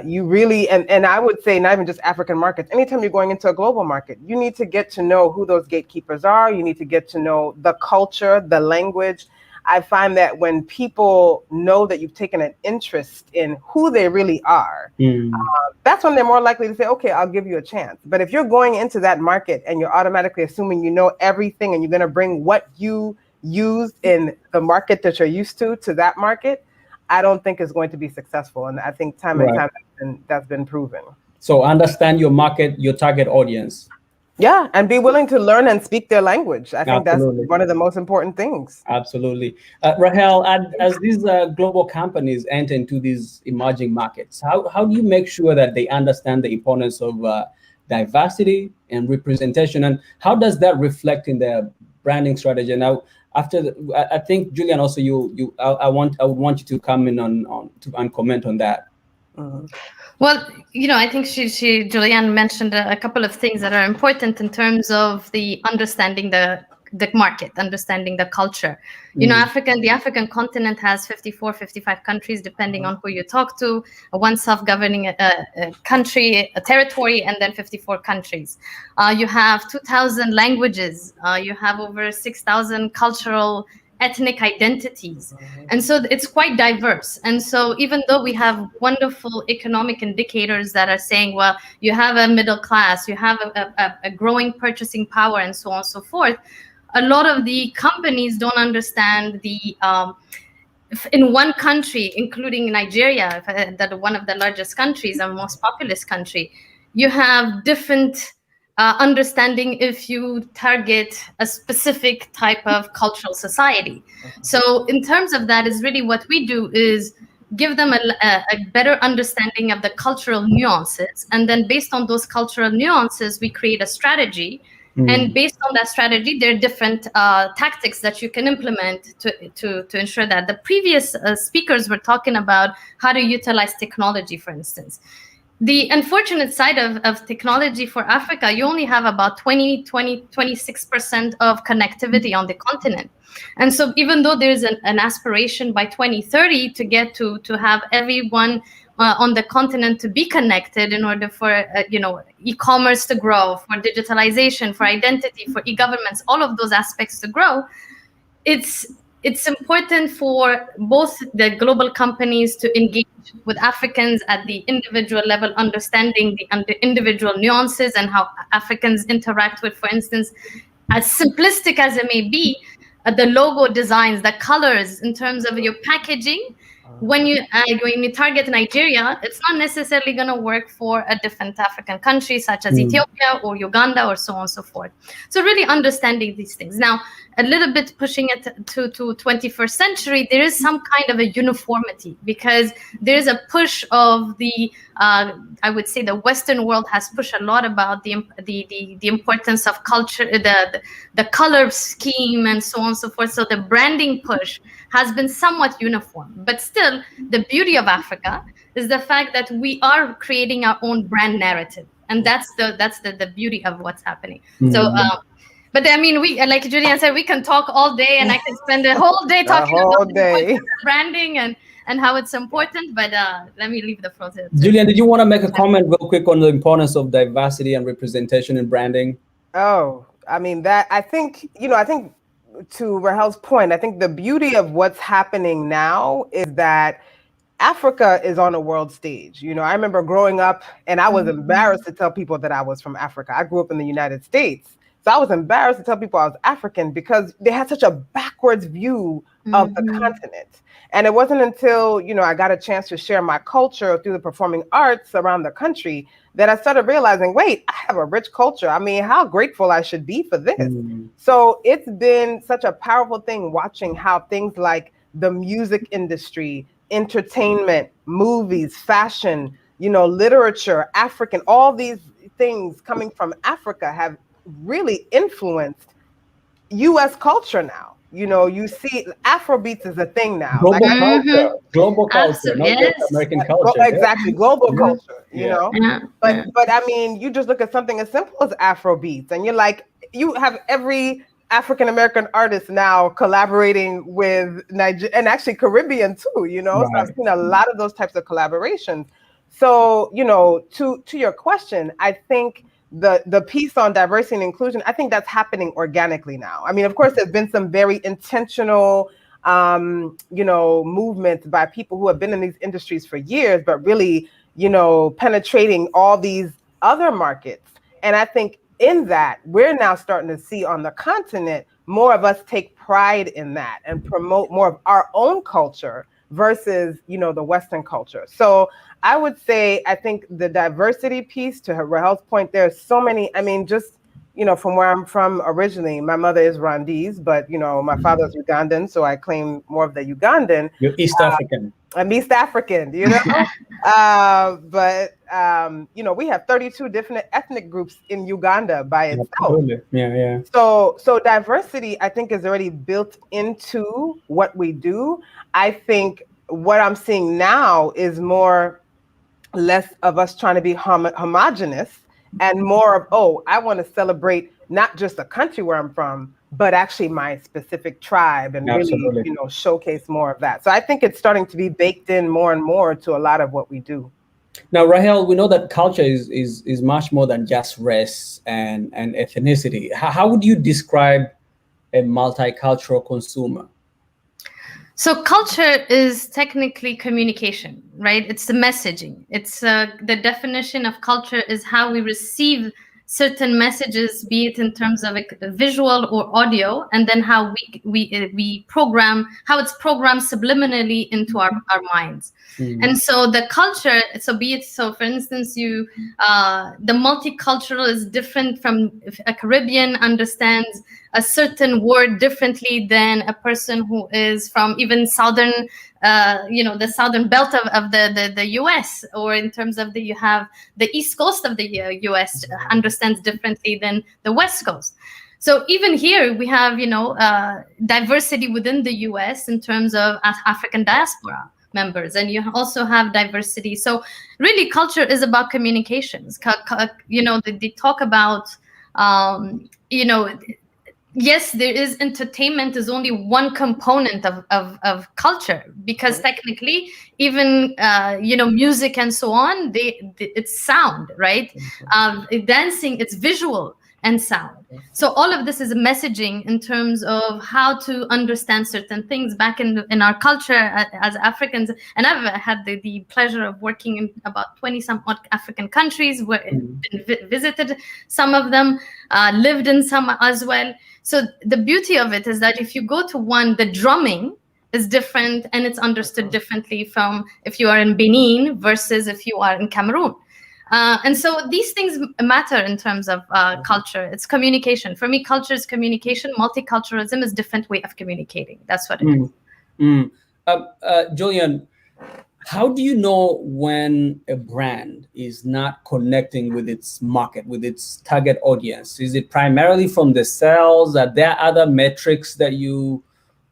Speaker 3: you really, and I would say not even just African markets, anytime you're going into a global market, you need to get to know who those gatekeepers are. You need to get to know the culture, the language. I find that when people know that you've taken an interest in who they really are, that's when they're more likely to say, okay, I'll give you a chance. But if you're going into that market and you're automatically assuming you know everything and you're going to bring what you used in the market that you're used to that market, I don't think it's going to be successful. And I think time and time that's been proven.
Speaker 2: So understand your market, your target audience.
Speaker 3: Yeah, and be willing to learn and speak their language. I think that's one of the most important things.
Speaker 2: Absolutely. Rahel, as these global companies enter into these emerging markets, how do you make sure that they understand the importance of diversity and representation, and how does that reflect in their branding strategy? Now, I think Julian, also I would want you to come in and comment on that.
Speaker 4: Well, I think Julianne mentioned a couple of things that are important in terms of the understanding the market, understanding the culture. The African continent has 54, 55 countries, depending on who you talk to, one self-governing country, a territory, and then 54 countries. You have 2,000 languages. You have over 6,000 cultural ethnic identities. And so it's quite diverse. And so even though we have wonderful economic indicators that are saying, well, you have a middle class, you have a growing purchasing power, and so on and so forth, a lot of the companies don't understand in one country, including Nigeria, that one of the largest countries and most populous country, you have different understanding if you target a specific type of cultural society. So in terms of that, is really what we do is give them a better understanding of the cultural nuances. And then based on those cultural nuances, we create a strategy. And based on that strategy, there are different tactics that you can implement to ensure that. The previous speakers were talking about how to utilize technology, for instance. The unfortunate side of technology for Africa, you only have about 26% of connectivity on the continent. And so even though there's an aspiration by 2030 to get to have everyone on the continent to be connected in order for e-commerce to grow, for digitalization, for identity, for e-governments, all of those aspects to grow, it's important for both the global companies to engage with Africans at the individual level, understanding the individual nuances and how Africans interact with, for instance, as simplistic as it may be, the logo designs, the colors in terms of your packaging. When you target Nigeria, it's not necessarily going to work for a different African country such as Ethiopia or Uganda or so on and so forth. So really understanding these things. Now, a little bit pushing it to 21st century, there is some kind of a uniformity because there is a push of I would say the Western world has pushed a lot about the importance of culture, the color scheme and so on and so forth. So the branding push has been somewhat uniform, but still the beauty of Africa is the fact that we are creating our own brand narrative. And that's the beauty of what's happening. So, but I mean, we, like Julian said, we can talk all day, and I can spend the whole day talking about branding and how it's important. But let me leave the floor to
Speaker 2: Julian, did you want to make a comment real quick on the importance of diversity and representation in branding?
Speaker 3: Oh, I mean, I think to Rahel's point, I think the beauty of what's happening now is that Africa is on a world stage. I remember growing up and I was embarrassed to tell people that I was from Africa. I grew up in the United States. So I was embarrassed to tell people I was African because they had such a backwards view of the continent. And it wasn't until, I got a chance to share my culture through the performing arts around the country that I started realizing, wait, I have a rich culture. I mean, how grateful I should be for this. So it's been such a powerful thing watching how things like the music industry, entertainment, movies, fashion, literature, African, all these things coming from Africa have really influenced U.S. culture now. You see Afrobeats is a thing now.
Speaker 2: Global culture, not just American culture.
Speaker 3: Exactly, global culture, But I mean, you just look at something as simple as Afrobeats and you're like, you have every African American artists now collaborating with Nigeria and actually Caribbean too, you know.
Speaker 2: Right.
Speaker 3: So I've seen a lot of those types of collaborations. So, you know, to your question, I think the piece on diversity and inclusion, I think that's happening organically now. I mean, of course, there's been some very intentional you know, movements by people who have been in these industries for years, but really, you know, penetrating all these other markets. And I think in that, we're now starting to see on the continent, more of us take pride in that and promote more of our own culture versus, you know, the Western culture. So I would say, I think the diversity piece, to Rahel's point, there's so many, I mean, just, you know, from where I'm from originally, my mother is Rwandese, but, you know, my father's Ugandan, so I claim more of the Ugandan.
Speaker 2: You're East African.
Speaker 3: I'm East African, you know? You know, we have 32 different ethnic groups in Uganda by itself.
Speaker 2: Absolutely. Yeah.
Speaker 3: So diversity, I think, is already built into what we do. I think what I'm seeing now is less of us trying to be homogenous and more of, oh, I want to celebrate not just the country where I'm from, but actually my specific tribe and
Speaker 2: Absolutely.
Speaker 3: really, you know, showcase more of that. So I think it's starting to be baked in more and more to a lot of what we do.
Speaker 2: Now, Rahel, we know that culture is much more than just race and ethnicity. How would you describe a multicultural consumer?
Speaker 4: So culture is technically communication, right? It's the messaging. It's the definition of culture is how we receive certain messages, be it in terms of visual or audio, and then how we program, how it's programmed subliminally into our minds. Mm-hmm. And so the culture, so for instance, the multicultural is different from, if a Caribbean understands a certain word differently than a person who is from even southern, the southern belt of the U.S., or in terms of you have the East Coast of the U.S. understands differently than the West Coast. So even here we have, diversity within the U.S. in terms of African diaspora members, and you also have diversity. So really, culture is about communications. They talk about, yes, there is entertainment is only one component of culture, because technically even music and so on, it's sound, right? Dancing, it's visual and sound. So all of this is messaging in terms of how to understand certain things back in our culture as Africans. And I've had the pleasure of working in about 20 some odd African countries, visited some of them, lived in some as well. So the beauty of it is that if you go to one, the drumming is different and it's understood differently from if you are in Benin versus if you are in Cameroon. And so these things matter in terms of culture. It's communication. For me, culture is communication. Multiculturalism is a different way of communicating. That's what it is.
Speaker 2: Julian, how do you know when a brand is not connecting with its market, with its target audience? Is it primarily from the sales? Are there other metrics that you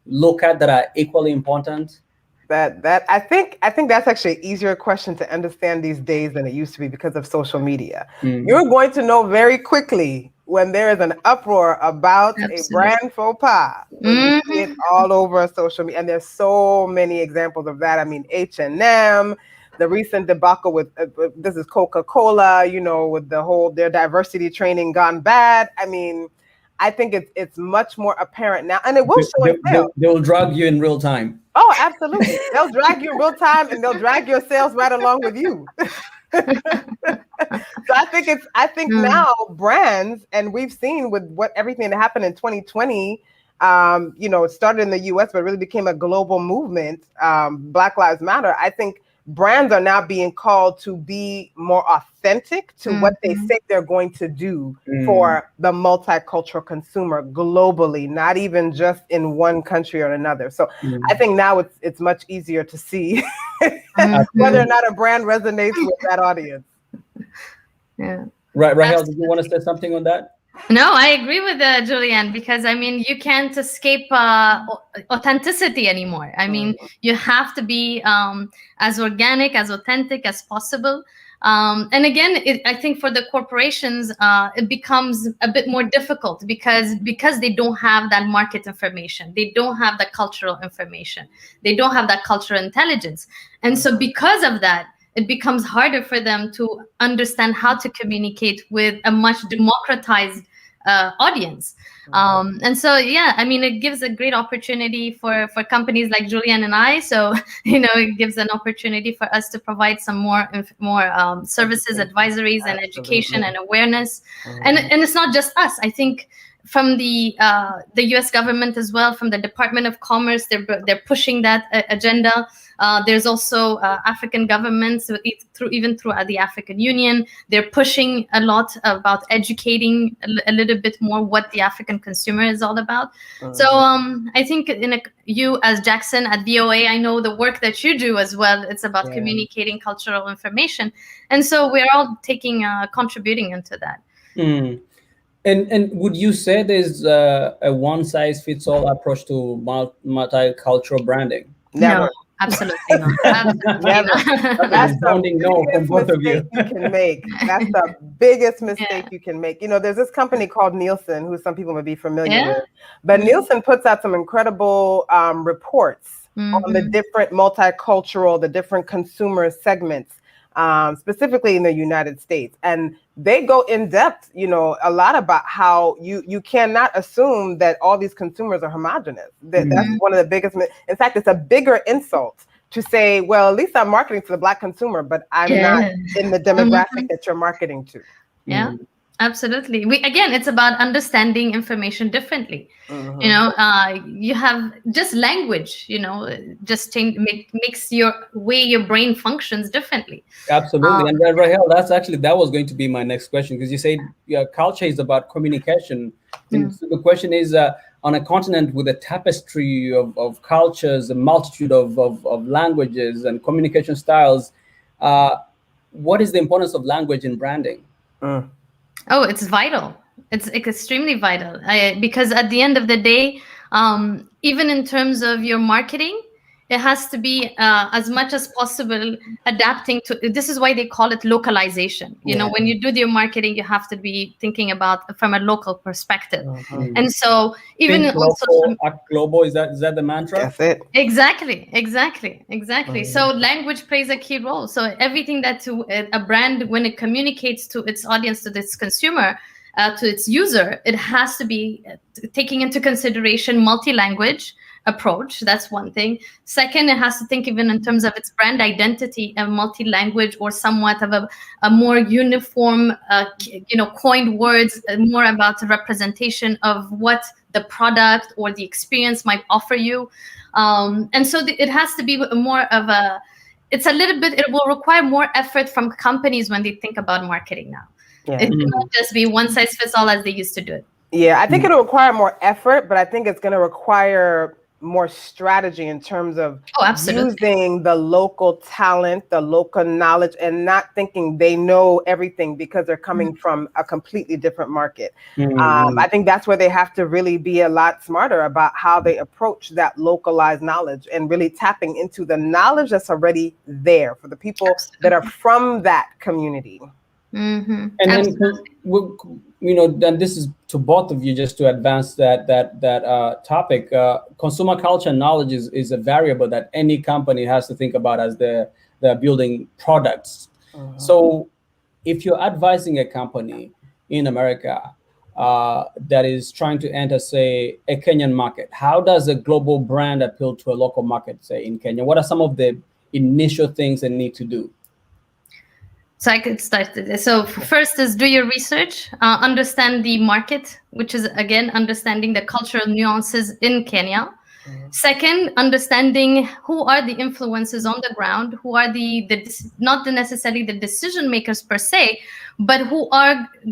Speaker 2: look at that are equally important?
Speaker 3: That I think that's actually an easier question to understand these days than it used to be because of social media. Mm-hmm. You're going to know very quickly when there is an uproar about a brand faux pas. You see it all over social media, and there's so many examples of that. I mean, H&M, the recent debacle with this is Coca-Cola, with the whole their diversity training gone bad. I mean, I think it's much more apparent now, and it will show in sales.
Speaker 2: They'll drag you in real time.
Speaker 3: Oh, absolutely. They'll drag you in real time, and they'll drag your sales right along with you. So I think now brands, and we've seen with everything that happened in 2020, it started in the US, but really became a global movement, Black Lives Matter. I think brands are now being called to be more authentic to what they say they're going to do for the multicultural consumer globally, not even just in one country or another. So I think now it's much easier to see whether or not a brand resonates with that audience.
Speaker 4: Yeah.
Speaker 2: Right, Rahel, did you want to say something on that?
Speaker 4: No, I agree with Julianne, because I mean, you can't escape authenticity anymore. I mean, you have to be as organic, as authentic as possible. And again, I think for the corporations, it becomes a bit more difficult because they don't have that market information. They don't have the cultural information. They don't have that cultural intelligence. And so because of that, it becomes harder for them to understand how to communicate with a much democratized audience. And so, yeah, I mean, it gives a great opportunity for companies like Julian and I. So, it gives an opportunity for us to provide some more services, advisories, and education and awareness. And it's not just us. I think from the U.S. government as well, from the Department of Commerce, they're pushing that agenda. There's also African governments, even through the African Union, they're pushing a lot about educating a little bit more what the African consumer is all about. So I think you as Jackson at VOA, I know the work that you do as well. It's about communicating cultural information, and so we're all contributing into that.
Speaker 2: And would you say there's a one-size-fits-all approach to multicultural branding?
Speaker 4: Never. No, absolutely not. Absolutely not.
Speaker 3: That's the biggest mistake you can make. That's the biggest mistake you can make. There's this company called Nielsen, who some people may be familiar with, but Nielsen puts out some incredible reports on the different multicultural, the different consumer segments, specifically in the United States. And they go in depth, a lot about how you cannot assume that all these consumers are homogenous. That's one of the biggest. In fact, it's a bigger insult to say, well, at least I'm marketing to the Black consumer, but I'm not in the demographic that you're marketing to.
Speaker 4: Yeah. Absolutely. It's about understanding information differently. You have just language, just makes your brain functions differently.
Speaker 2: Absolutely. And Rahel, that was going to be my next question, because you said culture is about communication. And so the question is, on a continent with a tapestry of cultures, a multitude of languages and communication styles, what is the importance of language in branding?
Speaker 4: Oh, it's vital. It's extremely vital because at the end of the day, even in terms of your marketing, it has to be as much as possible adapting to. This is why they call it localization. When you do your marketing, you have to be thinking about from a local perspective. And so even
Speaker 2: act global, is that the mantra?
Speaker 3: That's it.
Speaker 4: Exactly. So language plays a key role. So everything that a brand, when it communicates to its audience, to its consumer, to its user, it has to be taking into consideration multi-language approach. That's one thing. Second, it has to think even in terms of its brand identity, a multi-language or somewhat of a more uniform, coined words, more about the representation of what the product or the experience might offer you. And so it has to be more of it will require more effort from companies when they think about marketing now. It cannot just be one size fits all as they used to do it.
Speaker 3: Yeah, I think it'll require more effort, but I think it's going to require more strategy in terms of using the local talent, the local knowledge, and not thinking they know everything because they're coming from a completely different market. I think that's where they have to really be a lot smarter about how they approach that localized knowledge and really tapping into the knowledge that's already there for the people that are from that community.
Speaker 2: And then, then this is to both of you, just to advance that topic. Consumer culture knowledge is a variable that any company has to think about as they're building products. So if you're advising a company in America that is trying to enter, say, a Kenyan market, how does a global brand appeal to a local market, say, in Kenya? What are some of the initial things they need to do?
Speaker 4: So I could start this. So first is do your research, understand the market, which is, again, understanding the cultural nuances in Kenya. Second, understanding who are the influencers on the ground, who are not necessarily the decision makers per se, but who's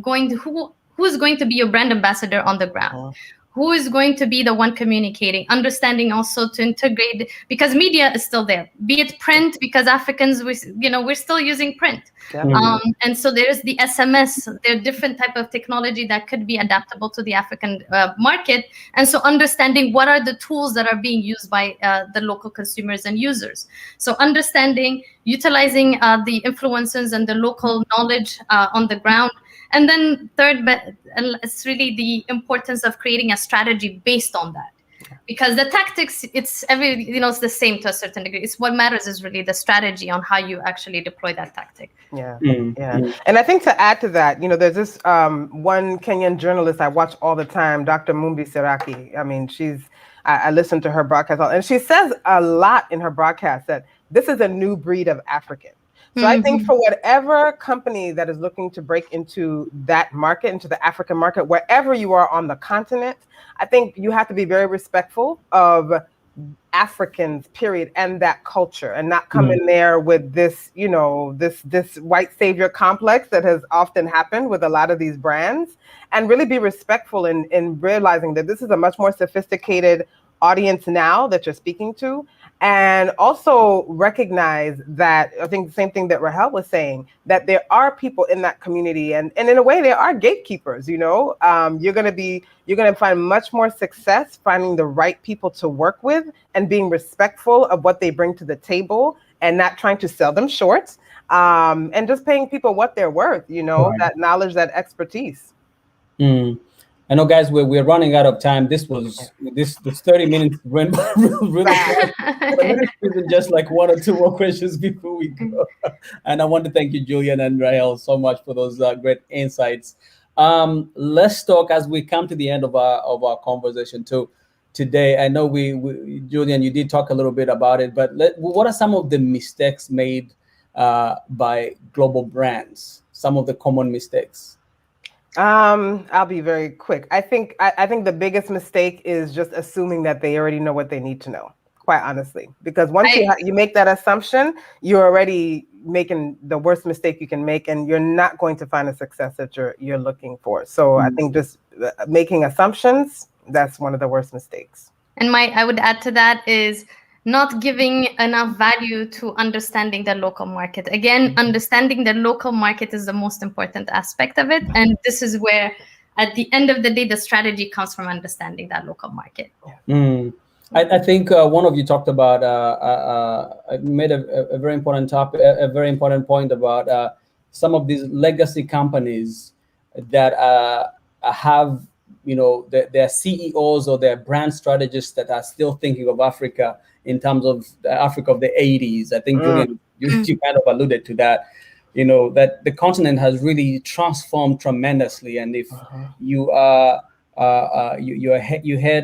Speaker 4: going to be your brand ambassador on the ground. who is going to be the one communicating, understanding also to integrate, because media is still there, be it print, because Africans, we're still using print. And so there's the SMS, there are different type of technology that could be adaptable to the African market. And so understanding what are the tools that are being used by the local consumers and users. So understanding, utilizing the influencers and the local knowledge on the ground. And then third, but it's really the importance of creating a strategy based on that. Because the tactics, it's the same to a certain degree. It's what matters is really the strategy on how you actually deploy that tactic.
Speaker 3: Yeah. And I think to add to that, there's this one Kenyan journalist I watch all the time, Dr. Mumbi Seraki. I mean, I listen to her broadcast, and she says a lot in her broadcast that this is a new breed of African. So I think for whatever company that is looking to break into that market, into the African market, wherever you are on the continent, I think you have to be very respectful of Africans, period, and that culture, and not come in there with this, this white savior complex that has often happened with a lot of these brands, and really be respectful in realizing that this is a much more sophisticated audience now that you're speaking to. And also recognize that, I think the same thing that Rahel was saying, that there are people in that community, and in a way there are gatekeepers, you're going to find much more success finding the right people to work with and being respectful of what they bring to the table and not trying to sell them short, and just paying people what they're worth, that knowledge, that expertise.
Speaker 2: I know, guys, we're running out of time. This 30 minutes went really fast. But let's just like one or two more questions before we go. And I want to thank you, Julian and Rahel, so much for those great insights. Let's talk as we come to the end of our conversation too today. I know Julian, you did talk a little bit about it, but what are some of the mistakes made by global brands? Some of the common mistakes.
Speaker 3: I'll be very quick. I think the biggest mistake is just assuming that they already know what they need to know, quite honestly, because once you make that assumption, you're already making the worst mistake you can make, and you're not going to find a success that you're looking for. So I think just making assumptions, that's one of the worst mistakes.
Speaker 4: And I would add to that is not giving enough value to understanding the local market. Again, understanding the local market is the most important aspect of it. And this is where, at the end of the day, the strategy comes from understanding that local market.
Speaker 2: I think one of you talked about, made a very important topic, a very important point about some of these legacy companies that have, their CEOs or their brand strategists that are still thinking of Africa in terms of the Africa of the 80s. I think Julian, you kind of alluded to that, that the continent has really transformed tremendously. And if you had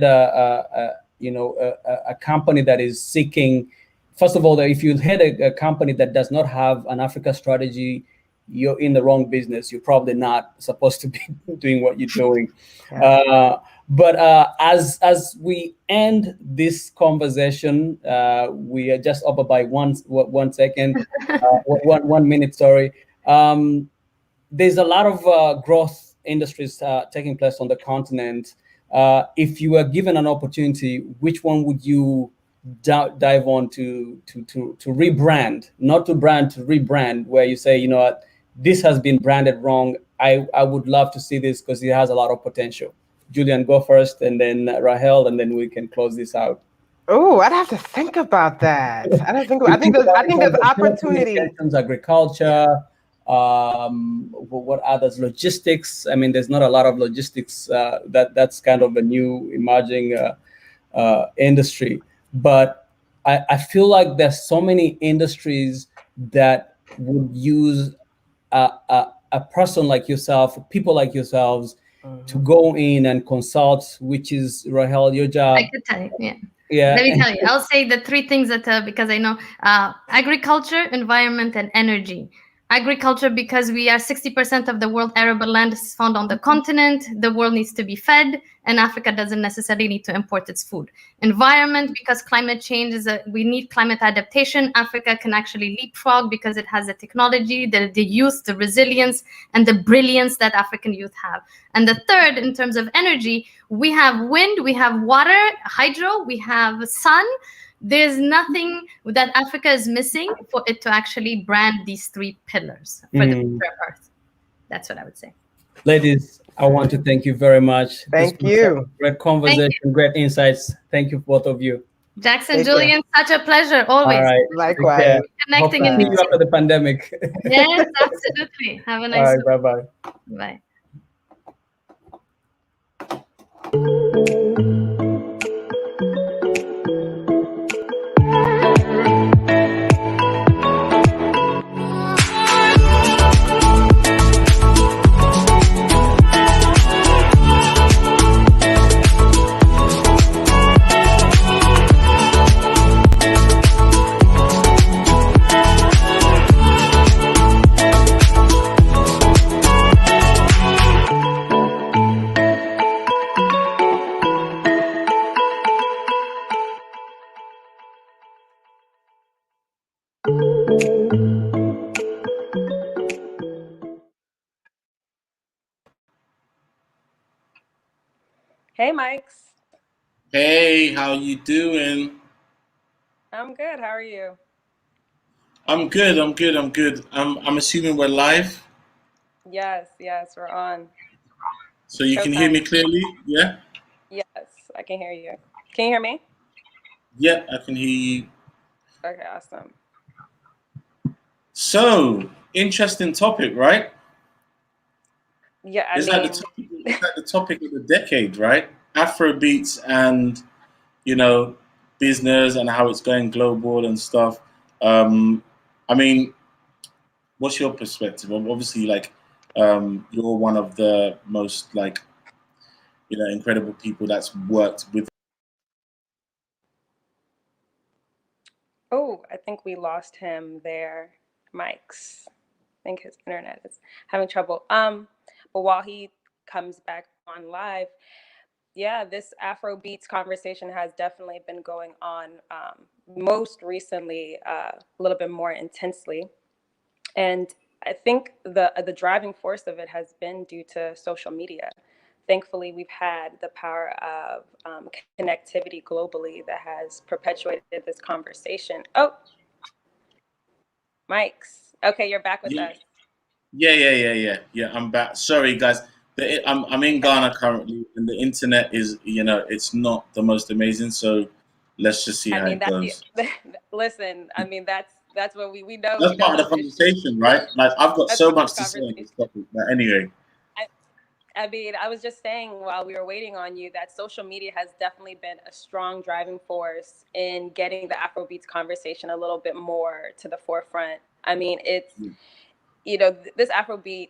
Speaker 2: a company that is seeking, first of all, that if you had a company that does not have an Africa strategy, you're in the wrong business. You're probably not supposed to be doing what you're doing. But as we end this conversation, we are just up by 1 second, 1 minute, sorry. There's a lot of growth industries taking place on the continent. If you were given an opportunity, which one would you dive on to rebrand? Not to brand, to rebrand, where you say, what, this has been branded wrong. I would love to see this because it has a lot of potential. Julian, go first, and then Rahel, and then we can close this out.
Speaker 3: Oh, I'd have to think about that. I think there's opportunity.
Speaker 2: Agriculture. What others? Logistics. I mean, there's not a lot of logistics. That's kind of a new emerging industry. But I feel like there's so many industries that would use a person like yourself, people like yourselves, to go in and consult, which is, Rahel, your job.
Speaker 4: I could tell you, yeah. Let me tell you. I'll say the three things that, because I know agriculture, environment, and energy. Agriculture, because we are 60% of the world arable land is found on the continent. The world needs to be fed, and Africa doesn't necessarily need to import its food. Environment, because climate change we need climate adaptation. Africa can actually leapfrog because it has the technology, the youth, the resilience, and the brilliance that African youth have. And the third, in terms of energy, we have wind, we have water, hydro, we have sun. There's nothing that Africa is missing for it to actually brand these three pillars for the future of Earth. That's what I would say.
Speaker 2: Ladies, I want to thank you very much.
Speaker 3: Thank you.
Speaker 2: Great conversation, great insights. Thank you, both of you.
Speaker 4: Jackson, Julian, such a pleasure, always.
Speaker 2: All right.
Speaker 3: Likewise.
Speaker 4: Connecting in
Speaker 2: see you after the pandemic.
Speaker 4: Yes, absolutely. Have a nice
Speaker 2: day. Bye-bye.
Speaker 4: Bye.
Speaker 5: Hey, Mikes.
Speaker 6: Hey, how you doing?
Speaker 5: I'm good. How are you?
Speaker 6: I'm good. I'm assuming we're live.
Speaker 5: Yes, we're on.
Speaker 6: So you can hear me clearly, yeah?
Speaker 5: Yes, I can hear you. Can you hear me?
Speaker 6: Yeah, I can hear you.
Speaker 5: Okay, awesome.
Speaker 6: So, interesting topic, right?
Speaker 5: Yeah,
Speaker 6: It's like the topic of the decade, right? Afrobeats and, business and how it's going global and stuff. I mean, what's your perspective? Obviously, you're one of the most, incredible people that's worked with.
Speaker 5: Oh, I think we lost him there, Mike's. I think his internet is having trouble. But while he comes back on live, yeah, this Afrobeats conversation has definitely been going on most recently, a little bit more intensely. And I think the driving force of it has been due to social media. Thankfully, we've had the power of connectivity globally that has perpetuated this conversation. Oh, Mike's. Okay, you're back with us.
Speaker 6: Yeah, I'm back. Sorry, guys. I'm in Ghana currently, and the internet is, it's not the most amazing. So let's just see how it goes.
Speaker 5: Listen, I mean, that's what we know.
Speaker 6: That's part of the conversation, right? Like, I've got so much to say on this topic. But anyway.
Speaker 5: I mean, I was just saying while we were waiting on you that social media has definitely been a strong driving force in getting the Afrobeats conversation a little bit more to the forefront. I mean, it's, this Afrobeat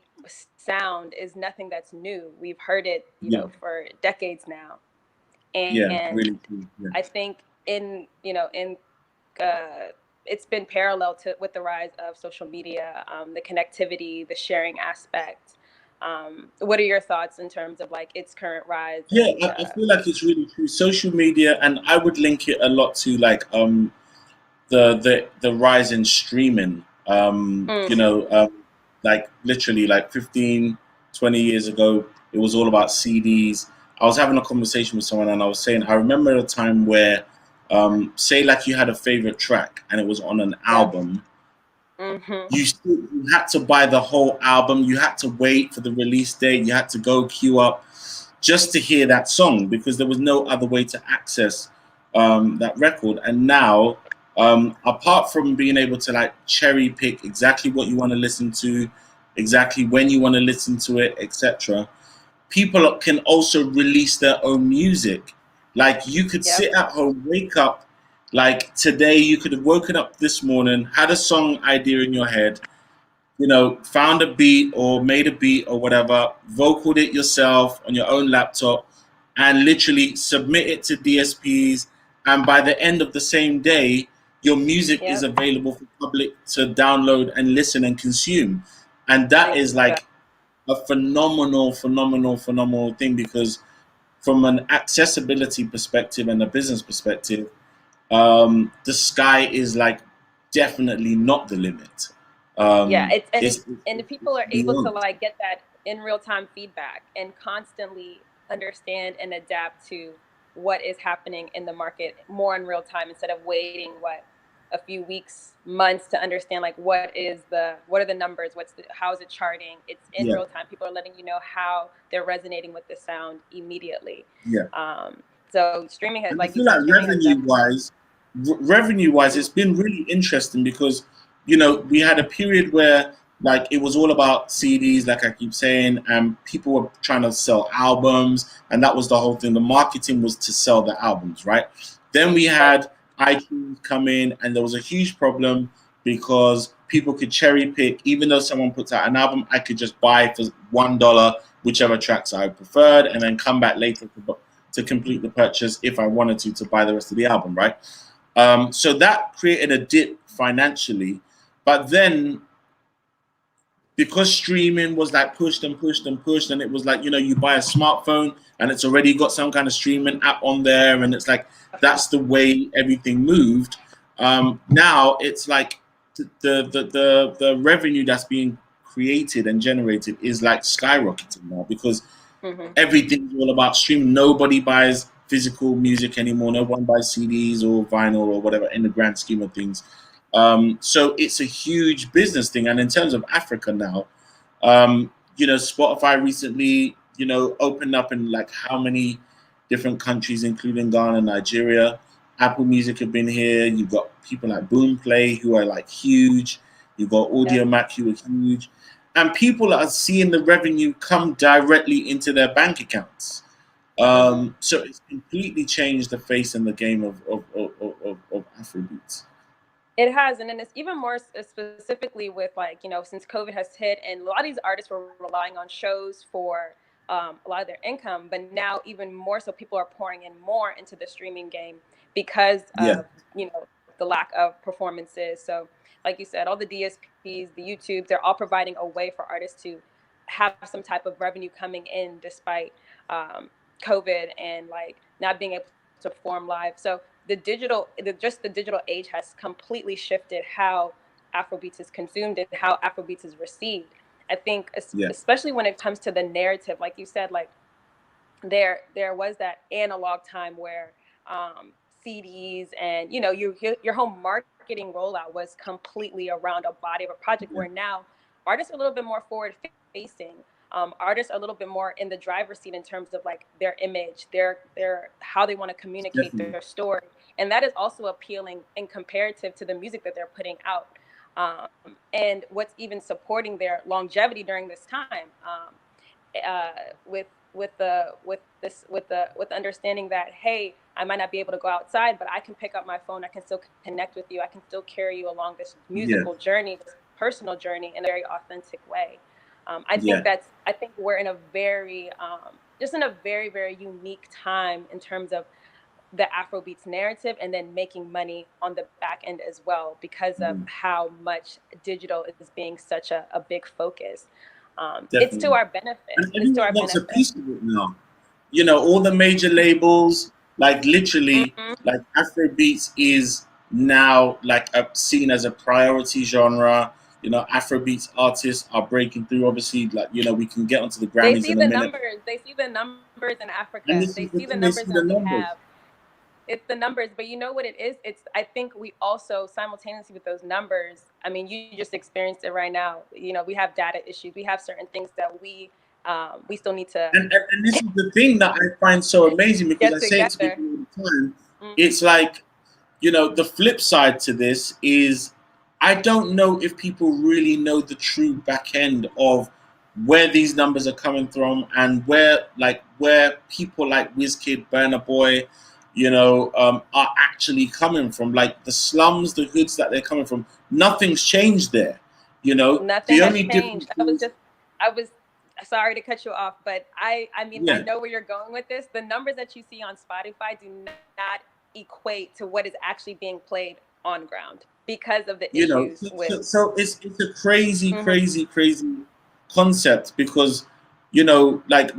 Speaker 5: sound is nothing that's new. We've heard it, for decades now. And
Speaker 6: really cool.
Speaker 5: I think it's been parallel with the rise of social media, the connectivity, the sharing aspect. What are your thoughts in terms of its current rise?
Speaker 6: Yeah, I feel like it's really true. Social media, and I would link it a lot to the rise in streaming. Literally 15, 20 years ago, it was all about CDs. I was having a conversation with someone and I was saying, I remember a time where, say you had a favorite track and it was on an album. Mm-hmm. You had to buy the whole album. You had to wait for the release date. You had to go queue up just to hear that song because there was no other way to access that record. And now, apart from being able to cherry pick exactly what you want to listen to, exactly when you want to listen to it, etc., people can also release their own music. You could sit at home, wake up. Today, you could have woken up this morning, had a song idea in your head, found a beat or made a beat or whatever, vocaled it yourself on your own laptop, and literally submit it to DSPs. And by the end of the same day, your music is available for public to download and listen and consume. And that is like a phenomenal thing, because from an accessibility perspective and a business perspective, the sky is like definitely not the limit.
Speaker 5: And people are able to like get that in real time feedback and constantly understand and adapt to what is happening in the market more in real time, instead of waiting a few weeks, months to understand like what are the numbers, how is it charting. It's in real time. People are letting you know how they're resonating with the sound immediately. So streaming has,
Speaker 6: and
Speaker 5: like
Speaker 6: I feel like revenue wise, it's been really interesting, because we had a period where like it was all about CDs, like I keep saying, and people were trying to sell albums, and that was the whole thing. The marketing was to sell the albums, right? Then we had iTunes come in, and there was a huge problem because people could cherry pick. Even though someone puts out an album, I could just buy for $1 whichever tracks I preferred, and then come back later to complete the purchase if I wanted to buy the rest of the album, right? So that created a dip financially. But then, because streaming was like pushed, and it was like, you buy a smartphone and it's already got some kind of streaming app on there, and it's like, that's the way everything moved. Now it's like the revenue that's being created and generated is like skyrocketing now, because everything's all about streaming. Nobody buys physical music anymore. No one buys CDs or vinyl or whatever in the grand scheme of things. So it's a huge business thing. And in terms of Africa now, Spotify recently, opened up in like how many different countries, including Ghana, Nigeria. Apple Music have been here. You've got people like Boomplay who are like huge. You've got Audiomack who are huge. And people are seeing the revenue come directly into their bank accounts. So it's completely changed the face and the game of Afrobeats.
Speaker 5: It has, and then it's even more specifically with like, since COVID has hit, and a lot of these artists were relying on shows for a lot of their income, but now even more so, people are pouring in more into the streaming game because of the lack of performances. So like you said, all the DSPs, the YouTubes, they're all providing a way for artists to have some type of revenue coming in despite COVID and like not being able to perform live. So the digital age has completely shifted how Afrobeats is consumed and how Afrobeats is received. I think especially when it comes to the narrative, like you said, like there was that analog time where CDs and your whole marketing rollout was completely around a body of a project, where now artists are a little bit more forward facing. Artists are a little bit more in the driver's seat in terms of like their image, their how they want to communicate their story, and that is also appealing in comparative to the music that they're putting out, and what's even supporting their longevity during this time, with the understanding that, hey, I might not be able to go outside, but I can pick up my phone, I can still connect with you, I can still carry you along this musical journey, this personal journey, in a very authentic way. I think we're in a very very unique time in terms of the Afrobeats narrative, and then making money on the back end as well, because of how much digital is being such a big focus. It's to our benefit. It's to our benefit.
Speaker 6: A piece of it now. All the major labels, like literally, like Afrobeats is now like seen as a priority genre. Afrobeats artists are breaking through. Obviously, like we can get onto the Grammys.
Speaker 5: They see the numbers. They see the numbers in Africa. They see the numbers that we have. It's the numbers, but you know what it is? I think we also simultaneously with those numbers. I mean, you just experienced it right now. We have data issues. We have certain things that we still need to.
Speaker 6: And this is the thing that I find so amazing, because I say it to people all the time. It's like, the flip side to this is, I don't know if people really know the true back end of where these numbers are coming from, and where people like Wizkid, Burna Boy, are actually coming from. Like the slums, the hoods that they're coming from, nothing's changed there.
Speaker 5: Nothing has changed. I was sorry to cut you off, but I know where you're going with this. The numbers that you see on Spotify do not equate to what is actually being played on ground because of the
Speaker 6: You know,
Speaker 5: issues with.
Speaker 6: so it's a crazy,
Speaker 5: Mhm.
Speaker 6: crazy concept, because, you know, like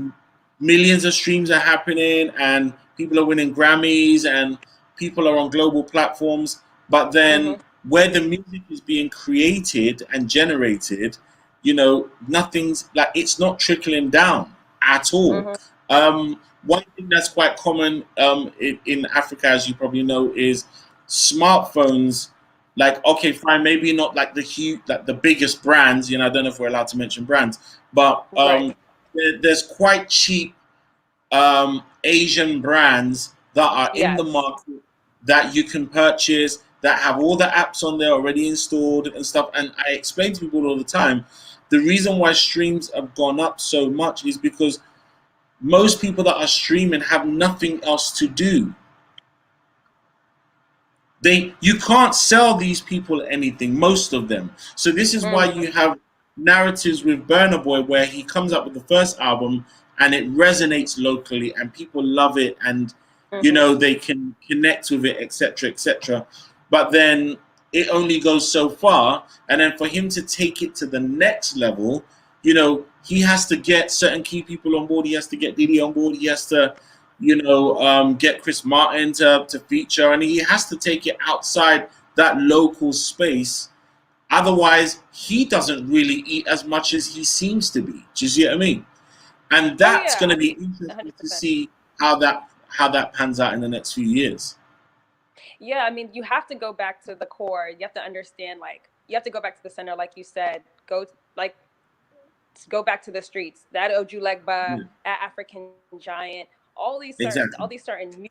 Speaker 6: millions of streams are happening and people are winning Grammys and people are on global platforms, but then where the music is being created and generated, you know, nothing's like, it's not trickling down at all. One thing that's quite common in Africa, as you probably know, is smartphones. Like, okay, fine, maybe not like the huge, like the biggest brands. You know, I don't know if we're allowed to mention brands, but there's quite cheap Asian brands that are in the market that you can purchase, that have all the apps on there already installed and stuff. And I explain to people all the time, the reason why streams have gone up so much is because most people that are streaming have nothing else to do. You can't sell these people anything, most of them. So this is why you have narratives with Burna Boy where he comes up with the first album and it resonates locally and people love it, and you know, they can connect with it, etc., etc. But then it only goes so far, and then for him to take it to the next level, you know, he has to get certain key people on board. He has to get Diddy on board. He has to, you know, get Chris Martin to feature, and he has to take it outside that local space. Otherwise, he doesn't really eat as much as he seems to be. Do you see what I mean? And that's going to be interesting
Speaker 5: 100%.
Speaker 6: to see how that pans out in the next few years.
Speaker 5: Yeah, I mean, you have to go back to the core. You have to understand, like, you have to go back to the center, like you said. Go back to the streets. That Ojulegba, African Giant, all these certain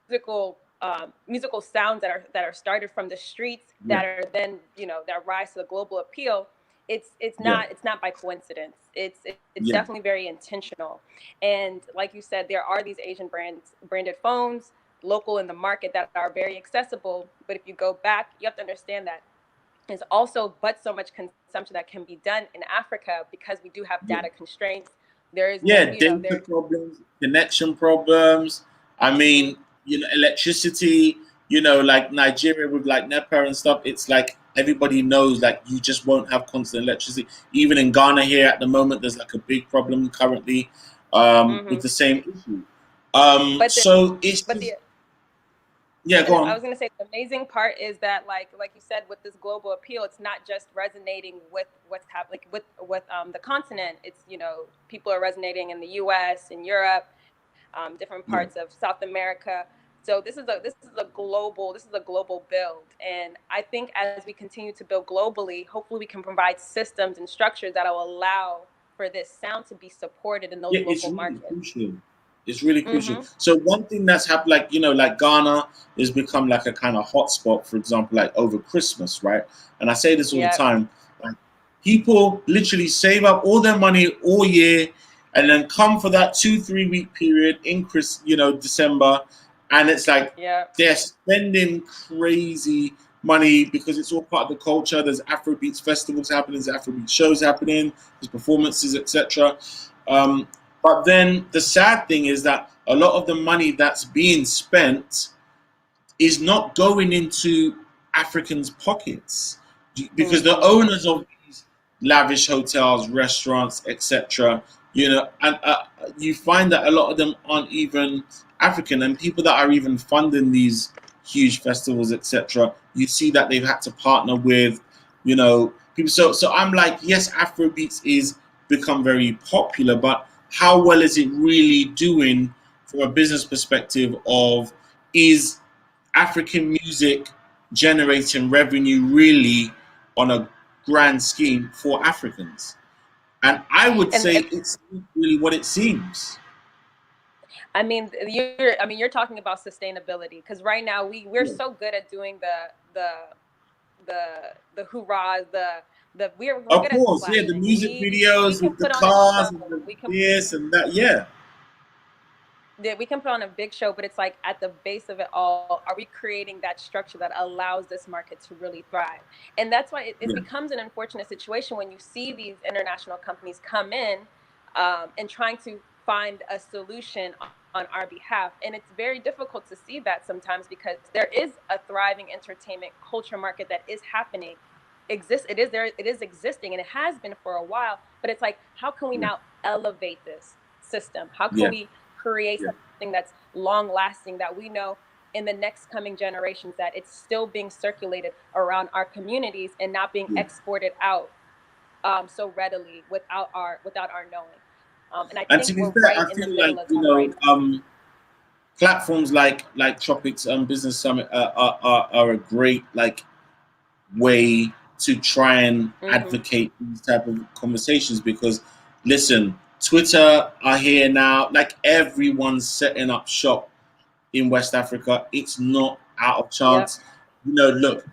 Speaker 5: musical sounds that are started from the streets that are then, you know, that rise to the global appeal. It's not by coincidence. It's definitely very intentional. And like you said, there are these Asian branded phones local in the market that are very accessible. But if you go back, you have to understand that there's also so much consumption that can be done in Africa because we do have data constraints. There is
Speaker 6: data problems, connection problems. I mean, you know, electricity. You know, like Nigeria with like NEPA and stuff. It's like everybody knows like you just won't have constant electricity. Even in Ghana here at the moment, there's like a big problem currently with the same issue. Go on.
Speaker 5: I was going to say the amazing part is that, like you said, with this global appeal, it's not just resonating with what's happening with the continent. It's, you know, people are resonating in the U.S., in Europe, different parts of South America. So this is a global build, and I think as we continue to build globally, hopefully we can provide systems and structures that will allow for this sound to be supported in those local markets.
Speaker 6: Crucial. It's really crucial. So one thing that's happened, like, you know, like Ghana has become like a kind of hotspot, for example, like over Christmas, right? And I say this all the time, like people literally save up all their money all year and then come for that 2-3 week period in December, and it's like they're spending crazy money because it's all part of the culture. There's Afrobeats festivals happening, there's Afrobeat shows happening, there's performances, etc. But then the sad thing is that a lot of the money that's being spent is not going into Africans' pockets, because the owners of these lavish hotels, restaurants, etc., you know, and you find that a lot of them aren't even African, and people that are even funding these huge festivals, etc., you see that they've had to partner with, you know, people. So I'm like, yes, Afrobeats is become very popular, but how well is it really doing from a business perspective of, is African music generating revenue really on a grand scheme for Africans? And I would say it's not really what it seems.
Speaker 5: I mean, you're talking about sustainability, because right now we're so good at doing the hoorahs, we're
Speaker 6: of
Speaker 5: good
Speaker 6: course,
Speaker 5: at
Speaker 6: the music videos with the cars and this and that,
Speaker 5: we can put on a big show, but it's like at the base of it all, are we creating that structure that allows this market to really thrive? And that's why it becomes an unfortunate situation when you see these international companies come in and trying to find a solution on our behalf. And it's very difficult to see that sometimes, because there is a thriving entertainment culture market that is happening. It is existing, and it has been for a while. But it's like, how can we now elevate this system? How can we create something that's long lasting, that we know in the next coming generations that it's still being circulated around our communities and not being exported out so readily without our knowing. And I think we're right in the middle of that right now.
Speaker 6: Platforms like Tropics Business Summit are a great way to try and advocate these type of conversations, because listen, Twitter are here now, everyone's setting up shop in West Africa. It's not out of chance. Look,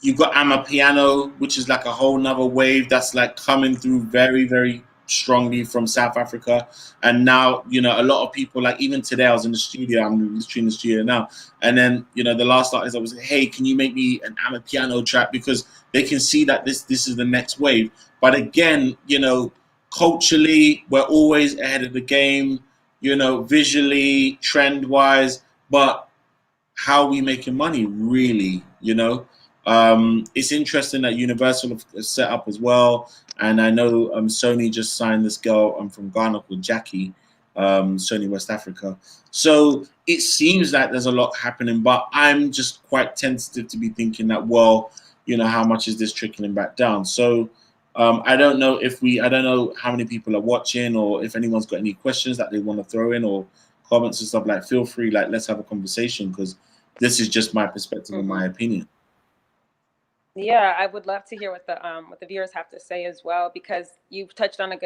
Speaker 6: you've got Amapiano, which is like a whole nother wave that's coming through very, very strongly from South Africa. And now, a lot of people, even today I was in the studio, I'm literally in the studio now. And then, the last artist I was like, hey, can you make me an Amapiano track? Because they can see that this is the next wave. But again, culturally, we're always ahead of the game, visually, trend-wise, but how are we making money, really, It's interesting that Universal have set up as well. And I know Sony just signed this girl from Ghana called Jackie, Sony West Africa. So it seems like there's a lot happening, but I'm just quite tentative to be thinking that, well, how much is this trickling back down? So I don't know how many people are watching, or if anyone's got any questions that they want to throw in, or comments and stuff, feel free, let's have a conversation, because this is just my perspective and my opinion.
Speaker 5: Yeah, I would love to hear what the viewers have to say as well, because you've touched on an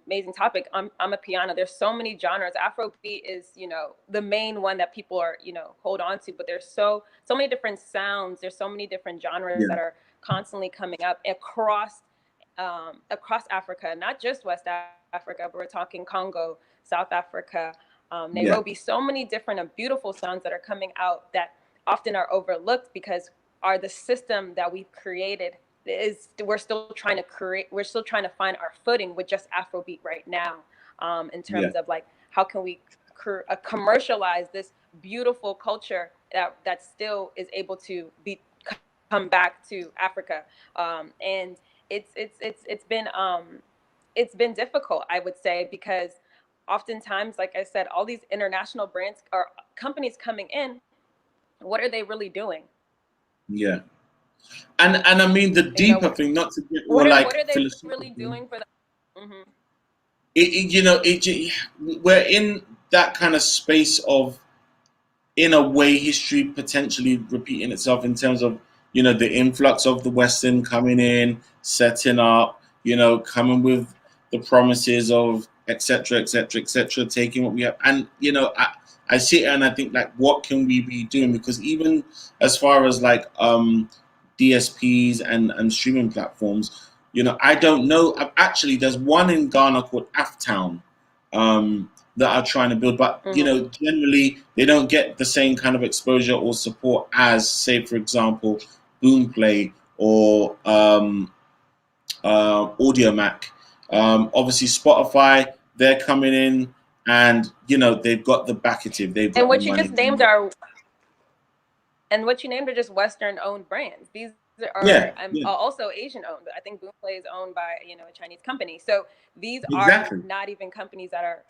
Speaker 5: amazing topic. I'm a piano. There's so many genres. Afrobeat is, the main one that people are, hold on to, but there's so many different sounds. There's so many different genres that are constantly coming up across Africa, not just West Africa, but we're talking Congo, South Africa, Nairobi. So many different and beautiful sounds that are coming out that often are overlooked, because the system that we've created we're still trying to find our footing with just Afrobeat right now, in terms of how can we commercialize this beautiful culture that still is able to come back to Africa, and it's been difficult, I would say, because oftentimes, like I said, all these international brands or companies coming in, what are they really doing?
Speaker 6: Yeah, and I mean the deeper thing, not to get more
Speaker 5: what are they really doing for the?
Speaker 6: We're in that kind of space of, in a way, history potentially repeating itself in terms of the influx of the Western coming in, setting up, coming with the promises of etc., taking what we have, and I sit here and I think, what can we be doing? Because even as far as DSPs and streaming platforms, I don't know. Actually, there's one in Ghana called Aftown that are trying to build, but generally they don't get the same kind of exposure or support as, say, for example, Boomplay or AudioMac. Obviously, Spotify, they're coming in. And they've got the backative. They've got
Speaker 5: and what
Speaker 6: the
Speaker 5: you
Speaker 6: money.
Speaker 5: just named are just Western-owned brands. These are also Asian-owned. I think Boomplay is owned by a Chinese company. So these are not even companies that are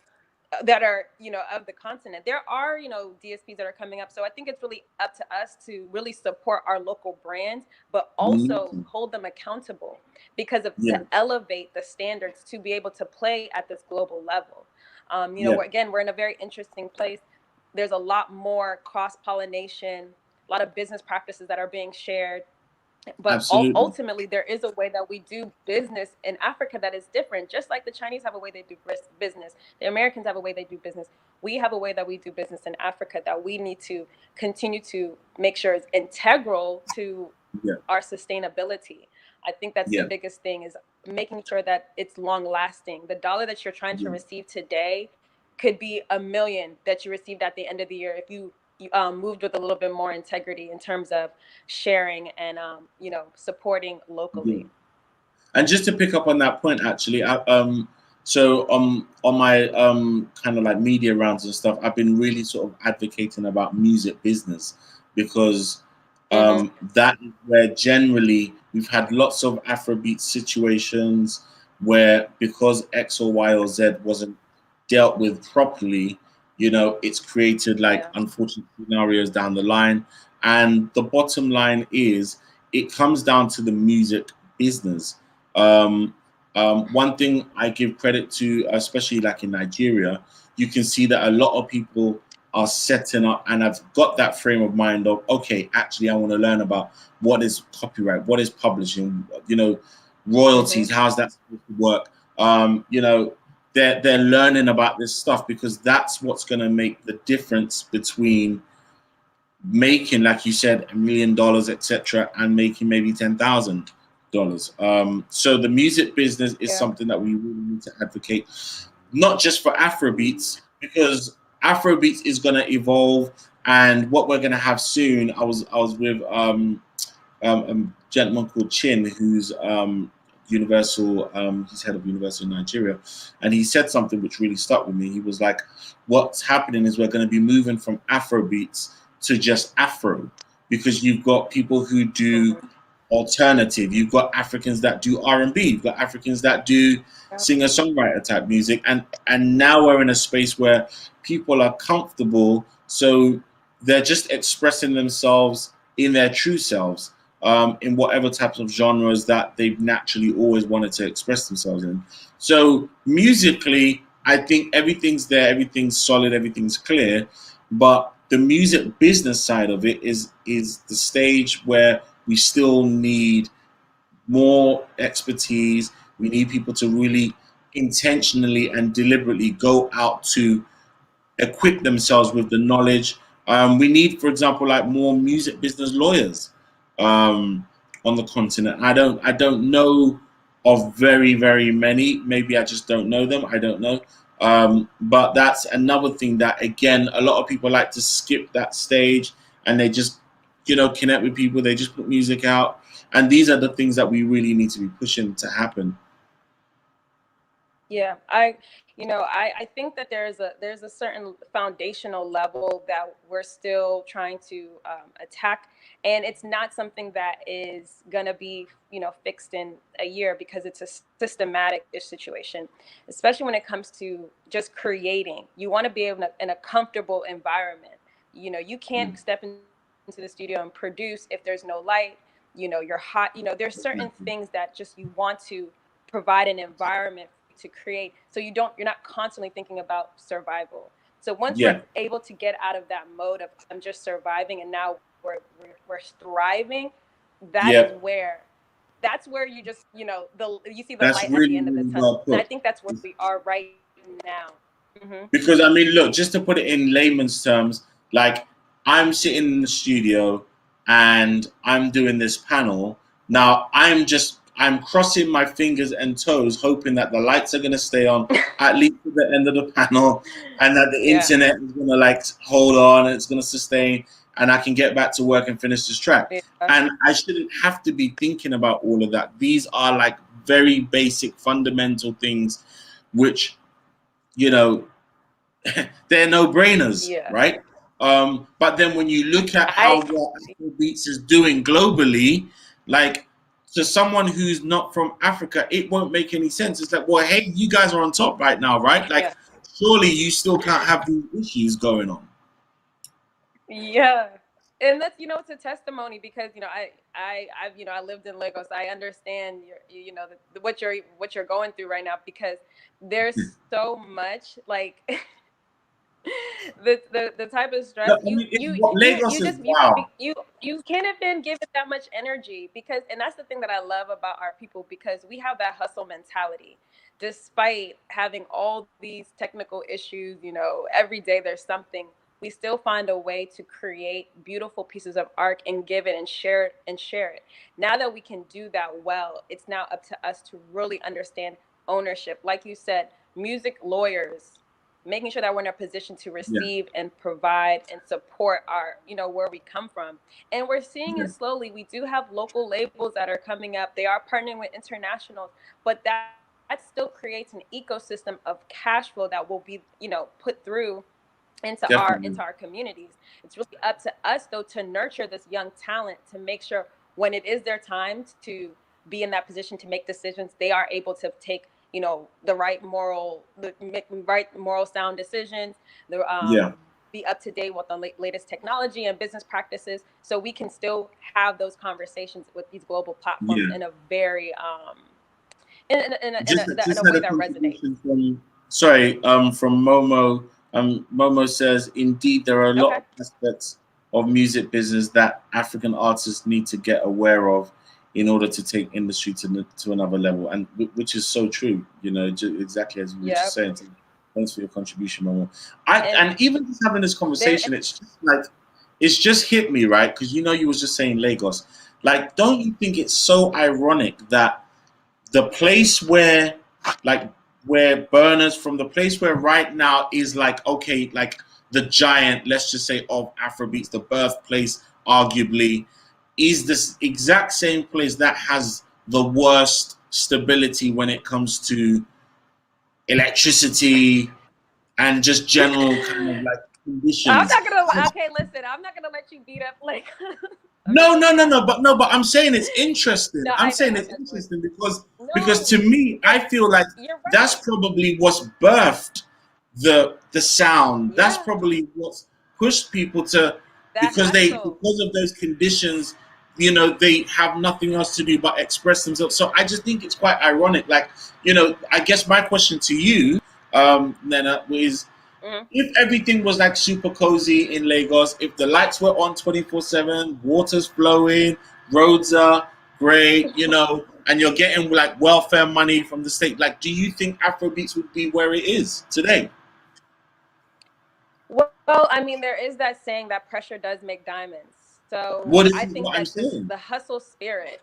Speaker 5: of the continent. There are DSPs that are coming up. So I think it's really up to us to really support our local brands, but also hold them accountable, to elevate the standards to be able to play at this global level. Again, we're in a very interesting place. There's a lot more cross-pollination, a lot of business practices that are being shared. But ultimately, there is a way that we do business in Africa that is different. Just like the Chinese have a way they do business, the Americans have a way they do business. We have a way that we do business in Africa that we need to continue to make sure is integral to our sustainability. I think that's the biggest thing, is making sure that it's long lasting. The dollar that you're trying to receive today could be $1 million that you received at the end of the year if you moved with a little bit more integrity in terms of sharing and supporting locally.
Speaker 6: And just to pick up on that point, actually, So on my kind of like media rounds and stuff, I've been really sort of advocating about music business, because that is where generally we've had lots of Afrobeat situations where, because X or Y or Z wasn't dealt with properly, you know, it's created like unfortunate scenarios down the line. And the bottom line is, it comes down to the music business. One thing I give credit to, especially like in Nigeria, you can see that a lot of people are setting up and have got that frame of mind of, okay, actually, I want to learn about what is copyright, what is publishing, you know, royalties, how's that supposed to work? You know, they're learning about this stuff, because that's what's going to make the difference between making, like you said, $1 million, etc., and making maybe $10,000. So the music business is something that we really need to advocate, not just for Afrobeats, because Afrobeats is going to evolve, and what we're going to have soon. I was with a gentleman called Chin, who's Universal. He's head of Universal in Nigeria, and he said something which really stuck with me. He was like, "What's happening is we're going to be moving from Afrobeats to just Afro, because you've got people who do alternative, you've got Africans that do R&B, you've got Africans that do singer-songwriter type music, and now we're in a space where people are comfortable, so they're just expressing themselves in their true selves, in whatever types of genres that they've naturally always wanted to express themselves in. So musically, I think everything's there, everything's solid, everything's clear, but the music business side of it is the stage where we still need more expertise. We need people to really intentionally and deliberately go out to equip themselves with the knowledge. We need, for example, like more music business lawyers on the continent. I don't know of very, very many. Maybe I just don't know them. I don't know. But that's another thing that, again, a lot of people like to skip that stage, and they just, you know, connect with people. They just put music out. And these are the things that we really need to be pushing to happen.
Speaker 5: Yeah, I think that there's a certain foundational level that we're still trying to attack, and it's not something that is gonna be, you know, fixed in a year, because it's a systematic situation, especially when it comes to just creating. You want to be able to, in a comfortable environment. You know, you can't step into the studio and produce if there's no light. You know, you're hot. You know, there's certain things that just you want to provide an environment to create, so you're not constantly thinking about survival. So once we're able to get out of that mode of I'm just surviving, and now we're thriving, that's where you just, you know, you see the light
Speaker 6: really,
Speaker 5: at the end of the tunnel. And I think that's where we are right now.
Speaker 6: Because I mean, look, just to put it in layman's terms, like, I'm sitting in the studio and I'm doing this panel. Now I'm crossing my fingers and toes, hoping that the lights are going to stay on at least to the end of the panel, and that the internet is going to like hold on, and it's going to sustain, and I can get back to work and finish this track. And I shouldn't have to be thinking about all of that. These are like very basic, fundamental things, which, you know, they're no-brainers, right? But then when you look at how what Afrobeats is doing globally, like, to someone who's not from Africa, it won't make any sense. It's like, well, hey, you guys are on top right now, right? Like, surely you still can't have these issues going on.
Speaker 5: Yeah. And that's, you know, it's a testimony, because, you know, I've you know, I lived in Lagos. I understand what you're going through right now, because there's so much, like, the type of stress you can't have been given that much energy, because, and that's the thing that I love about our people, because we have that hustle mentality. Despite having all these technical issues, you know, every day there's something, we still find a way to create beautiful pieces of art and give it and share it. Now that we can do that well, it's now up to us to really understand ownership. Like you said, music lawyers, making sure that we're in a position to receive and provide and support our, you know, where we come from. And we're seeing it slowly. We do have local labels that are coming up. They are partnering with internationals, but that still creates an ecosystem of cash flow that will be, put through into our communities. It's really up to us though to nurture this young talent, to make sure when it is their time to be in that position to make decisions, they are able to take the right moral sound decisions, be up to date with the latest technology and business practices, so we can still have those conversations with these global platforms in a very in a way that resonates.
Speaker 6: From Momo. Momo says, indeed, there are a lot of aspects of music business that African artists need to get aware of in order to take industry to another level, and which is so true. Exactly as you were just saying. Thanks for your contribution, Momo. And even just having this conversation, it's just hit me, right? Because you was just saying Lagos. Like, don't you think it's so ironic that the place where Burners, from the place where right now is the giant, let's just say, of Afrobeats, the birthplace, arguably, is this exact same place that has the worst stability when it comes to electricity and just general kind of conditions.
Speaker 5: I'm not gonna let you beat up
Speaker 6: No, but I'm saying it's interesting. It's interesting because to me, I feel like that's probably what's birthed the sound. That's probably what's pushed people to, because of those conditions, they have nothing else to do but express themselves. So I just think it's quite ironic. I guess my question to you, Nena, is, if everything was super cozy in Lagos, if the lights were on 24/7, water's flowing, roads are great, and you're getting welfare money from the state, do you think Afrobeats would be where it is today?
Speaker 5: Well, I mean, there is that saying that pressure does make diamonds. So I think that the hustle spirit.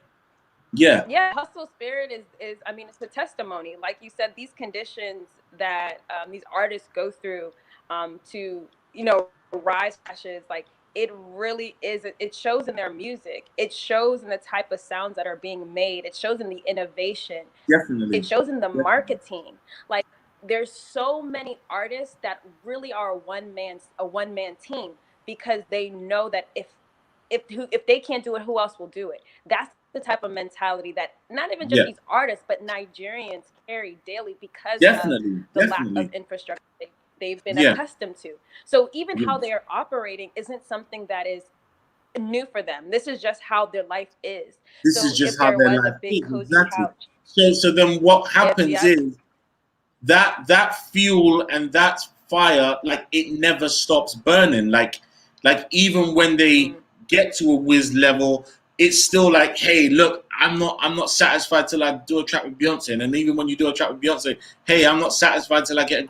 Speaker 5: Yeah, hustle spirit is I mean, it's a testimony. Like you said, these conditions that these artists go through to rise ashes, it really is. It shows in their music. It shows in the type of sounds that are being made. It shows in the innovation.
Speaker 6: Definitely.
Speaker 5: It shows in the marketing. There's so many artists that really are a one man team, because they know that if they can't do it, who else will do it? That's the type of mentality that not even just these artists, but Nigerians carry daily because of the lack of infrastructure they've been accustomed to. So even how they are operating isn't something that is new for them. This is just how their life is.
Speaker 6: This is just how their life is. Exactly. So then what happens is that fuel and that fire, it never stops burning. Even when they get to a whiz level, it's still hey, look, I'm not satisfied till I do a track with Beyonce. And even when you do a track with Beyonce, hey, I'm not satisfied till I get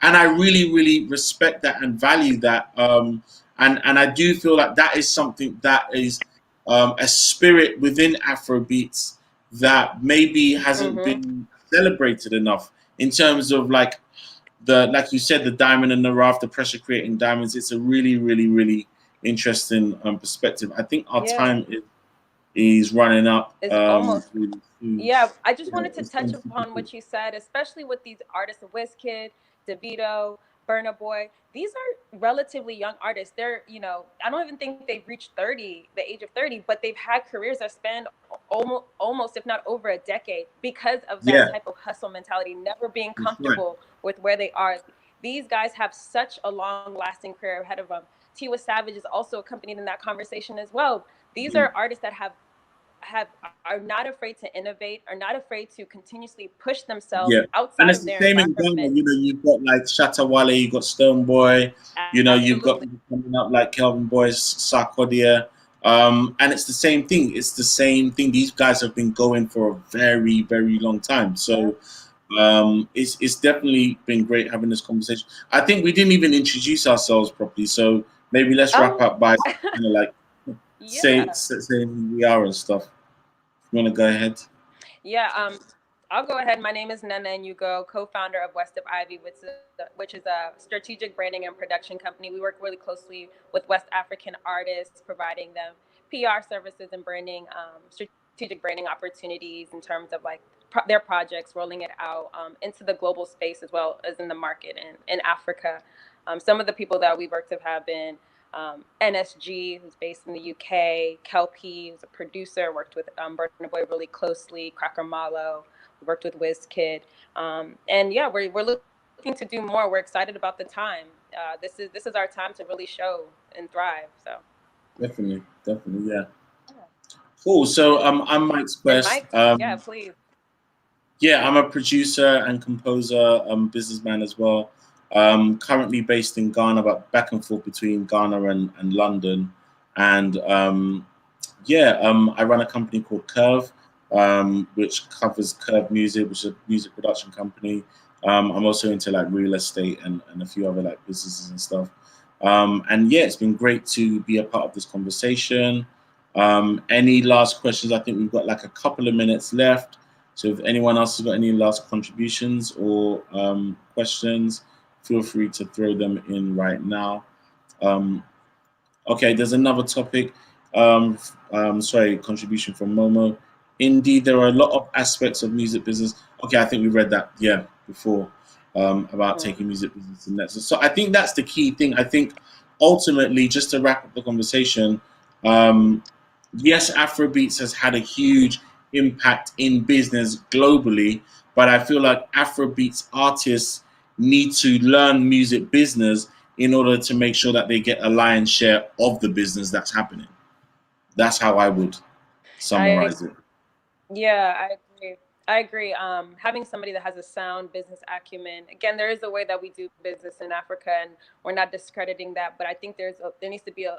Speaker 6: and I really, really respect that and value that. And I do feel that is something that is a spirit within Afrobeats that maybe hasn't been celebrated enough, in terms of like you said, the diamond and the rough, the pressure creating diamonds. It's a really, really, really interesting perspective. I think our time is running up.
Speaker 5: It's almost really soon. Yeah, I just wanted to touch upon what you said, especially with these artists, Wizkid, Davido, Burna Boy. These are relatively young artists. They're, I don't even think they've reached the age of 30, but they've had careers that span almost, if not over a decade, because of that type of hustle mentality, never being comfortable with where they are. These guys have such a long-lasting career ahead of them. Tiwa Savage is also accompanied in that conversation as well. These are artists that are not afraid to innovate, are not afraid to continuously push themselves outside of their environment. And it's the same in Ghana.
Speaker 6: You've got Shatta Wale, you've got Stone Boy, you've got people coming up like Kelvin Boyce, Sarkodia, and it's the same thing. It's the same thing. These guys have been going for a very, very long time. So it's definitely been great having this conversation. I think we didn't even introduce ourselves properly, so maybe let's wrap up by saying who we are and stuff. You want to go ahead?
Speaker 5: Yeah, I'll go ahead. My name is Nena Nyugo, co-founder of West of Ivy, which is a strategic branding and production company. We work really closely with West African artists, providing them PR services and branding, strategic branding opportunities in terms of their projects, rolling it out into the global space as well as in the market in Africa. Some of the people that we've worked with have been NSG, who's based in the UK, Kelpie, who's a producer, worked with Burna Boy really closely, Cracker Malo, worked with WizKid. And yeah, we're looking to do more. We're excited about the time. This is our time to really show and thrive. So
Speaker 6: definitely, yeah. Cool. So I'm Mike's Quest.
Speaker 5: Mike, yeah, please.
Speaker 6: Yeah, I'm a producer and composer, businessman as well. Currently based in Ghana, but back and forth between Ghana and London. And I run a company called Curve, which covers Curve Music, which is a music production company. I'm also into like real estate and a few other like businesses and stuff. And yeah, it's been great to be a part of this conversation. Any last questions? I think we've got like a couple of minutes left. So if anyone else has got any last contributions or questions, feel free to throw them in right now. Okay, there's another topic. Contribution from Momo. Indeed, there are a lot of aspects of music business. Okay, I think we read that, before, about taking music business to the next. So I think that's the key thing. I think ultimately, just to wrap up the conversation, yes, Afrobeats has had a huge impact in business globally, but I feel like Afrobeats artists need to learn music business in order to make sure that they get a lion's share of the business that's happening. That's how I would summarize it.
Speaker 5: Yeah, I agree. Having somebody that has a sound business acumen. Again, there is a way that we do business in Africa, and we're not discrediting that. But I think there needs to be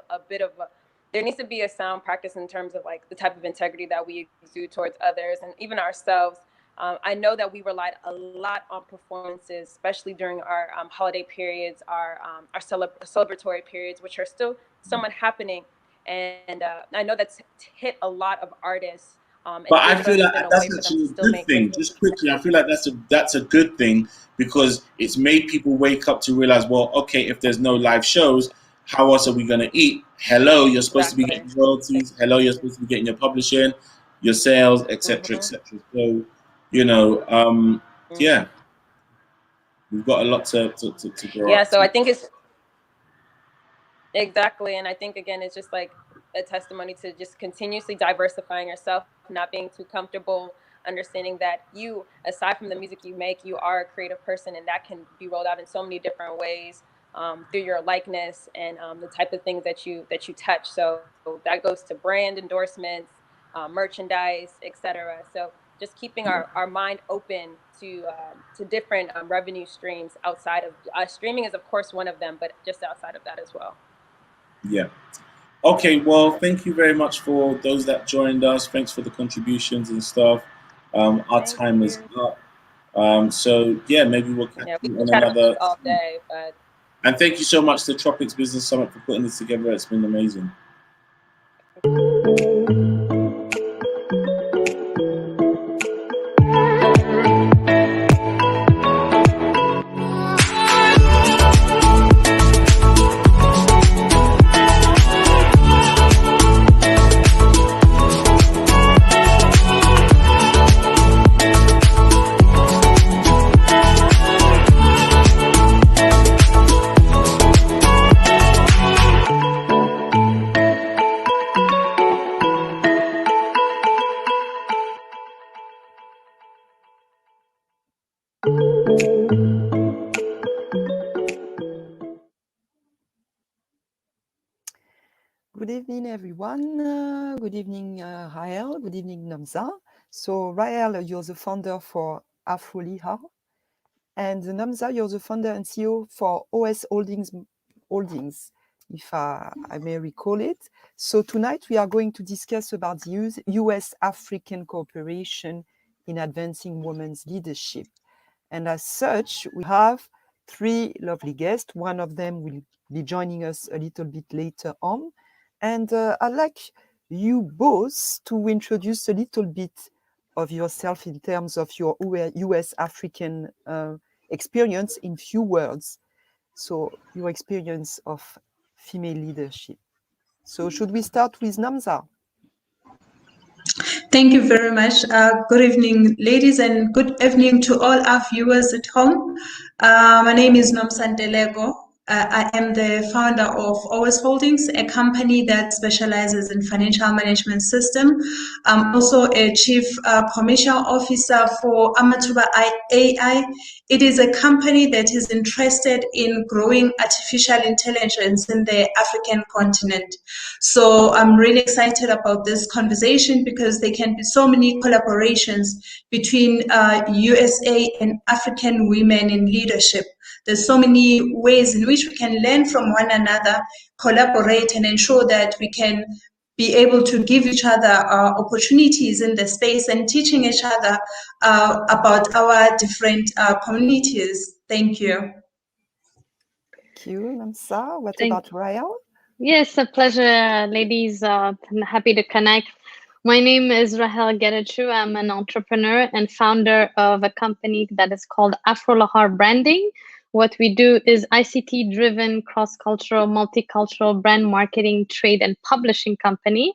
Speaker 5: there needs to be a sound practice in terms of like the type of integrity that we exude towards others and even ourselves. I know that we relied a lot on performances, especially during our holiday periods, our celebratory periods, which are still somewhat happening. And I know that's hit a lot of artists.
Speaker 6: But I feel like that's actually a good thing. Just quickly, I feel like that's a good thing because it's made people wake up to realize, well, okay, if there's no live shows, how else are we going to eat? Hello, you're supposed to be getting royalties. Hello, you're supposed to be getting your publishing, your sales, etc., etc. So, yeah, we've got a lot to grow up.
Speaker 5: Yeah, so I think it's exactly, and I think again, it's just like a testimony to just continuously diversifying yourself, not being too comfortable, understanding that you, aside from the music you make, you are a creative person, and that can be rolled out in so many different ways through your likeness and the type of things that you touch. So that goes to brand endorsements, merchandise, etc. So just keeping our mind open to different revenue streams outside of streaming is of course one of them, but just outside of that as well.
Speaker 6: Yeah. Okay, well, thank you very much for those that joined us. Thanks for the contributions and stuff. Our time is up. So yeah, maybe we'll catch you on another
Speaker 5: all day, but
Speaker 6: and thank you so much to Tropics Business Summit for putting this together. It's been amazing.
Speaker 21: Good evening, everyone. Good evening, Rael. Good evening, Namza. So, Rael, you're the founder for Afroliha. And Namza, you're the founder and CEO for OS Holdings, if I may recall it. So tonight we are going to discuss about the US-African cooperation in advancing women's leadership. And as such, we have three lovely guests. One of them will be joining us a little bit later on. And I'd like you both to introduce a little bit of yourself in terms of your US-African experience in few words. So your experience of female leadership. So should we start with Namza?
Speaker 11: Thank you very much. Good evening, ladies, and good evening to all our viewers at home. My name is Nomsantelego. I am the founder of OS Holdings, a company that specializes in financial management system. I'm also a chief commercial officer for Amatuba AI. It is a company that is interested in growing artificial intelligence in the African continent. So I'm really excited about this conversation because there can be so many collaborations between USA and African women in leadership. There's so many ways in which we can learn from one another, collaborate, and ensure that we can be able to give each other opportunities in the space and teaching each other about our different communities. Thank you.
Speaker 21: Thank you, Namsa. What about Rael?
Speaker 4: Yes, a pleasure, ladies. I'm happy to connect. My name is Rahel Gerachu. I'm an entrepreneur and founder of a company that is called Afro Lahar Branding. What we do is ICT-driven, cross-cultural, multicultural brand marketing, trade, and publishing company.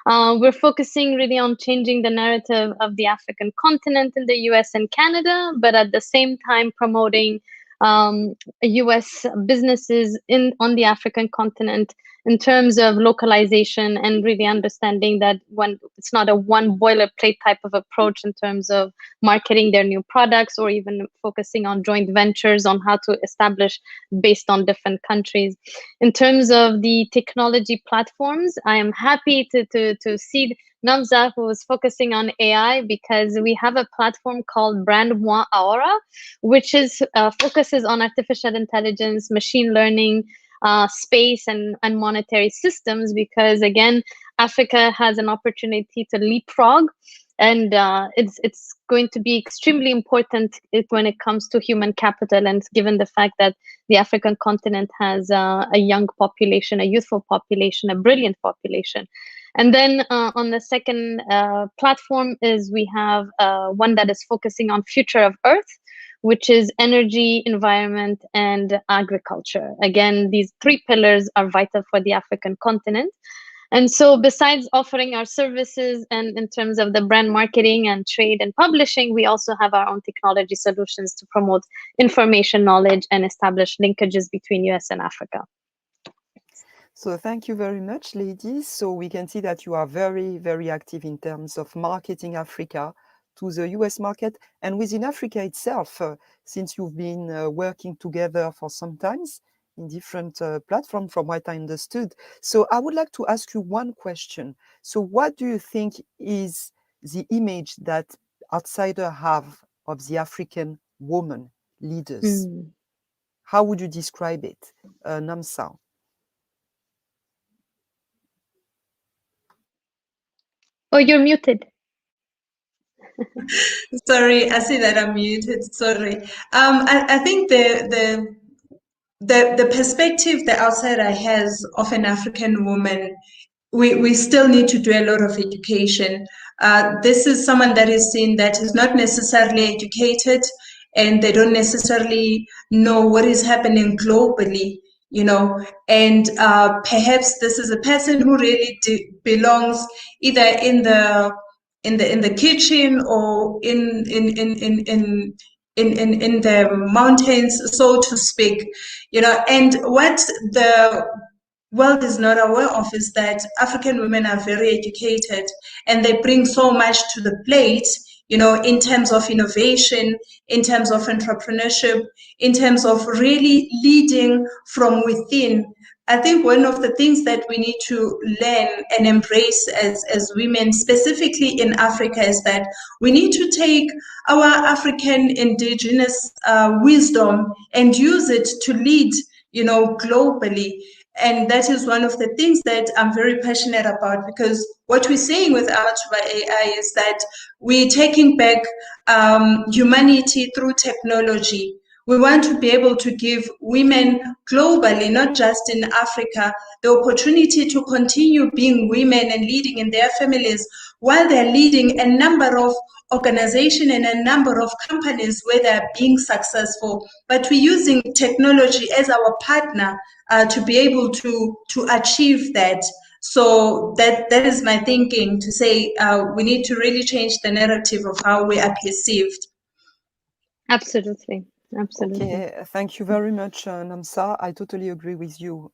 Speaker 4: We're focusing really on changing the narrative of the African continent in the US and Canada, but at the same time promoting US businesses on the African continent in terms of localization and really understanding that when it's not a one boilerplate type of approach in terms of marketing their new products or even focusing on joint ventures on how to establish based on different countries. In terms of the technology platforms, I am happy to see Namza, who is focusing on AI, because we have a platform called Brand Moi Aura, which is focuses on artificial intelligence, machine learning, space, and monetary systems, because again, Africa has an opportunity to leapfrog, and it's going to be extremely important when it comes to human capital, and given the fact that the African continent has a young population, a youthful population, a brilliant population. And then on the second platform is we have one that is focusing on future of Earth, which is energy, environment, and agriculture. Again, these three pillars are vital for the African continent. And so besides offering our services and in terms of the brand marketing and trade and publishing, we also have our own technology solutions to promote information, knowledge, and establish linkages between US and Africa.
Speaker 21: So thank you very much, ladies. So we can see that you are very, very active in terms of marketing Africa to the US market and within Africa itself, since you've been working together for some times in different platforms from what I understood. So I would like to ask you one question. So what do you think is the image that outsiders have of the African woman leaders? How would you describe it, Namsa?
Speaker 4: Oh, you're muted.
Speaker 11: Sorry, I see that I'm muted. Sorry. I think the perspective the outsider has of an African woman, we still need to do a lot of education. This is someone that is seen that is not necessarily educated, and they don't necessarily know what is happening globally, you know, and perhaps this is a person who really belongs either in the kitchen or in the mountains, so to speak, you know. And what the world is not aware of is that African women are very educated and they bring so much to the plate, you know, in terms of innovation, in terms of entrepreneurship, in terms of really leading from within. I think one of the things that we need to learn and embrace as women, specifically in Africa, is that we need to take our African indigenous wisdom and use it to lead, you know, globally. And that is one of the things that I'm very passionate about, because what we're saying with Amatuba AI is that we're taking back humanity through technology. We want to be able to give women globally, not just in Africa, the opportunity to continue being women and leading in their families while they're leading a number of organizations and a number of companies where they're being successful. But we're using technology as our partner to be able to achieve that. So that is my thinking, to say we need to really change the narrative of how we are perceived.
Speaker 4: Absolutely. Absolutely.
Speaker 21: Okay, thank you very much, Namsa. I totally agree with you.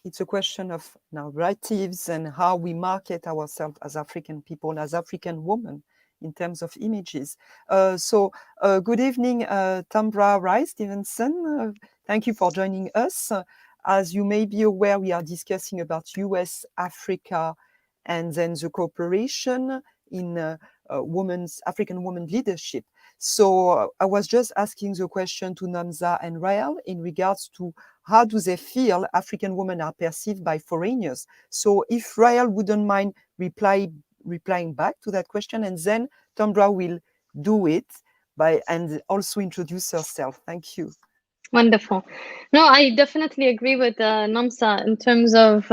Speaker 21: It's a question of narratives and how we market ourselves as African people, as African women, in terms of images. Good evening, Tambra Rice Stevenson. Thank you for joining us. As you may be aware, we are discussing about US, Africa, and then the cooperation in African women leadership. So I was just asking the question to Namsa and Rael in regards to how do they feel African women are perceived by foreigners. So if Rael wouldn't mind replying back to that question, and then Tambra will do it and also introduce herself. Thank you.
Speaker 4: Wonderful. No, I definitely agree with Namsa in terms of,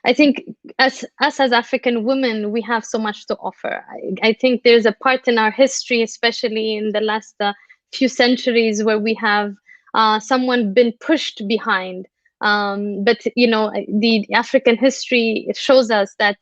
Speaker 4: I think us as African women, we have so much to offer. I think there's a part in our history, especially in the last few centuries, where we have someone been pushed behind. But, you know, the African history, it shows us that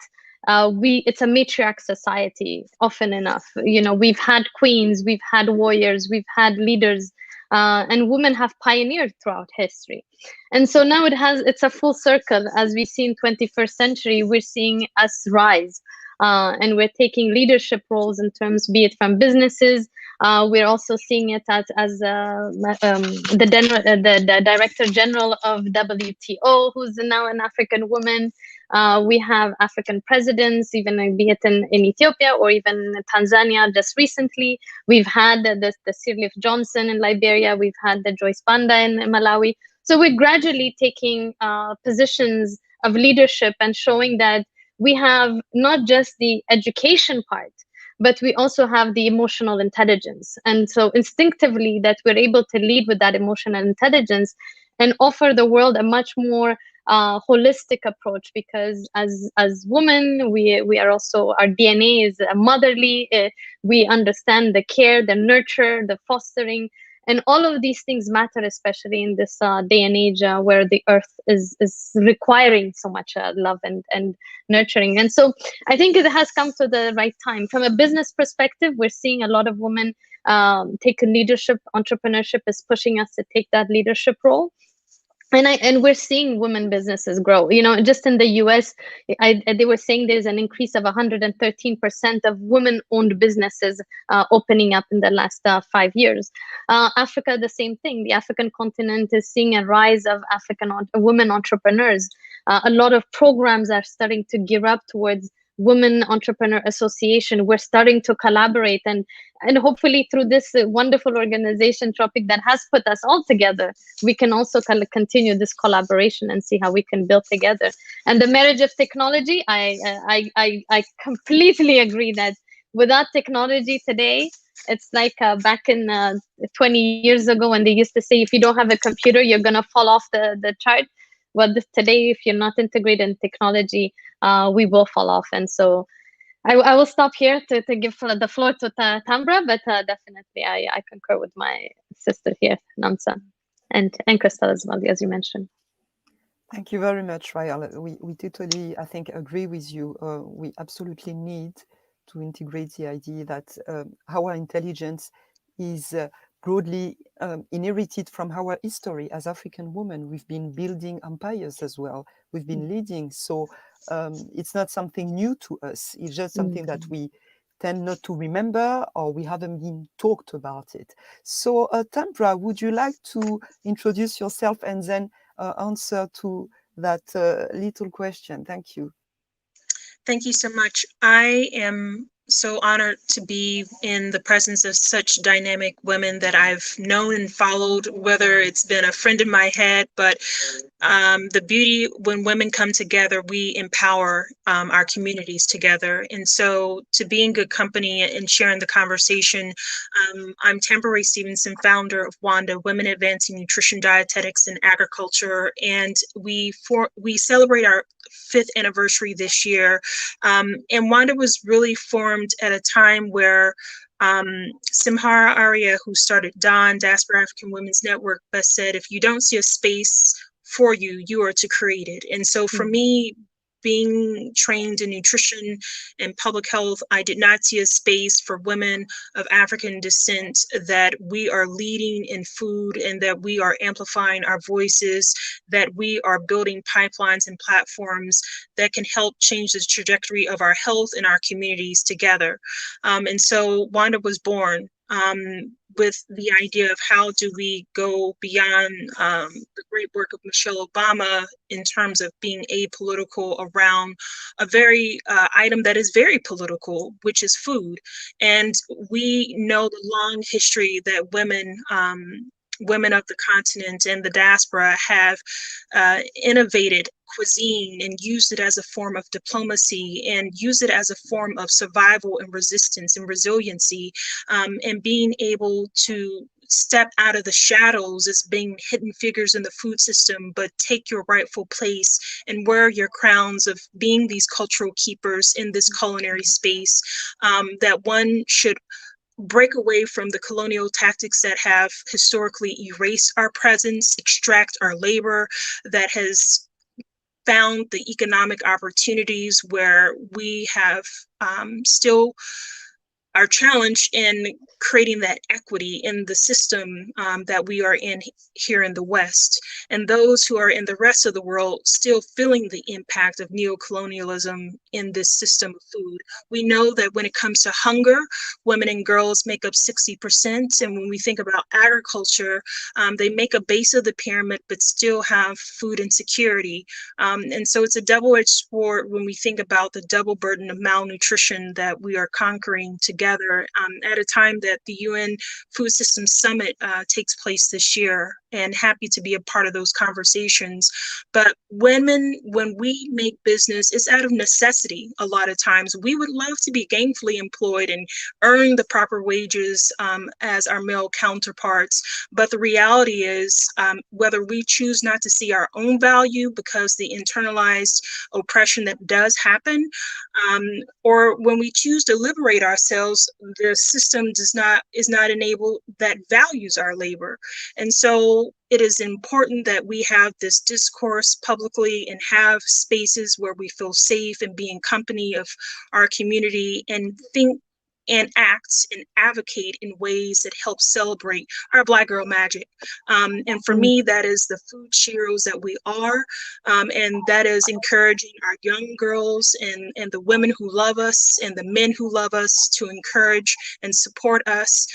Speaker 4: it's a matriarch society often enough. You know, we've had queens, we've had warriors, we've had leaders, and women have pioneered throughout history. And so now it's a full circle. As we see in 21st century, we're seeing us rise, and we're taking leadership roles in terms, be it from businesses. We're also seeing it as the Director General of WTO, who's now an African woman. We have African presidents, even be it in Ethiopia or even Tanzania just recently. We've had the Sirleaf Johnson in Liberia. We've had the Joyce Banda in Malawi. So we're gradually taking positions of leadership and showing that we have not just the education part, but we also have the emotional intelligence. And so instinctively that we're able to lead with that emotional intelligence and offer the world a much more holistic approach, because as women, we are also, our DNA is motherly. We understand the care, the nurture, the fostering, and all of these things matter, especially in this day and age where the earth is requiring so much love and nurturing. And so I think it has come to the right time. From a business perspective, we're seeing a lot of women take leadership. Entrepreneurship is pushing us to take that leadership role. And we're seeing women businesses grow. You know, just in the US, they were saying there's an increase of 113% of women-owned businesses opening up in the last 5 years. Africa, the same thing. The African continent is seeing a rise of African women entrepreneurs. A lot of programs are starting to gear up towards Women Entrepreneur Association. We're starting to collaborate, and hopefully through this wonderful organization, Tropic, that has put us all together, we can also continue this collaboration and see how we can build together. And the marriage of technology, I completely agree that without technology today, it's like back in 20 years ago when they used to say, if you don't have a computer, you're gonna fall off the chart. Well, today, if you're not integrated in technology, we will fall off. And so I will stop here to give the floor to Tambra, but definitely I concur with my sister here, Namsa, and Crystal as well, as you mentioned.
Speaker 21: Thank you very much, Rael. We totally, I think, agree with you. We absolutely need to integrate the idea that our intelligence is broadly inherited from our history as African women. We've been building empires as well. We've been leading. So it's not something new to us. It's just something that we tend not to remember, or we haven't been talked about it. So Tambra, would you like to introduce yourself and then answer to that little question? Thank you.
Speaker 7: Thank you so much. I am so honored to be in the presence of such dynamic women that I've known and followed, whether it's been a friend in my head, but the beauty when women come together, we empower our communities together. And so to be in good company and sharing the conversation, I'm Tambra Stevenson, founder of WANDA, Women Advancing Nutrition, Dietetics, and Agriculture. And we celebrate our 5th anniversary this year. And WANDA was really formed at a time where Simhara Arya, who started DAWN, Diaspora African Women's Network, best said, if you don't see a space for you, you are to create it. And so for me, being trained in nutrition and public health, I did not see a space for women of African descent that we are leading in food and that we are amplifying our voices, that we are building pipelines and platforms that can help change the trajectory of our health and our communities together. And so Wanda was born with the idea of how do we go beyond the great work of Michelle Obama in terms of being apolitical around a very item that is very political, which is food. And we know the long history that women of the continent and the diaspora have innovated cuisine and used it as a form of diplomacy and used it as a form of survival and resistance and resiliency, and being able to step out of the shadows as being hidden figures in the food system, but take your rightful place and wear your crowns of being these cultural keepers in this culinary space, that one should break away from the colonial tactics that have historically erased our presence, extract our labor, that has found the economic opportunities where we have still are challenged in creating that equity in the system that we are in here in the West, and those who are in the rest of the world still feeling the impact of neocolonialism in this system of food. We know that when it comes to hunger, women and girls make up 60%, and when we think about agriculture, they make a base of the pyramid but still have food insecurity. And so it's a double-edged sword when we think about the double burden of malnutrition that we are conquering together at a time that the UN Food Systems Summit takes place this year, and happy to be a part of those conversations. But women, when we make business, it's out of necessity. A lot of times we would love to be gainfully employed and earn the proper wages as our male counterparts. But the reality is, whether we choose not to see our own value because the internalized oppression that does happen, or when we choose to liberate ourselves, the system is not enabled that values our labor. And so it is important that we have this discourse publicly and have spaces where we feel safe and be in company of our community and think and act and advocate in ways that help celebrate our Black girl magic. And for me, that is the food heroes that we are. And that is encouraging our young girls and the women who love us and the men who love us to encourage and support us.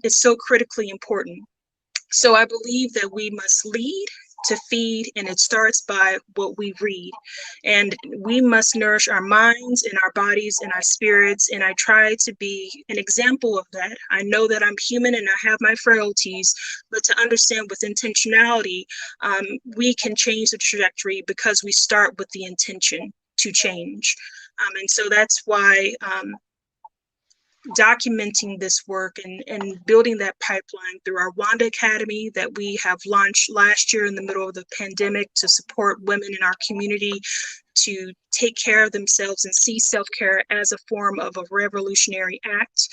Speaker 7: It's so critically important. So I believe that we must lead to feed, and it starts by what we read. And we must nourish our minds and our bodies and our spirits, and I try to be an example of that. I know that I'm human and I have my frailties, but to understand with intentionality, we can change the trajectory because we start with the intention to change. And so that's why documenting this work and building that pipeline through our Wanda Academy that we have launched last year in the middle of the pandemic to support women in our community to take care of themselves and see self-care as a form of a revolutionary act,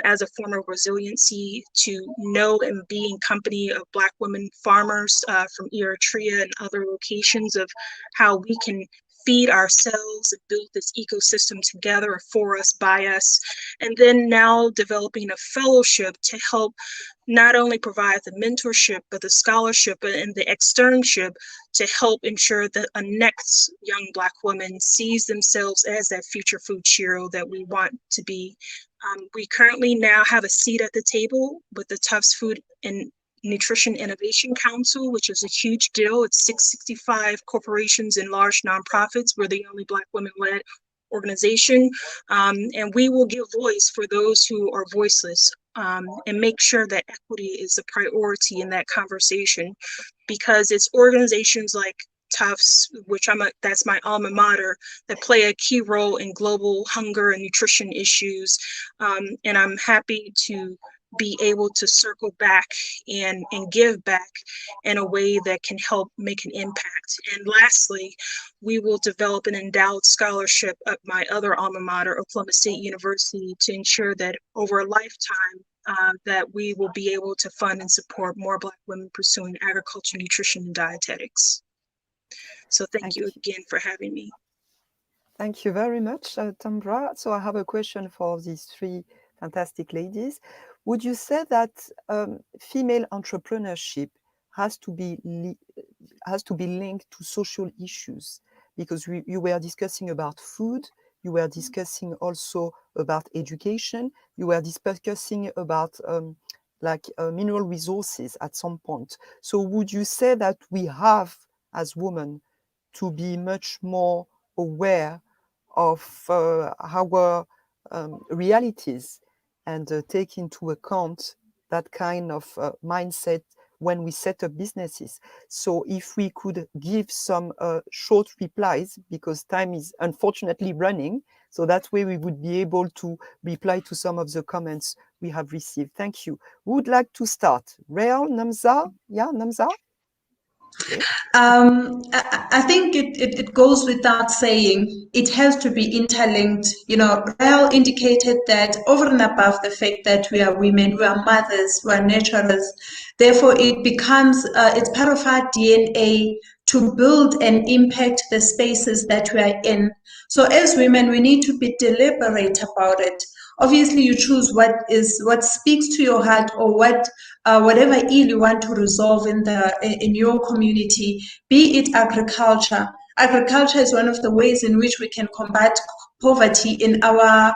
Speaker 7: as a form of resiliency, to know and be in company of Black women farmers from Eritrea and other locations of how we can feed ourselves and build this ecosystem together for us, by us. And then now developing a fellowship to help not only provide the mentorship, but the scholarship and the externship to help ensure that a next young Black woman sees themselves as that future food hero that we want to be. We currently now have a seat at the table with the Tufts Food and Nutrition Innovation Council, which is a huge deal. It's 665 corporations and large nonprofits. We're the only Black women-led organization. And we will give voice for those who are voiceless, and make sure that equity is a priority in that conversation, because it's organizations like Tufts, which that's my alma mater, that play a key role in global hunger and nutrition issues. And I'm happy to be able to circle back and give back in a way that can help make an impact. And lastly, we will develop an endowed scholarship at my other alma mater, Oklahoma State University, to ensure that over a lifetime that we will be able to fund and support more Black women pursuing agriculture, nutrition, and dietetics. So thank you again for having me.
Speaker 21: Thank you very much, Tambra. So I have a question for these three fantastic ladies. Would you say that female entrepreneurship has to be linked to social issues? Because you were discussing about food, you were discussing also about education, you were discussing about mineral resources at some point. So would you say that we have, as women, to be much more aware of our realities and take into account that kind of mindset when we set up businesses? So if we could give some short replies, because time is unfortunately running, so that way we would be able to reply to some of the comments we have received. Thank you. Who would like to start? Rael, Namza? Yeah, Namza? Okay.
Speaker 11: I think it goes without saying, it has to be interlinked. You know, Rael indicated that over and above the fact that we are women, we are mothers, we are nurturers, therefore it becomes, it's part of our DNA to build and impact the spaces that we are in. So as women, we need to be deliberate about it. Obviously, you choose what speaks to your heart, or whatever ill you want to resolve in your community, be it agriculture. Agriculture is one of the ways in which we can combat poverty in our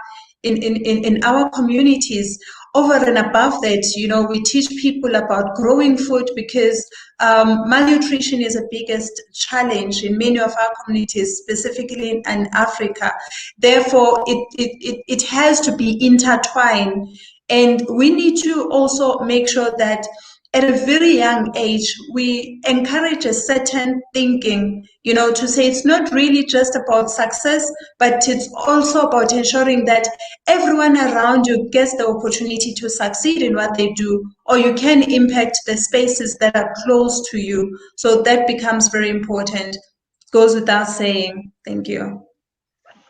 Speaker 11: communities. Over and above that, you know, we teach people about growing food, because malnutrition is the biggest challenge in many of our communities, specifically in Africa. Therefore, it has to be intertwined. And we need to also make sure that at a very young age, we encourage a certain thinking, you know, to say it's not really just about success, but it's also about ensuring that everyone around you gets the opportunity to succeed in what they do, or you can impact the spaces that are close to you. So that becomes very important. Goes without saying. Thank you.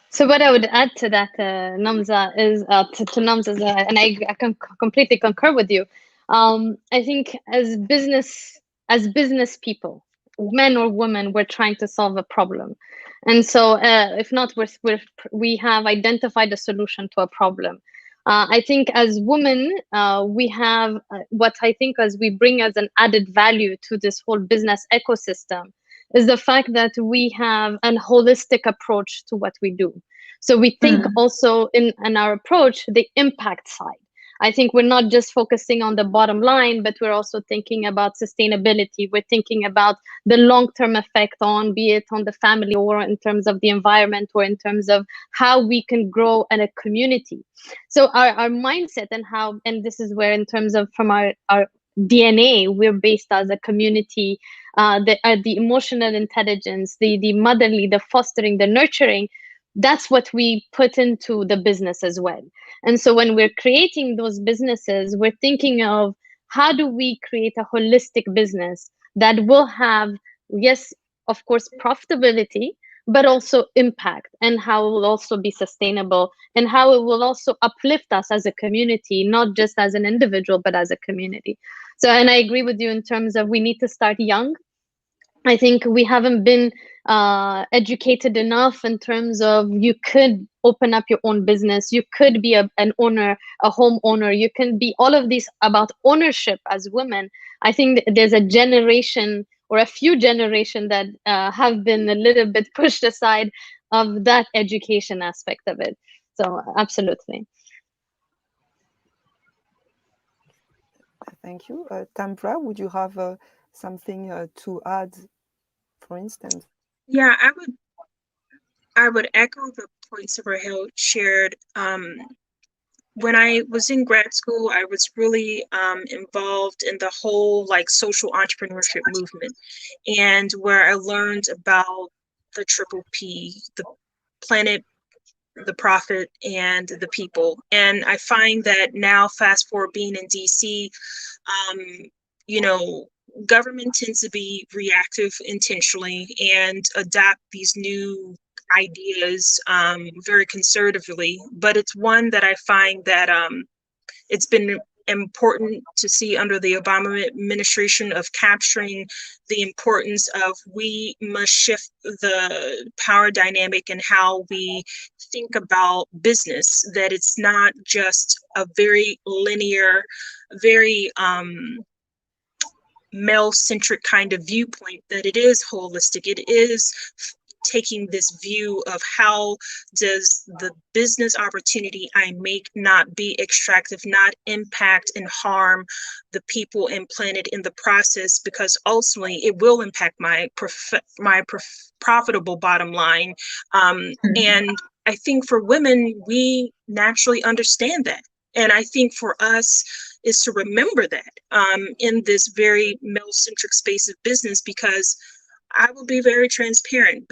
Speaker 4: So what I would add to that, Namza, is to Namza's, and I can completely concur with you. I think as business people, men or women, we're trying to solve a problem, and so if not, we have identified a solution to a problem. I think as women, we have what I think as we bring as an added value to this whole business ecosystem is the fact that we have a holistic approach to what we do. So we think also in our approach, the impact side. I think we're not just focusing on the bottom line, but we're also thinking about sustainability. We're thinking about the long-term effect on, be it on the family or in terms of the environment or in terms of how we can grow in a community. So our mindset and this is where in terms of from our DNA, we're based as a community, the emotional intelligence, the motherly, the fostering, the nurturing, that's what we put into the business as well. And so when we're creating those businesses, we're thinking of how do we create a holistic business that will have, yes, of course, profitability, but also impact, and how it will also be sustainable, and how it will also uplift us as a community, not just as an individual, but as a community. So, and I agree with you in terms of we need to start young. I think we haven't been educated enough in terms of you could open up your own business, you could be an owner, a homeowner, you can be all of these about ownership as women. I think there's a generation or a few generations that have been a little bit pushed aside of that education aspect of it. So absolutely.
Speaker 21: Thank you. Tambra, would you have something to add, for instance?
Speaker 7: Yeah, I would echo the points that Rahel shared. When I was in grad school, I was really involved in the whole social entrepreneurship movement, and where I learned about the triple P, the planet, the profit, and the people. And I find that now, fast forward being in DC, government tends to be reactive intentionally and adapt these new ideas very conservatively, but it's one that I find that it's been important to see under the Obama administration of capturing the importance of we must shift the power dynamic and how we think about business, that it's not just a very linear, very male-centric kind of viewpoint, that it is holistic. It is taking this view of how does the business opportunity I make not be extractive, not impact and harm the people and planet in the process, because ultimately it will impact my profitable bottom line. And I think for women, we naturally understand that. And I think for us is to remember that in this very male-centric space of business, because I will be very transparent.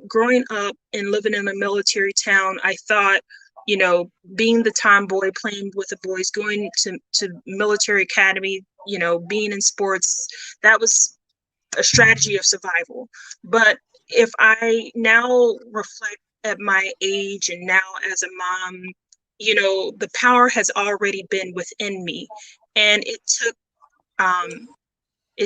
Speaker 7: Growing up and living in a military town, I thought, you know, being the tomboy, playing with the boys, going to military academy, you know, being in sports, that was a strategy of survival. But if I now reflect at my age and now as a mom, you know, the power has already been within me, and it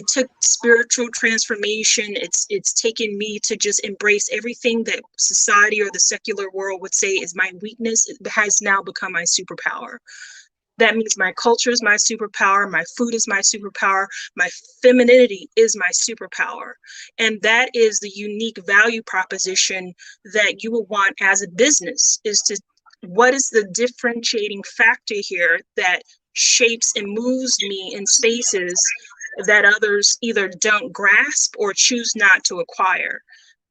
Speaker 7: took spiritual transformation. It's taken me to just embrace everything that society or the secular world would say is my weakness. It has now become my superpower. That means my culture is my superpower, my food is my superpower, my femininity is my superpower. And that is the unique value proposition that you will want as a business, is to, what is the differentiating factor here that shapes and moves me in spaces that others either don't grasp or choose not to acquire.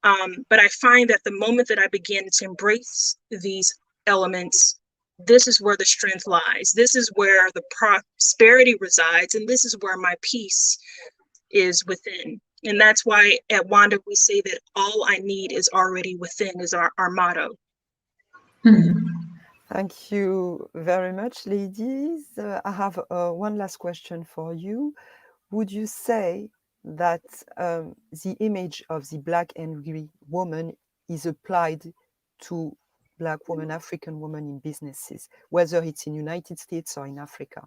Speaker 7: But I find that the moment that I begin to embrace these elements, this is where the strength lies. This is where the prosperity resides, and this is where my peace is within. And that's why at Wanda we say that all I need is already within, is our motto.
Speaker 21: Thank you very much, ladies. I have one last question for you. Would you say that the image of the Black angry woman is applied to Black women, African women in businesses, whether it's in United States or in Africa?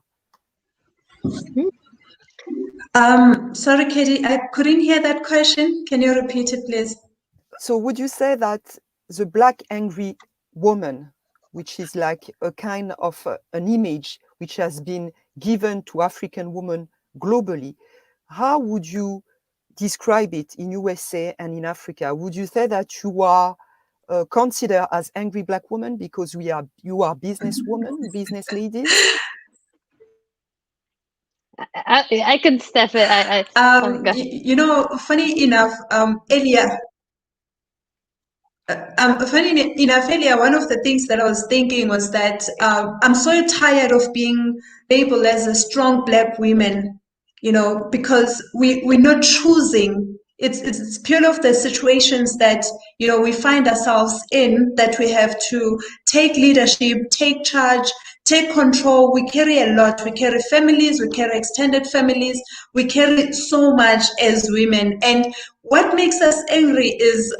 Speaker 11: Sorry, Katie, I couldn't hear that question. Can you repeat it, please?
Speaker 21: So would you say that the Black angry woman, which is like a kind of an image which has been given to African women globally, how would you describe it in USA and in Africa? Would you say that you are considered as angry Black women because you are business women, business ladies?
Speaker 4: I could step it.
Speaker 11: You know, funny enough, earlier, one of the things that I was thinking was that I'm so tired of being labeled as a strong Black woman, you know, because we're not choosing. It's pure of the situations that, you know, we find ourselves in, that we have to take leadership, take charge, take control. We carry a lot. We carry families, we carry extended families, we carry so much as women. And what makes us angry is,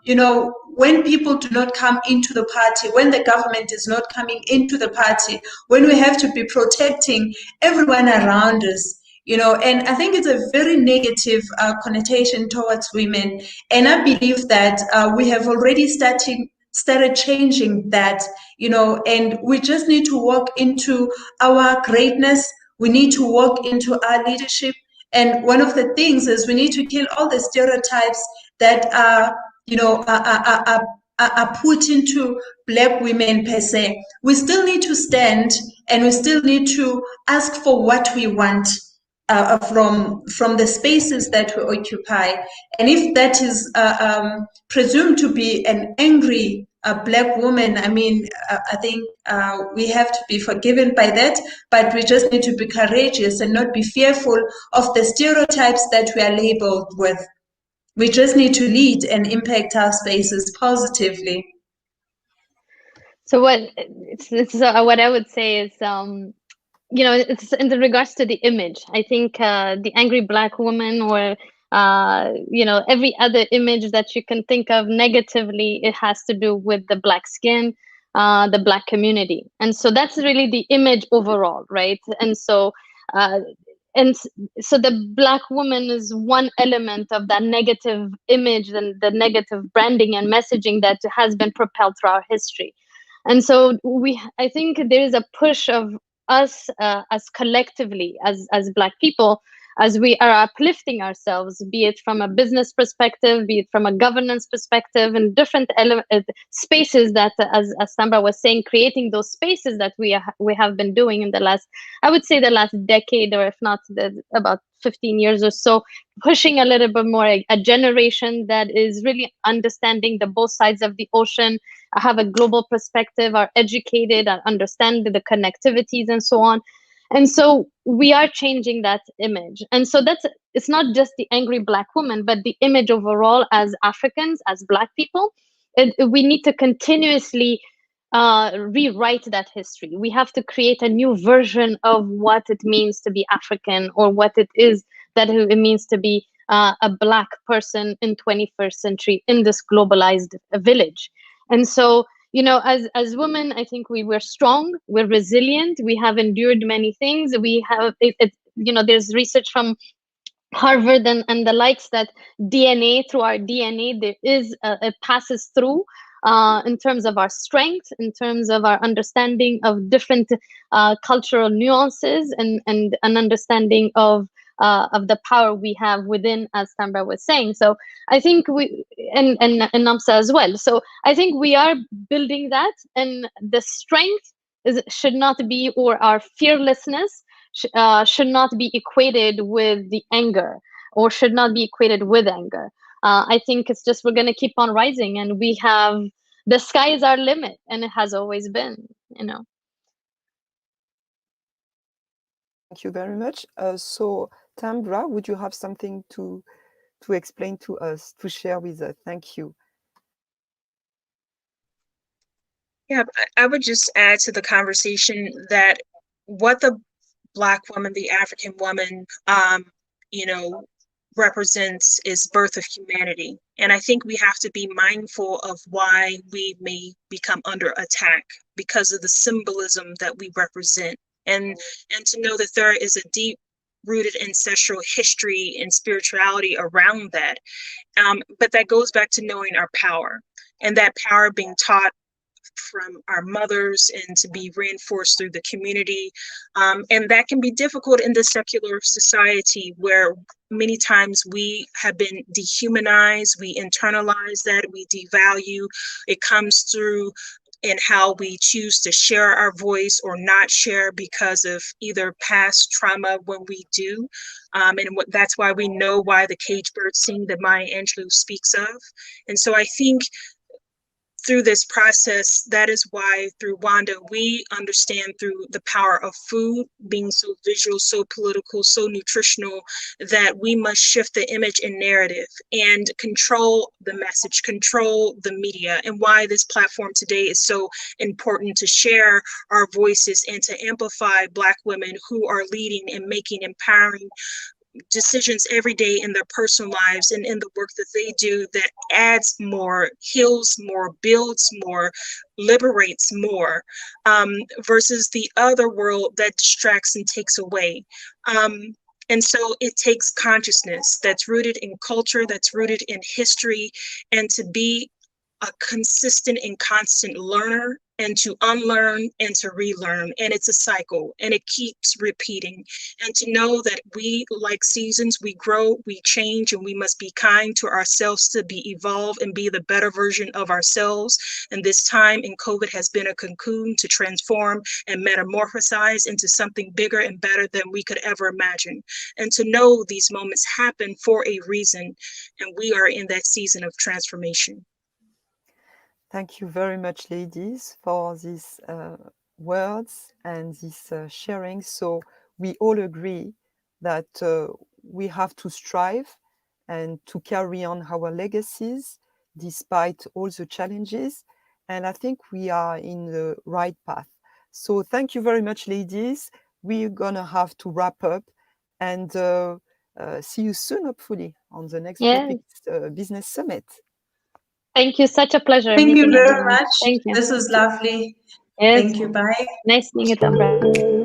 Speaker 11: you know, when people do not come into the party, when the government is not coming into the party, when we have to be protecting everyone around us, you know. And I think it's a very negative connotation towards women. And I believe that we have already started changing that, you know, and we just need to walk into our greatness. We need to walk into our leadership. And one of the things is we need to kill all the stereotypes that are, you know, are put into Black women per se. We still need to stand, and we still need to ask for what we want from the spaces that we occupy. And if that is presumed to be an angry Black woman, I mean, I think we have to be forgiven by that, but we just need to be courageous and not be fearful of the stereotypes that we are labeled with. We just need to lead and impact our spaces positively.
Speaker 4: So what I would say is, you know, it's in the regards to the image. I think the angry Black woman, or you know, every other image that you can think of negatively, it has to do with the Black skin, the Black community. And so that's really the image overall, right? And so the Black woman is one element of that negative image and the negative branding and messaging that has been propelled through our history. And so I think there is a push of us as collectively, as Black people, as we are uplifting ourselves, be it from a business perspective, be it from a governance perspective, and different spaces that, as Tambra was saying, creating those spaces that we have been doing in the last, I would say the last decade, or if not about 15 years or so, pushing a little bit more a generation that is really understanding the both sides of the ocean, have a global perspective, are educated, and understand the connectivities and so on. And so we are changing that image. And so it's not just the angry Black woman, but the image overall as Africans, as Black people. We need to continuously rewrite that history. We have to create a new version of what it means to be African, or what it is that it means to be a Black person in 21st century in this globalized village. And so, as women, I think we're strong, we're resilient, we have endured many things. We have, there's research from Harvard and the likes that through our DNA, there is, it passes through in terms of our strength, in terms of our understanding of different cultural nuances, and an understanding of the power we have within, as Tambra was saying. So I think and Namsa as well. So I think we are building that, and the strength should not be, or our fearlessness should not be equated with the anger, or should not be equated with anger. I think it's just, we're going to keep on rising, and the sky is our limit, and it has always been,
Speaker 21: Thank you very much. So Tambra, would you have something to explain to us, to share with us? Thank you.
Speaker 7: Yeah, I would just add to the conversation that what the Black woman, the African woman, represents is birth of humanity. And I think we have to be mindful of why we may become under attack, because of the symbolism that we represent. And to know that there is a deep rooted ancestral history and spirituality around that. But that goes back to knowing our power, and that power being taught from our mothers and to be reinforced through the community. And that can be difficult in the secular society, where many times we have been dehumanized, we internalize that, we devalue. It comes through in how we choose to share our voice or not share because of either past trauma when we do. And that's why we know why the cage bird scene that Maya Angelou speaks of. And so I think through this process, that is why through Wanda, we understand through the power of food being so visual, so political, so nutritional, that we must shift the image and narrative and control the message, control the media, and why this platform today is so important to share our voices and to amplify Black women who are leading and making empowering decisions every day in their personal lives and in the work that they do, that adds more, heals more, builds more, liberates more, versus the other world that distracts and takes away. And so it takes consciousness that's rooted in culture, that's rooted in history, and to be a consistent and constant learner, and to unlearn and to relearn. And it's a cycle, and it keeps repeating. And to know that we, like seasons, we grow, we change, and we must be kind to ourselves to be evolve and be the better version of ourselves. And this time in COVID has been a cocoon to transform and metamorphosize into something bigger and better than we could ever imagine. And to know these moments happen for a reason, and we are in that season of transformation.
Speaker 21: Thank you very much, ladies, for these words and this sharing. So we all agree that we have to strive and to carry on our legacies despite all the challenges. And I think we are in the right path. So thank you very much, ladies. We're going to have to wrap up, and see you soon, hopefully, on the next Tropics Business Summit.
Speaker 4: Thank you. Such a pleasure.
Speaker 11: Thank you
Speaker 4: meeting
Speaker 11: very
Speaker 4: everyone.
Speaker 11: much.
Speaker 4: Thank you.
Speaker 11: This was lovely.
Speaker 4: Yes.
Speaker 11: Thank you. Bye.
Speaker 4: Nice seeing you, Tambra.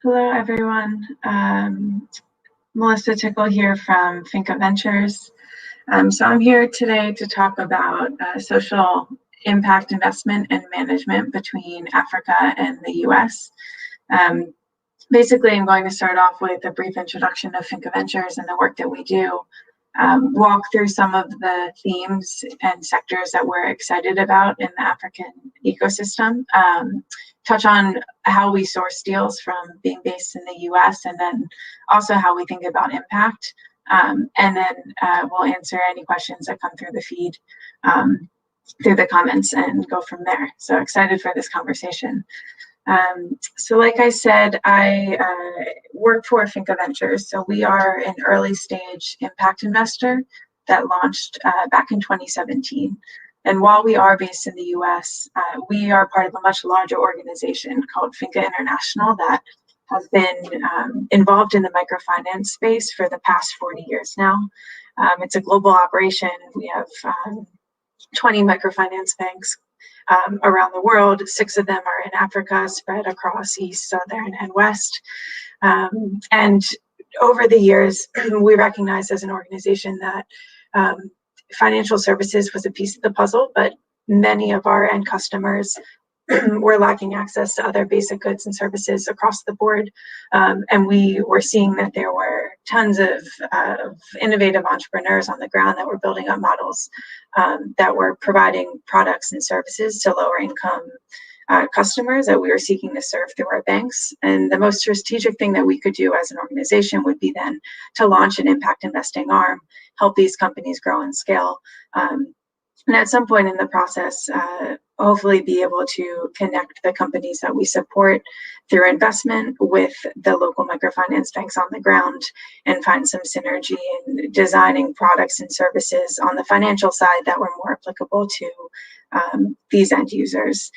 Speaker 8: Hello, everyone. Melissa Tickle here from Finca Ventures. So I'm here today to talk about social impact investment and management between Africa and the US. Basically, I'm going to start off with a brief introduction of Finca Ventures and the work that we do, walk through some of the themes and sectors that we're excited about in the African ecosystem, touch on how we source deals from being based in the US, and then also how we think about impact. And then we'll answer any questions that come through the feed, through the comments, and go from there. So excited for this conversation. So like I said, I work for Finca Ventures. So we are an early stage impact investor that launched back in 2017. And while we are based in the US, we are part of a much larger organization called Finca International that has been involved in the microfinance space for the past 40 years now. It's a global operation. We have 20 microfinance banks around the world. 6 of them are in Africa, spread across East, Southern, and West. And over the years, we recognized as an organization that financial services was a piece of the puzzle, but many of our end customers were lacking access to other basic goods and services across the board. And we were seeing that there were tons of innovative entrepreneurs on the ground that were building up models that were providing products and services to lower income customers that we were seeking to serve through our banks. And the most strategic thing that we could do as an organization would be then to launch an impact investing arm, help these companies grow and scale. And at some point in the process, hopefully be able to connect the companies that we support through investment with the local microfinance banks on the ground and find some synergy in designing products and services on the financial side that were more applicable to these end users.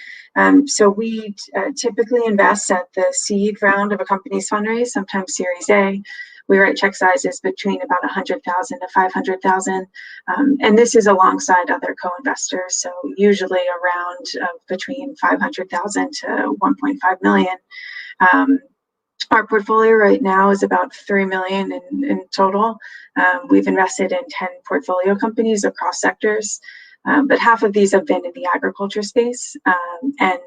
Speaker 8: So we typically invest at the seed round of a company's fundraise, sometimes Series A. We write check sizes between about 100,000 to 500,000, and this is alongside other co-investors. So usually around between 500,000 to 1.5 million. Our portfolio right now is about 3 million in total. We've invested in 10 portfolio companies across sectors. But half of these have been in the agriculture space. And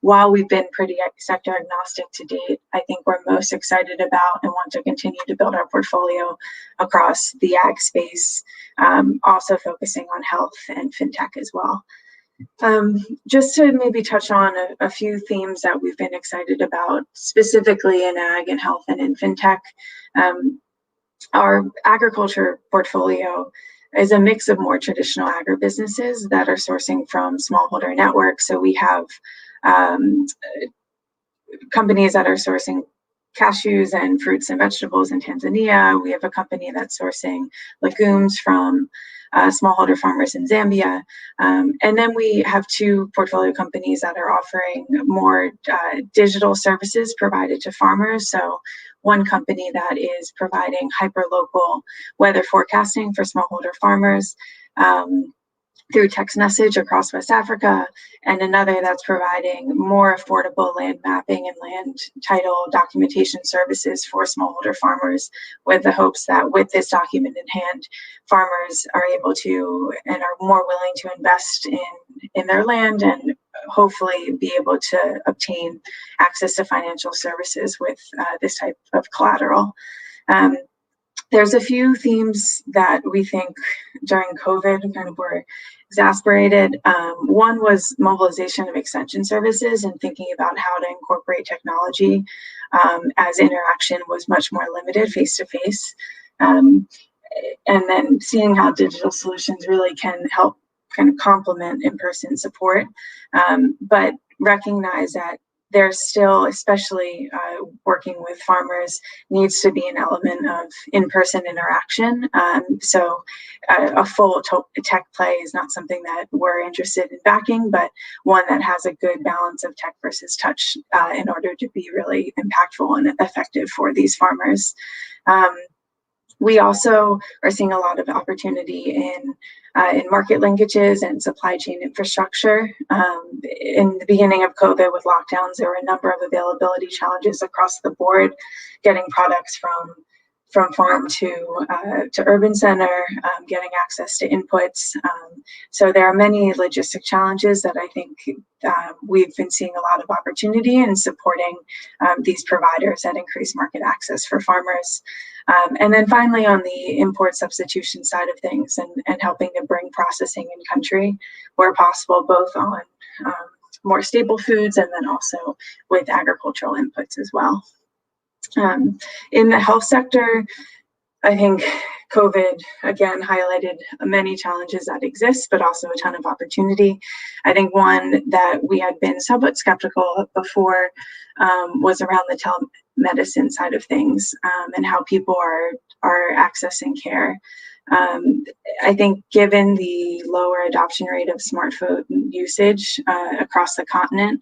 Speaker 8: while we've been pretty sector agnostic to date, I think we're most excited about and want to continue to build our portfolio across the ag space, also focusing on health and fintech as well. Just to maybe touch on a few themes that we've been excited about, specifically in ag and health and in fintech. Our agriculture portfolio is a mix of more traditional agribusinesses that are sourcing from smallholder networks. So we have companies that are sourcing cashews and fruits and vegetables in Tanzania. We have a company that's sourcing legumes from smallholder farmers in Zambia. And then we have 2 portfolio companies that are offering more digital services provided to farmers. So one company that is providing hyper-local weather forecasting for smallholder farmers through text message across West Africa, and another that's providing more affordable land mapping and land title documentation services for smallholder farmers, with the hopes that with this document in hand, farmers are able to and are more willing to invest in their land and hopefully be able to obtain access to financial services with this type of collateral. There's a few themes that we think during COVID kind of were exacerbated. One was mobilization of extension services and thinking about how to incorporate technology as interaction was much more limited face-to-face. And then seeing how digital solutions really can help kind of complement in-person support, but recognize that there's still, especially working with farmers, needs to be an element of in-person interaction. So a full tech play is not something that we're interested in backing, but one that has a good balance of tech versus touch in order to be really impactful and effective for these farmers. We also are seeing a lot of opportunity in market linkages and supply chain infrastructure. In the beginning of COVID with lockdowns, there were a number of availability challenges across the board, getting products from farm to urban center, getting access to inputs. So there are many logistic challenges that I think we've been seeing a lot of opportunity in supporting these providers that increase market access for farmers. And then finally, on the import substitution side of things and helping to bring processing in country where possible, both on more staple foods and then also with agricultural inputs as well. In the health sector, I think COVID, again, highlighted many challenges that exist, but also a ton of opportunity. I think one that we had been somewhat skeptical of before was around the telemedicine side of things and how people are accessing care. I think given the lower adoption rate of smartphone usage across the continent,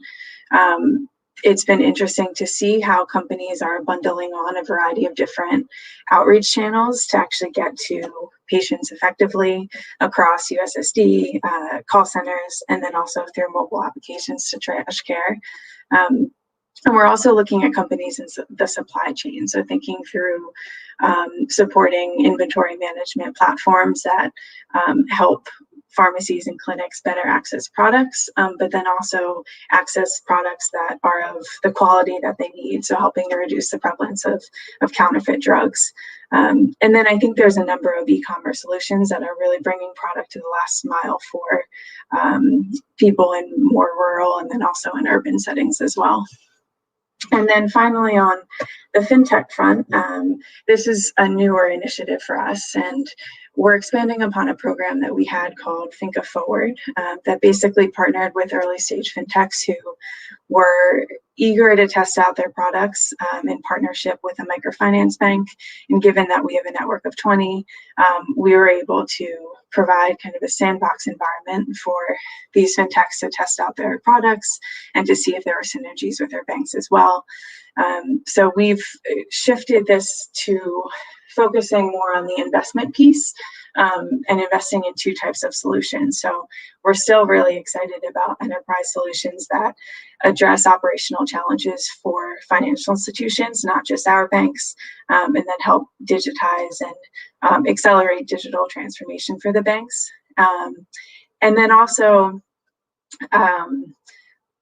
Speaker 8: it's been interesting to see how companies are bundling on a variety of different outreach channels to actually get to patients effectively across USSD, call centers, and then also through mobile applications to triage care. And we're also looking at companies in the supply chain. So thinking through supporting inventory management platforms that help pharmacies and clinics better access products, but then also access products that are of the quality that they need. So helping to reduce the prevalence of counterfeit drugs. And then I think there's a number of e-commerce solutions that are really bringing product to the last mile for people in more rural and then also in urban settings as well. And then finally, on the fintech front, this is a newer initiative for us, and we're expanding upon a program that we had called Think of Forward that basically partnered with early stage fintechs who were eager to test out their products in partnership with a microfinance bank. And given that we have a network of 20, we were able to provide kind of a sandbox environment for these fintechs to test out their products and to see if there are synergies with their banks as well. So we've shifted this to focusing more on the investment piece and investing in two types of solutions. So we're still really excited about enterprise solutions that address operational challenges for financial institutions, not just our banks, and then help digitize and accelerate digital transformation for the banks. And then also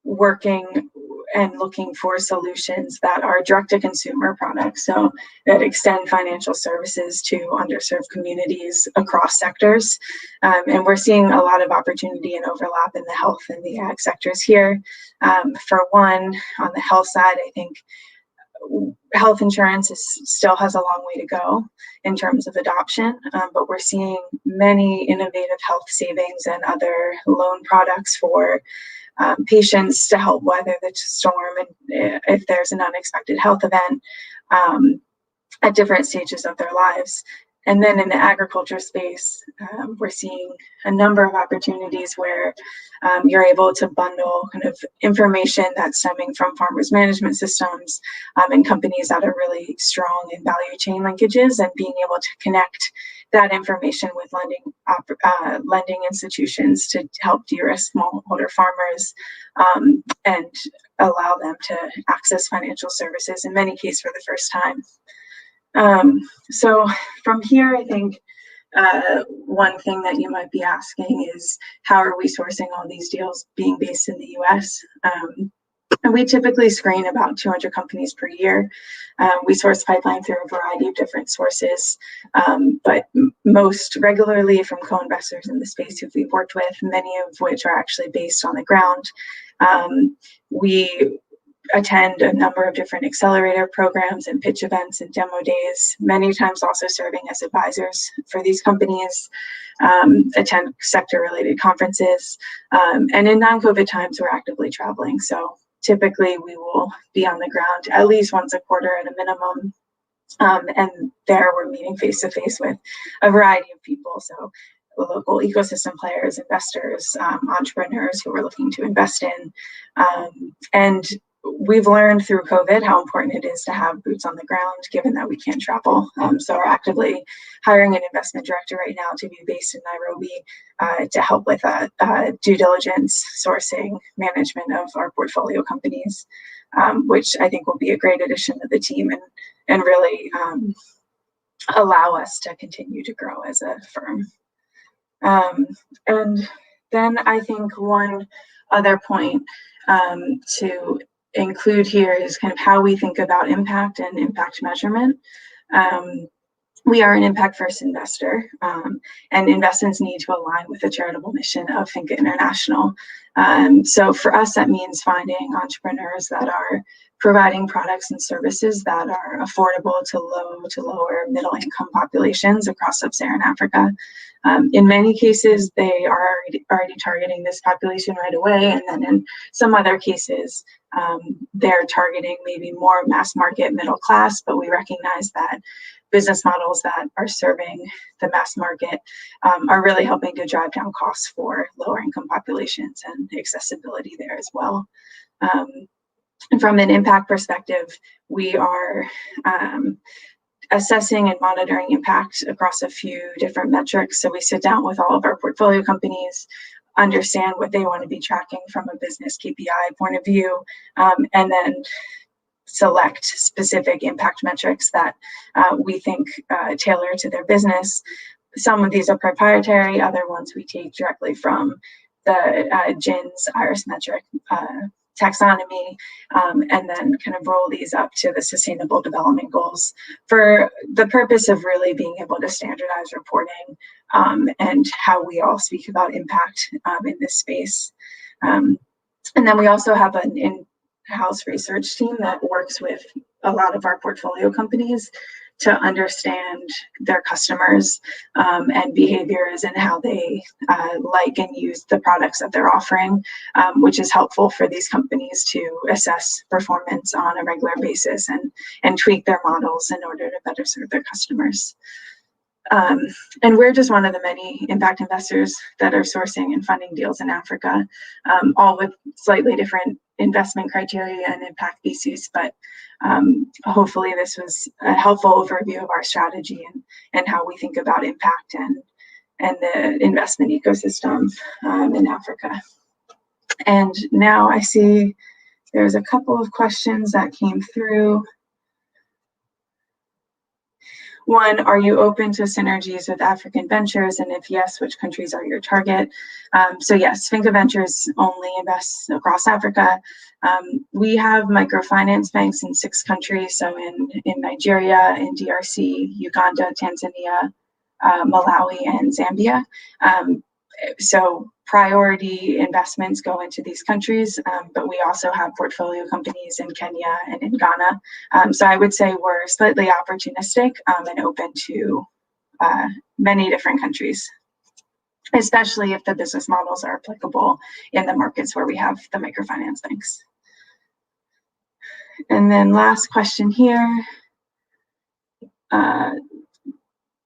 Speaker 8: working and looking for solutions that are direct-to-consumer products, so that extend financial services to underserved communities across sectors. And we're seeing a lot of opportunity and overlap in the health and the ag sectors here. For one, on the health side, I think health insurance still has a long way to go in terms of adoption, but we're seeing many innovative health savings and other loan products for patients to help weather the storm and if there's an unexpected health event at different stages of their lives. And then in the agriculture space, we're seeing a number of opportunities where you're able to bundle kind of information that's stemming from farmers management systems and companies that are really strong in value chain linkages, and being able to connect that information with lending institutions to help de-risk smallholder farmers and allow them to access financial services, in many cases for the first time. So from here, I think one thing that you might be asking is, how are we sourcing all these deals being based in the US? And we typically screen about 200 companies per year. We source pipeline through a variety of different sources, but most regularly from co-investors in the space who we've worked with, many of which are actually based on the ground. We attend a number of different accelerator programs and pitch events and demo days, many times also serving as advisors for these companies, attend sector-related conferences, and in non-COVID times, we're actively traveling. So typically we will be on the ground at least once a quarter at a minimum, and there we're meeting face-to-face with a variety of people. So local ecosystem players, investors, entrepreneurs who are looking to invest in, and we've learned through COVID how important it is to have boots on the ground, given that we can't travel. So we're actively hiring an investment director right now to be based in Nairobi to help with due diligence, sourcing, management of our portfolio companies, which I think will be a great addition to the team and really allow us to continue to grow as a firm. And then I think one other point to include here is kind of how we think about impact and impact measurement. We are an impact first investor, and investments need to align with the charitable mission of Finca International. So for us, that means finding entrepreneurs that are providing products and services that are affordable to low to lower middle income populations across sub-Saharan Africa. In many cases, they are already targeting this population right away, and then in some other cases, they're targeting maybe more mass market middle class, but we recognize that business models that are serving the mass market are really helping to drive down costs for lower income populations and accessibility there as well. And from an impact perspective, we are assessing and monitoring impact across a few different metrics. So we sit down with all of our portfolio companies, understand what they want to be tracking from a business KPI point of view, and then select specific impact metrics that we think tailor to their business. Some of these are proprietary, other ones we take directly from the GINS IRIS metric taxonomy, and then kind of roll these up to the Sustainable Development Goals for the purpose of really being able to standardize reporting and how we all speak about impact in this space. And then we also have an in-house research team that works with a lot of our portfolio companies to understand their customers and behaviors and how they like and use the products that they're offering, which is helpful for these companies to assess performance on a regular basis and tweak their models in order to better serve their customers. And we're just one of the many impact investors that are sourcing and funding deals in Africa, all with slightly different investment criteria and impact theses, but hopefully this was a helpful overview of our strategy and how we think about impact and the investment ecosystem in Africa. And now I see there's a couple of questions that came through. One, are you open to synergies with African ventures? And if yes, which countries are your target? So yes, Finca Ventures only invests across Africa. We have microfinance banks in 6 countries. So in Nigeria, in DRC, Uganda, Tanzania, Malawi, and Zambia. So priority investments go into these countries, but we also have portfolio companies in Kenya and in Ghana. So I would say we're slightly opportunistic and open to many different countries, especially if the business models are applicable in the markets where we have the microfinance banks. And then last question here.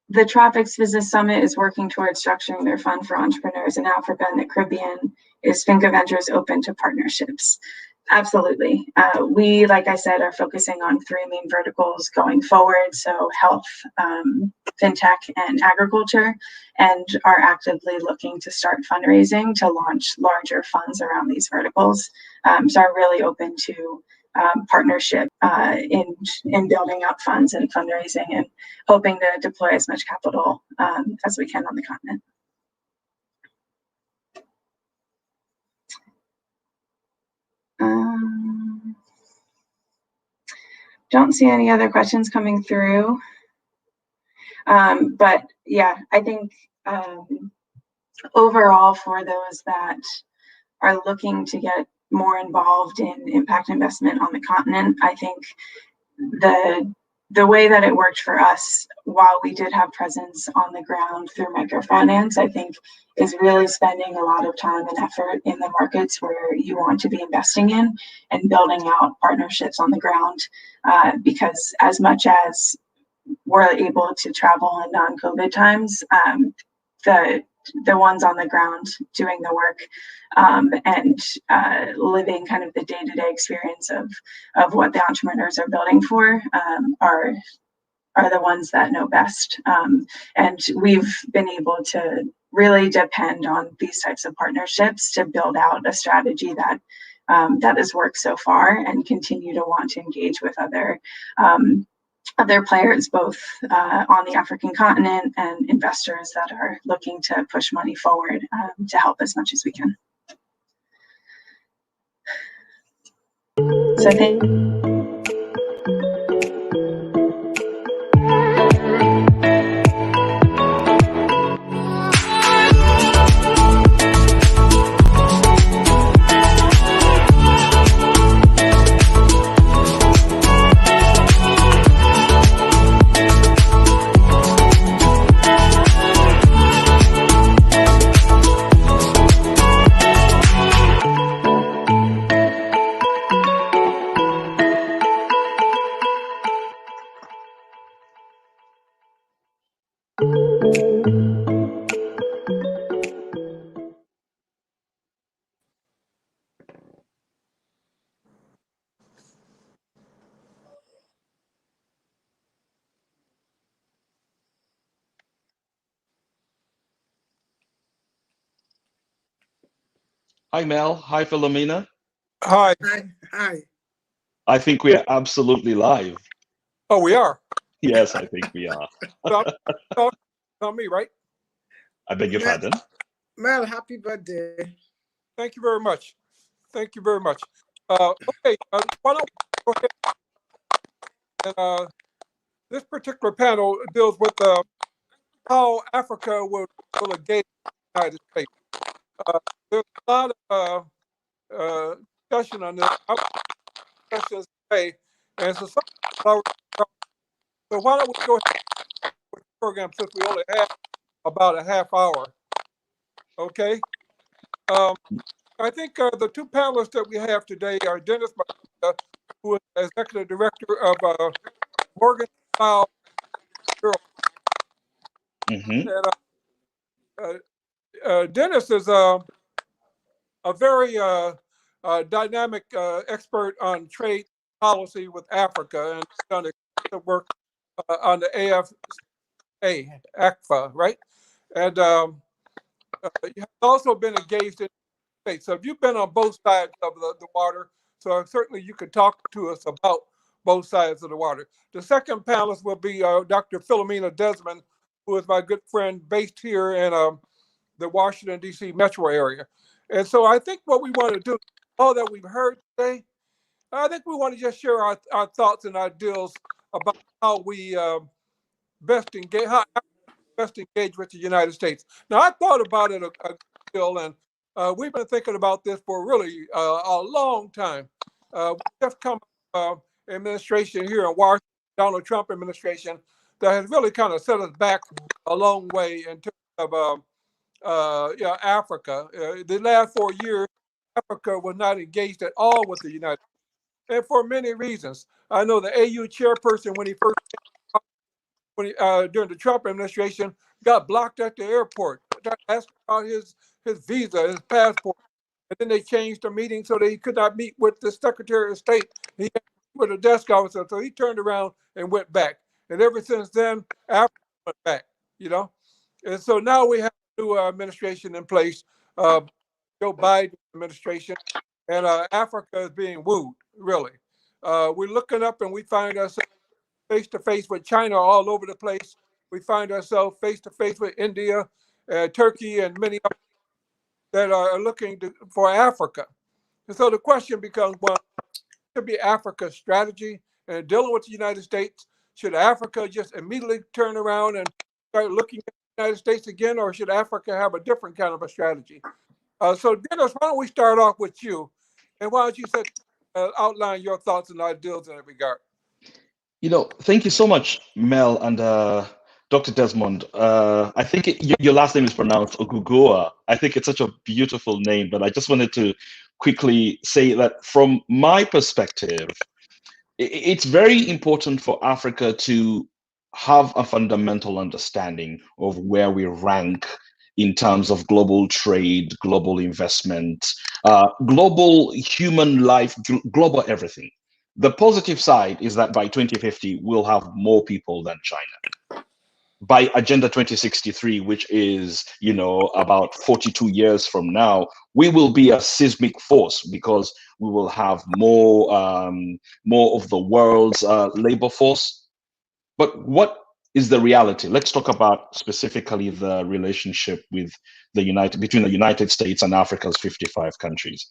Speaker 8: The Tropics Business Summit is working towards structuring their fund for entrepreneurs in Africa and the Caribbean. Is Finca Ventures open to partnerships? Absolutely. We, like I said, are focusing on 3 main verticals going forward. So health, fintech, and agriculture, and are actively looking to start fundraising to launch larger funds around these verticals. So are really open to partnership in building out funds and fundraising and hoping to deploy as much capital as we can on the continent. don't see any other questions coming through. But yeah, I think overall, for those that are looking to get more involved in impact investment on the continent, I think the way that it worked for us, while we did have presence on the ground through microfinance, I think is really spending a lot of time and effort in the markets where you want to be investing in and building out partnerships on the ground. Because as much as we're able to travel in non-COVID times, the ones on the ground doing the work and living kind of the day-to-day experience of what the entrepreneurs are building for are the ones that know best. And we've been able to really depend on these types of partnerships to build out a strategy that has worked so far, and continue to want to engage with other players, both on the African continent and investors that are looking to push money forward to help as much as we can. So I think
Speaker 9: Hi, Mel. Hi, Philomena.
Speaker 10: Hi. Hi. Hi.
Speaker 9: I think we are absolutely live.
Speaker 10: Oh, we are?
Speaker 9: Yes, I think we are.
Speaker 10: Tell me, right?
Speaker 9: I beg your pardon?
Speaker 10: Mel, happy birthday. Thank you very much. Thank you very much. Okay, why don't we go ahead and this particular panel deals with how Africa will engage the United States. There's a lot of discussion on this. Questions today, and so why don't we go ahead with the program, since we only have about a half hour? Okay. I think the two panelists that we have today are Dennis, who is executive director of Morgan Style. And Dennis is a very dynamic expert on trade policy with Africa, and done extensive work on the AFA, right? And you have also been engaged in states. So if you've been on both sides of the water, so certainly you could talk to us about both sides of the water. The second panelist will be Dr. Philomena Desmond, who is my good friend based here in the Washington, D.C. metro area. And so I think what we want to do, all that we've heard today, I think we want to just share our thoughts and ideas about how we best engage with the United States. Now, I thought about it a good deal, and we've been thinking about this for really a long time. We just come administration here in Washington, Donald Trump administration, that has really kind of set us back a long way in terms of Africa. The last 4 years, Africa was not engaged at all with the United States, and for many reasons. I know the AU chairperson, when he first during the Trump administration, got blocked at the airport, asked about his visa, his passport, and then they changed the meeting so that he could not meet with the Secretary of State. He had with a desk officer, so he turned around and went back. And ever since then, Africa went back, you know. And so now we have a new administration in place, Joe Biden administration, and Africa is being wooed, really. We're looking up and we find ourselves face-to-face with China all over the place. We find ourselves face-to-face with India, Turkey, and many others that are looking for Africa. And so the question becomes, well, what should be Africa's strategy and dealing with the United States? Should Africa just immediately turn around and start looking at the United States again, or should Africa have a different kind of a strategy? So Dennis, why don't we start off with you, and why don't you outline your thoughts and ideals in that regard?
Speaker 9: Thank you so much, Mel and Dr. Desmond. I think your last name is pronounced Ogugoa. I think it's such a beautiful name, but I just wanted to quickly say that from my perspective, it's very important for Africa to have a fundamental understanding of where we rank in terms of global trade, global investment, global human life, global everything. The positive side is that by 2050, we'll have more people than China. By Agenda 2063, which is, about 42 years from now, we will be a seismic force because we will have more of the world's labor force. But what is the reality? Let's talk about specifically the relationship with between the United States and Africa's 55 countries.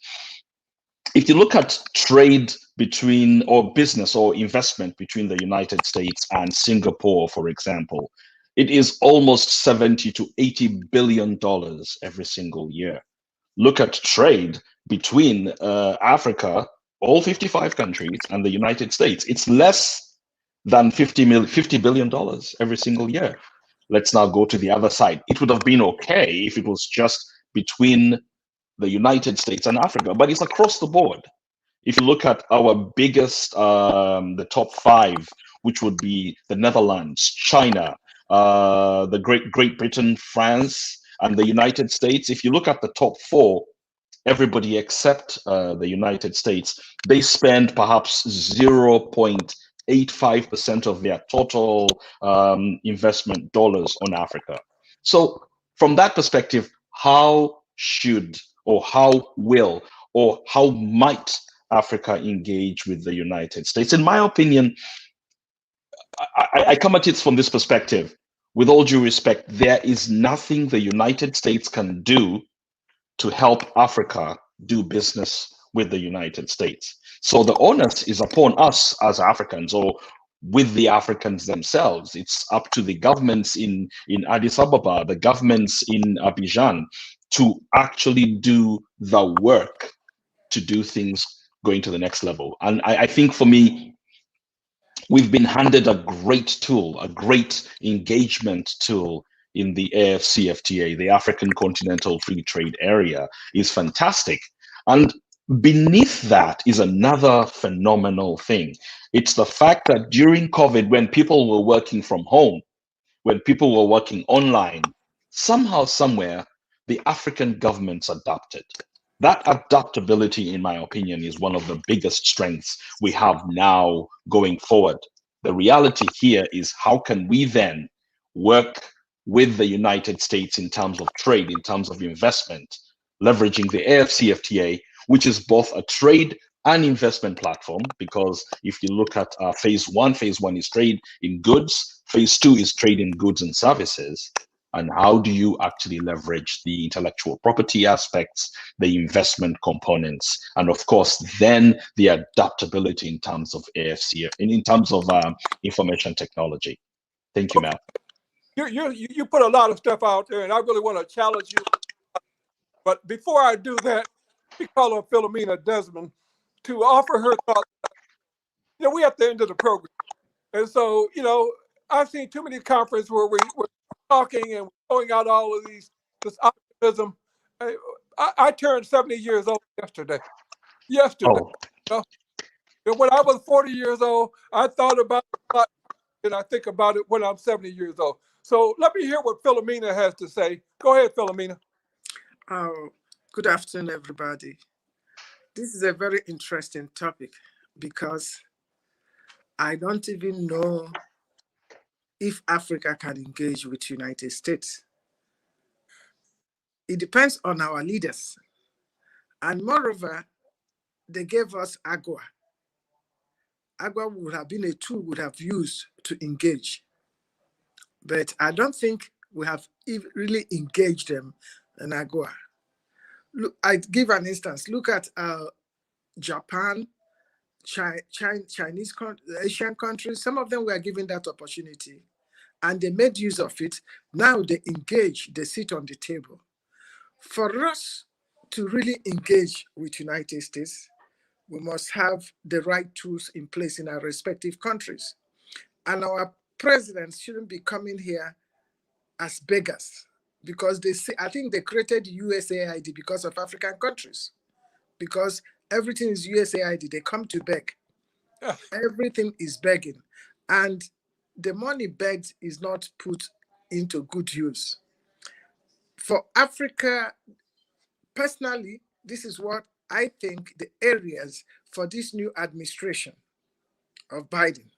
Speaker 9: If you look at trade between, or business or investment between the United States and Singapore, for example, it is almost 70 to 80 billion dollars every single year. Look at trade between Africa, all 55 countries, and the United States. It's less than $50 billion every single year. Let's now go to the other side. It would have been okay if it was just between the United States and Africa, but it's across the board. If you look at our biggest, the top 5, which would be the Netherlands, China, the Great Britain, France, and the United States. If you look at the top 4, everybody except the United States, they spend perhaps 0.85% of their total investment dollars on Africa. So from that perspective, how should, or how will, or how might Africa engage with the United States? In my opinion, I come at it from this perspective. With all due respect, there is nothing the United States can do to help Africa do business with the United States. So the onus is upon us as Africans, or with the Africans themselves. It's up to the governments in Addis Ababa, the governments in Abidjan, to actually do the work to do things going to the next level. And I think for me, we've been handed a great tool, a great engagement tool in the AFCFTA, the African Continental Free Trade Area, is fantastic. And beneath that is another phenomenal thing. It's the fact that during COVID, when people were working from home, when people were working online, somehow, somewhere, the African governments adapted. That adaptability, in my opinion, is one of the biggest strengths we have now going forward. The reality here is, how can we then work with the United States in terms of trade, in terms of investment, leveraging the AFCFTA, which is both a trade and investment platform, because if you look at phase one is trade in goods, phase 2 is trade in goods and services. And how do you actually leverage the intellectual property aspects, the investment components, and of course, then the adaptability in terms of AFC, in terms of information technology. Thank you, Matt.
Speaker 10: You put a lot of stuff out there, and I really want to challenge you. But before I do that, we call on Philomena Desmond to offer her thoughts. We're at the end of the program. And so, I've seen too many conferences where we're talking and throwing out all of this optimism. I turned 70 years old yesterday.
Speaker 9: Oh.
Speaker 10: And when I was 40 years old, I thought about it a lot, and I think about it when I'm 70 years old. So let me hear what Philomena has to say. Go ahead, Philomena.
Speaker 13: Good afternoon, everybody. This is a very interesting topic because I don't even know if Africa can engage with the United States. It depends on our leaders. And moreover, they gave us AGUA. AGUA would have been a tool we would have used to engage. But I don't think we have really engaged them in AGUA. Look, I give an instance. Look at Japan, Chinese, Asian countries, some of them were given that opportunity and they made use of it. Now they engage, they sit on the table. For us to really engage with United States, we must have the right tools in place in our respective countries. And our presidents shouldn't be coming here as beggars, because they say, I think they created USAID because of African countries, because everything is USAID. They come to beg. Everything is begging. And the money begged is not put into good use. For Africa, personally, this is what I think the areas for this new administration of Biden.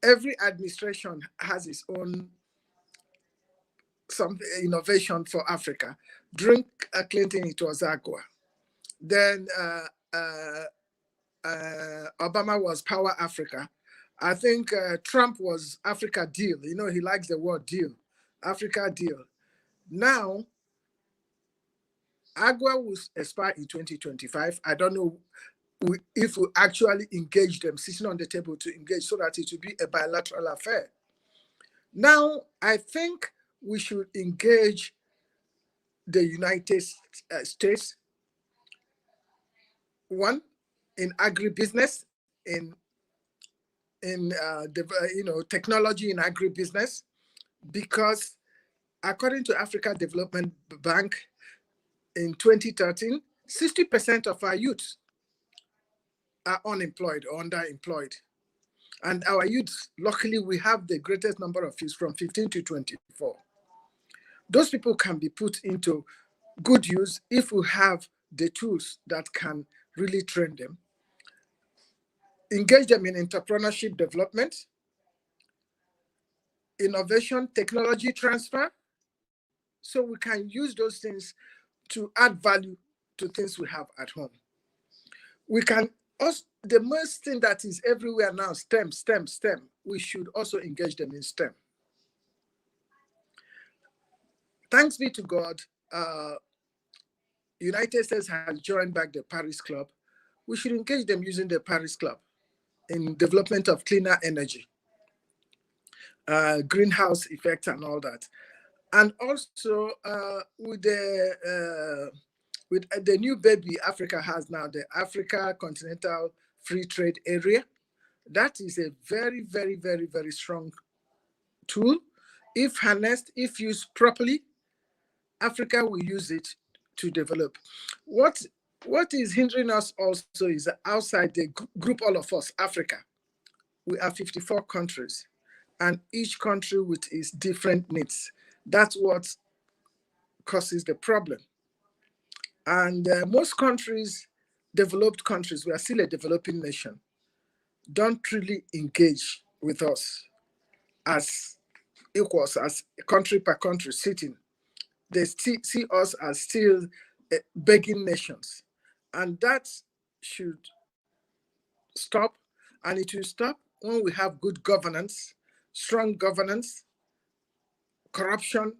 Speaker 13: Every administration has its own some innovation for Africa. During Clinton, it was agua. Then Obama was Power Africa. I think Trump was Africa Deal. You know, he likes the word deal, Africa Deal. Now, agua will expire in 2025. I don't know if we actually engage them, sitting on the table to engage so that it will be a bilateral affair. Now, I think we should engage the United States, one, in agribusiness, in technology in agribusiness, because according to Africa Development Bank, in 2013, 60% of our youth are unemployed or underemployed. And our youth, luckily, we have the greatest number of youth from 15 to 24. Those people can be put into good use if we have the tools that can really train them. Engage them in entrepreneurship development, innovation, technology transfer, so we can use those things to add value to things we have at home. We can also, the most thing that is everywhere now, STEM, we should also engage them in STEM. Thanks be to God, United States has joined back the Paris Club. We should engage them using the Paris Club in development of cleaner energy, greenhouse effect and all that. And also with the new baby Africa has now, the Africa Continental Free Trade Area, that is a very, very, very, very strong tool. If harnessed, if used properly, Africa will use it to develop. What is hindering us also is outside the group, all of us, Africa. We are 54 countries, and each country with its different needs. That's what causes the problem. And most countries, developed countries, we are still a developing nation, don't really engage with us as equals, as country per country sitting. They see us as still begging nations. And that should stop. And it will stop when we have good governance, strong governance, corruption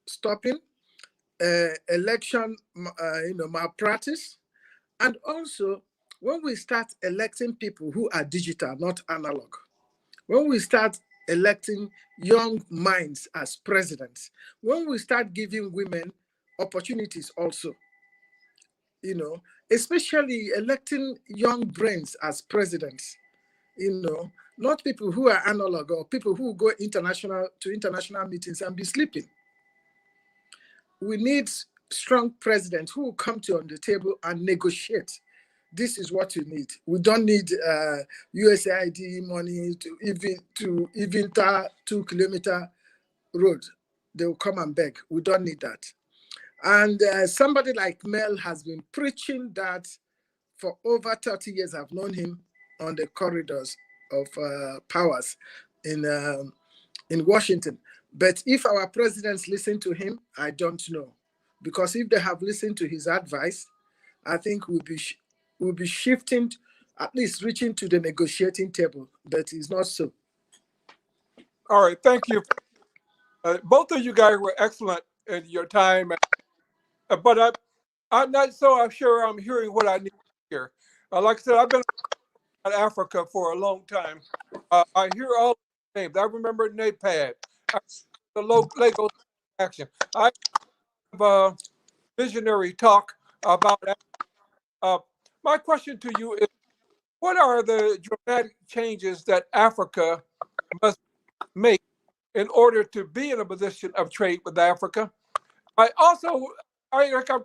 Speaker 13: stopping, election malpractice, and also when we start electing people who are digital, not analog, when we start electing young minds as presidents, when we start giving women opportunities also, especially electing young brains as presidents, not people who are analog or people who go to international meetings and be sleeping. We need strong presidents who will come on the table and negotiate. This is what we need. We don't need USAID money to even tar 2-kilometer road. They will come and beg. We don't need that. And somebody like Mel has been preaching that for over 30 years. I've known him on the corridors of powers in Washington. But if our presidents listen to him, I don't know. Because if they have listened to his advice, I think we'll be shifting, at least reaching to the negotiating table. But it's not so.
Speaker 10: All right, thank you. Both of you guys were excellent in your time. But I'm not so sure I'm hearing what I need to hear. Like I said, I've been in Africa for a long time. I hear all the names. I remember NAPAD, the Lagos action. I have a visionary talk about Africa. My question to you is, what are the dramatic changes that Africa must make in order to be in a position of trade with Africa? I'm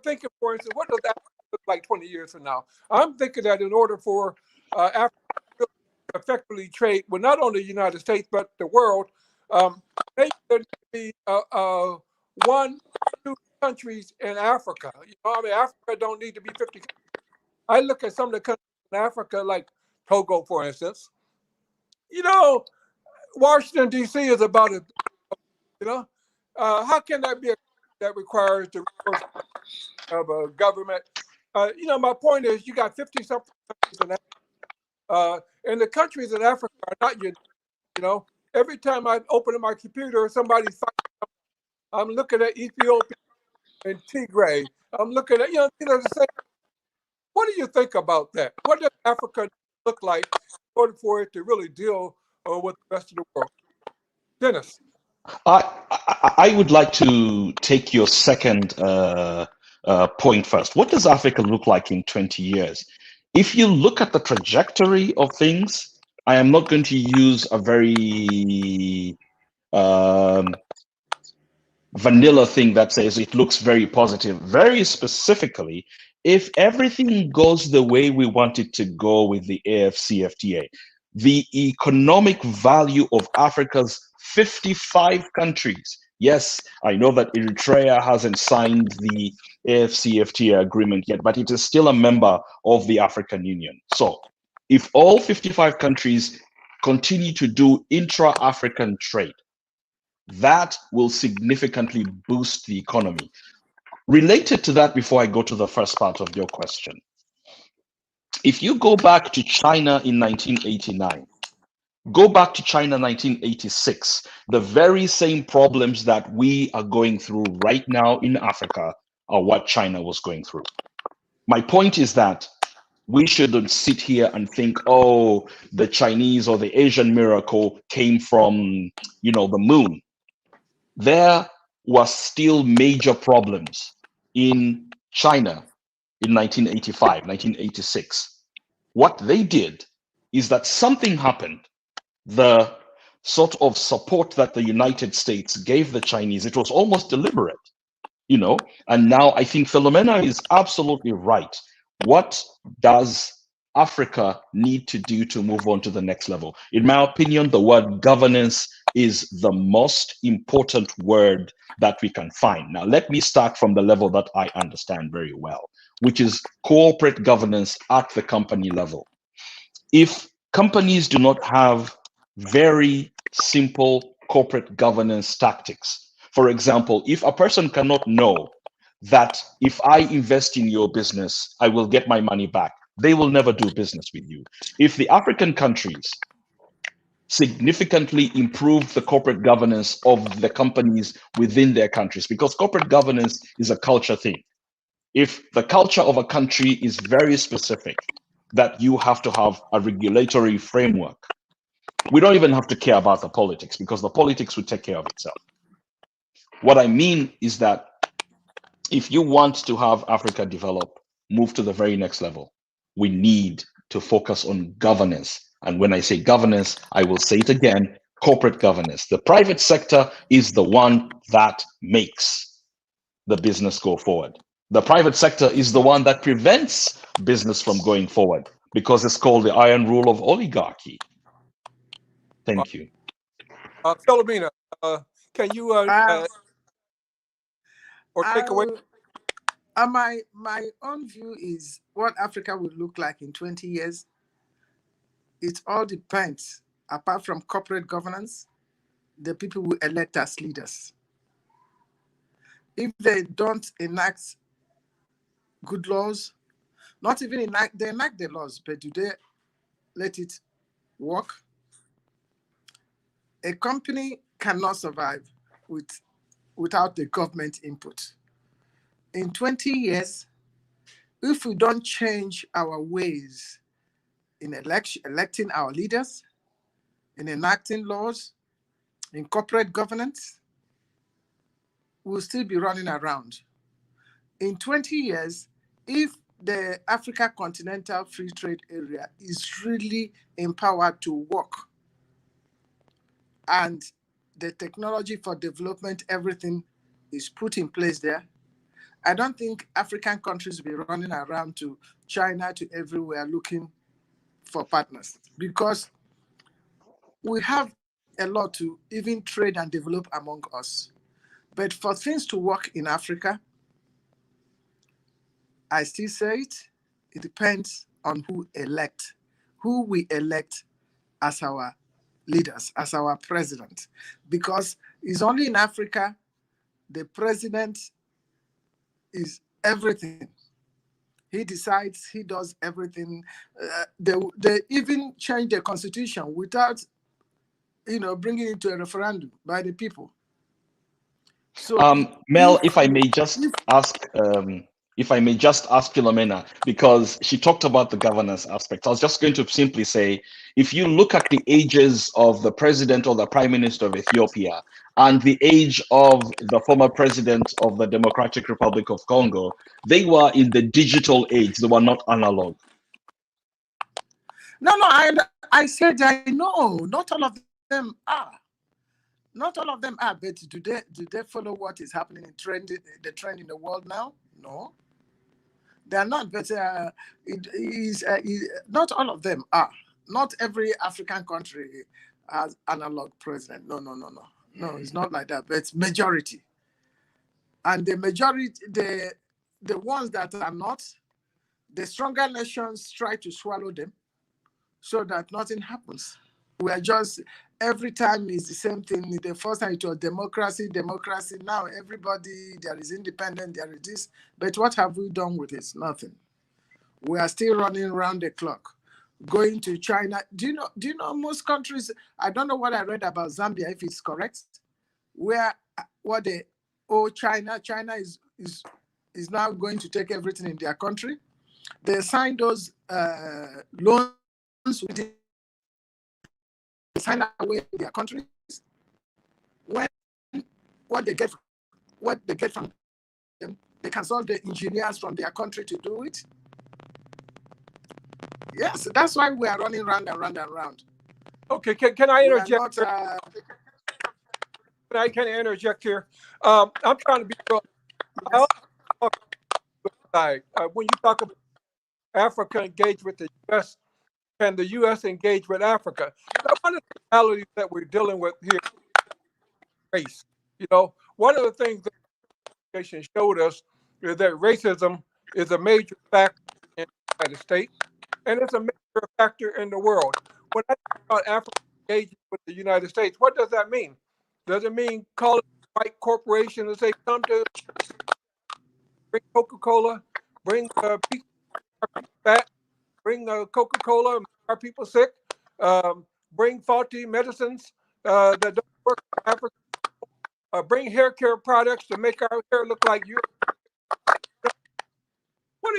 Speaker 10: thinking, for instance, what does Africa look like 20 years from now? I'm thinking that in order for Africa to effectively trade with not only the United States, but the world, maybe there needs to be 1, 2 countries in Africa. Africa don't need to be 50 countries. I look at some of the countries in Africa, like Togo, for instance. Washington, D.C. is about it. How can that be that requires the resources of a government? My point is, you got 50-something countries in Africa, and the countries in Africa are not unique. Every time I open my computer, somebody's fighting. I'm looking at Ethiopia and Tigray. I'm looking at, the same. What do you think about that? What does Africa look like in order for it to really deal with the rest of the world? Dennis.
Speaker 9: I would like to take your second point first. What does Africa look like in 20 years? If you look at the trajectory of things, I am not going to use a very vanilla thing that says it looks very positive. Very specifically, if everything goes the way we want it to go with the AFCFTA, the economic value of Africa's 55 countries. Yes, I know that Eritrea hasn't signed the AFCFTA agreement yet, but it is still a member of the African Union. So if all 55 countries continue to do intra-African trade, that will significantly boost the economy. Related to that, before I go to the first part of your question, if you go back to China in 1989, go back to China 1986, the very same problems that we are going through right now in Africa are what China was going through. My point is that we shouldn't sit here and think, oh, the Chinese or the Asian miracle came from, the moon. There were still major problems in China in 1985, 1986. What they did is that something happened. The sort of support that the United States gave the Chinese, it was almost deliberate, and now I think Philomena is absolutely right. What does Africa need to do to move on to the next level? In my opinion, the word governance is the most important word that we can find. Now, let me start from the level that I understand very well, which is corporate governance at the company level. If companies do not have very simple corporate governance tactics, for example, if a person cannot know that if I invest in your business, I will get my money back, they will never do business with you. If the African countries significantly improve the corporate governance of the companies within their countries, because corporate governance is a culture thing. If the culture of a country is very specific, that you have to have a regulatory framework, we don't even have to care about the politics, because the politics will take care of itself. What I mean is that if you want to have Africa develop, move to the very next level, we need to focus on governance. And when I say governance, I will say it again, corporate governance. The private sector is the one that makes the business go forward. The private sector is the one that prevents business from going forward, because it's called the iron rule of oligarchy. Thank you.
Speaker 10: Philomena, can you or take away?
Speaker 13: My own view is what Africa will look like in 20 years. It all depends, apart from corporate governance, the people we elect as leaders. If they don't enact good laws, not even they enact the laws, but do they let it work? A company cannot survive without the government input. In 20 years, if we don't change our ways in electing our leaders, in enacting laws, in corporate governance, we'll still be running around. In 20 years, if the Africa Continental Free Trade Area is really empowered to work, and the technology for development, everything is put in place there, I don't think African countries will be running around to China, to everywhere looking for partners, because we have a lot to even trade and develop among us. But for things to work in Africa, I still say it depends on who we elect as our leaders, as our president. Because it's only in Africa the president is everything. He decides, he does everything. They even change the constitution without, bringing it to a referendum by the people. So,
Speaker 9: Mel, if I may just ask Philomena, because she talked about the governance aspect. I was just going to simply say, if you look at the ages of the president or the prime minister of Ethiopia and the age of the former president of the Democratic Republic of Congo, they were in the digital age. They were not analog.
Speaker 13: No, I said I know. Not all of them are. Not all of them are, but do they follow what is happening in the trend in the world now? No, they are not. But not all of them are. Not every African country has analog president. No, it's not like that. But majority, and the majority, the ones that are not, the stronger nations try to swallow them, so that nothing happens. We are just, every time is the same thing. The first time it was democracy. Now everybody, there is independent, there is this. But what have we done with it? Nothing. We are still running around the clock. Going to China. Do you know most countries, I don't know what I read about Zambia, if it's correct, where China is now going to take everything in their country. They signed those loans with the sign away their countries. When what they get from them, they consult the engineers from their country to do it. Yes, that's why we are running round and round and round.
Speaker 10: Okay, can I interject? Can I interject here? I'm trying to be real. When you talk about Africa engaged with the U.S. and the U.S. engaged with Africa, one of the realities that we're dealing with here is race. One of the things that education showed us is that racism is a major factor in the United States, and it's a major factor in the world. When I talk about Africa engaging with the United States, what does that mean? Does it mean calling white corporations and say, come to bring Coca-Cola, bring people fat, bring Coca-Cola, make our people sick, bring faulty medicines that don't work in Africa, bring hair care products to make our hair look like you? What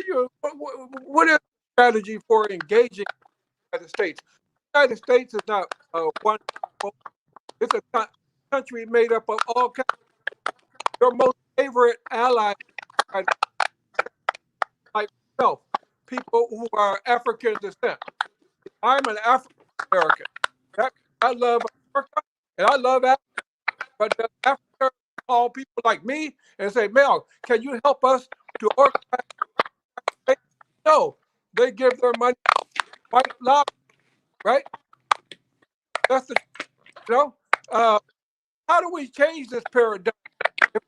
Speaker 10: is the strategy for engaging the United States? The United States is not one. It's a country made up of all kinds. Your most favorite ally, like myself, people who are African descent. I'm an African American. I love Africa and I love Africa. But does Africa call people like me and say, Mel, can you help us to organize? No, they give their money to white lobby, right? That's the, how do we change this paradigm? If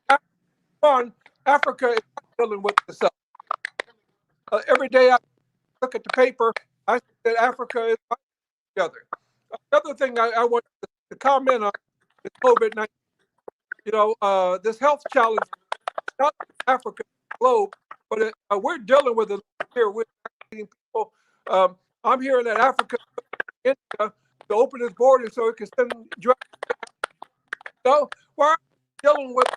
Speaker 10: Africa is not dealing with itself. Every day I look at the paper, I see that Africa is together. Another thing I want to comment on is COVID-19. This health challenge, not Africa, globe, but we're dealing with it here. We're people. I'm hearing that Africa, India, to open its borders so it can send drugs. So why are we dealing with?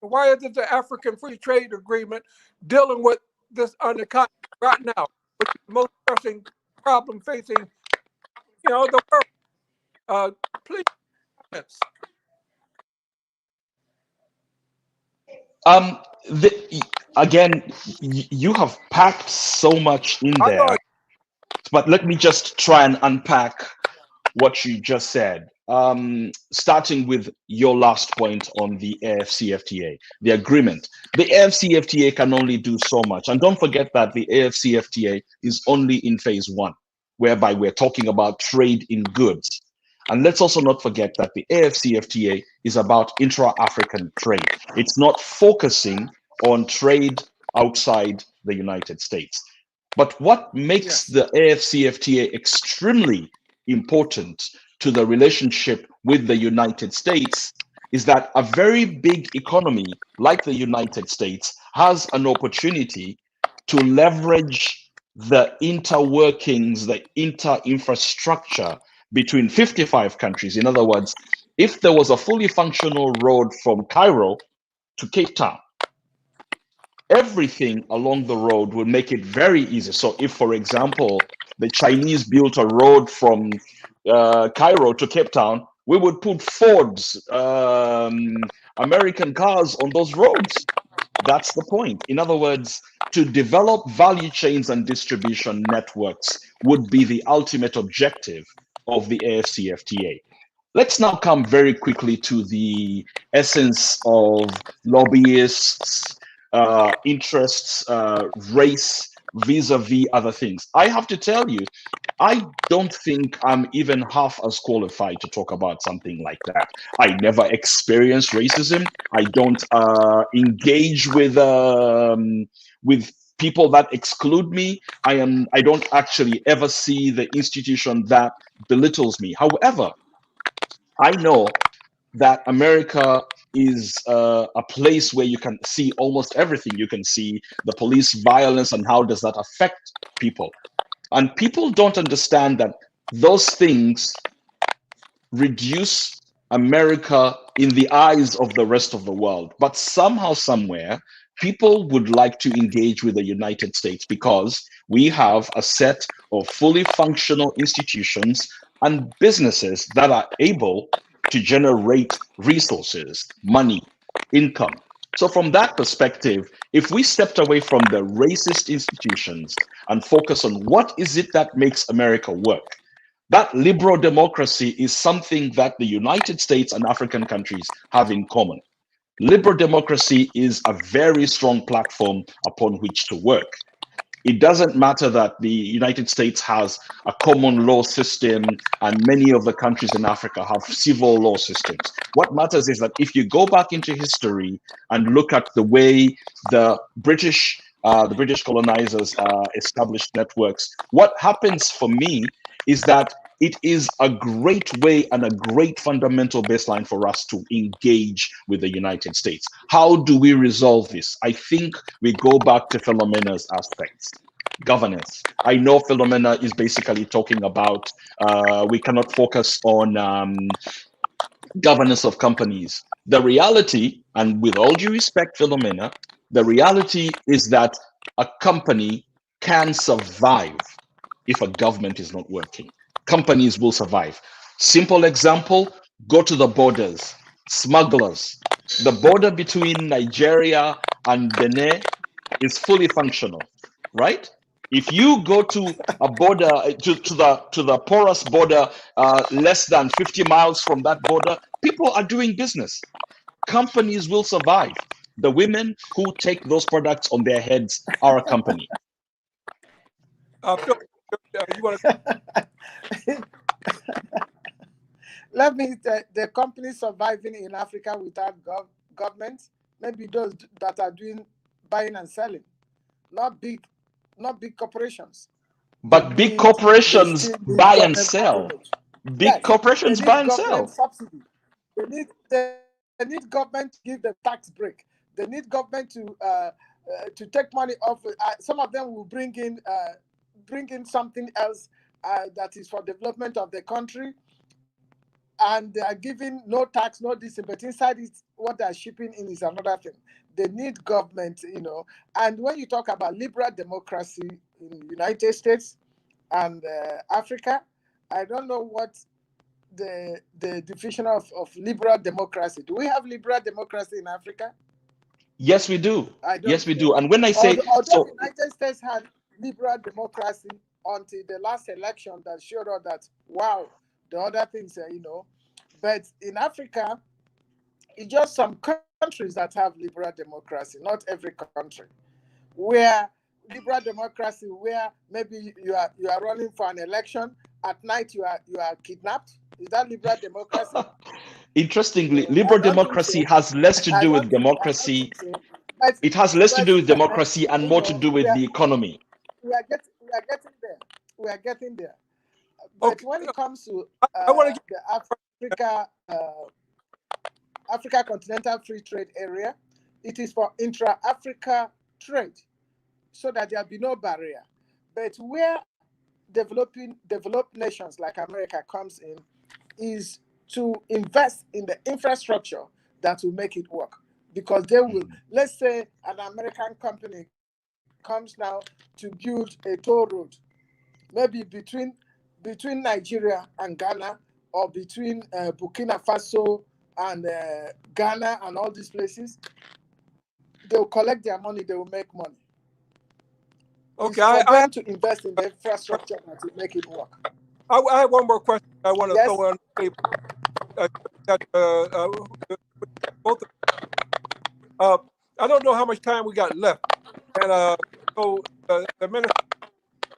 Speaker 10: Why isn't the African Free Trade Agreement dealing with this on the continent right now? which is the most pressing problem facing, the world. Please, comments.
Speaker 9: Again, you have packed so much in there, but let me just try and unpack what you just said. Starting with your last point on the AFCFTA, the agreement. The AFCFTA can only do so much. And don't forget that the AFCFTA is only in phase 1, whereby we're talking about trade in goods. And let's also not forget that the AFCFTA is about intra-African trade. It's not focusing on trade outside the United States. But what makes the AFCFTA extremely important to the relationship with the United States is that a very big economy like the United States has an opportunity to leverage the interworkings, the inter-infrastructure between 55 countries. In other words, if there was a fully functional road from Cairo to Cape Town, everything along the road will make it very easy. So if, for example, the Chinese built a road from Cairo to Cape Town, we would put Fords, American cars on those roads. That's the point. In other words, to develop value chains and distribution networks would be the ultimate objective of the AFCFTA. Let's now come very quickly to the essence of lobbyists, interests, race, vis-a-vis other things. I have to tell you, I don't think I'm even half as qualified to talk about something like that. I never experienced racism. I don't engage with people that exclude me. I don't actually ever see the institution that belittles me. However, I know that America is a place where you can see almost everything. You can see the police violence and how does that affect people. And people don't understand that those things reduce America in the eyes of the rest of the world. But somehow, somewhere, people would like to engage with the United States because we have a set of fully functional institutions and businesses that are able to generate resources, money, income. So from that perspective, if we stepped away from the racist institutions and focus on what is it that makes America work, that liberal democracy is something that the United States and African countries have in common. Liberal democracy is a very strong platform upon which to work. It doesn't matter that the United States has a common law system and many of the countries in Africa have civil law systems. What matters is that if you go back into history and look at the way the British colonizers established networks, what happens for me is that it is a great way and a great fundamental baseline for us to engage with the United States. How do we resolve this? I think we go back to Philomena's aspects. Governance. I know Philomena is basically talking about we cannot focus on governance of companies. The reality, and with all due respect, Philomena, the reality is that a company can survive if a government is not working. Companies will survive. Simple example, go to the borders. Smugglers. The border between Nigeria and Benin is fully functional, right? If you go to a border, to the porous border, less than 50 miles from that border, people are doing business. Companies will survive. The women who take those products on their heads are a company.
Speaker 10: Phil, you want to?
Speaker 13: Let me, the companies surviving in Africa without government, maybe those that are doing buying and selling, not big corporations.
Speaker 9: But big corporations buy and sell. Big corporations buy and sell.
Speaker 13: Subsidy. They need government to give the tax break. They need government to take money off. Some of them will bring in something else that is for development of the country. and they are giving no tax, no this, but inside it, what they're shipping in is another thing. They need government, And when you talk about liberal democracy in the United States and Africa, I don't know what the definition of liberal democracy. Do we have liberal democracy in Africa?
Speaker 9: Yes, we do.
Speaker 13: I don't.
Speaker 9: Yes, we do. And when I say
Speaker 13: although
Speaker 9: so,
Speaker 13: the United States had liberal democracy until the last election that showed us that wow, the other things, But in Africa, it's just some countries that have liberal democracy, not every country. Where liberal democracy, where maybe you are running for an election, at night you are kidnapped. Is that liberal democracy?
Speaker 9: interestingly, liberal democracy has less to do with democracy. It has less to do with democracy and more to do with the economy.
Speaker 13: We are getting there. We are getting there. But when it comes to the Africa Continental Free Trade Area, it is for intra-Africa trade, so that there be no barrier. But where developed nations like America comes in is to invest in the infrastructure that will make it work. Because they will, let's say an American company comes now to build a toll road, maybe between Nigeria and Ghana, or between Burkina Faso and Ghana and all these places. They'll collect their money, they will make money.
Speaker 10: Okay,
Speaker 13: it's for them to invest in the infrastructure that will make it work.
Speaker 10: I have one more question I want to throw on the table. Both I don't know how much time we got left, and so the minister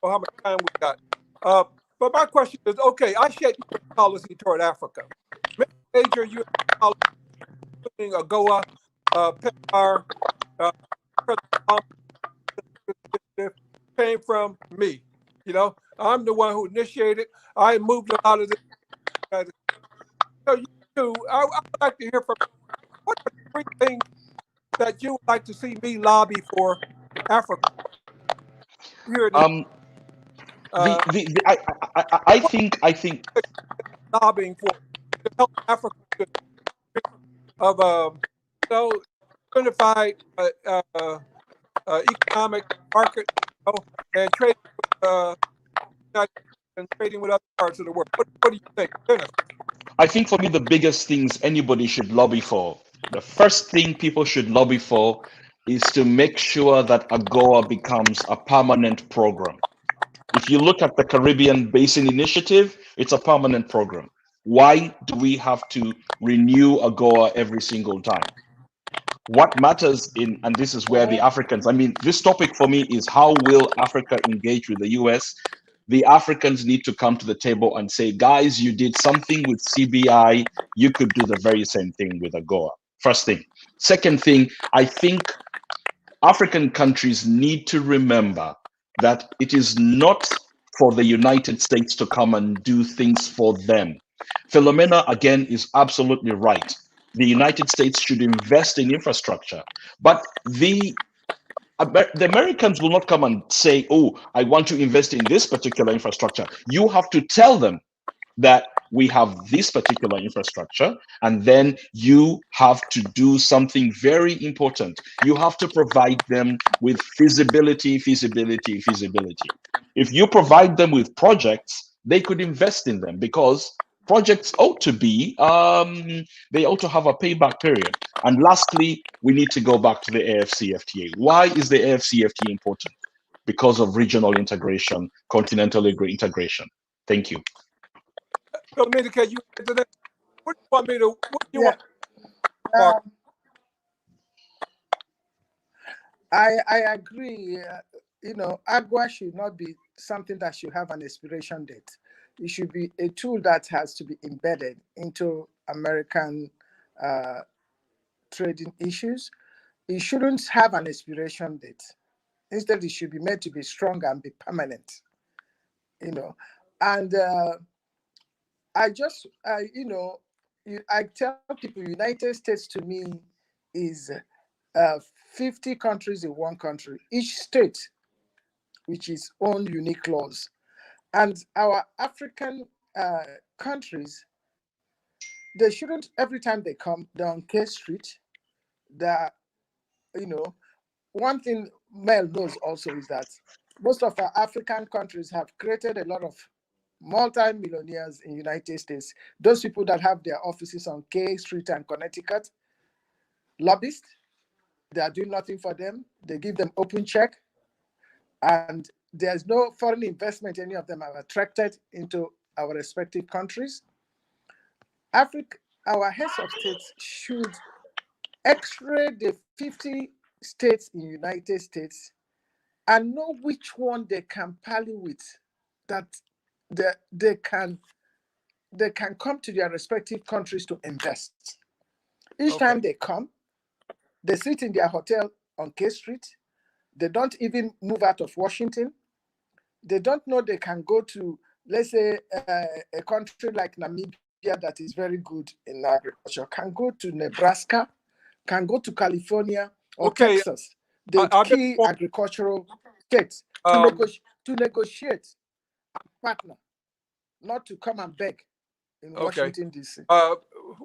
Speaker 10: know how much time we got. But my question is, okay, I shape policy toward Africa. Major U.S. policy, including AGOA, PEPFAR, came from me. I'm the one who initiated. I moved a lot of this. So I would like to hear from you. What are the 3 things that you would like to see me lobby for Africa?
Speaker 9: I think
Speaker 10: lobbying for to help Africa of unified economic market and trading with other parts of the world. What do you think, Dennis?
Speaker 9: I think for me, the biggest things anybody should lobby for, the first thing people should lobby for is to make sure that AGOA becomes a permanent program. If you look at the Caribbean Basin Initiative, it's a permanent program. Why do we have to renew AGOA every single time? What matters and this is where the Africans, this topic for me is how will Africa engage with the US? The Africans need to come to the table and say, guys, you did something with CBI, you could do the very same thing with AGOA. First thing. Second thing, I think African countries need to remember that it is not for the United States to come and do things for them. Philomena, again, is absolutely right. The United States should invest in infrastructure, but the Americans will not come and say, oh, I want to invest in this particular infrastructure. You have to tell them that we have this particular infrastructure, and then you have to do something very important. You have to provide them with feasibility. If you provide them with projects, they could invest in them, because projects ought to be, they ought to have a payback period. And lastly, we need to go back to the AFCFTA. Why is the AFCFTA important? Because of regional integration, continental integration. Thank you.
Speaker 10: Dominica, what do you want me to, what do you want?
Speaker 13: I agree. AGOA should not be something that should have an expiration date. It should be a tool that has to be embedded into American trading issues. It shouldn't have an expiration date. Instead, it should be made to be strong and be permanent. And I tell people, United States to me is 50 countries in one country, each state which its own unique laws. And our African countries they shouldn't, every time they come down K Street, that, one thing Mel knows also is that most of our African countries have created a lot of multi-millionaires in United States. Those people that have their offices on K Street and Connecticut, lobbyists, they are doing nothing for them. They give them open check, and there's no foreign investment any of them have attracted into our respective countries. Africa, our heads of states should x-ray the 50 states in United States and know which one they can pally with, that they can come to their respective countries to invest. Each time they come, they sit in their hotel on K Street. They don't even move out of Washington. They don't know they can go to, let's say, a country like Namibia that is very good in agriculture, can go to Nebraska, can go to California or Texas, the key agricultural states, to negotiate and partner, not to come and beg in Washington, D.C.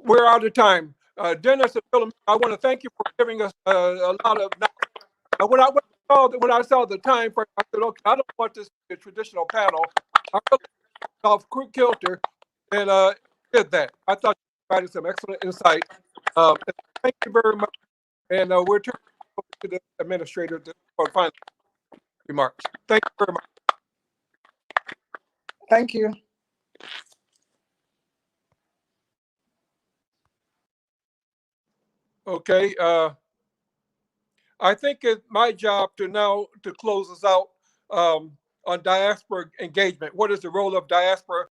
Speaker 10: We're out of time. Dennis and Philomena, I want to thank you for giving us a lot of knowledge. When I saw the time frame, I said, okay, I don't want this to be a traditional panel. I really off quick kilter and did that. I thought you provided some excellent insight. Thank you very much. And we're turning over to the administrator for final remarks. Thank you very much.
Speaker 13: Thank you.
Speaker 10: Okay. I think it's my job to close us out on diaspora engagement. What is the role of diaspora?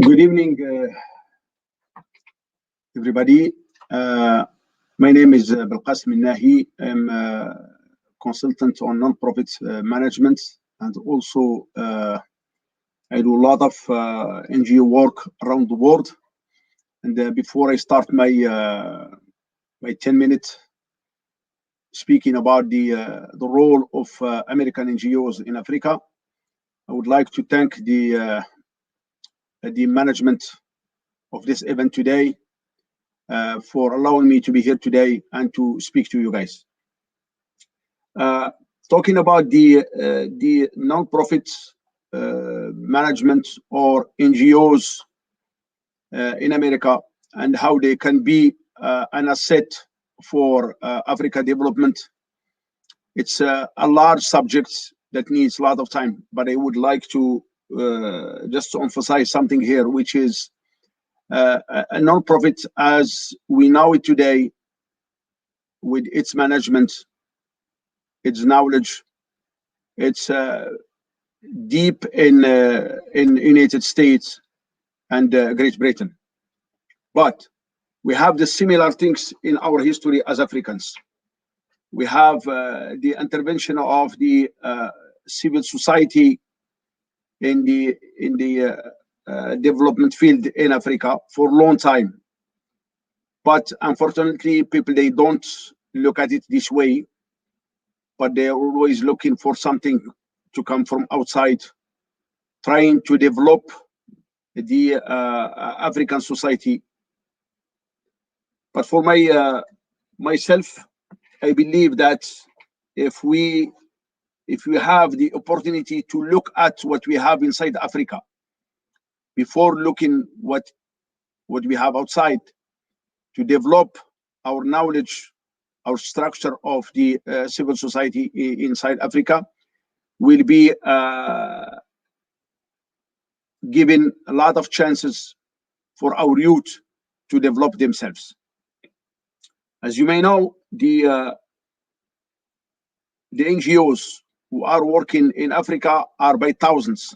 Speaker 14: Good evening, everybody. My name is Belqasim Nahi. I'm a consultant on non-profit management, and also I do a lot of NGO work around the world. And before I start my 10-minute speaking about the role of American NGOs in Africa, I would like to thank the management of this event today for allowing me to be here today and to speak to you guys. Talking about the non-profit management or NGOs in America and how they can be an asset for Africa development. It's a large subject that needs a lot of time, but I would like to just to emphasize something here, which is a non-profit as we know it today, with its management, its knowledge, it's deep in United States and Great Britain. But we have the similar things in our history as Africans. We have the intervention of the civil society in the development field in Africa for a long time. But unfortunately, people, they don't look at it this way, but they're always looking for something to come from outside, trying to develop the African society. But for myself, I believe that if we have the opportunity to look at what we have inside Africa before looking what we have outside, to develop our knowledge, our structure of the civil society inside Africa, will be given a lot of chances for our youth to develop themselves. As you may know, the NGOs who are working in Africa are by thousands.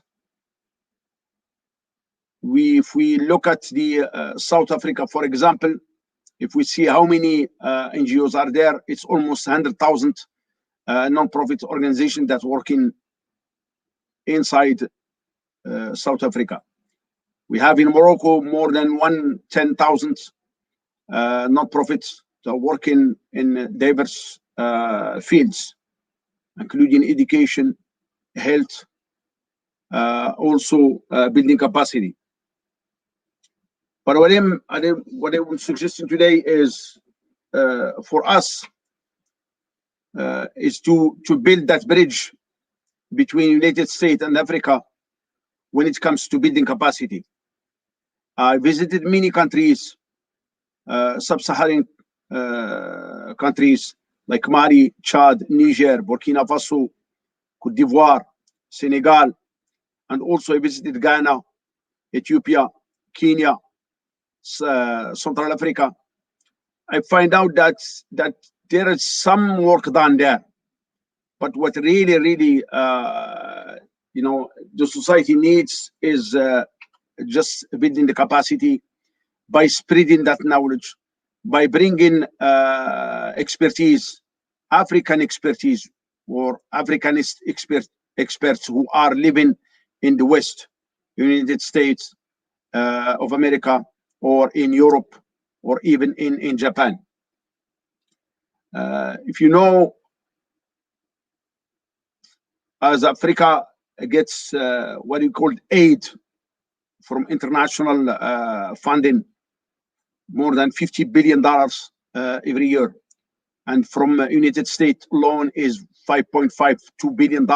Speaker 14: If we look at the South Africa, for example, if we see how many NGOs are there, it's almost 100,000 non-profit organizations that working inside South Africa. We have in Morocco more than 110,000 non-profits that are working in diverse fields, including education, health, also building capacity. But what I'm suggesting today is for us is to build that bridge between United States and Africa when it comes to building capacity. I visited many countries, sub-Saharan countries like Mali, Chad, Niger, Burkina Faso, Cote d'Ivoire, Senegal, and also I visited Ghana, Ethiopia, Kenya, Central Africa. I find out that there is some work done there, but what really the society needs is just building the capacity by spreading that knowledge, by bringing expertise, African expertise, or Africanist experts who are living in the West, United States of America, or in Europe, or even in Japan. If you know, as Africa gets what you call aid from international funding, more than $50 billion every year, and from United States alone is $5.52 billion.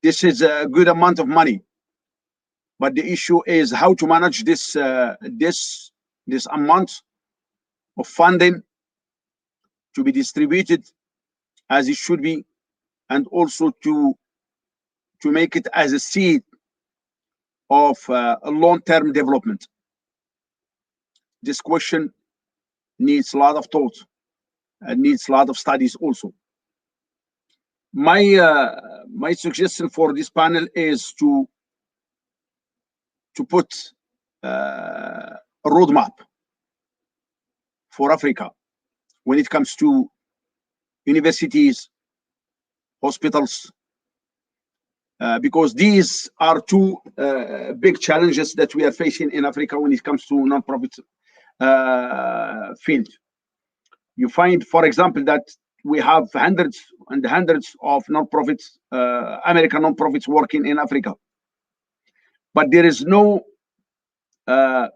Speaker 14: This is a good amount of money, but the issue is how to manage this this amount of funding to be distributed as it should be, and also to make it as a seed of a long-term development. This question needs a lot of thought and needs a lot of studies also. My suggestion for this panel is to put a roadmap for Africa when it comes to universities, hospitals, because these are two big challenges that we are facing in Africa when it comes to non-profit field. You find, for example, that we have hundreds and hundreds of non-profits, American non-profits working in Africa, but there is no, I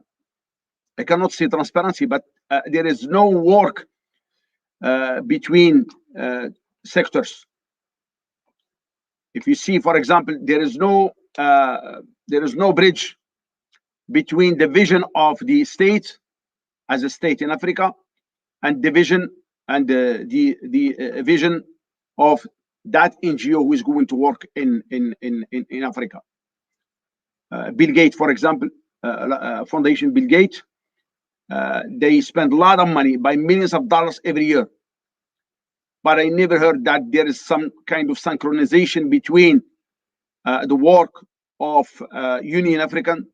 Speaker 14: cannot say transparency, but there is no work between sectors. If you see, for example, there is no bridge between the vision of the state as a state in Africa and the vision and the vision of that NGO who is going to work in Africa. Bill Gates, for example, Foundation Bill Gates, they spend a lot of money, by millions of dollars every year. But I never heard that there is some kind of synchronization between the work of Union African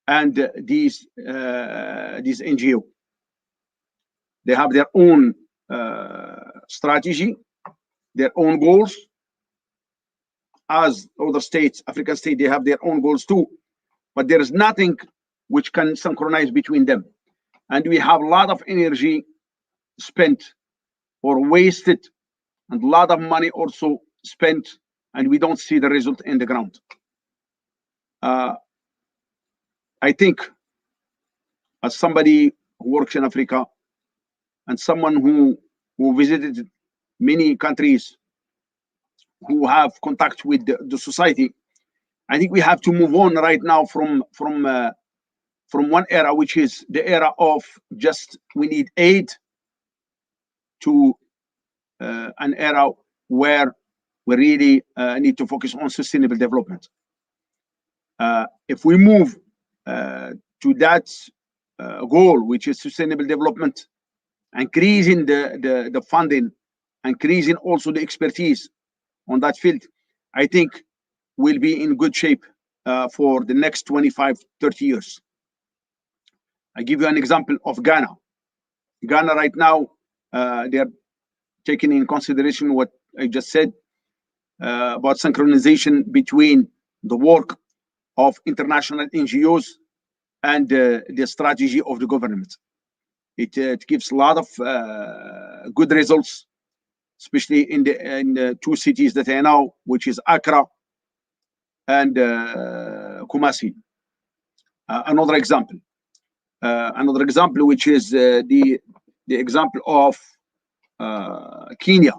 Speaker 14: and these NGO. They have their own strategy, their own goals. As other states, African states, they have their own goals too. But there is nothing which can synchronize between them. And we have a lot of energy spent or wasted, and a lot of money also spent, and we don't see the result in the ground. I think, as somebody who works in Africa and someone who who visited many countries, who have contact with the society. I think we have to move on right now from one era, which is the era of just we need aid, to an era where we really need to focus on sustainable development. If we move to that goal, which is sustainable development, increasing the funding, increasing also the expertise on that field, I think we'll be in good shape for the next 25, 30 years. I give you an example of Ghana. Ghana right now, they're taking in consideration what I just said about synchronization between the work of international NGOs and the strategy of the government. It gives a lot of good results, especially in the two cities that I know, which is Accra and Kumasi. Another example, which is the example of Kenya.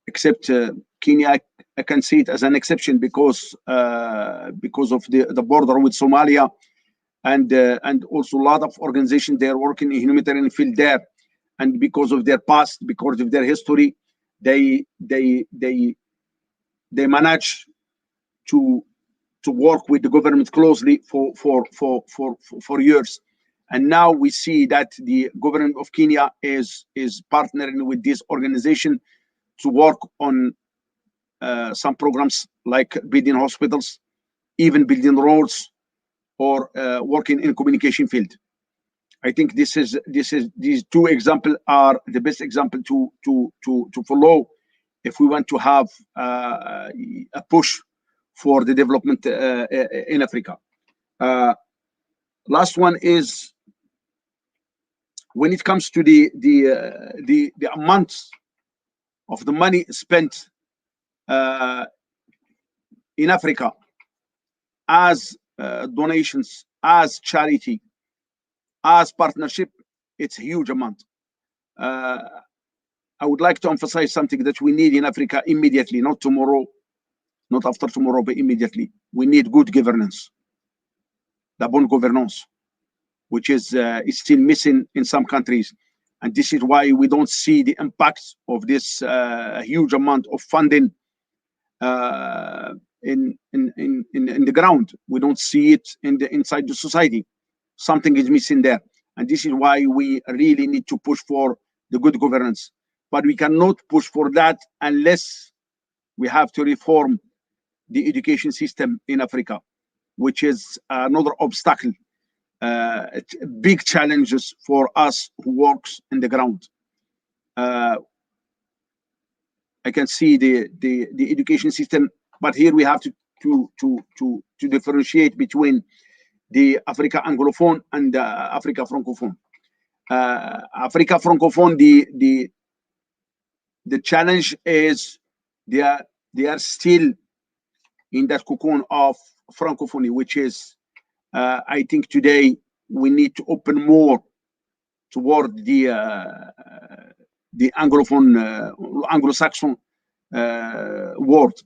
Speaker 14: Except Kenya, I can see it as an exception because of the border with Somalia, and also a lot of organizations they are working in humanitarian field there, and because of their past, because of their history, they manage to work with the government closely for years. And now we see that the government of Kenya is partnering with this organization to work on some programs like building hospitals, even building roads, or working in communication field. I think these two examples are the best example to follow if we want to have a push for the development in Africa. Last one is when it comes to the amounts of the money spent in Africa as donations, as charity, as partnership, it's a huge amount. I would like to emphasize something that we need in Africa immediately, not tomorrow, not after tomorrow, but immediately. We need good governance, la bonne gouvernance, which is still missing in some countries. And this is why we don't see the impact of this huge amount of funding in the ground. We don't see it inside the society. Something is missing there. And this is why we really need to push for the good governance. But we cannot push for that unless we have to reform the education system in Africa, which is another obstacle, big challenges for us who works in the ground. I can see the education system, but here we have to differentiate between the Africa Anglophone and Africa Francophone. Africa Francophone, the challenge is they are still in that cocoon of Francophonie, which is I think today we need to open more toward the Anglophone, Anglo-Saxon world,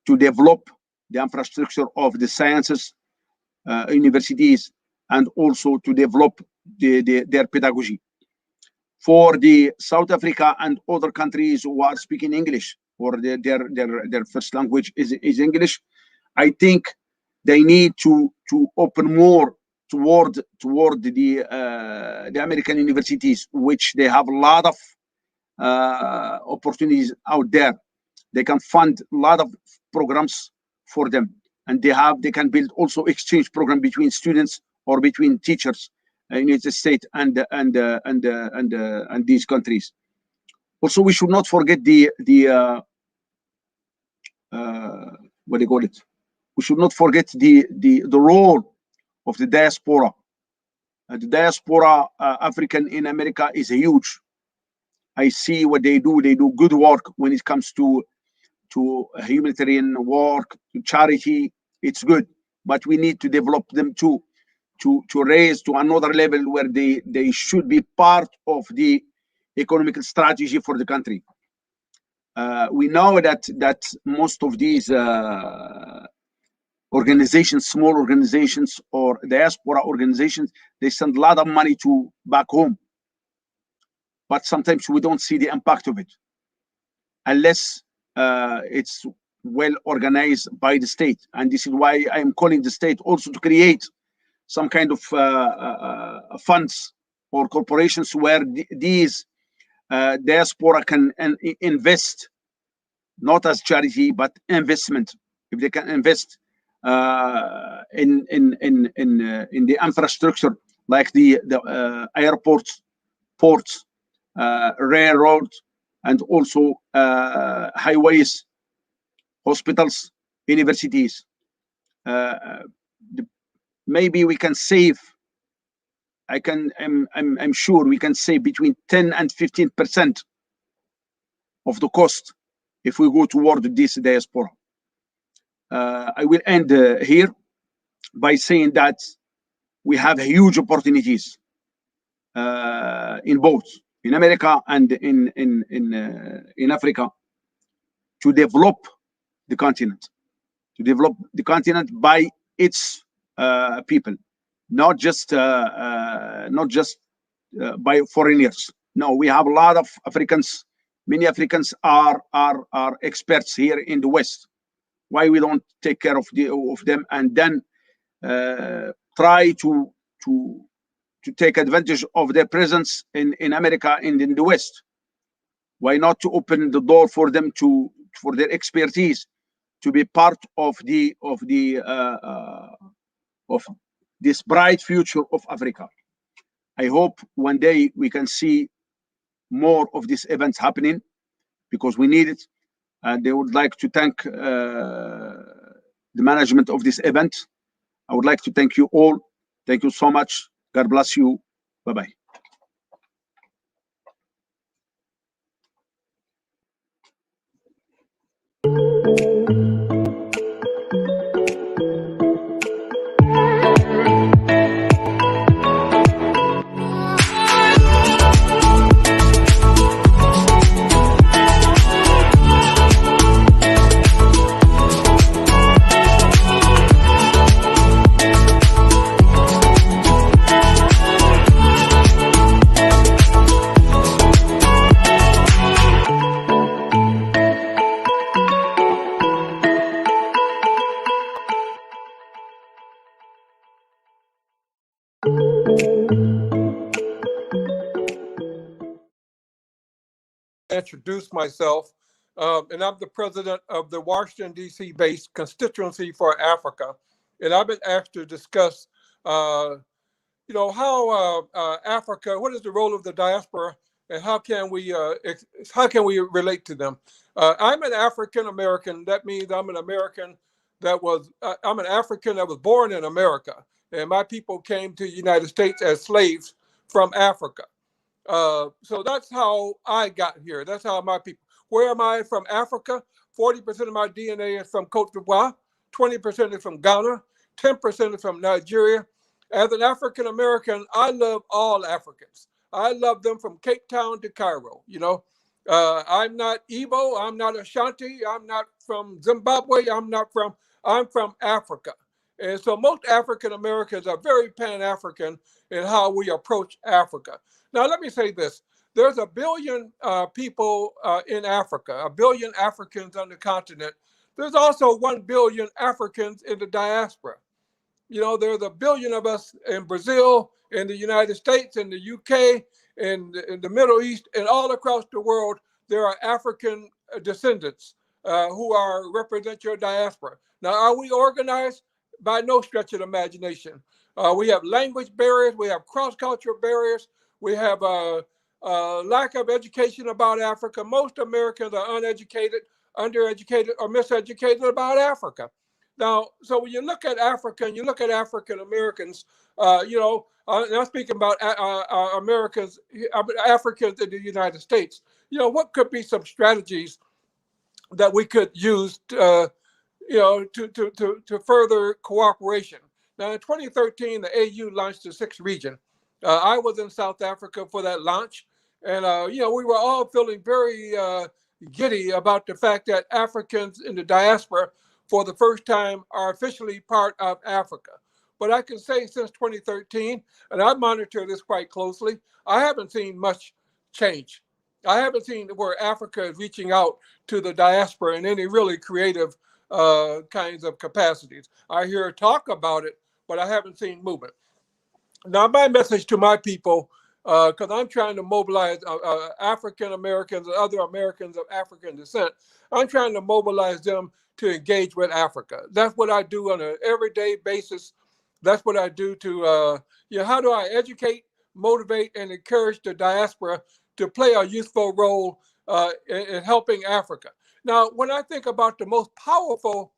Speaker 14: to develop the infrastructure of the sciences, universities, and also to develop their pedagogy. For the South Africa and other countries who are speaking English, or their first language is English, I think they need to open more toward the American universities, which they have a lot of opportunities out there. They can fund a lot of programs for them, and they can build also exchange program between students or between teachers in United States and these countries. Also, we should not forget what do you call it? We should not forget the role of the diaspora. The diaspora African in America is huge. I see what they do. They do good work when it comes to humanitarian work, to charity. It's good, but we need to develop them too, to raise to another level where they should be part of the economic strategy for the country. We know that most of these organizations, small organizations or diaspora organizations, they send a lot of money to back home, but sometimes we don't see the impact of it unless it's well organized by the state. And this is why I am calling the state also to create some kind of funds or corporations where these diaspora can invest, not as charity but investment. If they can invest in the infrastructure like the airports, ports, railroads, and also highways, hospitals, universities. Maybe we can save. I'm sure we can save between 10 and 15% of the cost if we go toward this diaspora. I will end here by saying that we have huge opportunities in both in America and in Africa to develop the continent, by its people, not just by foreigners. No, we have a lot of Africans. Many Africans are experts here in the West. Why we don't take care of them and then try to take advantage of their presence in America and in the West? Why not to open the door for them for their expertise to be part of this bright future of Africa? I hope one day we can see more of these events happening because we need it. And I would like to thank the management of this event. I would like to thank you all. Thank you so much. God bless you. Bye-bye.
Speaker 10: Introduce myself, and I'm the president of the Washington, D.C. based Constituency for Africa. And I've been asked to discuss, how Africa, what is the role of the diaspora and how can we relate to them? I'm an African American. That means I'm an American I'm an African that was born in America. And my people came to the United States as slaves from Africa. So that's how I got here. That's how my people. Where am I from? Africa. 40% of my DNA is from Cote d'Ivoire. 20% is from Ghana. 10% is from Nigeria. As an African American, I love all Africans. I love them from Cape Town to Cairo. I'm not Igbo. I'm not Ashanti. I'm not from Zimbabwe. I'm from Africa. And so most African Americans are very Pan-African in how we approach Africa. Now, let me say this. There's 1 billion people in Africa, 1 billion Africans on the continent. There's also 1 billion Africans in the diaspora. There's 1 billion of us in Brazil, in the United States, in the UK, in the Middle East, and all across the world, there are African descendants who represent your diaspora. Now, are we organized? By no stretch of the imagination. We have language barriers. We have cross-cultural barriers. We have a lack of education about Africa. Most Americans are uneducated, undereducated, or miseducated about Africa. Now, so when you look at Africa and you look at African Americans, I'm speaking about Africans in the United States. What could be some strategies that we could use to further cooperation? Now, in 2013, the AU launched the 6th region. I was in South Africa for that launch, And, we were all feeling very giddy about the fact that Africans in the diaspora for the first time are officially part of Africa. But I can say since 2013, and I monitor this quite closely, I haven't seen much change. I haven't seen where Africa is reaching out to the diaspora in any really creative kinds of capacities. I hear talk about it, but I haven't seen movement. Now, my message to my people, because I'm trying to mobilize African Americans and other Americans of African descent, I'm trying to mobilize them to engage with Africa. That's what I do on an everyday basis. That's what I do to, how do I educate, motivate, and encourage the diaspora to play a useful role in helping Africa. Now, when I think about the most powerful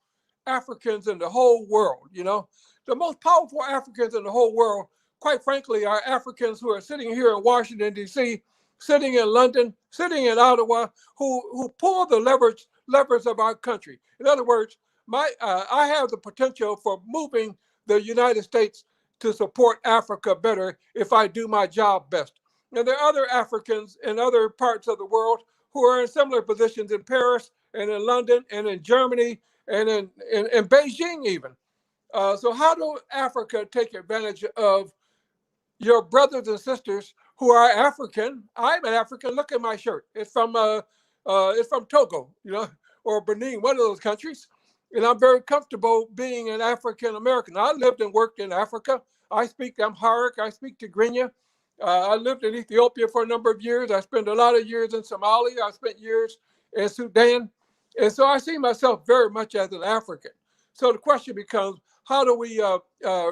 Speaker 10: Africans in the whole world, the most powerful Africans in the whole world, quite frankly, are Africans who are sitting here in Washington, D.C., sitting in London, sitting in Ottawa, who pull the levers of our country. In other words, I have the potential for moving the United States to support Africa better if I do my job best. And there are other Africans in other parts of the world who are in similar positions in Paris and in London and in Germany and in Beijing even. So how do Africa take advantage of your brothers and sisters who are African? I'm an African. Look at my shirt. It's from Togo, or Benin, one of those countries. And I'm very comfortable being an African American. I lived and worked in Africa. I speak Amharic. I speak Tigrinya. I lived in Ethiopia for a number of years. I spent a lot of years in Somalia. I spent years in Sudan. And so I see myself very much as an African. So the question becomes, how do we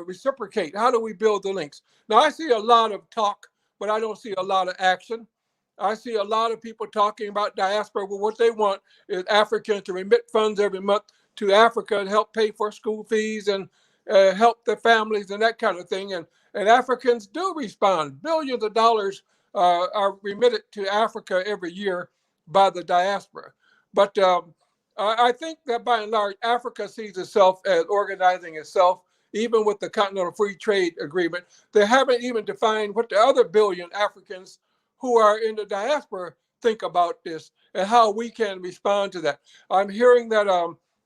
Speaker 10: reciprocate? How do we build the links? Now, I see a lot of talk, but I don't see a lot of action. I see a lot of people talking about diaspora. Well, what they want is Africans to remit funds every month to Africa to help pay for school fees and help their families and that kind of thing. And Africans do respond. Billions of dollars are remitted to Africa every year by the diaspora. But I think that by and large, Africa sees itself as organizing itself, even with the Continental Free Trade Agreement. They haven't even defined what the other billion Africans who are in the diaspora think about this and how we can respond to that. I'm hearing that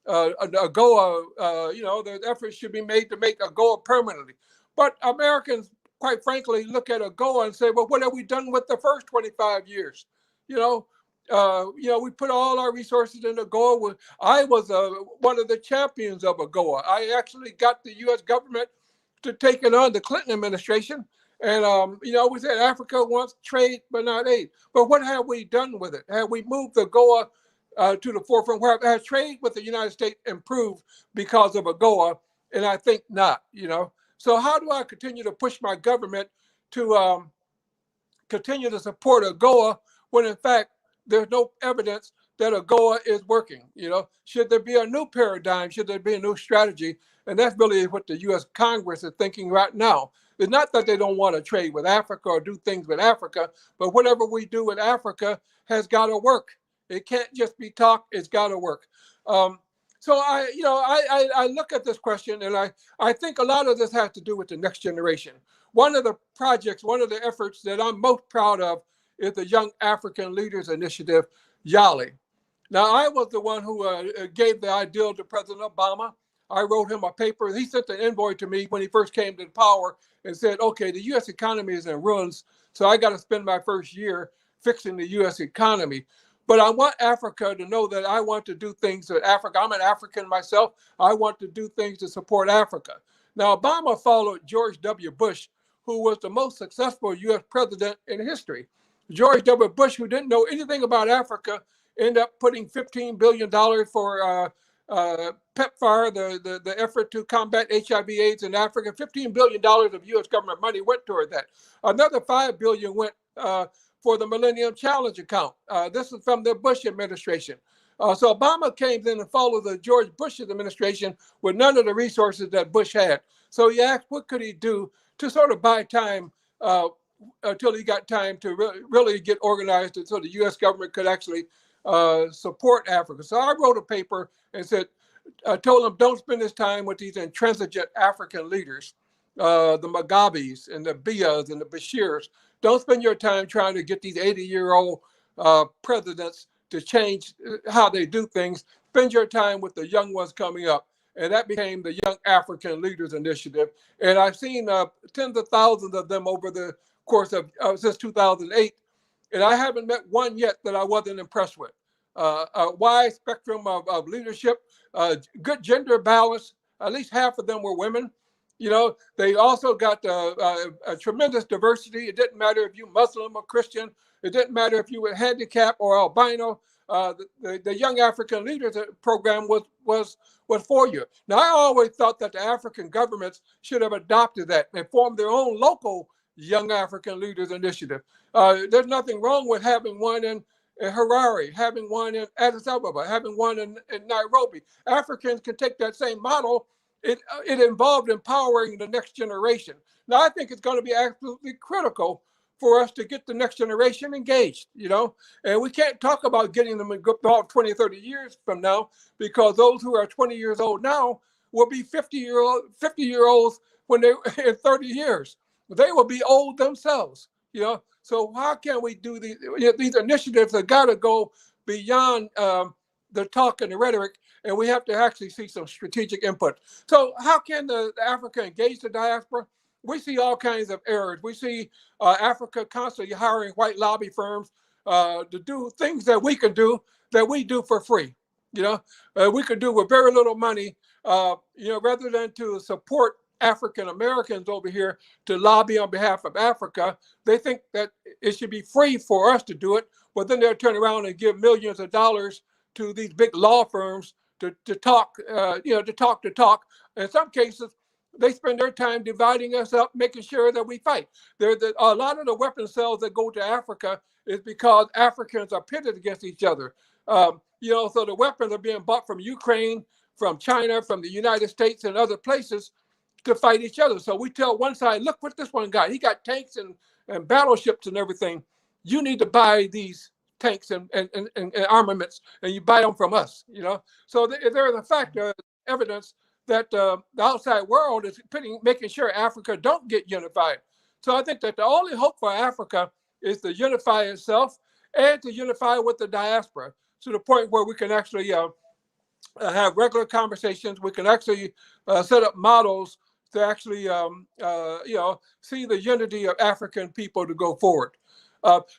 Speaker 10: AGOA, the efforts should be made to make AGOA permanently. But Americans, quite frankly, look at AGOA and say, well, what have we done with the first 25 years? We put all our resources into AGOA. I was one of the champions of AGOA. I actually got the U.S. government to take it on, the Clinton administration. And, we said Africa wants trade, but not aid. But what have we done with it? Have we moved AGOA to the forefront? Where has trade with the United States improved because of AGOA? And I think not, So how do I continue to push my government to continue to support AGOA when, in fact, there's no evidence that AGOA is working? Should there be a new paradigm? Should there be a new strategy? And that's really what the U.S. Congress is thinking right now. It's not that they don't want to trade with Africa or do things with Africa, but whatever we do with Africa has got to work. It can't just be talk. It's got to work. So I look at this question, and I think a lot of this has to do with the next generation. One of the projects, one of the efforts that I'm most proud of is the Young African Leaders Initiative, YALI. Now, I was the one who gave the ideal to President Obama. I wrote him a paper. He sent an envoy to me when he first came to power and said, okay, the U.S. economy is in ruins, so I got to spend my first year fixing the U.S. economy. But I want Africa to know that I want to do things with Africa. I'm an African myself. I want to do things to support Africa. Now, Obama followed George W. Bush, who was the most successful U.S. president in history. George W. Bush, who didn't know anything about Africa, ended up putting $15 billion for PEPFAR, the effort to combat HIV/AIDS in Africa. $15 billion of U.S. government money went toward that. Another $5 billion went for the Millennium Challenge account. This is from the Bush administration. So Obama came in and followed the George Bush's administration with none of the resources that Bush had. So he asked, what could he do to sort of buy time until he got time to really get organized so the U.S. government could actually support Africa. So I wrote a paper and said, I told him, don't spend his time with these intransigent African leaders, the Mugabes and the Bias and the Bashirs. Don't spend your time trying to get these 80-year-old presidents to change how they do things. Spend your time with the young ones coming up. And that became the Young African Leaders Initiative. And I've seen tens of thousands of them over the course of since 2008. And I haven't met one yet that I wasn't impressed with. A wide spectrum of leadership, good gender balance. At least half of them were women. You know, they also got a tremendous diversity. It didn't matter if you Muslim or Christian. It didn't matter if you were handicapped or albino. The Young African Leaders Program was for you. Now, I always thought that the African governments should have adopted that and formed their own local Young African Leaders Initiative. There's nothing wrong with having one in Harare, having one in Addis Ababa, having one in Nairobi. Africans can take that same model. It involved empowering the next generation. Now, I think it's going to be absolutely critical for us to get the next generation engaged, you know, and we can't talk about getting them involved 20, 30 years from now, because those who are 20 years old now will be 50-year-olds when they're in 30 years. They will be old themselves, you know. So how can we do these initiatives that got to go beyond the talk and the rhetoric, and we have to actually see some strategic input. So how can the Africa engage the diaspora? We see all kinds of errors. We see Africa constantly hiring white lobby firms to do things that we can do, that we do for free. You know, we could do with very little money, you know, rather than to support African Americans over here to lobby on behalf of Africa. They think that it should be free for us to do it, but then they'll turn around and give millions of dollars to these big law firms to talk, you know, to talk. In some cases, they spend their time dividing us up, making sure that we fight. A lot of the weapon sales that go to Africa is because Africans are pitted against each other. You know, so the weapons are being bought from Ukraine, from China, from the United States and other places to fight each other. So we tell one side, look what this one got. He got tanks and battleships and everything. You need to buy these tanks and armaments, and you buy them from us, you know. So there is a fact, evidence that the outside world is making sure Africa don't get unified. So I think that the only hope for Africa is to unify itself and to unify with the diaspora to the point where we can actually have regular conversations. We can actually set up models to actually, you know, see the unity of African people to go forward.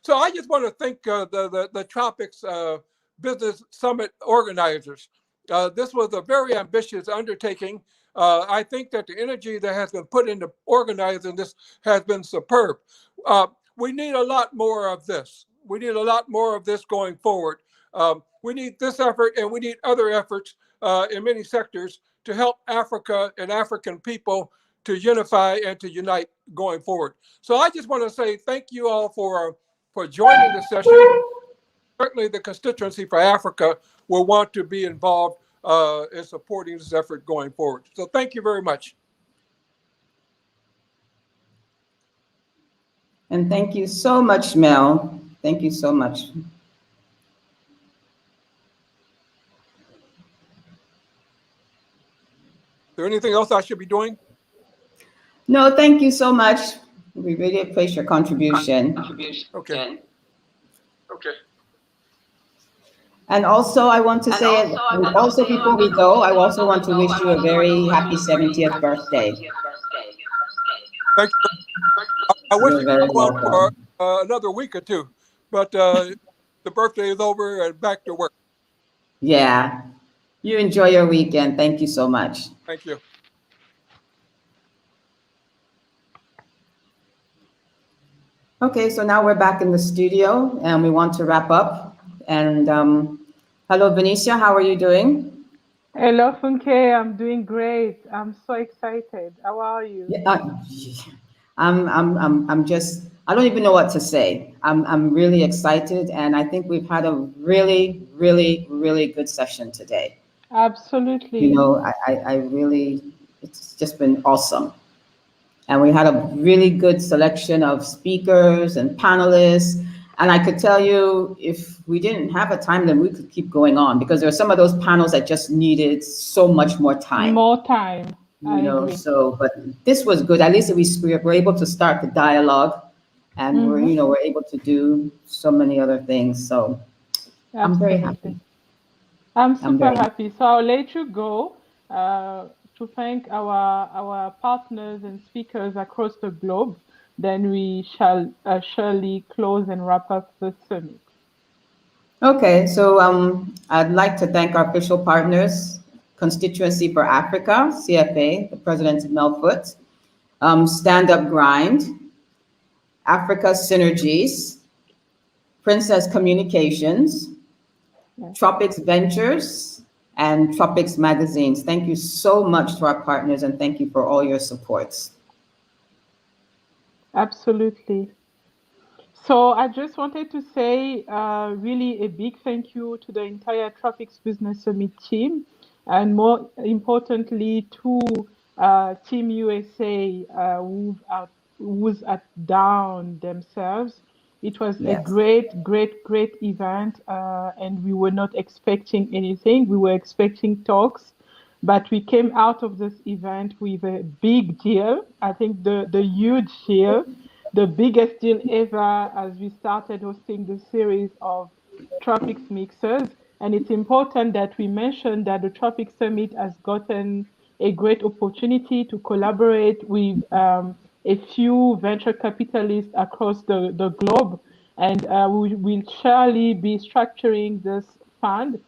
Speaker 10: So I just want to thank the Tropics Business Summit organizers. This was a very ambitious undertaking. I think that the energy that has been put into organizing this has been superb. We need a lot more of this. We need a lot more of this going forward. We need this effort, and we need other efforts in many sectors to help Africa and African people to unify and to unite going forward. So I just want to say thank you all for joining the session. Certainly the constituency for Africa will want to be involved in supporting this effort going forward. So thank you very much.
Speaker 12: And thank you so much, Mel. Thank you so much.
Speaker 10: Is there anything else I should be doing?
Speaker 12: No, thank you so much. We really appreciate your contribution.
Speaker 10: Okay.
Speaker 12: Okay. And also, I want to say, also before we go, I also want to wish you a very happy 70th birthday.
Speaker 10: Thank you. I wish it could go on for another week or two, but the birthday is over and back to work.
Speaker 12: Yeah. You enjoy your weekend. Thank you so much.
Speaker 10: Thank you.
Speaker 12: Okay, so now we're back in the studio and we want to wrap up. And hello, Benicia, how are you doing?
Speaker 15: Hello, Funke. I'm doing great. I'm so excited. How are you?
Speaker 12: Yeah, I'm just, I don't even know what to say. I'm really excited, and I think we've had a really, really, really good session today.
Speaker 15: Absolutely.
Speaker 12: You know, I really, it's just been awesome. And we had a really good selection of speakers and panelists. And I could tell you, if we didn't have a time, then we could keep going on, because there are some of those panels that just needed so much more time.
Speaker 15: More time.
Speaker 12: You know, so, but this was good. At least we were able to start the dialogue. and we're able to do so many other things. So I'm very happy.
Speaker 15: I'm super happy. So I'll let you go to thank our partners and speakers across the globe. Then we shall surely close and wrap up the summit.
Speaker 12: Okay, so I'd like to thank our official partners, Constituency for Africa, CFA, the President of Melfoot, Stand Up Grind, Africa Synergies, Princess Communications, Tropics Ventures, and Tropics Magazines. Thank you so much to our partners, and thank you for all your supports.
Speaker 15: Absolutely. So I just wanted to say really a big thank you to the entire Tropics Business Summit team, and more importantly to Team USA who's down themselves. It was a great event, and we were not expecting anything. We were expecting talks, but we came out of this event with a big deal. I think the huge deal, the biggest deal ever, as we started hosting the series of Tropics Mixers. And it's important that we mention that the Tropics Summit has gotten a great opportunity to collaborate with a few venture capitalists across the globe. And we will surely be structuring this fund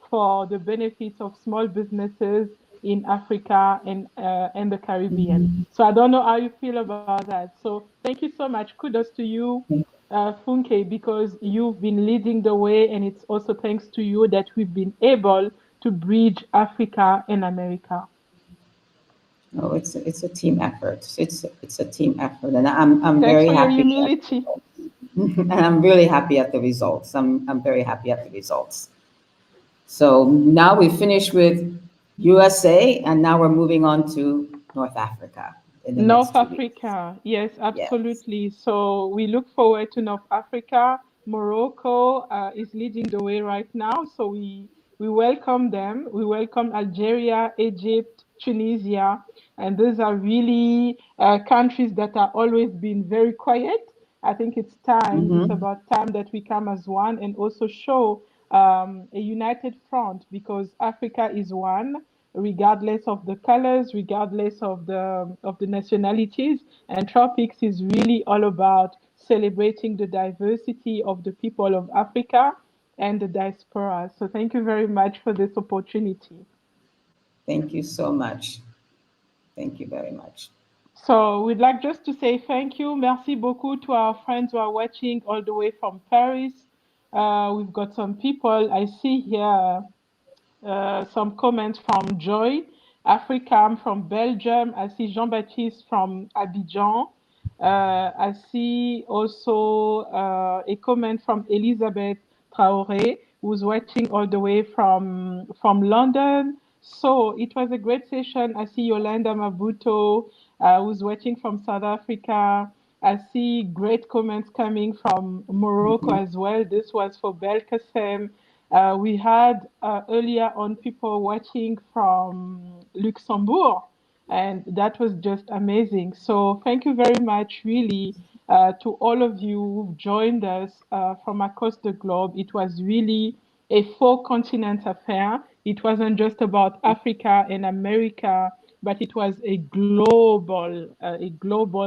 Speaker 15: for the benefits of small businesses in Africa and the Caribbean. So I don't know how you feel about that. So thank you so much. Kudos to you, Funke, because you've been leading the way, and it's also thanks to you that we've been able to bridge Africa and America.
Speaker 12: Oh, it's a team effort. It's a team effort, and I'm very happy.
Speaker 15: Thanks for your humility.
Speaker 12: And I'm really happy at the results. I'm very happy at the results. So now we finished with USA, and now we're moving on to North Africa.
Speaker 15: North Africa, yes, absolutely. Yes. So we look forward to North Africa. Morocco is leading the way right now. So we welcome them. We welcome Algeria, Egypt, Tunisia. And those are really countries that are always been very quiet. I think it's time, it's about time that we come as one and also show a united front, because Africa is one, regardless of the colors, regardless of the nationalities. And Tropics is really all about celebrating the diversity of the people of Africa and the diaspora. So thank you very much for this opportunity.
Speaker 12: Thank you so much. Thank you very much.
Speaker 15: So we'd like just to say thank you. Merci beaucoup to our friends who are watching all the way from Paris. We've got some people, I see here some comments from Joy, Africa from Belgium. I see Jean-Baptiste from Abidjan. I see also a comment from Elizabeth Traoré, who's watching all the way from London. So it was a great session. I see Yolanda Mabuto, who's watching from South Africa. I see great comments coming from Morocco as well. This was for Belkacem. We had earlier on people watching from Luxembourg, and that was just amazing. So thank you very much, really, to all of you who've joined us from across the globe. It was really a 4-continent affair. It wasn't just about Africa and America, but it was a global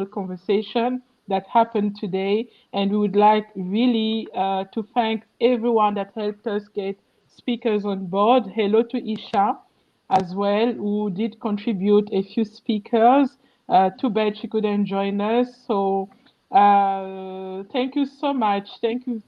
Speaker 15: conversation that happened today. And we would like really to thank everyone that helped us get speakers on board. Hello to Isha as well, who did contribute a few speakers. Too bad she couldn't join us. So thank you so much. Thank you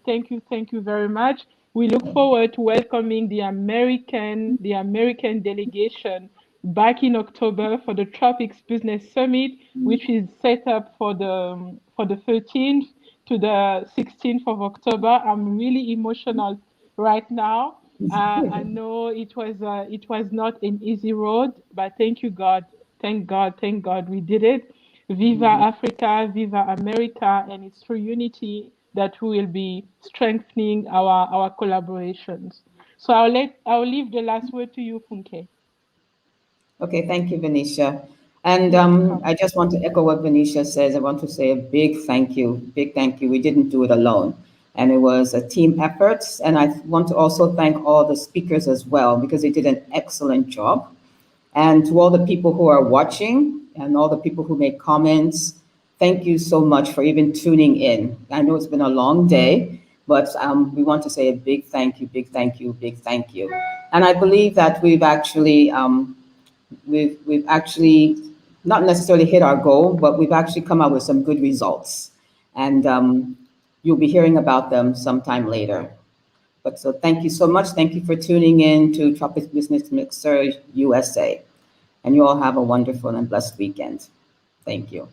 Speaker 15: very much. We look forward to welcoming the American delegation back in October for the Tropics Business Summit, which is set up for the 13th to the 16th of October. I'm really emotional right now. I know it was not an easy road, but thank you, God. Thank God we did it. Viva Africa, Viva America, and it's through unity that we will be strengthening our collaborations. So I'll leave the last word to you, Funke.
Speaker 12: Okay, thank you, Venetia. And I just want to echo what Venetia says. I want to say a big thank you, big thank you. We didn't do it alone. And it was a team effort. And I want to also thank all the speakers as well, because they did an excellent job. And to all the people who are watching and all the people who made comments, thank you so much for even tuning in. I know it's been a long day, but we want to say a big thank you, big thank you, big thank you. And I believe that we've actually not necessarily hit our goal, but we've actually come out with some good results. And you'll be hearing about them sometime later. But so thank you so much. Thank you for tuning in to Tropics Business Mixer USA. And you all have a wonderful and blessed weekend. Thank you.